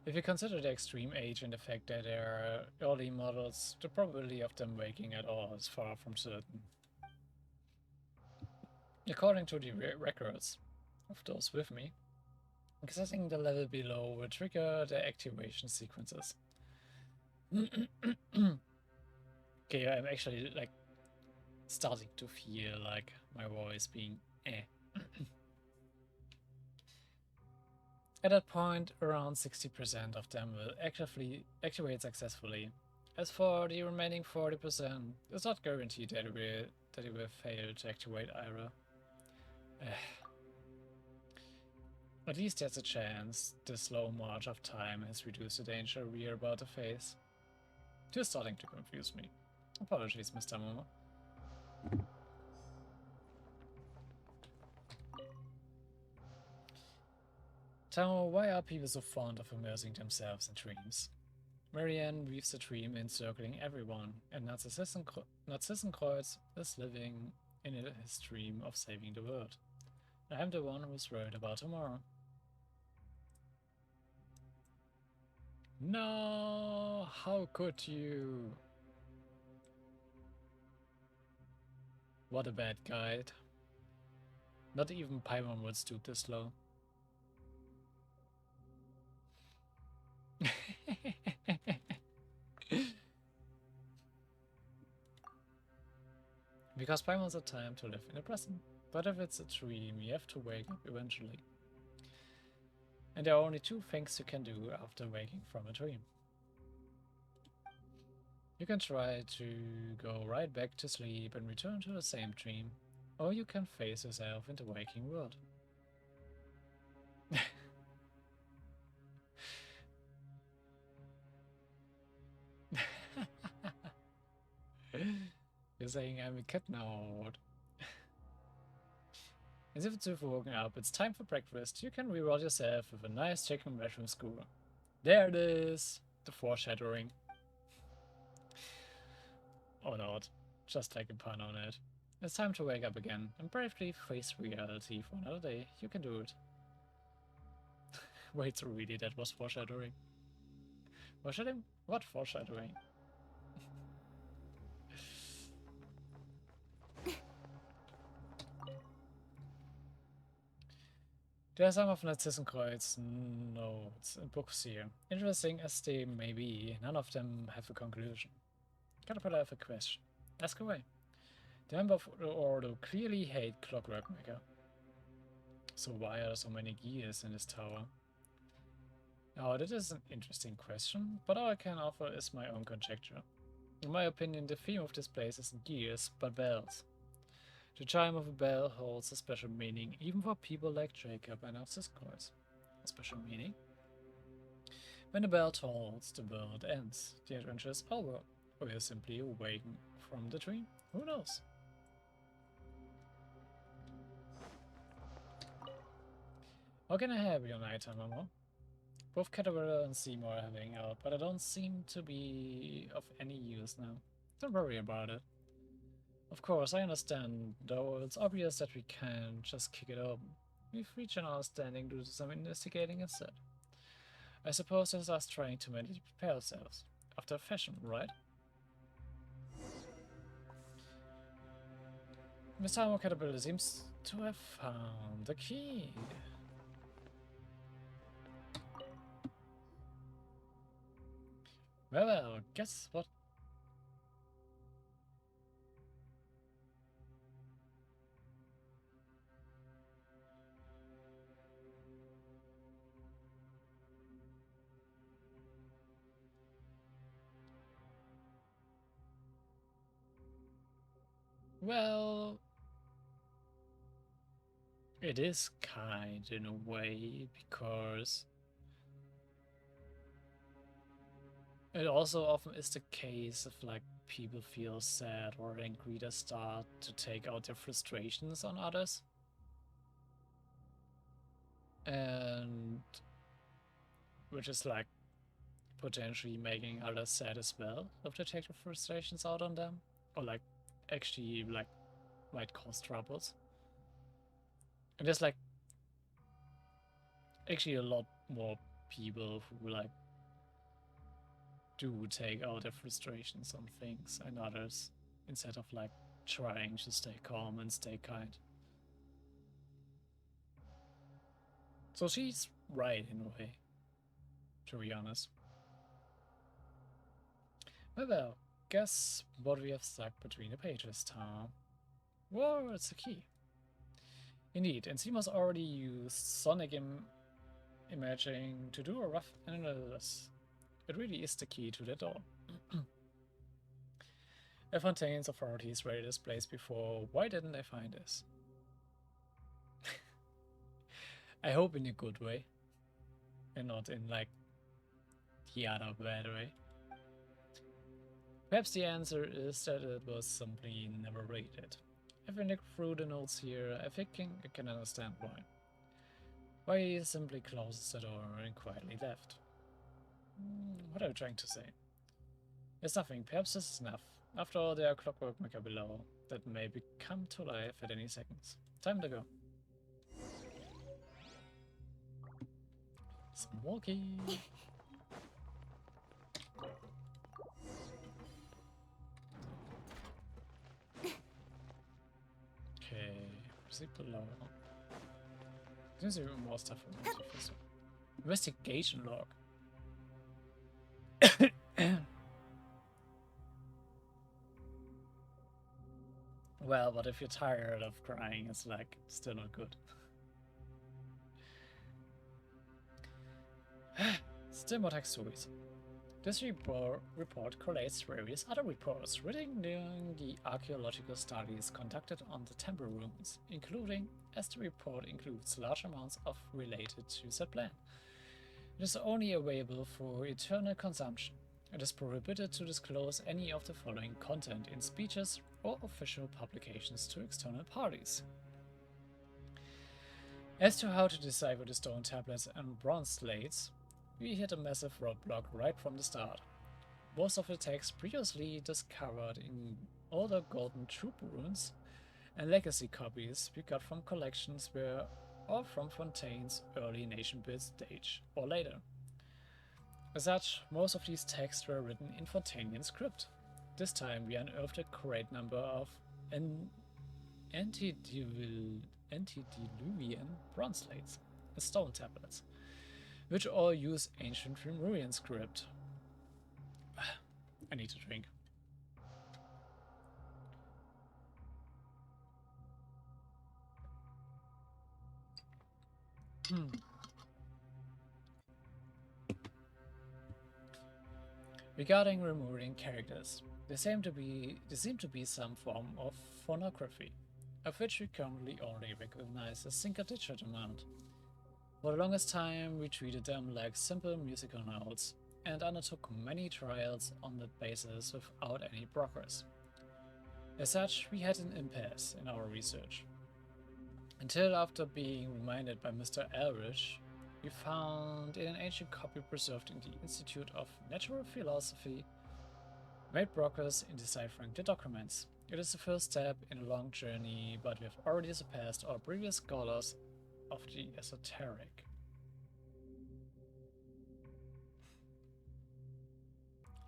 If you consider the extreme age and the fact that they are early models, the probability of them waking at all is far from certain. According to the records of those with me, accessing the level below will trigger the activation sequences. Okay, I'm actually like starting to feel like my voice being eh. At that point, around 60% of them will actively activate successfully. As for the remaining 40%, it's not guaranteed that it will fail to activate either. At least there's a chance the slow march of time has reduced the danger we are about to face. You're starting to confuse me. Apologies, Mr. Momo. Tamo, why are people so fond of immersing themselves in dreams? Marianne weaves a dream encircling everyone, and Narzissenkreuz is living in his dream of saving the world. I'm the one who's worried about tomorrow. No, how could you? What a bad guide. Not even Paimon would stoop this low. Because Paimon's a time to live in the present. But if it's a dream, you have to wake up eventually. And there are only two things you can do after waking from a dream. You can try to go right back to sleep and return to the same dream, or you can face yourself in the waking world. You're saying I'm a kid now. As if you've woken up, it's time for breakfast. You can reward yourself with a nice chicken mushroom skewer. There it is! The foreshadowing. Or not. Just like a pun on it. It's time to wake up again and bravely face reality for another day. You can do it. Wait, so really that was foreshadowing? Foreshadowing? What foreshadowing? There are some of Narzissenkreuz notes and books here. Interesting as they may be, none of them have a conclusion. Caterpillar, I have a question. Ask away. The member of the Ordo clearly hate Clockwork Maker. So why are there so many gears in this tower? Oh, that is an interesting question, but all I can offer is my own conjecture. In my opinion, the theme of this place isn't gears, but bells. The chime of a bell holds a special meaning, even for people like Jacob and Narzissenkreuz. A special meaning? When the bell tolls, the world ends. The adventure is over. Or you're simply awakened from the dream. Who knows? How can I help you, Night Tamamo? Both Caterpillar and Seymour are having out, but I don't seem to be of any use now. Don't worry about it. Of course, I understand, though it's obvious that we can't just kick it open. We've reached an understanding to do some investigating instead. I suppose it's us trying to mentally prepare ourselves. After a fashion, right? Mr. Amo Caterpillar seems to have found the key. Well, guess what? Well, it is kind in a way, because it also often is the case if like people feel sad or angry, they start to take out their frustrations on others. And which is like potentially making others sad as well if they take their frustrations out on them. Or like actually like might cause troubles. And there's like actually a lot more people who like do take out their frustrations on things and others instead of like trying to stay calm and stay kind. So she's right in a way, to be honest. Well, guess what we have stuck between the pages, Tom? Well, it's a key. Indeed, and Seamus already used sonic imaging to do a rough analysis. It really is the key to the door. If Fontaine's authorities read this place before, why didn't they find this? I hope in a good way, and not in like the other bad way. Perhaps the answer is that it was simply never rated. If I look through the notes here, I think I can understand why. Why he simply closes the door and quietly left. What are you trying to say? There's nothing, perhaps this is enough. After all, there are clockwork maker below that may come to life at any seconds. Time to go. Smoky! Okay, proceed below. There's even more stuff from the officer. Investigation log. Well, but if you're tired of crying, it's like still not good. Still more text stories. This report collates various other reports relating the archaeological studies conducted on the temple ruins, including, as the report includes large amounts of related to said plan. It is only available for eternal consumption. It is prohibited to disclose any of the following content in speeches or official publications to external parties. As to how to decipher the stone tablets and bronze slates, we hit a massive roadblock right from the start. Most of the text previously discovered in older golden troop runes and legacy copies we got from collections were all from Fontaine's early nation-build stage or later. As such, most of these texts were written in Fontanian script. This time we unearthed a great number of antediluvian bronze slates and stone tablets, which all use ancient Lemurian script. I need to drink. Regarding Lemurian characters, there seem to be some form of phonography, of which we currently only recognize a single-digit amount. For the longest time, we treated them like simple musical notes and undertook many trials on that basis without any progress. As such, we had an impasse in our research. Until after being reminded by Mr. Elrich, we found in an ancient copy preserved in the Institute of Natural Philosophy made progress in deciphering the documents. It is the first step in a long journey, but we have already surpassed all previous scholars of the esoteric.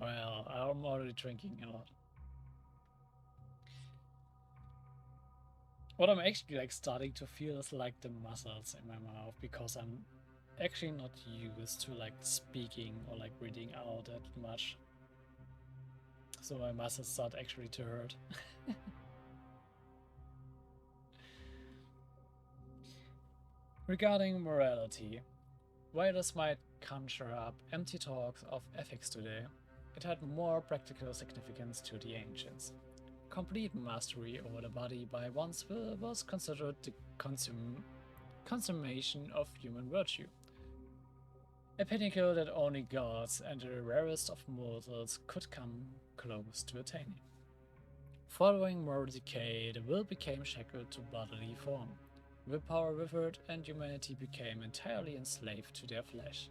Well, I'm already drinking a lot. What I'm actually like starting to feel is like the muscles in my mouth, because I'm actually not used to like speaking or like reading out that much. So my muscles start actually to hurt. Regarding morality, while this might conjure up empty talks of ethics today, it had more practical significance to the ancients. Complete mastery over the body by one's will was considered the consummation of human virtue, a pinnacle that only gods and the rarest of mortals could come close to attaining. Following moral decay, the will became shackled to bodily form. Willpower withered, and humanity became entirely enslaved to their flesh.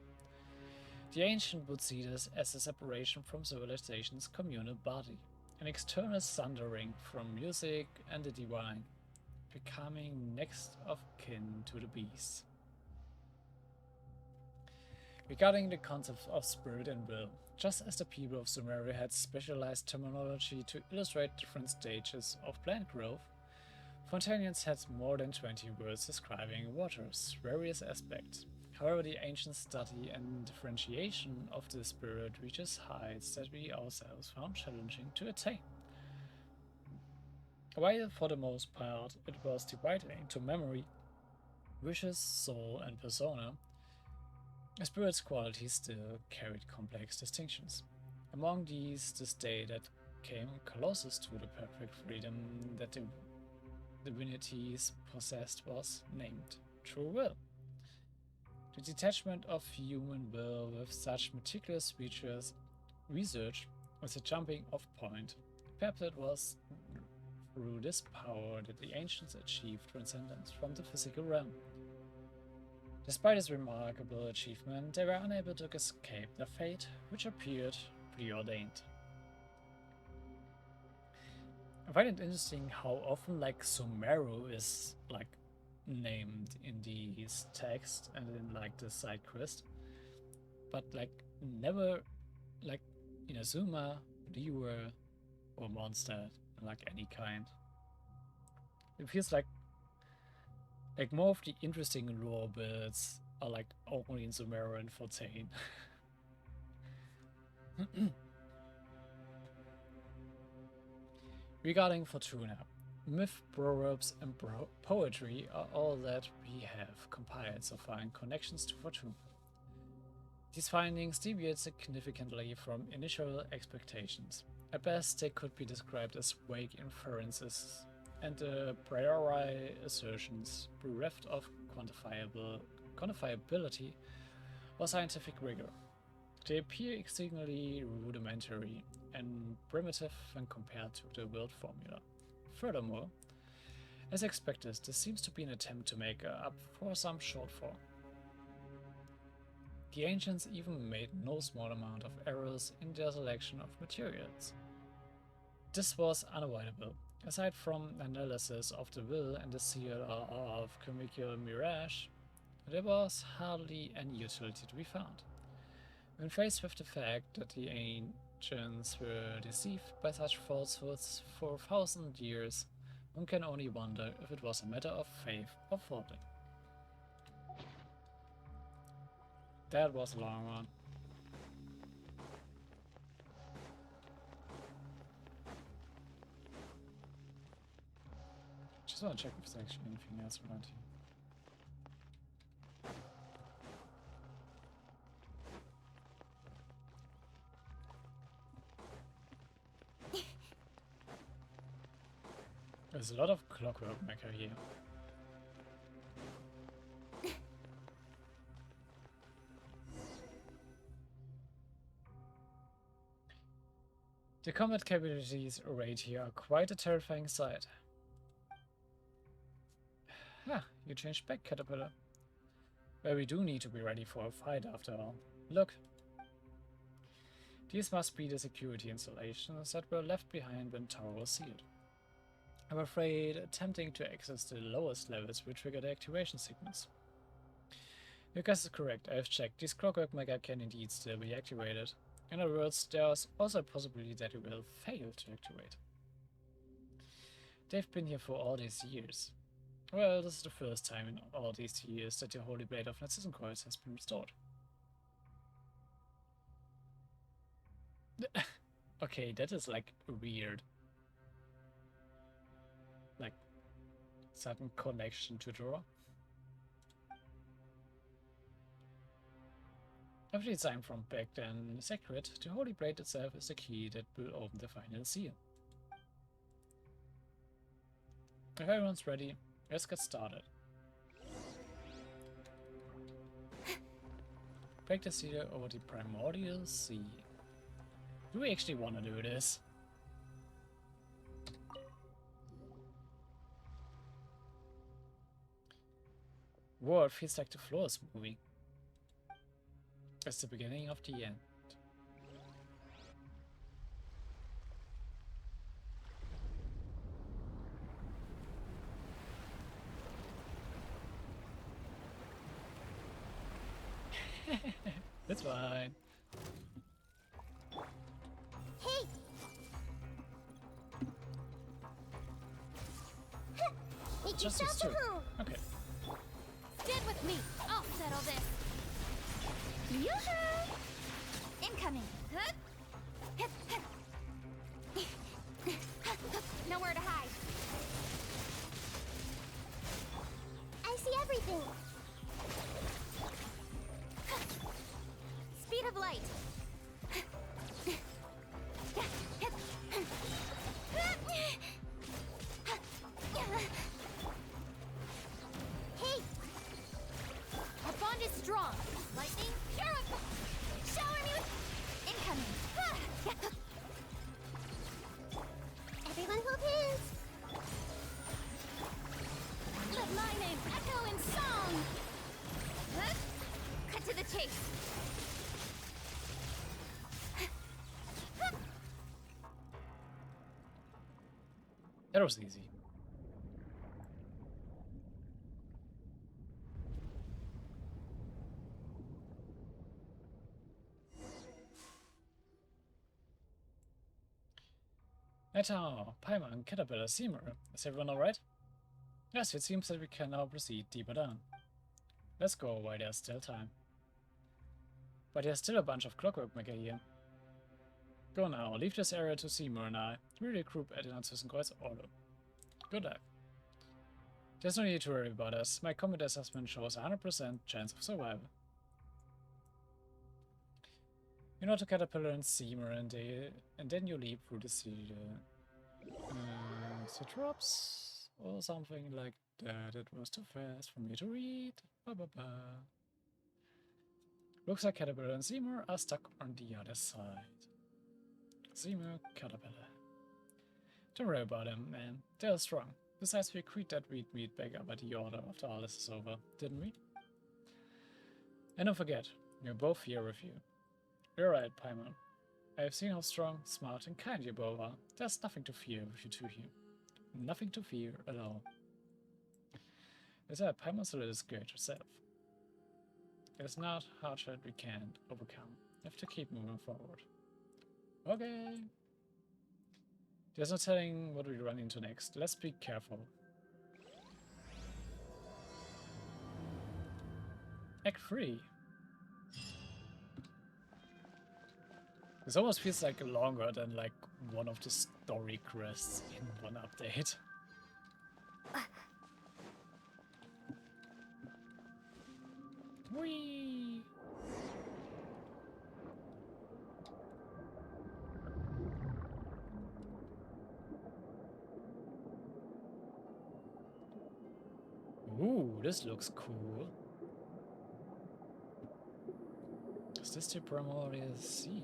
The ancient would see this as a separation from civilization's communal body, an external sundering from music and the divine, becoming next of kin to the beast. Regarding the concepts of spirit and will, just as the people of Sumeria had specialized terminology to illustrate different stages of plant growth, Fontanians had more than 20 words describing water's various aspects. However, the ancient study and differentiation of the spirit reaches heights that we ourselves found challenging to attain. While for the most part it was divided into memory, wishes, soul, and persona, a spirit's qualities still carried complex distinctions. Among these, the state that came closest to the perfect freedom that the divinities possessed was named true will. The detachment of human will with such meticulous research was a jumping off point. Perhaps it was through this power that the ancients achieved transcendence from the physical realm. Despite this remarkable achievement, they were unable to escape their fate, which appeared preordained. I find it interesting how often like Sumeru is like named in these texts and in like the side quest, but like never like Inazuma, Liyue, or Mondstadt, like any kind. It feels like more of the interesting lore bits are like only in Sumeru and 14. Regarding Fortuna, myth, proverbs, and poetry are all that we have compiled so far in connections to Fortuna. These findings deviate significantly from initial expectations. At best, they could be described as vague inferences and a priori assertions bereft of quantifiability or scientific rigor. They appear exceedingly rudimentary and primitive when compared to the world formula. Furthermore, as expected, this seems to be an attempt to make up for some shortfall. The ancients even made no small amount of errors in their selection of materials. This was unavoidable. Aside from analysis of the will and the seal of chemical mirage, there was hardly any utility to be found. When faced with the fact that the ancients were deceived by such falsehoods for 1,000 years, one can only wonder if it was a matter of faith or falling. That was a long one. Just want to check if there's actually anything else around here. There's a lot of clockwork maker here. The combat capabilities arrayed here are quite a terrifying sight. Ah, you changed back, Caterpillar. Well, we do need to be ready for a fight after all. Look. These must be the security installations that were left behind when Tower was sealed. I'm afraid attempting to access the lowest levels will trigger the activation signals. Your guess is correct, I have checked. These clockwork mega can indeed still be activated. In other words, there's also a possibility that it will fail to activate. They've been here for all these years. Well, this is the first time in all these years that the Holy Blade of Narzissenkreuz has been restored. Okay, that is like weird. Like, sudden connection to draw. If the design from back then is accurate, the Holy Blade itself is the key that will open the final seal. If everyone's ready, let's get started. Break the seal over the primordial sea. Do we actually want to do this? Whoa, it feels like the floor is moving. It's the beginning of the end. That's fine. Hey! Make Just yourself these two. at home! Okay. Stand with me. I'll settle this. Yoo-hoo! Incoming. Nowhere to hide. I see everything! Speed of light. Hey! Our bond is strong. Lightning, purify. Shower me with incoming. Everyone hold hands! Let my name echo in song. Cut to the chase. That was easy. Eta, Paimon, Caterpillar, Seymour. Is everyone alright? Yes, it seems that we can now proceed deeper down. Let's go while there's still time. But there's still a bunch of clockwork mega here. Go now, leave this area to Seymour and I. We regroup at the Narzissenkreuz Ordo. Good luck. There's no need to worry about us. My combat assessment shows a 100% chance of survival. You know, to Caterpillar and Seymour and then you leap through the sea. Citrops or something like that. It was too fast for me to read. Ba ba ba. Looks like Caterpillar and Seymour are stuck on the other side. Seymour, Caterpillar. Don't worry about them, man. They're strong. Besides, we agreed that we'd meet back up at the Order after all this is over, didn't we? And don't forget, we're both here with you. You're right, Paimon. I have seen how strong, smart, and kind you both are. There's nothing to fear with you two here. Nothing to fear at all. Besides, Paimon's a little scared herself. It's not hardship we can't overcome. We have to keep moving forward. Okay. There's no telling what we run into next. Let's be careful. Act 3. This almost feels like longer than like one of the story quests in one update. Whee! Ooh, this looks cool. Is this the primordial sea?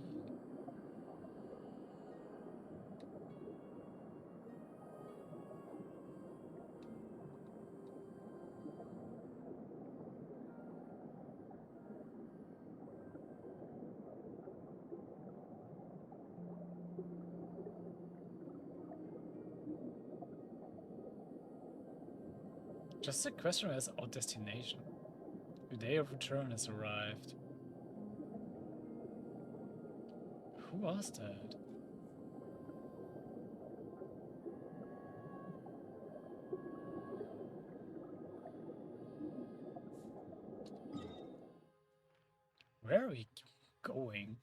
Just a question as our destination. The day of return has arrived. Who was that? Where are we going?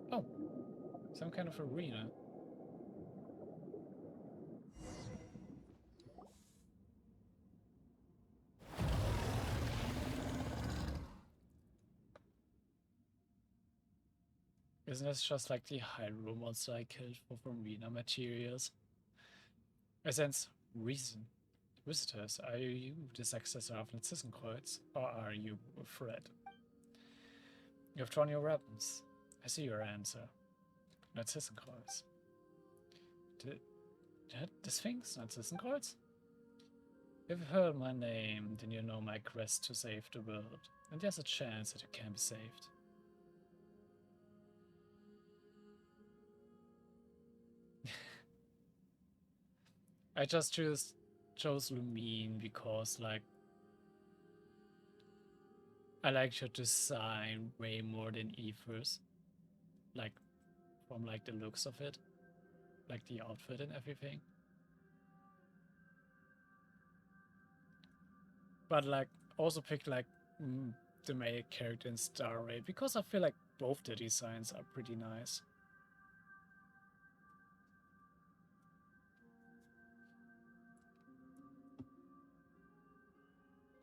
Oh, some kind of arena. Isn't this just like the Hyrule monster I killed for Furina materials? I sense reason. Visitors, are you the successor of Narzissenkreuz, or are you a threat? You have drawn your weapons. I see your answer. Narzissenkreuz. The Sphinx, Narzissenkreuz? If you've heard my name, then you know my quest to save the world, and there's a chance that it can be saved. I just chose Lumine because, like, I like your design way more than Aether's. Like, from like the looks of it, like the outfit and everything. But like, also picked like the male character in Star Raid because I feel like both the designs are pretty nice.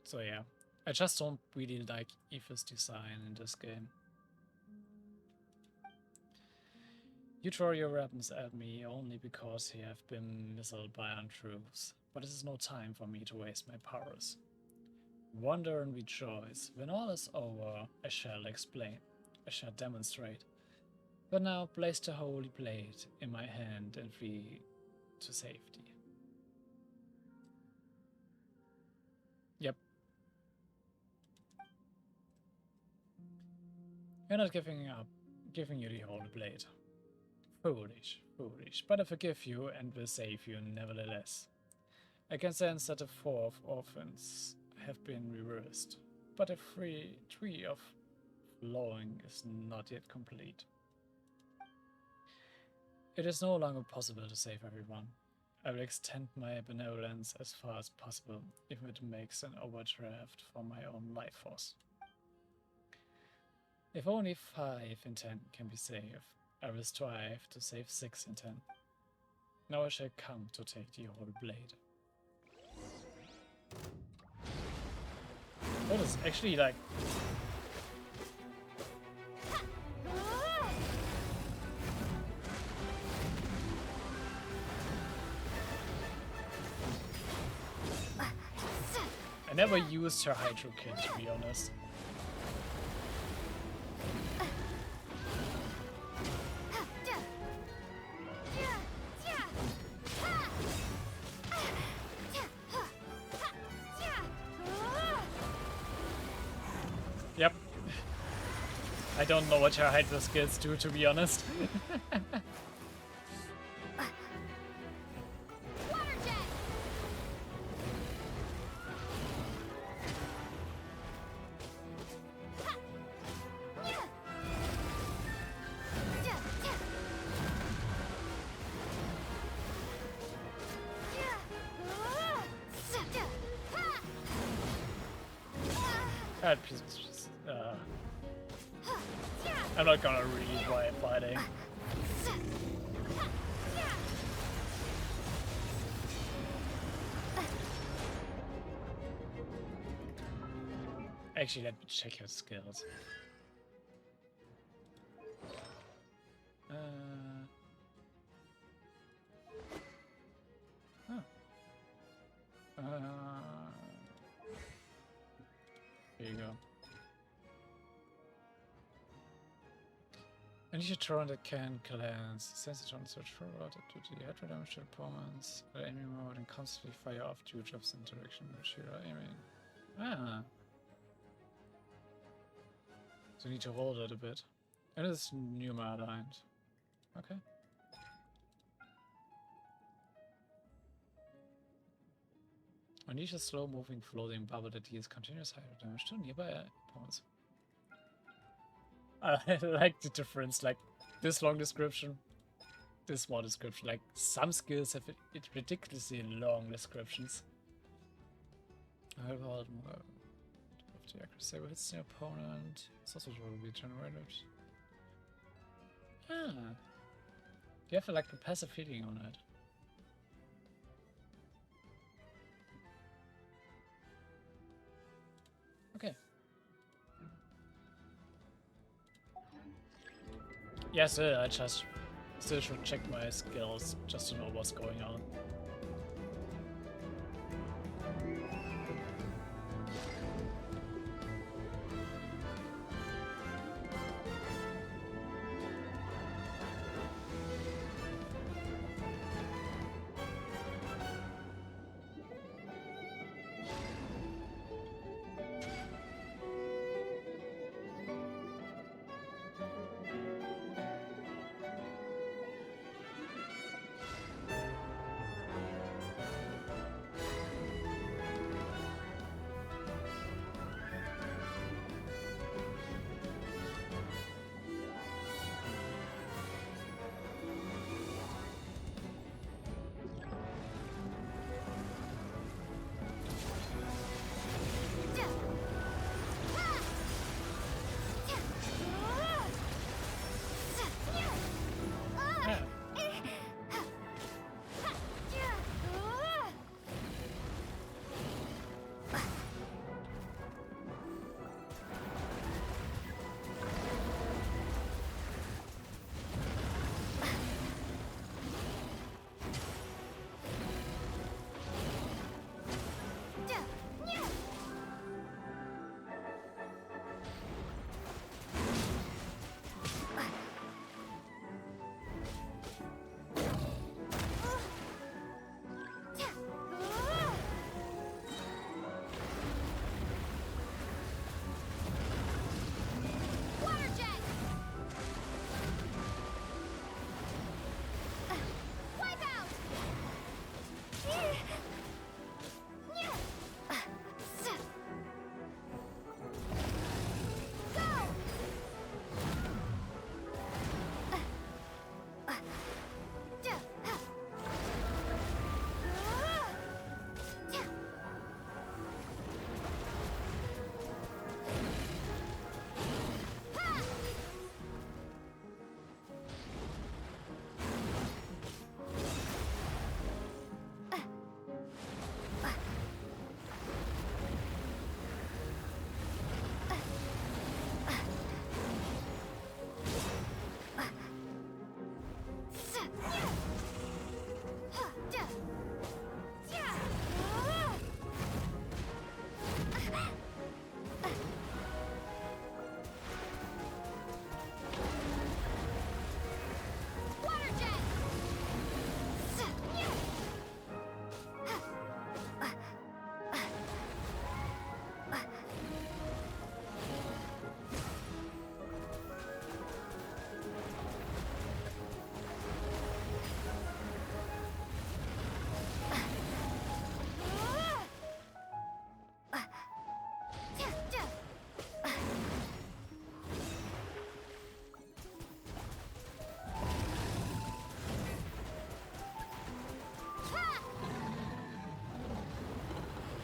So yeah, I just don't really like Aether's design in this game. You throw your weapons at me only because you have been misled by untruths, but this is no time for me to waste my powers. Wonder and rejoice. When all is over, I shall explain. I shall demonstrate. But now place the holy blade in my hand and flee to safety. Yep. You're not giving up, giving you the holy blade. Foolish, foolish, but I forgive you and will save you nevertheless. I can sense that the four of orphans have been reversed, but the tree of flowing is not yet complete. It is no longer possible to save everyone. I will extend my benevolence as far as possible, if it makes an overdraft for my own life force. If only 5 in 10 can be saved, I will strive to save 6 in 10. Now I shall come to take the whole blade. That is actually like... I never used her Hydro Kit, to be honest. Yep. I don't know what her Hydro skills do, to be honest. I'm not gonna read why I'm fighting. Actually, let me check her skills. Here you go. I need to turn the can clans. Sense it on search for water to the head damage performance. Aiming mode and constantly fire off two jobs in direction which you are aiming. Ah. So I need to hold it a bit. And it's Numa aligned. Okay. Unleash a slow-moving floating bubble that deals continuous hydro damage to nearby opponents. I like the difference, like this long description, this small description. Like some skills have ridiculously long descriptions. I hold more of the accuracy hits the opponent. It's also will be generated. Ah. You have like a passive healing on it. Okay. Yes, I just still should check my skills just to know what's going on.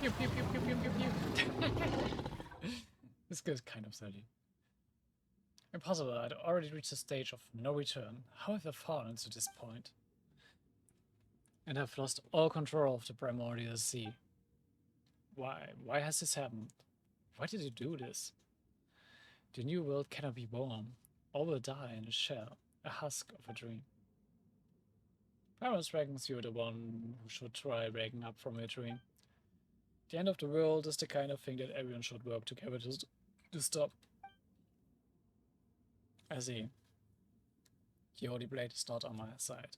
Pew, pew, pew, pew, pew, pew, pew. This guy's kind of silly. Impossible, I'd already reached the stage of no return. How have I fallen to this point? And I've lost all control of the primordial sea. Why? Why has this happened? Why did you do this? The new world cannot be born. All will die in a shell, a husk of a dream. Parents reckons you're the one who should try waking up from a dream. The end of the world is the kind of thing that everyone should work together to stop. I see. The Holy Blade is not on my side.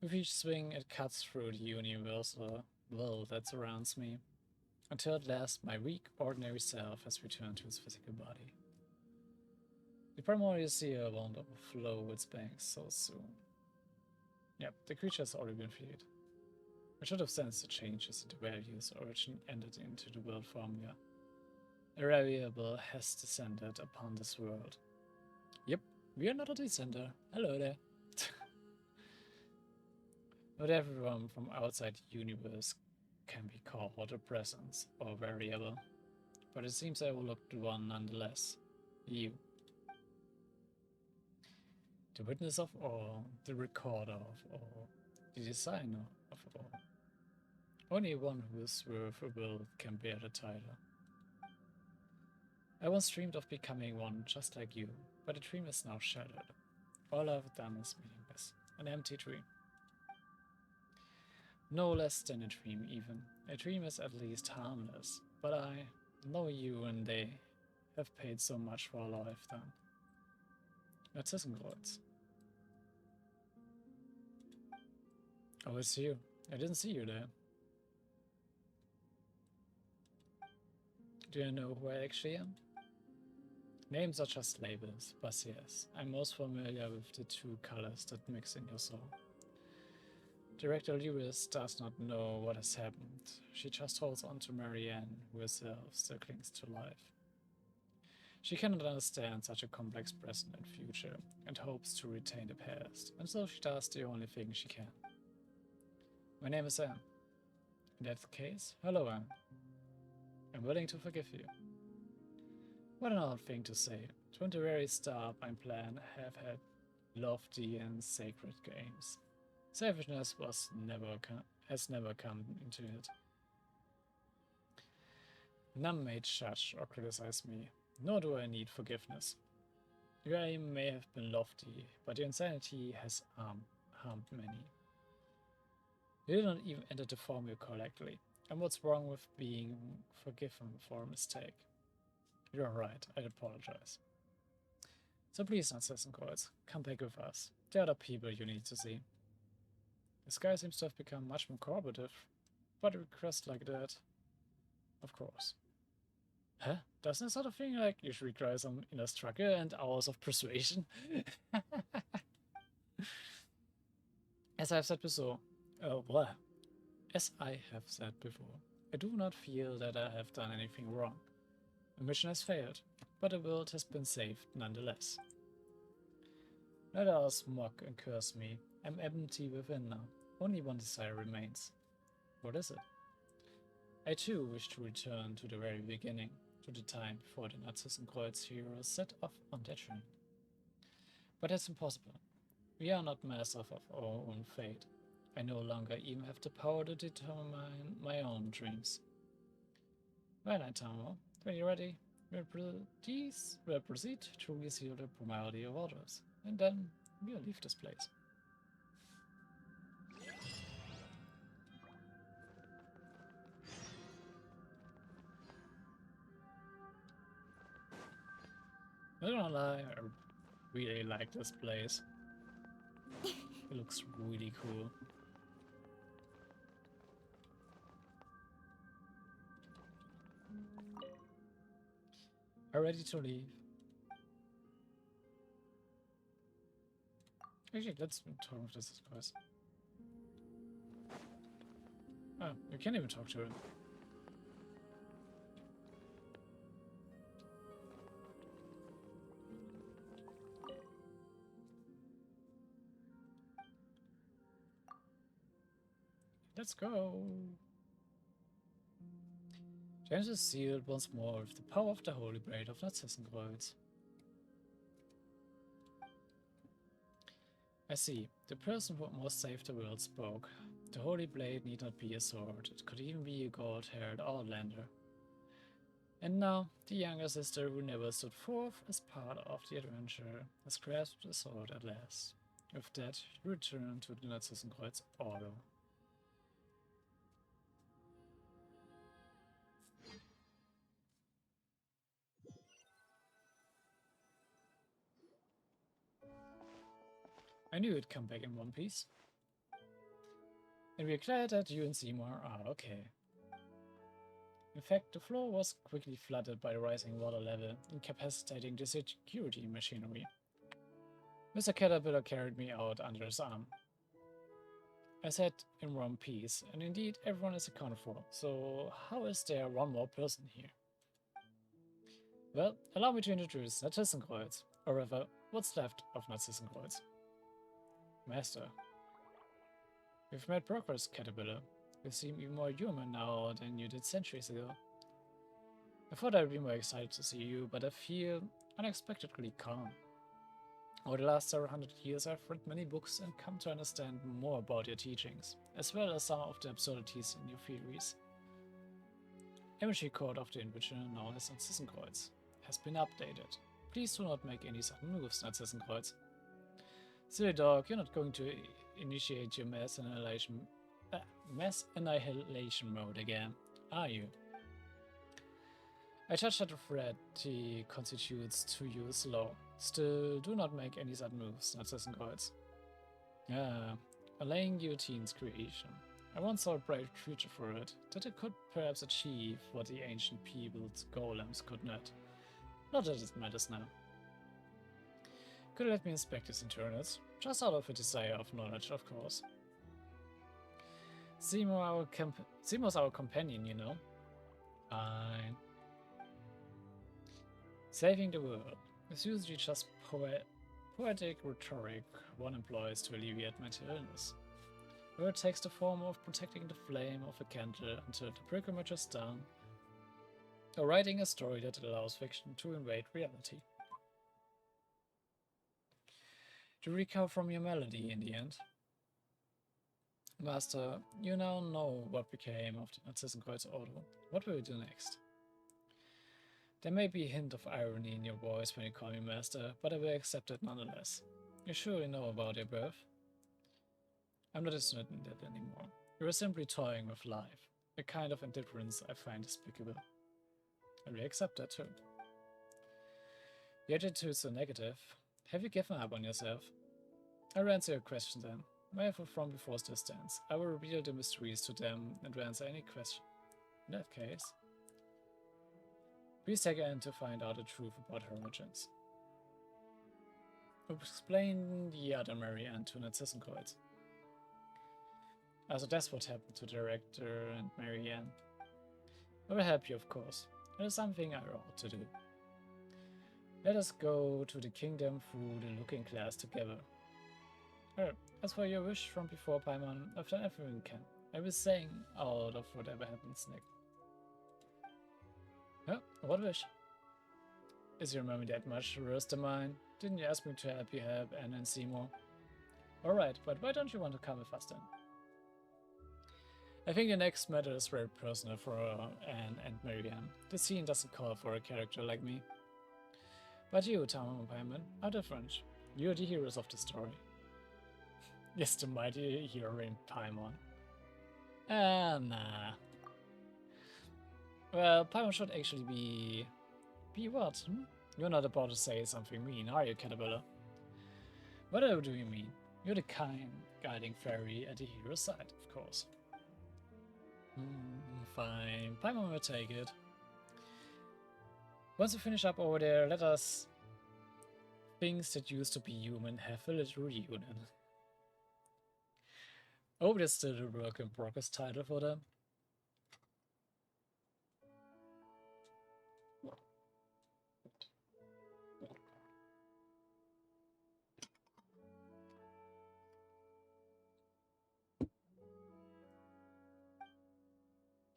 With each swing, it cuts through the universal will that surrounds me, until at last my weak, ordinary self has returned to its physical body. The primordial sea won't overflow its banks so soon. Yep, the creature has already been freed. I should have sensed the changes in the values origin entered into the world formula. A variable has descended upon this world. Yep, we are not a descender. Hello there. Not everyone from outside the universe can be called a presence or variable, but it sees I overlooked one nonetheless. You. The witness of all, the recorder of all, the designer of all. Only one who is worth a will can bear the title. I once dreamed of becoming one just like you, but the dream is now shattered. All I've done is meaningless, an empty dream. No less than a dream even. A dream is at least harmless, but I know you and they have paid so much for all I've done. Narzissenkreuz. Oh, it's you. I didn't see you there. Do you know who I actually am? Names are just labels, but yes, I'm most familiar with the two colors that mix in your soul. Director Lewis does not know what has happened. She just holds on to Marianne, who herself still clings to life. She cannot understand such a complex present and future, and hopes to retain the past, and so she does the only thing she can. My name is Anne. In that case, hello Anne. I'm willing to forgive you. What an odd thing to say. From the very start, my plan have had lofty and sacred aims. Selfishness has never come into it. None may judge or criticize me, nor do I need forgiveness. Your aim may have been lofty, but your insanity has harmed many. You did not even enter the formula correctly, and what's wrong with being forgiven for a mistake? You're right, I apologize. So please, Narzissenkreuz, come back with us. There are other people you need to see. The sky seems to have become much more cooperative, but a request like that, of course. Huh? Doesn't that sort of thing like you should require some inner struggle and hours of persuasion? As I've said before, I do not feel that I have done anything wrong. The mission has failed, but the world has been saved nonetheless. Let others mock and curse me. I'm empty within now. Only one desire remains. What is it? I too wish to return to the very beginning, to the time before the Narzissenkreuz heroes set off on their journey. But that's impossible. We are not masters of our own fate. I no longer even have the power to determine my own dreams. Well, Tamamo, when you're ready, we'll proceed to reseal the primordial waters, and then we'll leave this place. Not gonna lie, I really like this place. It looks really cool. Are ready to leave? Actually, let's talk with this guys. Oh, you can't even talk to him. Let's go. James is sealed once more with the power of the Holy Blade of Narzissenkreuz. I see. The person who most saved the world spoke. The Holy Blade need not be a sword. It could even be a gold-haired outlander. And now, the younger sister who never stood forth as part of the adventure has grasped the sword at last. With that, you return to the Narzissenkreuz Ordo. I knew it'd come back in one piece. And we're glad that you and Seymour are okay. In fact, the floor was quickly flooded by the rising water level, incapacitating the security machinery. Mr. Caterpillar carried me out under his arm. I sat in one piece, and indeed everyone is accounted for, so how is there one more person here? Well, allow me to introduce Narzissenkreuz, or rather, what's left of Narzissenkreuz. Master. We've made progress, Caterpillar. You seem even more human now than you did centuries ago. I thought I'd be more excited to see you, but I feel unexpectedly calm. Over the last several hundred years, I've read many books and come to understand more about your teachings, as well as some of the absurdities in your theories. Imagery code of the individual known as Narzissenkreuz has been updated. Please do not make any sudden moves, Narzissenkreuz. Silly dog, you're not going to initiate your mass annihilation mode again, are you? I judge that the threat he constitutes to you is low. Still, do not make any sudden moves, Narzissenkreuz. Ah, a laying guillotine's creation. I once saw a bright future for it, that it could perhaps achieve what the ancient people's golems could not. Not that it matters now. Could you let me inspect his internals? Just out of a desire of knowledge, of course. Seymour's our companion, you know. Fine. Saving the world is usually just poetic rhetoric one employs to alleviate mental illness. Where it takes the form of protecting the flame of a candle until the pilgrimage is done, or writing a story that allows fiction to invade reality. To recover from your malady in the end. Master, you now know what became of the Narzissenkreuz Ordo. What will you do next? There may be a hint of irony in your voice when you call me Master, but I will accept it nonetheless. You surely know about your birth? I'm not interested in that anymore. You are simply toying with life, a kind of indifference I find despicable. I will accept that too. Your attitude is so negative. Have you given up on yourself? I will answer your question then. Wherever from before still stands, I will reveal the mysteries to them and will answer any question. In that case, please take Anne to find out the truth about her origins. Explain the other Mary Ann to Narzissenkreuz. Also, that's what happened to the director and Mary Ann. I will help you, of course. It is something I ought to do. Let us go to the kingdom through the looking glass together. As for your wish from before, Paimon, I've done everything we can. I will sing out of whatever happens next. Huh? What wish? Is your memory that much worse than mine? Didn't you ask me to help you help Anne and Seymour? Alright, but why don't you want to come with us then? I think the next matter is very personal for Anne and Marianne. The scene doesn't call for a character like me. But you, Tamamo Paimon, are different. You're the heroes of the story. Yes, the mighty hero in Paimon. Nah. Well, Paimon should actually be... Be what? You're not about to say something mean, are you, Caterpillar? What do you mean? You're the kind, guiding fairy at the hero's side, of course. Fine. Paimon will take it. Once we finish up over there, let us... Things that used to be human have a little reunion. Oh, there's still a work in progress title for them.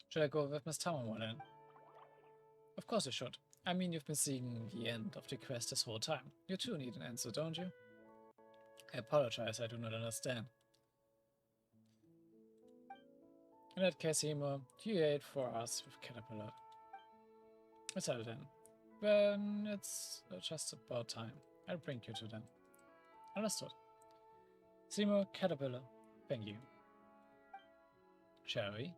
Should I go with Miss Tamamo then? Of course you should. I mean, you've been seeing the end of the quest this whole time. You too need an answer, don't you? I apologize, I do not understand. In that case, Seymour, you ate for us with Caterpillar. Let's have it then. Then it's just about time. I'll bring you to them. Understood. Seymour, Caterpillar, thank you. Shall we?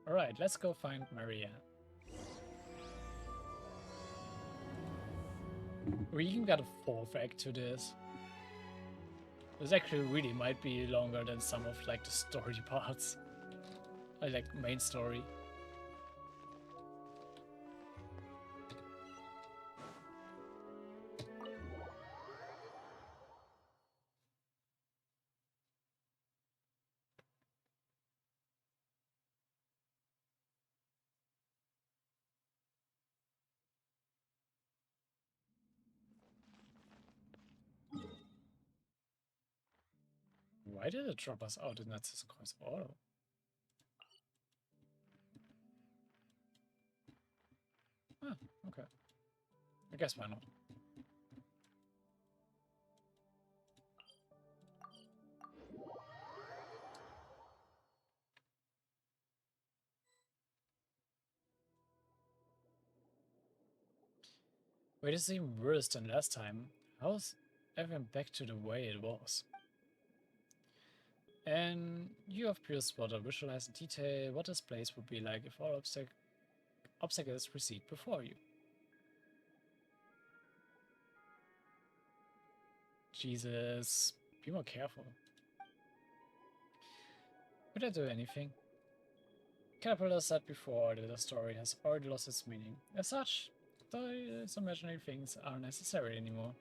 Alright, let's go find Maria. We even got a fourth act to this. This actually really might be longer than some of like the story parts. I like main story. Why did it drop us out in Narzissenkreuz of Ordo? Ah, okay. I guess why not? Wait, this is even worse than last time. How's everything back to the way it was? And you have pure spotter, visualize in detail what this place would be like if all obstacles recede before you. Jesus, be more careful. Would I do anything? Caterpillar said before that the story has already lost its meaning. As such, those imaginary things aren't necessary anymore.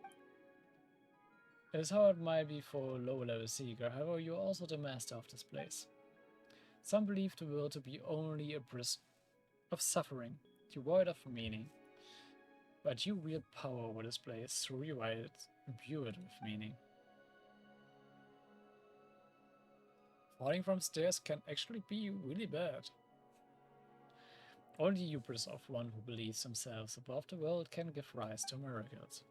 It is how it might be for a low-level seeker, however you are also the master of this place. Some believe the world to be only a bris of suffering, devoid of meaning. But you wield power over this place to rewrite it, imbue it with meaning. Falling from stairs can actually be really bad. Only the hubris of one who believes themselves above the world can give rise to miracles.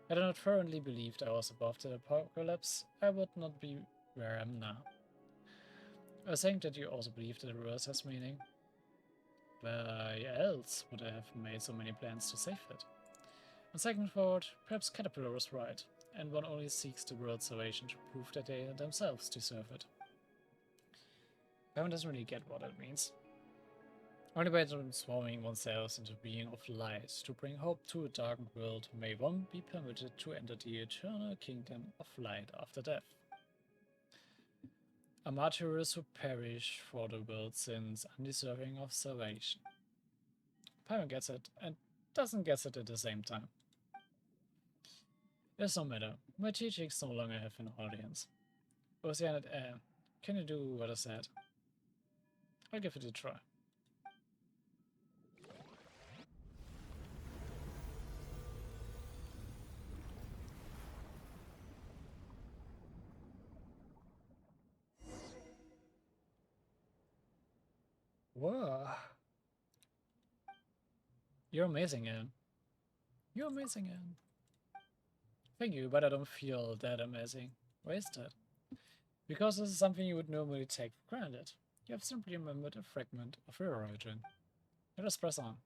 Had I not firmly believed I was above the apocalypse, I would not be where I am now. I think that you also believe that the world has meaning. Why else would I have made so many plans to save it? On second thought, perhaps Caterpillar was right, and one only seeks the world's salvation to prove that they themselves deserve it. One doesn't really get what it means. Only by transforming oneself into a being of light to bring hope to a darkened world may one be permitted to enter the eternal kingdom of light after death. A martyrs who perish for the world's sins, undeserving of salvation. Paimon gets it, and doesn't get it at the same time. It's no matter, my teachings no longer have an audience. Oceanic Air, can you do what I said? I'll give it a try. Whoa. You're amazing, Anne. You're amazing, Anne. Thank you, but I don't feel that amazing. Why is that? Because this is something you would normally take for granted. You have simply remembered a fragment of your origin. Let us press on.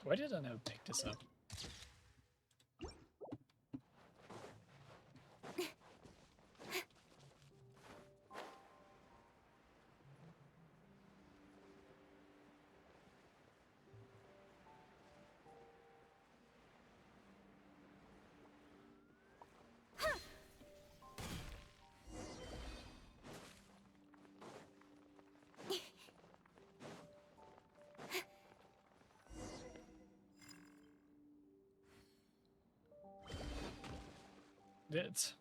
Why did I never pick this up? It.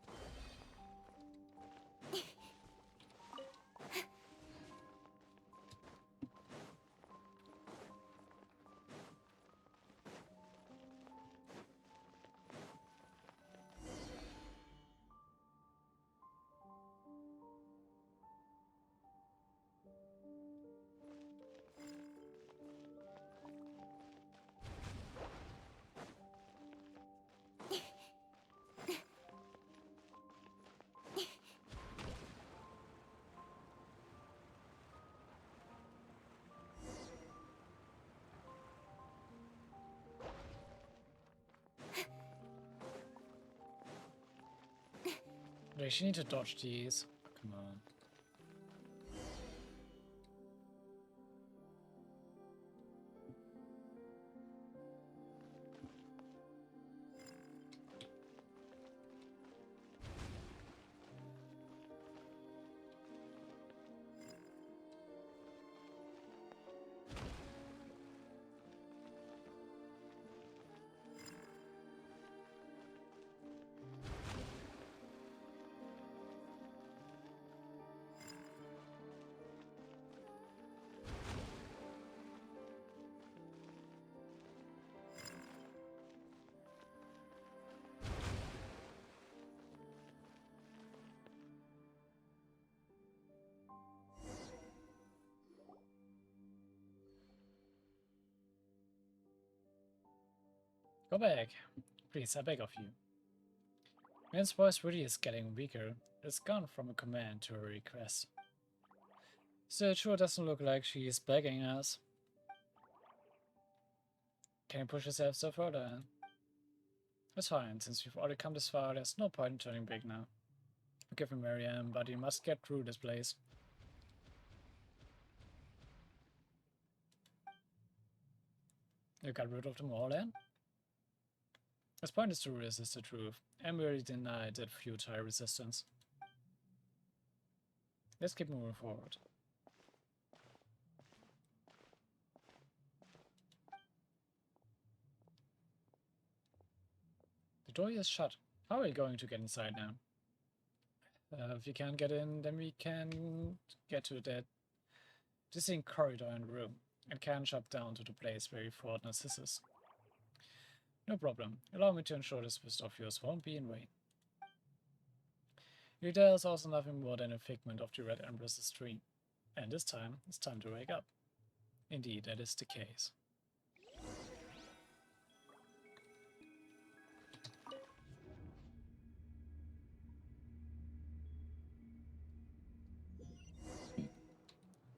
Do I actually need to dodge these? Oh, come on. Go back. Please, I beg of you. Man's voice really is getting weaker. It's gone from a command to a request. So it sure doesn't look like she is begging us. Can you push yourself so further in? It's fine, since we've already come this far, there's no point in turning back now. Forgive me, Marianne, but you must get through this place. You got rid of them all then? His point is to resist the truth, and we already denied that futile resistance. Let's keep moving forward. The door is shut. How are we going to get inside now? If you can't get in, then we can get to that distinct corridor in the room, and can jump down to the place where we fought Narzissenkreuz. No problem. Allow me to ensure this twist of yours won't be in vain. Rita is also nothing more than a figment of the Red Empress's dream. And this time, it's time to wake up. Indeed, that is the case.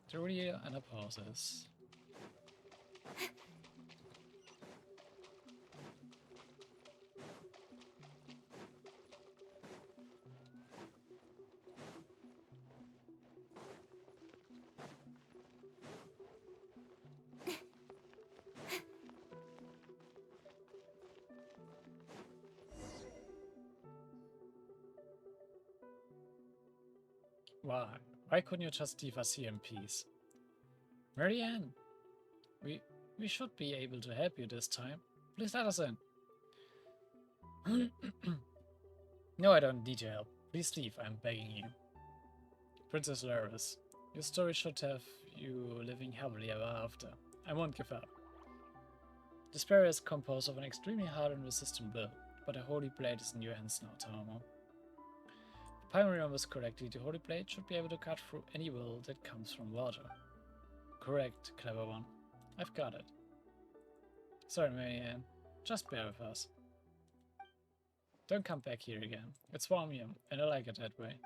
Truly and a pauses. Why? Why couldn't you just leave us here in peace? Marianne! We should be able to help you this time. Please let us in. No, I don't need your help. Please leave, I'm begging you. Princess Laris, your story should have you living happily ever after. I won't give up. This barrier is composed of an extremely hard and resistant build, but the Holy Blade is in your hands now, Tamamo. If I remember correctly, the Holy Blade should be able to cut through any will that comes from water. Correct, clever one. I've got it. Sorry, Marianne. Just bear with us. Don't come back here again. It's warm here, and I like it that way.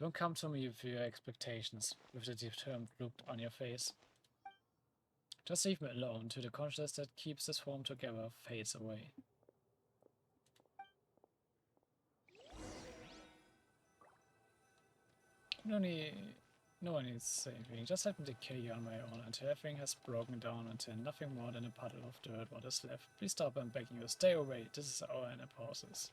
Don't come to me with your expectations, with the determined look on your face. Just leave me alone till the consciousness that keeps this form together fades away. No one needs saving. Just let me decay you on my own until everything has broken down, until nothing more than a puddle of dirt what is left. Please stop, I'm begging you. Stay away. This is our anapausis.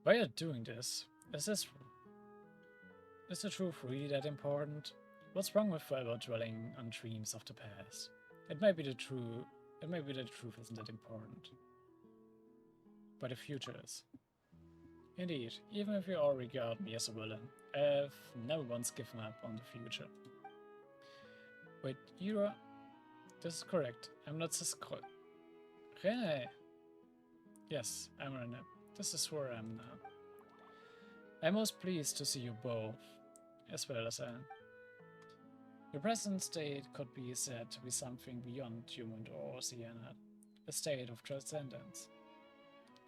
Why are you doing this? Is the truth really that important? What's wrong with forever dwelling on dreams of the past? It may be the truth isn't that important. But the future is. Indeed, even if you all regard me as a villain, I have never once given up on the future. Wait, this is correct. I'm not Narzissenkreuz. René! Yes, I'm René. This is where I am now. I'm most pleased to see you both, as well as Anne. Your present state could be said to be something beyond human or oceanic, a state of transcendence.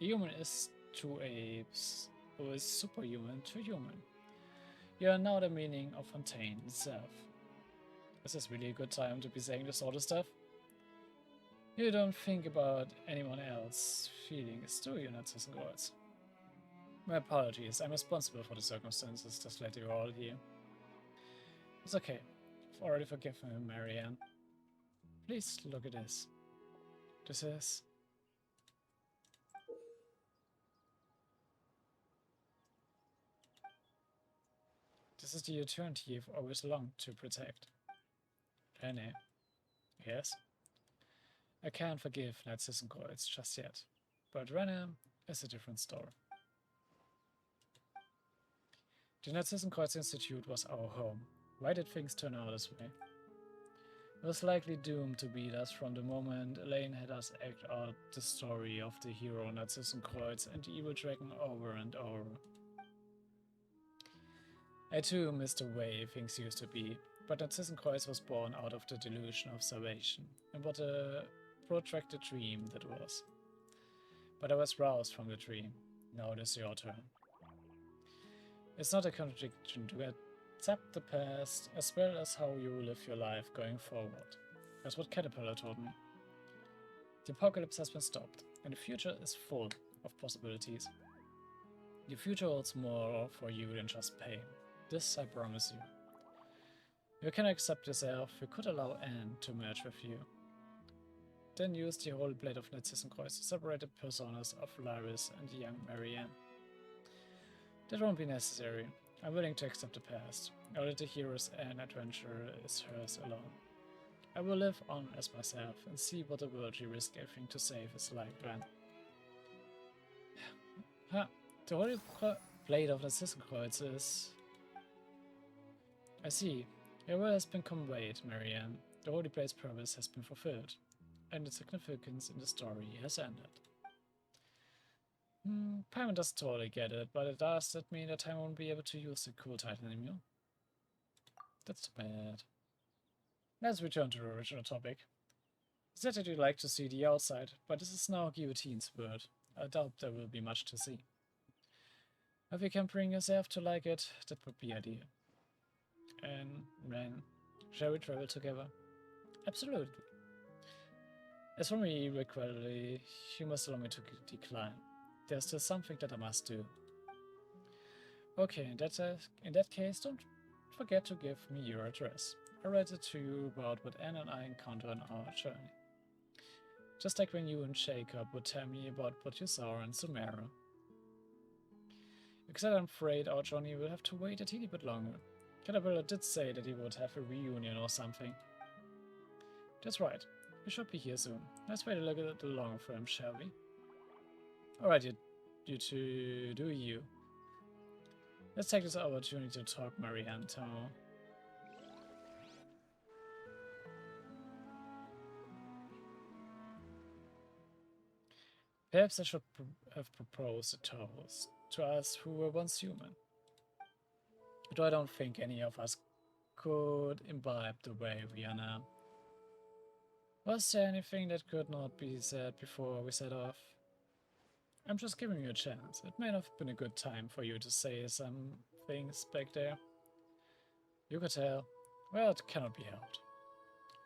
A human is to apes, who is superhuman to human. You are now the meaning of Fontaine itself. Is this really a good time to be saying this sort of stuff? You don't think about anyone else's feelings, do you, Narzissenkreuz? My apologies, I'm responsible for the circumstances that led you all here. It's okay. I've already forgiven him, Marianne. Please look at this. This is the eternity you've always longed to protect. René. Yes? I can't forgive Narzissenkreuz just yet, but Renner is a different story. The Narzissenkreuz Institute was our home. Why did things turn out this way? It was likely doomed to beat us from the moment Elaine had us act out the story of the hero Narzissenkreuz and the evil dragon over and over. I too missed the way things used to be, but Narzissenkreuz was born out of the delusion of salvation, and what a protracted dream that was. But I was roused from the dream. Now it is your turn. It's not a contradiction to accept the past as well as how you live your life going forward. That's what Caterpillar told me. The apocalypse has been stopped, and the future is full of possibilities. The future holds more for you than just pain. This I promise you. You can accept yourself, you could allow Anne to merge with you. Then use the whole blade of Narzissenkreuz to separate the personas of Lyris and the young Marianne. That won't be necessary. I'm willing to accept the past. Now that the hero's Anne adventure is hers alone. I will live on as myself and see what the world you risk everything to save is like then. Ha! The holy blade of Narzissenkreuz is... I see. Your will has been conveyed, Marianne. The holy blade's purpose has been fulfilled, and its significance in the story has ended. Paimon doesn't totally get it, but does that mean that I won't be able to use the cool title anymore? That's too bad. Let's return to the original topic. You said that you'd like to see the outside, but this is now Guillotine's world. I doubt there will be much to see. If you can bring yourself to like it, that would be ideal. And Ren, shall we travel together? Absolutely. As for me, regularly, you must allow me to decline. There's still something that I must do. Okay, in that case, don't forget to give me your address. I'll write it to you about what Anne and I encountered on our journey. Just like when you and Jacob would tell me about what you saw in Sumeru. Except I'm afraid our journey will have to wait a teeny bit longer. Caterpillar did say that he would have a reunion or something. That's right. We should be here soon. Let's wait a little longer for him, shall we? Alright, you two, do you. Let's take this opportunity to talk Marianne Tamamo. Perhaps I should have proposed a toast to us who were once human. Though I don't think any of us could imbibe the way we are now. Was there anything that could not be said before we set off? I'm just giving you a chance. It may have been a good time for you to say some things back there. You could tell. Well, it cannot be helped.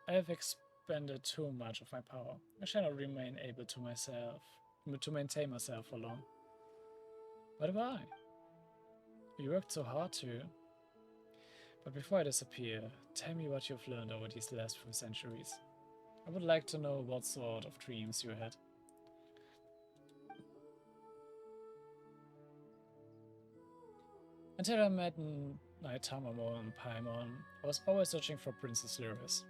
I have expended too much of my power. I shall not remain able to maintain myself for long. But why? You worked so hard too. But before I disappear, tell me what you've learned over these last few centuries. I would like to know what sort of dreams you had. Until I met Tamamo and Paimon, I was always searching for Princess Lyris.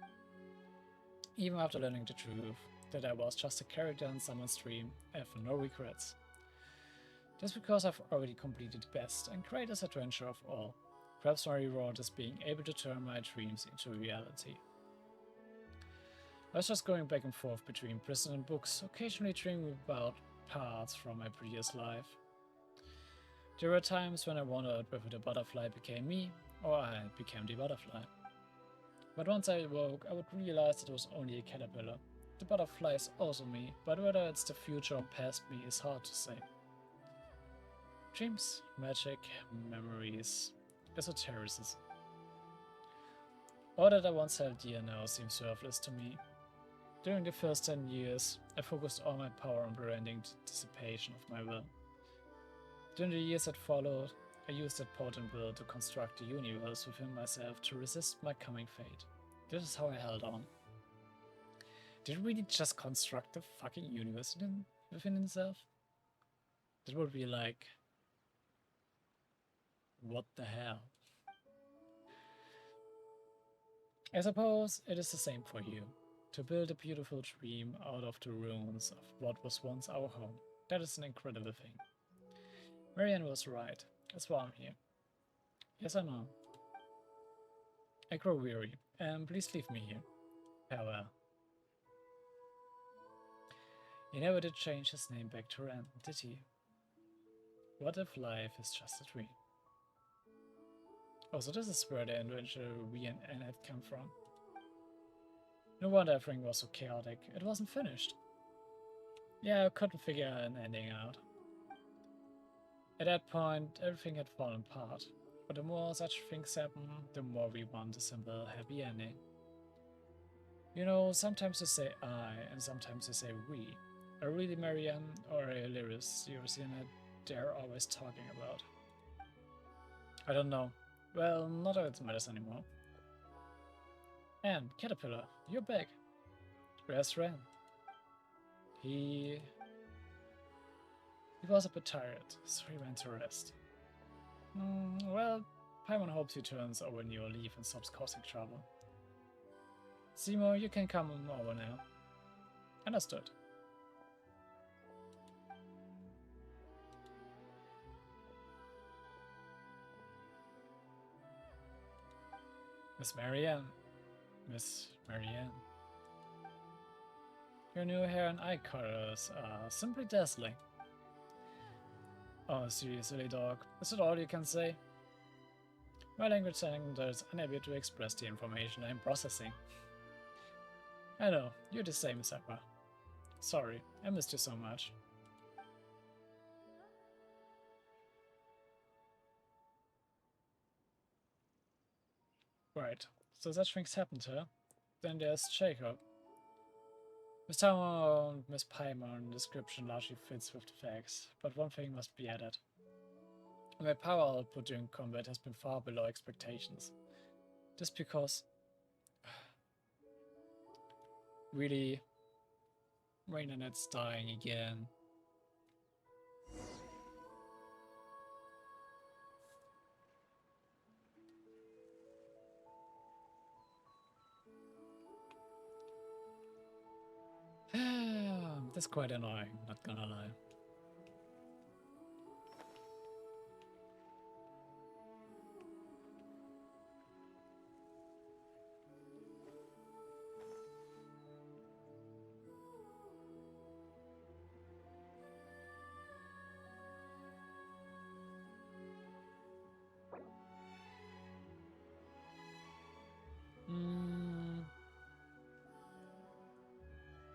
Even after learning the truth, that I was just a character in someone's dream, I have no regrets. Just because I've already completed the best and greatest adventure of all. Perhaps my reward is being able to turn my dreams into reality. I was just going back and forth between prison and books, occasionally dreaming about parts from my previous life. There were times when I wondered whether the butterfly became me, or I became the butterfly. But once I awoke, I would realize that it was only a caterpillar. The butterfly is also me, but whether it's the future or past me is hard to say. Dreams, magic, memories, esotericism. All that I once held dear now seems worthless to me. During the first 10 years, I focused all my power on preventing the dissipation of my will. During the years that followed, I used that potent will to construct the universe within myself to resist my coming fate. This is how I held on. Did it really just construct the fucking universe within itself? That would be like... what the hell? I suppose it is the same for you. To build a beautiful dream out of the ruins of what was once our home. That is an incredible thing. Marianne was right. That's why I'm here. Yes, I know. I grow weary. Please leave me here. Farewell. He never did change his name back to Ren, did he? What if life is just a dream? Oh, so this is where the adventure we and Anne had come from. No wonder everything was so chaotic. It wasn't finished. Yeah, I couldn't figure an ending out. At that point, everything had fallen apart. But the more such things happen, the more we want a simple, happy ending. You know, sometimes you say I, and sometimes you say we. Are really Marianne or Lyris Eurasiana they're always talking about? I don't know. Well, not that it matters anymore. And Caterpillar, you're back. Where's Ren? He was a bit tired, so he went to rest. Well, Paimon hopes he turns over in your leave and stops causing trouble. Seymour, you can come over now. Understood. Miss Marianne. Miss Marianne. Your new hair and eye colors are simply dazzling. Oh, seriously, dog. Is that all you can say? My language center is unable to express the information I'm processing. I know, you're the same as ever. Sorry, I missed you so much. Right, so such things happened, huh? Then there's Jacob. Miss Tamamo and Miss Paimon description largely fits with the facts, but one thing must be added. My power output during combat has been far below expectations. Just because... Really? My internet's dying again. That's quite annoying, not gonna lie.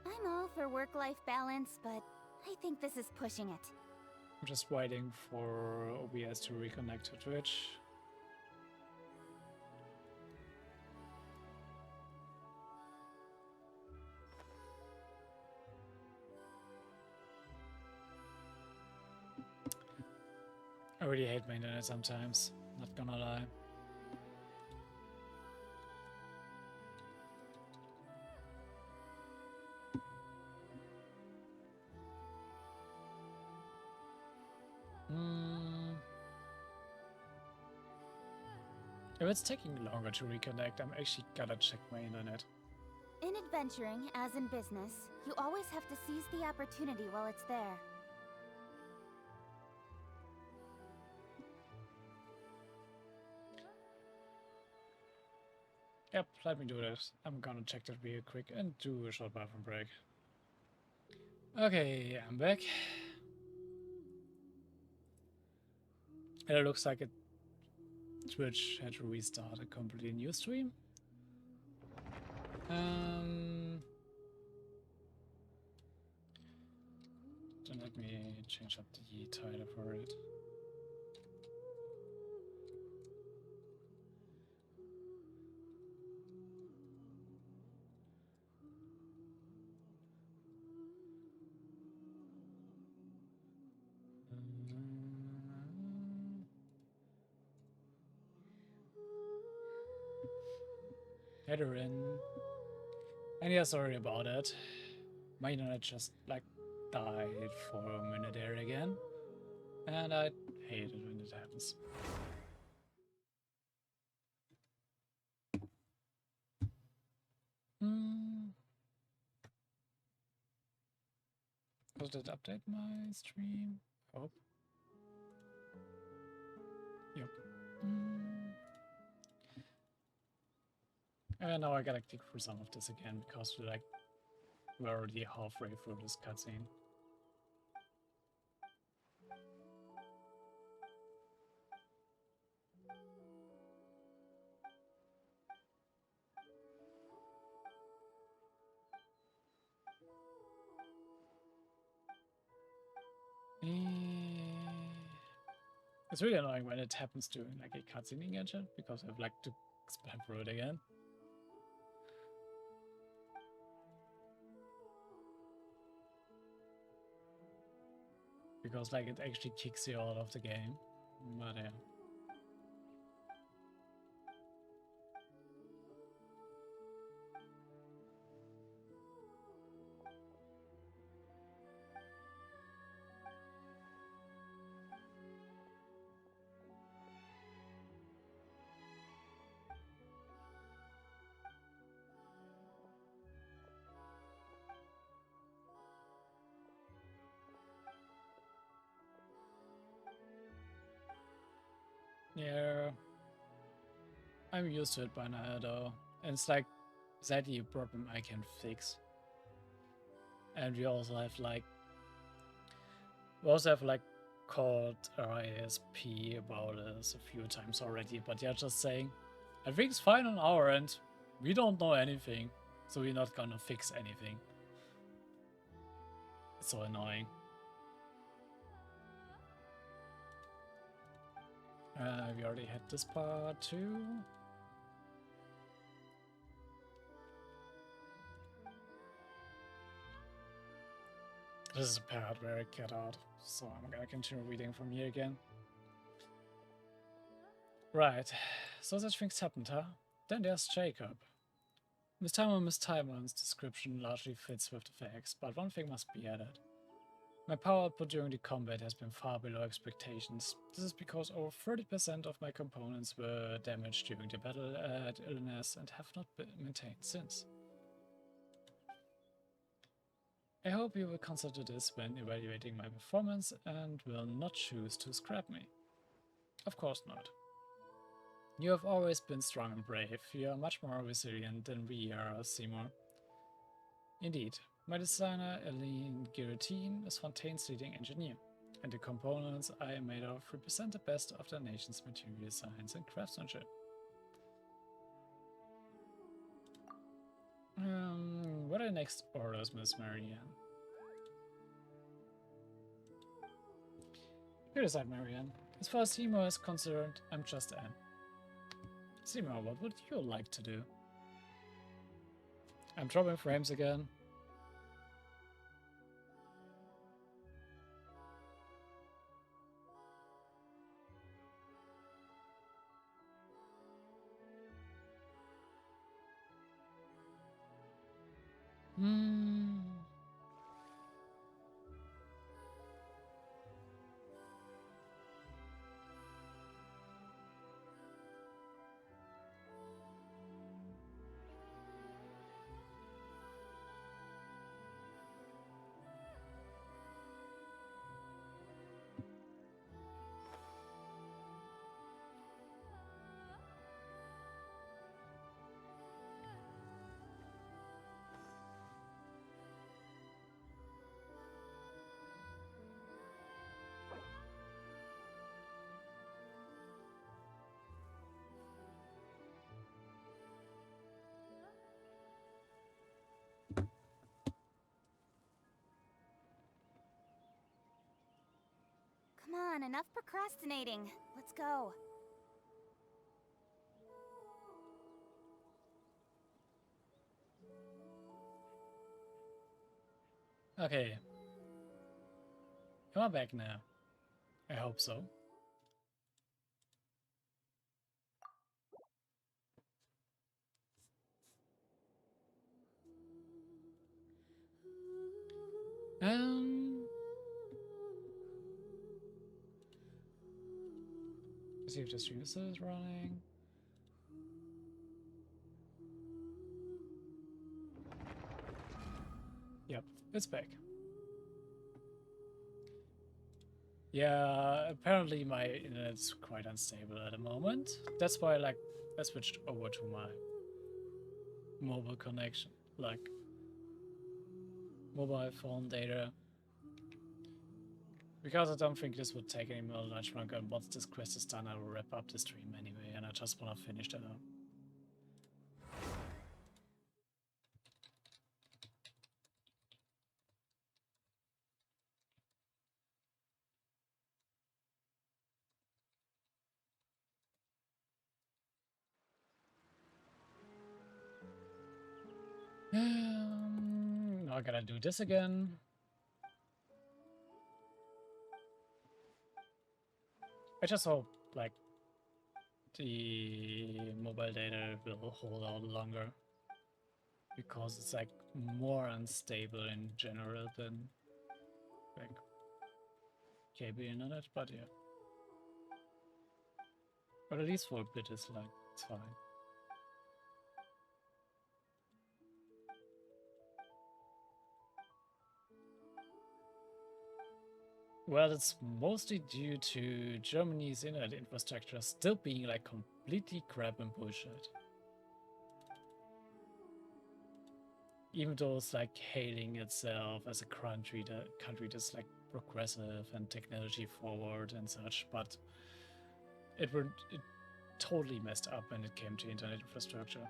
I'm all for work-life balance, but I think this is pushing it. I'm just waiting for OBS to reconnect to Twitch. I really hate my internet sometimes, not gonna lie. If it's taking longer to reconnect, I'm actually gonna check my internet. In adventuring, as in business, you always have to seize the opportunity while it's there. Yep, let me do this. I'm gonna check that real quick and do a short bathroom break. Okay, I'm back. And it looks like Twitch had to restart a completely new stream. Then let me change up the title for it. Headerin. And yeah, sorry about it. My internet just like died for a minute there again. And I hate it when it happens. Does it update my stream? I hope. Yep. And now I gotta click through some of this again because we're already halfway through this cutscene. It's really annoying when it happens during like a cutscene in Genshin because I've like to spam through it again. Because like it actually kicks you out of the game. But yeah. Yeah, I'm used to it by now though. And it's like exactly a problem I can fix. And we also have like called ISP about this a few times already, but they're just saying everything's fine on our end. We don't know anything, so we're not gonna fix anything. It's so annoying. We already had this part too. This is a part where I get out, so I'm gonna continue reading from here again. Right, so such things happened, huh? Then there's Jacob. Miss Timon's description largely fits with the facts, but one thing must be added. My power output during the combat has been far below expectations. This is because over 30% of my components were damaged during the battle at Illness and have not been maintained since. I hope you will consider this when evaluating my performance and will not choose to scrap me. Of course not. You have always been strong and brave. You are much more resilient than we are, Seymour. Indeed, my designer, Eileen Guillotine, is Fontaine's leading engineer, and the components I am made of represent the best of the nation's material science and craftsmanship. What are the next orders, Miss Marianne? You decide, Marianne. As far as Seymour is concerned, I'm just Anne. Seymour, what would you like to do? I'm dropping frames again. Come on, enough procrastinating. Let's go. Okay. Am I back now? I hope so. Let's see if the stream is running. Yep, it's back. Yeah, apparently my internet's quite unstable at the moment. That's why like I switched over to my mobile connection, like mobile phone data. Because I don't think this would take any more much longer, and once this quest is done I will wrap up the stream anyway, and I just wanna finish that up. Now I gotta do this again. I just hope like the mobile data will hold out longer, because it's like more unstable in general than like cable internet, but yeah. But at least for a bit it's like it's fine. Well, it's mostly due to Germany's internet infrastructure still being like completely crap and bullshit. Even though it's like hailing itself as a country that's like progressive and technology forward and such, but it totally messed up when it came to internet infrastructure.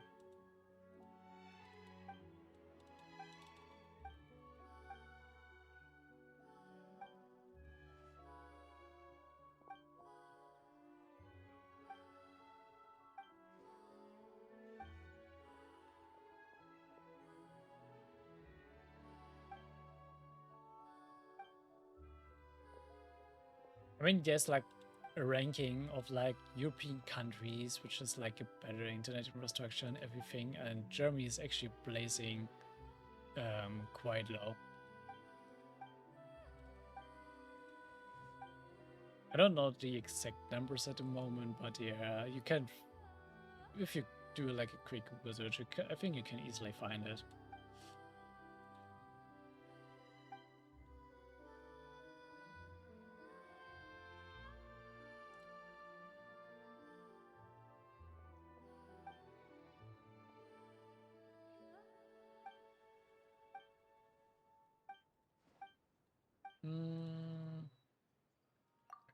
I mean, there's like a ranking of like European countries, which is like a better internet infrastructure and everything, and Germany is actually blazing quite low. I don't know the exact numbers at the moment, but yeah, you can, if you do like a quick Google search, I think you can easily find it.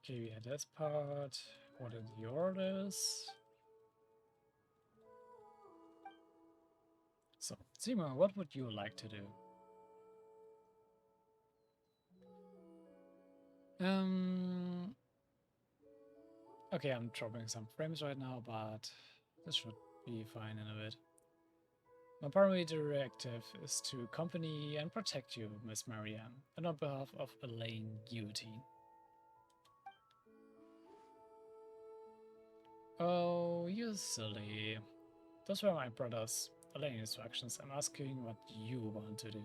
Okay, we had this part. What are the orders? So, Sima, what would you like to do? Okay, I'm dropping some frames right now, but this should be fine in a bit. My primary directive is to accompany and protect you, Miss Marianne, and on behalf of Elaine Guillotine. Oh, you silly. Those were my brother's Elaine instructions. I'm asking what you want to do.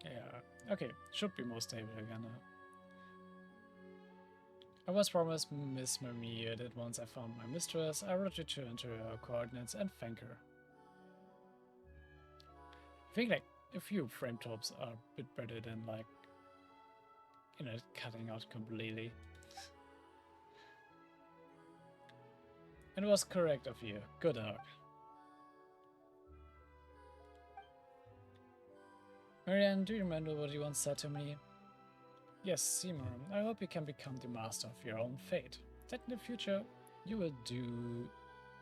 Yeah, okay, should be more stable again now. I was promised Miss Mimir that once I found my mistress, I would return to her coordinates and thank her. I think like a few frame drops are a bit better than like, you know, cutting out completely. It was correct of you. Good dog. Marianne, do you remember what you once said to me? Yes, Seymour, I hope you can become the master of your own fate. That in the future, you will do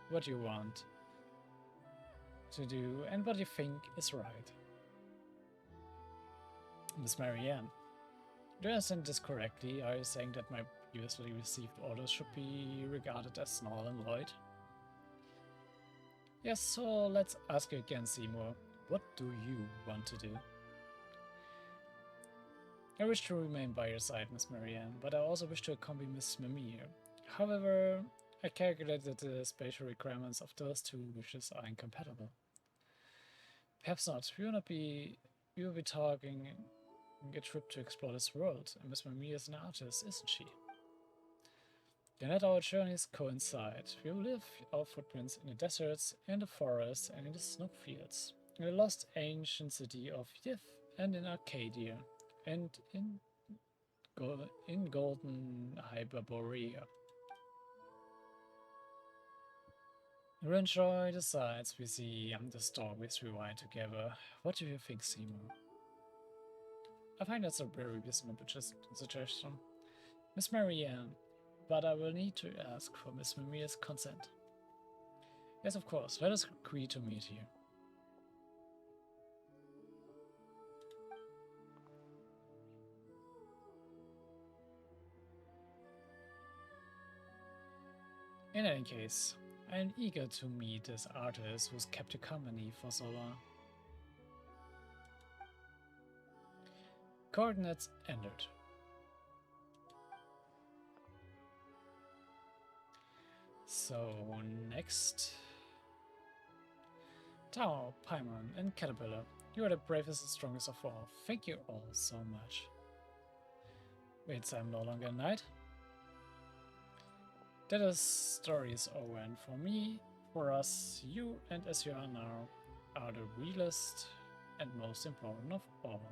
what you want to do and what you think is right. Miss Marianne, do I understand this correctly? Are you saying that my previously received orders should be regarded as null and void? Yes, so let's ask you again, Seymour. What do you want to do? I wish to remain by your side, Miss Marianne, but I also wish to accompany Miss Mimir. However, I calculated that the spatial requirements of those two wishes are incompatible. Perhaps not. We will be taking a trip to explore this world, and Miss Mimir is an artist, isn't she? Then let our journeys coincide. We will leave our footprints in the deserts, in the forests, and in the snowfields, in the lost ancient city of Yith, and in Arcadia, and in golden Hyperborea. We enjoy the sights we see and the stories we write together. What do you think, Seymour? I find that's a very reasonable suggestion. Miss Marianne, but I will need to ask for Miss Maria's consent. Yes, of course. Let us agree to meet here. In any case, I am eager to meet this artist who's kept you company for so long. Coordinates entered. So, next. Tao, Paimon, and Caterpillar, you are the bravest and strongest of all. Thank you all so much. Wait, so I'm no longer a knight? That story is over, and for me, for us, you and as you are now, are the realest and most important of all.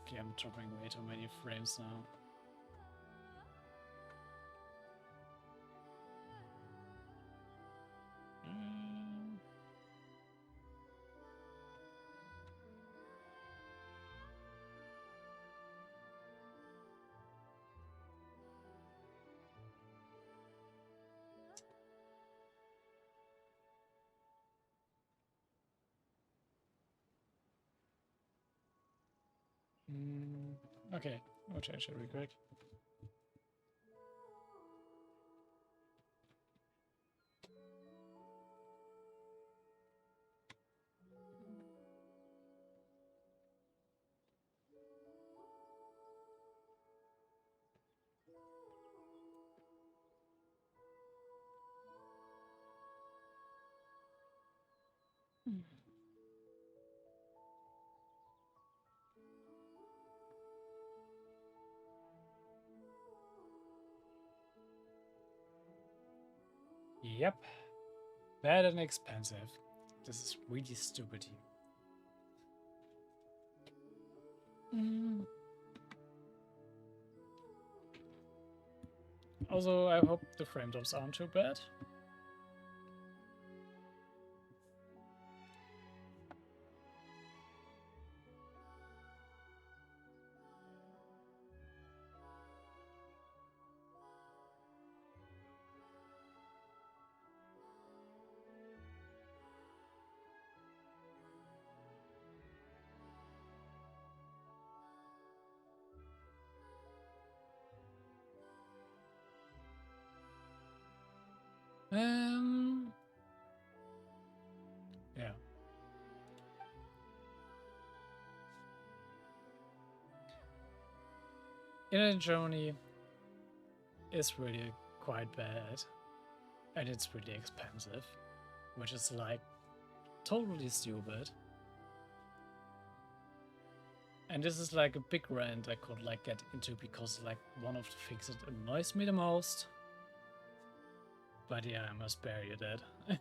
Okay, I'm dropping way too many frames now. Okay, I'll change it real quick. Yep, bad and expensive. This is really stupid here. Also, I hope the frame drops aren't too bad. Yeah. In Germany is really quite bad, and it's really expensive, which is like totally stupid. And this is like a big rant I could like get into because like one of the things that annoys me the most. But yeah, I must spare you that.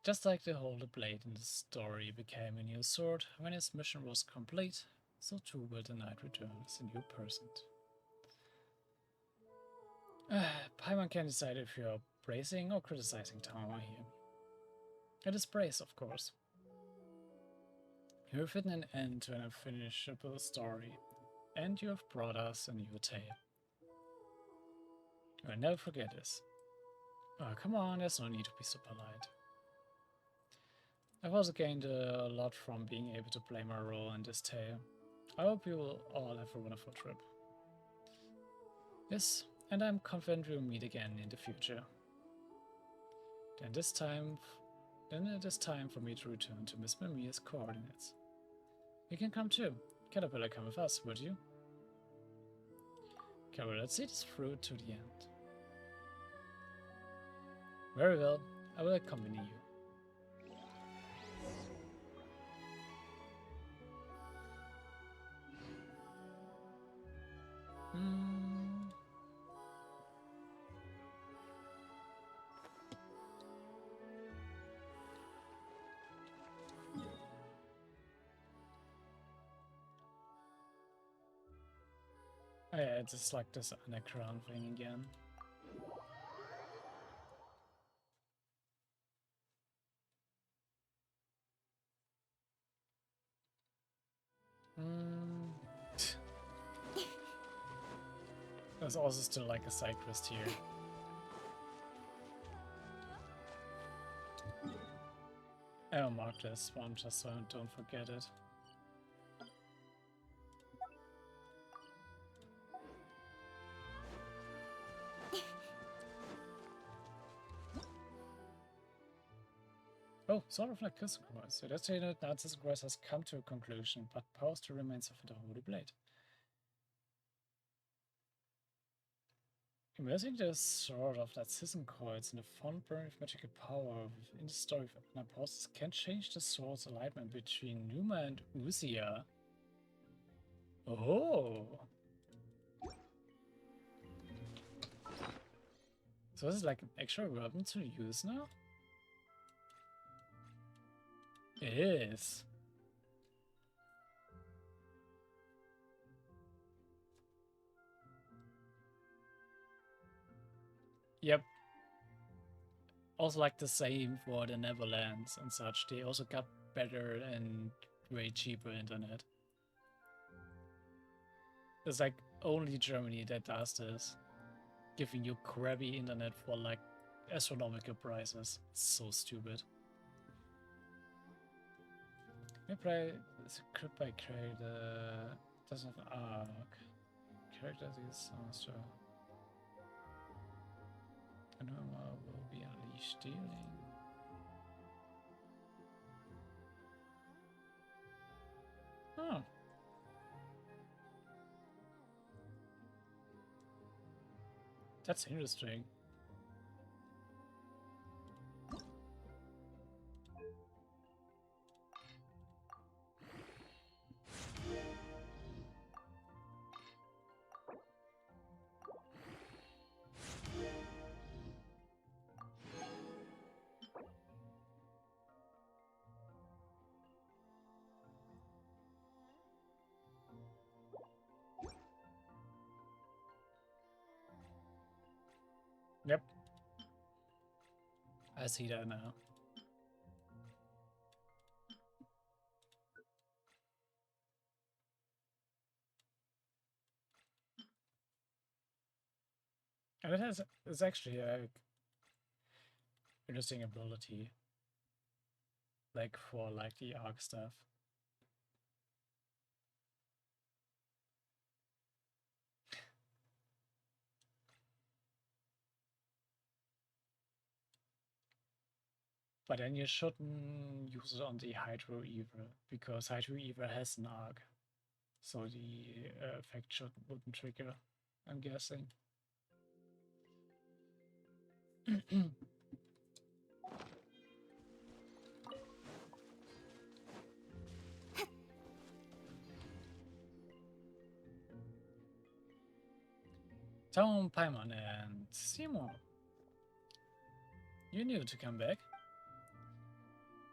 Just like the whole blade in the story became a new sword when his mission was complete, so too will the knight return as a new person. Paimon can decide if you're praising or criticizing Tamamo here. It is praise, of course. You have written an end to an unfinishable story, and you have brought us a new tale. I'll never forget this. Oh, come on, there's no need to be so polite. I've also gained a lot from being able to play my role in this tale. I hope you will all have a wonderful trip. Yes, and I'm confident we'll meet again in the future. Then it is time for me to return to Miss Mimia's coordinates. You can come too. Caterpillar, come with us, would you? Carol, let's see this through to the end. Very well, I will accompany you. Oh yeah, it's just like this underground thing again. There's also still like a side quest here. I'll mark this one just so I don't forget it. Oh, sort of like Narzissenkreuz. So that's that Narzissenkreuz has come to a conclusion, but powers the remains of the Holy Blade. Immersing the sword of Narzissenkreuz in a fond burn of magical power within the story of Anapausis can change the sword's alignment between Numa and Uzia. Oh! So this is like an extra weapon to use now? It is. Yep. Also like the same for the Neverlands and such. They also got better and way cheaper internet. It's like only Germany that does this. Giving you crappy internet for like astronomical prices. It's so stupid. Maybe could I create doesn't have an arc. Character is master. Anoma will be unleashed stealing. Oh. That's interesting. Yep. I see that now. And it's actually a interesting ability. Like for like the arc stuff. But then you shouldn't use it on the Hydro Evil, because Hydro Evil has an arc. So the effect wouldn't trigger, I'm guessing. Tom, Paimon, and Simo. You knew to come back.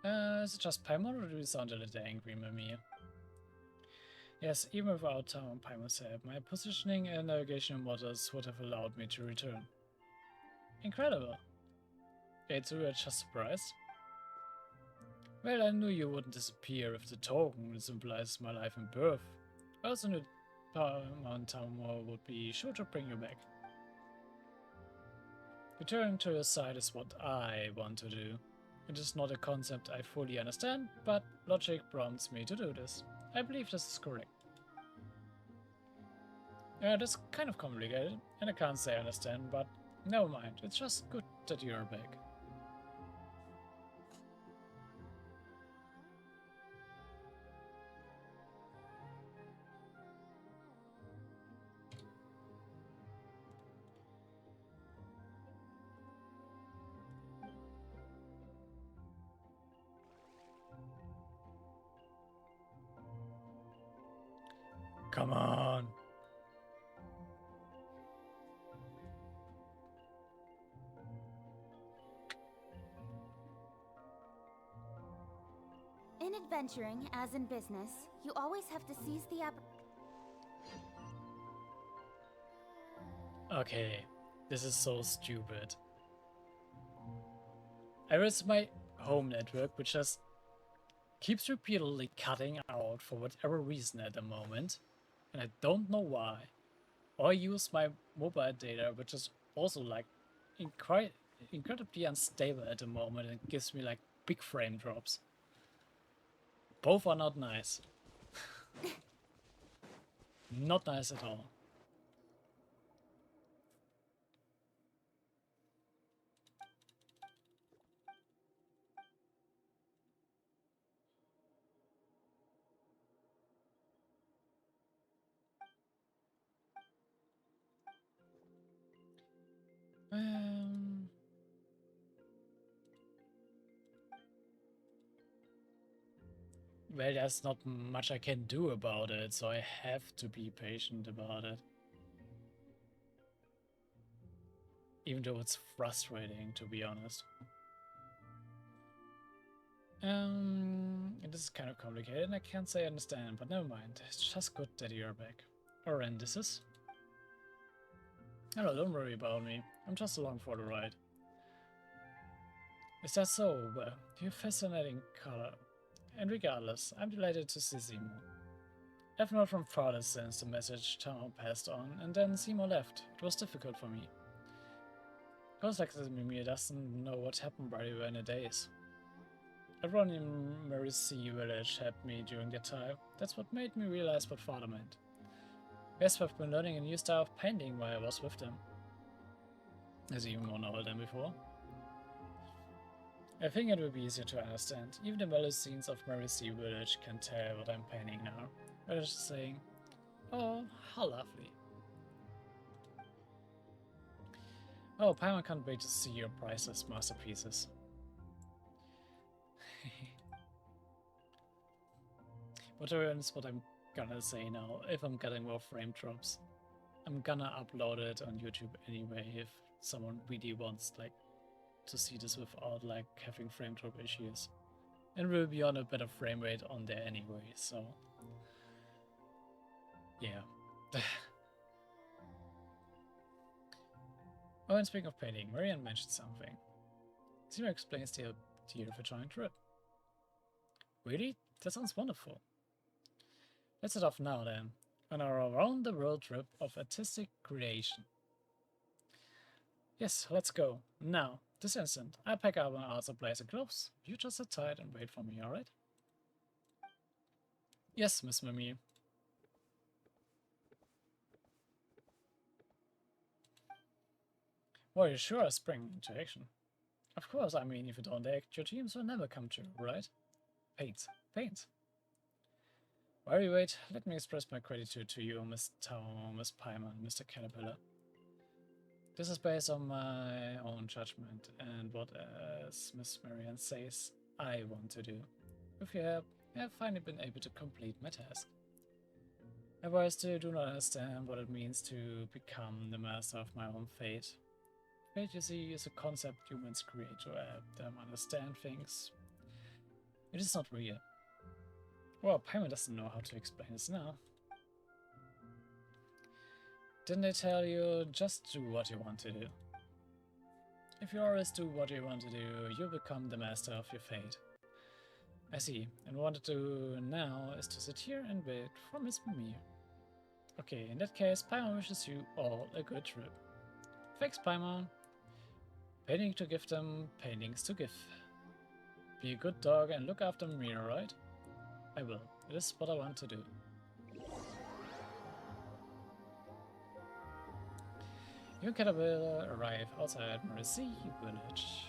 Is it just Paimon, or do you sound a little angry, Mimir? Yes, even without Tom Paimon's help, my positioning and navigation models would have allowed me to return. Incredible. Okay, so you're just surprised? Well, I knew you wouldn't disappear if the token symbolizes my life and birth. I also knew Paimon Tamamo would be sure to bring you back. Returning to your side is what I want to do. It is not a concept I fully understand, but logic prompts me to do this. I believe this is correct. That's kind of complicated, and I can't say I understand, but never mind. It's just good that you're back. Come on. In adventuring, as in business, you always have to seize the Okay, this is so stupid. It's my home network, which just keeps repeatedly cutting out for whatever reason at the moment, and I don't know why. Or I use my mobile data, which is also like incredibly unstable at the moment and gives me like big frame drops. Both are not nice. Not nice at all. Well, there's not much I can do about it, so I have to be patient about it. Even though it's frustrating, to be honest. This is kind of complicated, and I can't say I understand, but never mind. It's just good that you're back. Alright, this is... Hello, don't worry about me. I'm just along for the ride. Is that so? Well, you're fascinating color. And regardless, I'm delighted to see Simo. I've not from father since the message Tamo passed on, and then Simo left. It was difficult for me. It was like Mimir doesn't know what happened very well in the days. Everyone in Marisi village helped me during that time. That's what made me realize what father meant. Yes, I've been learning a new style of painting while I was with them. Is even more novel than before. I think it will be easier to understand. Even the Melusines of Marisi village can tell what I'm painting now. I was just saying, oh, how lovely. Oh, Paimon can't wait to see your priceless masterpieces. Whatever is what I'm gonna say now, if I'm getting more frame drops. I'm gonna upload it on YouTube anyway if someone really wants like to see this without like having frame drop issues. And we'll be on a better frame rate on there anyway, so yeah. Oh, and speaking of painting, Marianne mentioned something. Zero explains the idea of a joint trip. Really? That sounds wonderful. Let's set off now then, on our around the world trip of artistic creation. Yes, let's go. Now, this instant. I pack up my art supplies and gloves. You just sit tight and wait for me, alright? Yes, Miss Mimi. Well, you sure are springing into action. Of course, I mean, if you don't act, your dreams will never come true, right? Paint. Paint. While you wait, let me express my gratitude to you, Miss Tamamo, Miss Paimon, Mr. Caterpillar. This is based on my own judgment and what, as Miss Marianne says, I want to do. With your help, I have finally been able to complete my task. However, I still do not understand what it means to become the master of my own fate. Fate, you see, is a concept humans create to help them understand things. It is not real. Well, Paimon doesn't know how to explain this now. Didn't they tell you, just do what you want to do? If you always do what you want to do, you'll become the master of your fate. I see, and what to do now is to sit here and wait for Miss Mimir. Okay, in that case, Paimon wishes you all a good trip. Thanks, Paimon. Painting to give them, paintings to give. Be a good dog and look after Mimir, right? I will. It is what I want to do. You and Caterpillar arrive outside Marisi village.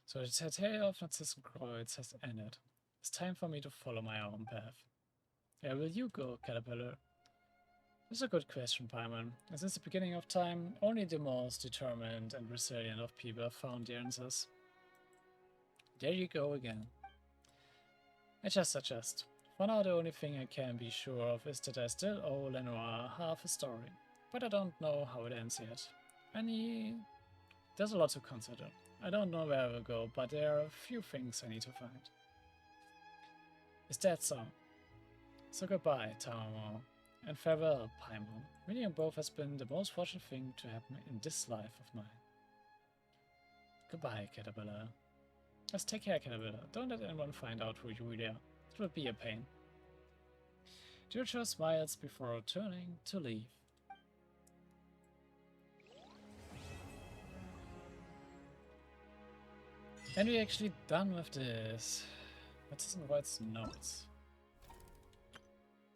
So the tale of Narzissenkreuz has ended. It's time for me to follow my own path. Where will you go, Caterpillar? This is a good question, Paimon. And since the beginning of time, only the most determined and resilient of people have found the answers. There you go again. I just suggest. For now, the only thing I can be sure of is that I still owe Lenoir half a story. But I don't know how it ends yet. There's a lot to consider. I don't know where I will go, but there are a few things I need to find. Is that so? So goodbye, Tamamo. And farewell, Paimon. Meeting you both has been the most fortunate thing to happen in this life of mine. Goodbye, Caterpillar. Just take care, Caterpillar. Don't let anyone find out who you really are. It will be a pain. Jojo smiles before turning to leave. And we're actually done with this. Narzissenkreuz notes.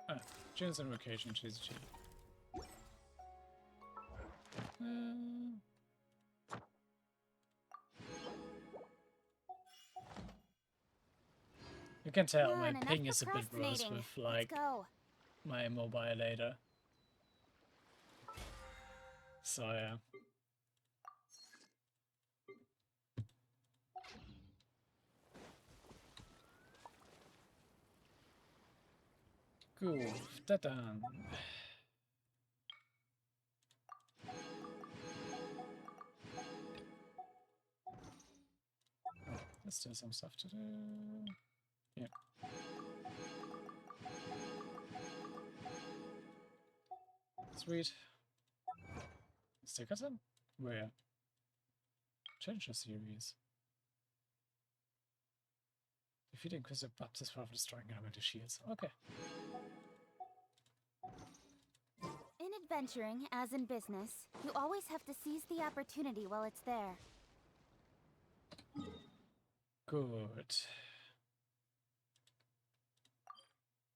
Ah, June's invocation, GCG. You can tell Come my on, enough ping is a bit worse procrastinating. with Let's like go. my mobile later. So yeah. Gut, da dann. There's still some stuff to do. Yeah. Sweet. Still got some? Where? Change the series. Defeating Inquisitor Baptist for destroying elemental shields. Okay. In adventuring, as in business, you always have to seize the opportunity while it's there. Good.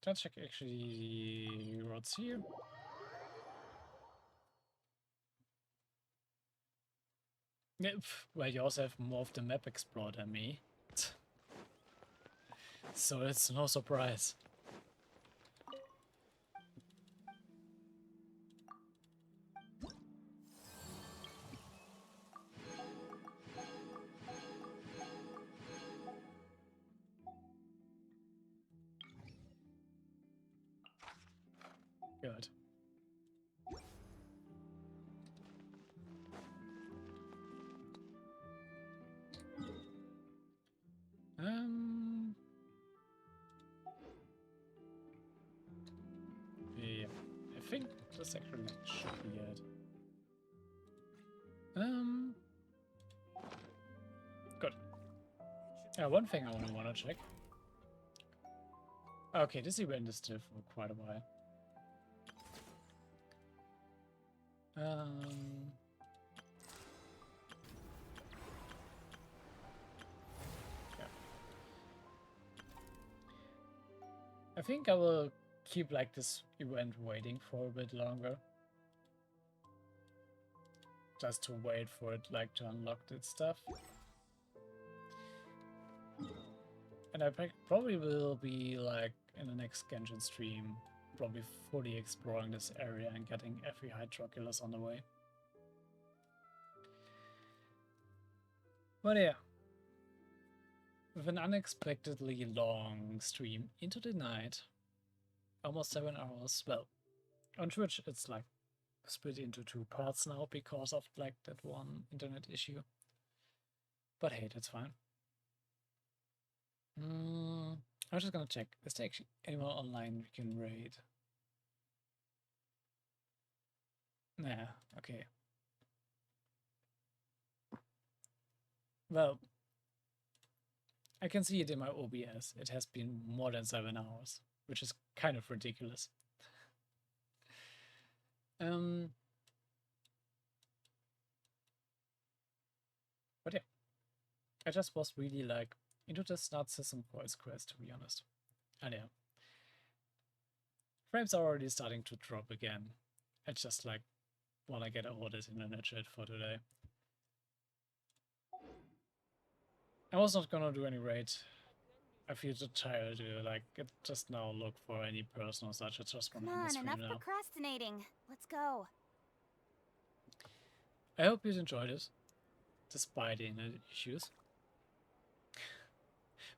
Let's check actually what's here. Yeah, well, you also have more of the map explored than me. So it's no surprise. Good. Yeah, I think this actually should be it. Good. One thing I wanna check. Okay, this event is still for quite a while. Yeah. I think I will keep like this event waiting for a bit longer. Just to wait for it like to unlock that stuff. And I probably will be like in the next Genshin stream, probably fully exploring this area and getting every Hydroculuses on the way. But yeah, with an unexpectedly long stream into the night, almost 7 hours. Well, on Twitch it's like split into 2 parts now because of like that one internet issue. But hey, that's fine. I'm just gonna check. Is there actually anyone online we can raid? Nah, okay. Well, I can see it in my OBS. It has been more than 7 hours, which is kind of ridiculous. But yeah, I just was really like into this Narzissenkreuz quest, to be honest. And yeah, frames are already starting to drop again. I just like wanna get over this internet shit for today. I was not gonna do any raid. I feel too tired to like just now look for any person or such. I just Come wanna end the on, stream enough now. procrastinating. Let's go. I hope you enjoyed it, despite the internet issues,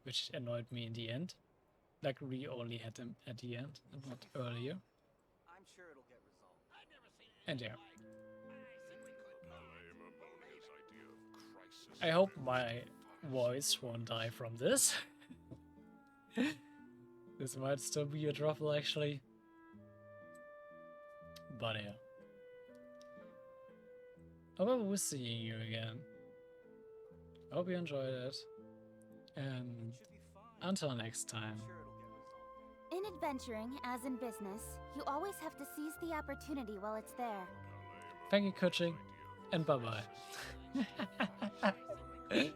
which annoyed me in the end. Like we only had them at the end and not earlier. I'm sure it'll get resolved. And yeah, I hope my voice won't die from this. This might still be a trouble actually. buddy. I will be seeing you again. I hope you enjoyed it. And until next time. In adventuring, as in business, you always have to seize the opportunity while it's there. Thank you, coaching, and bye bye.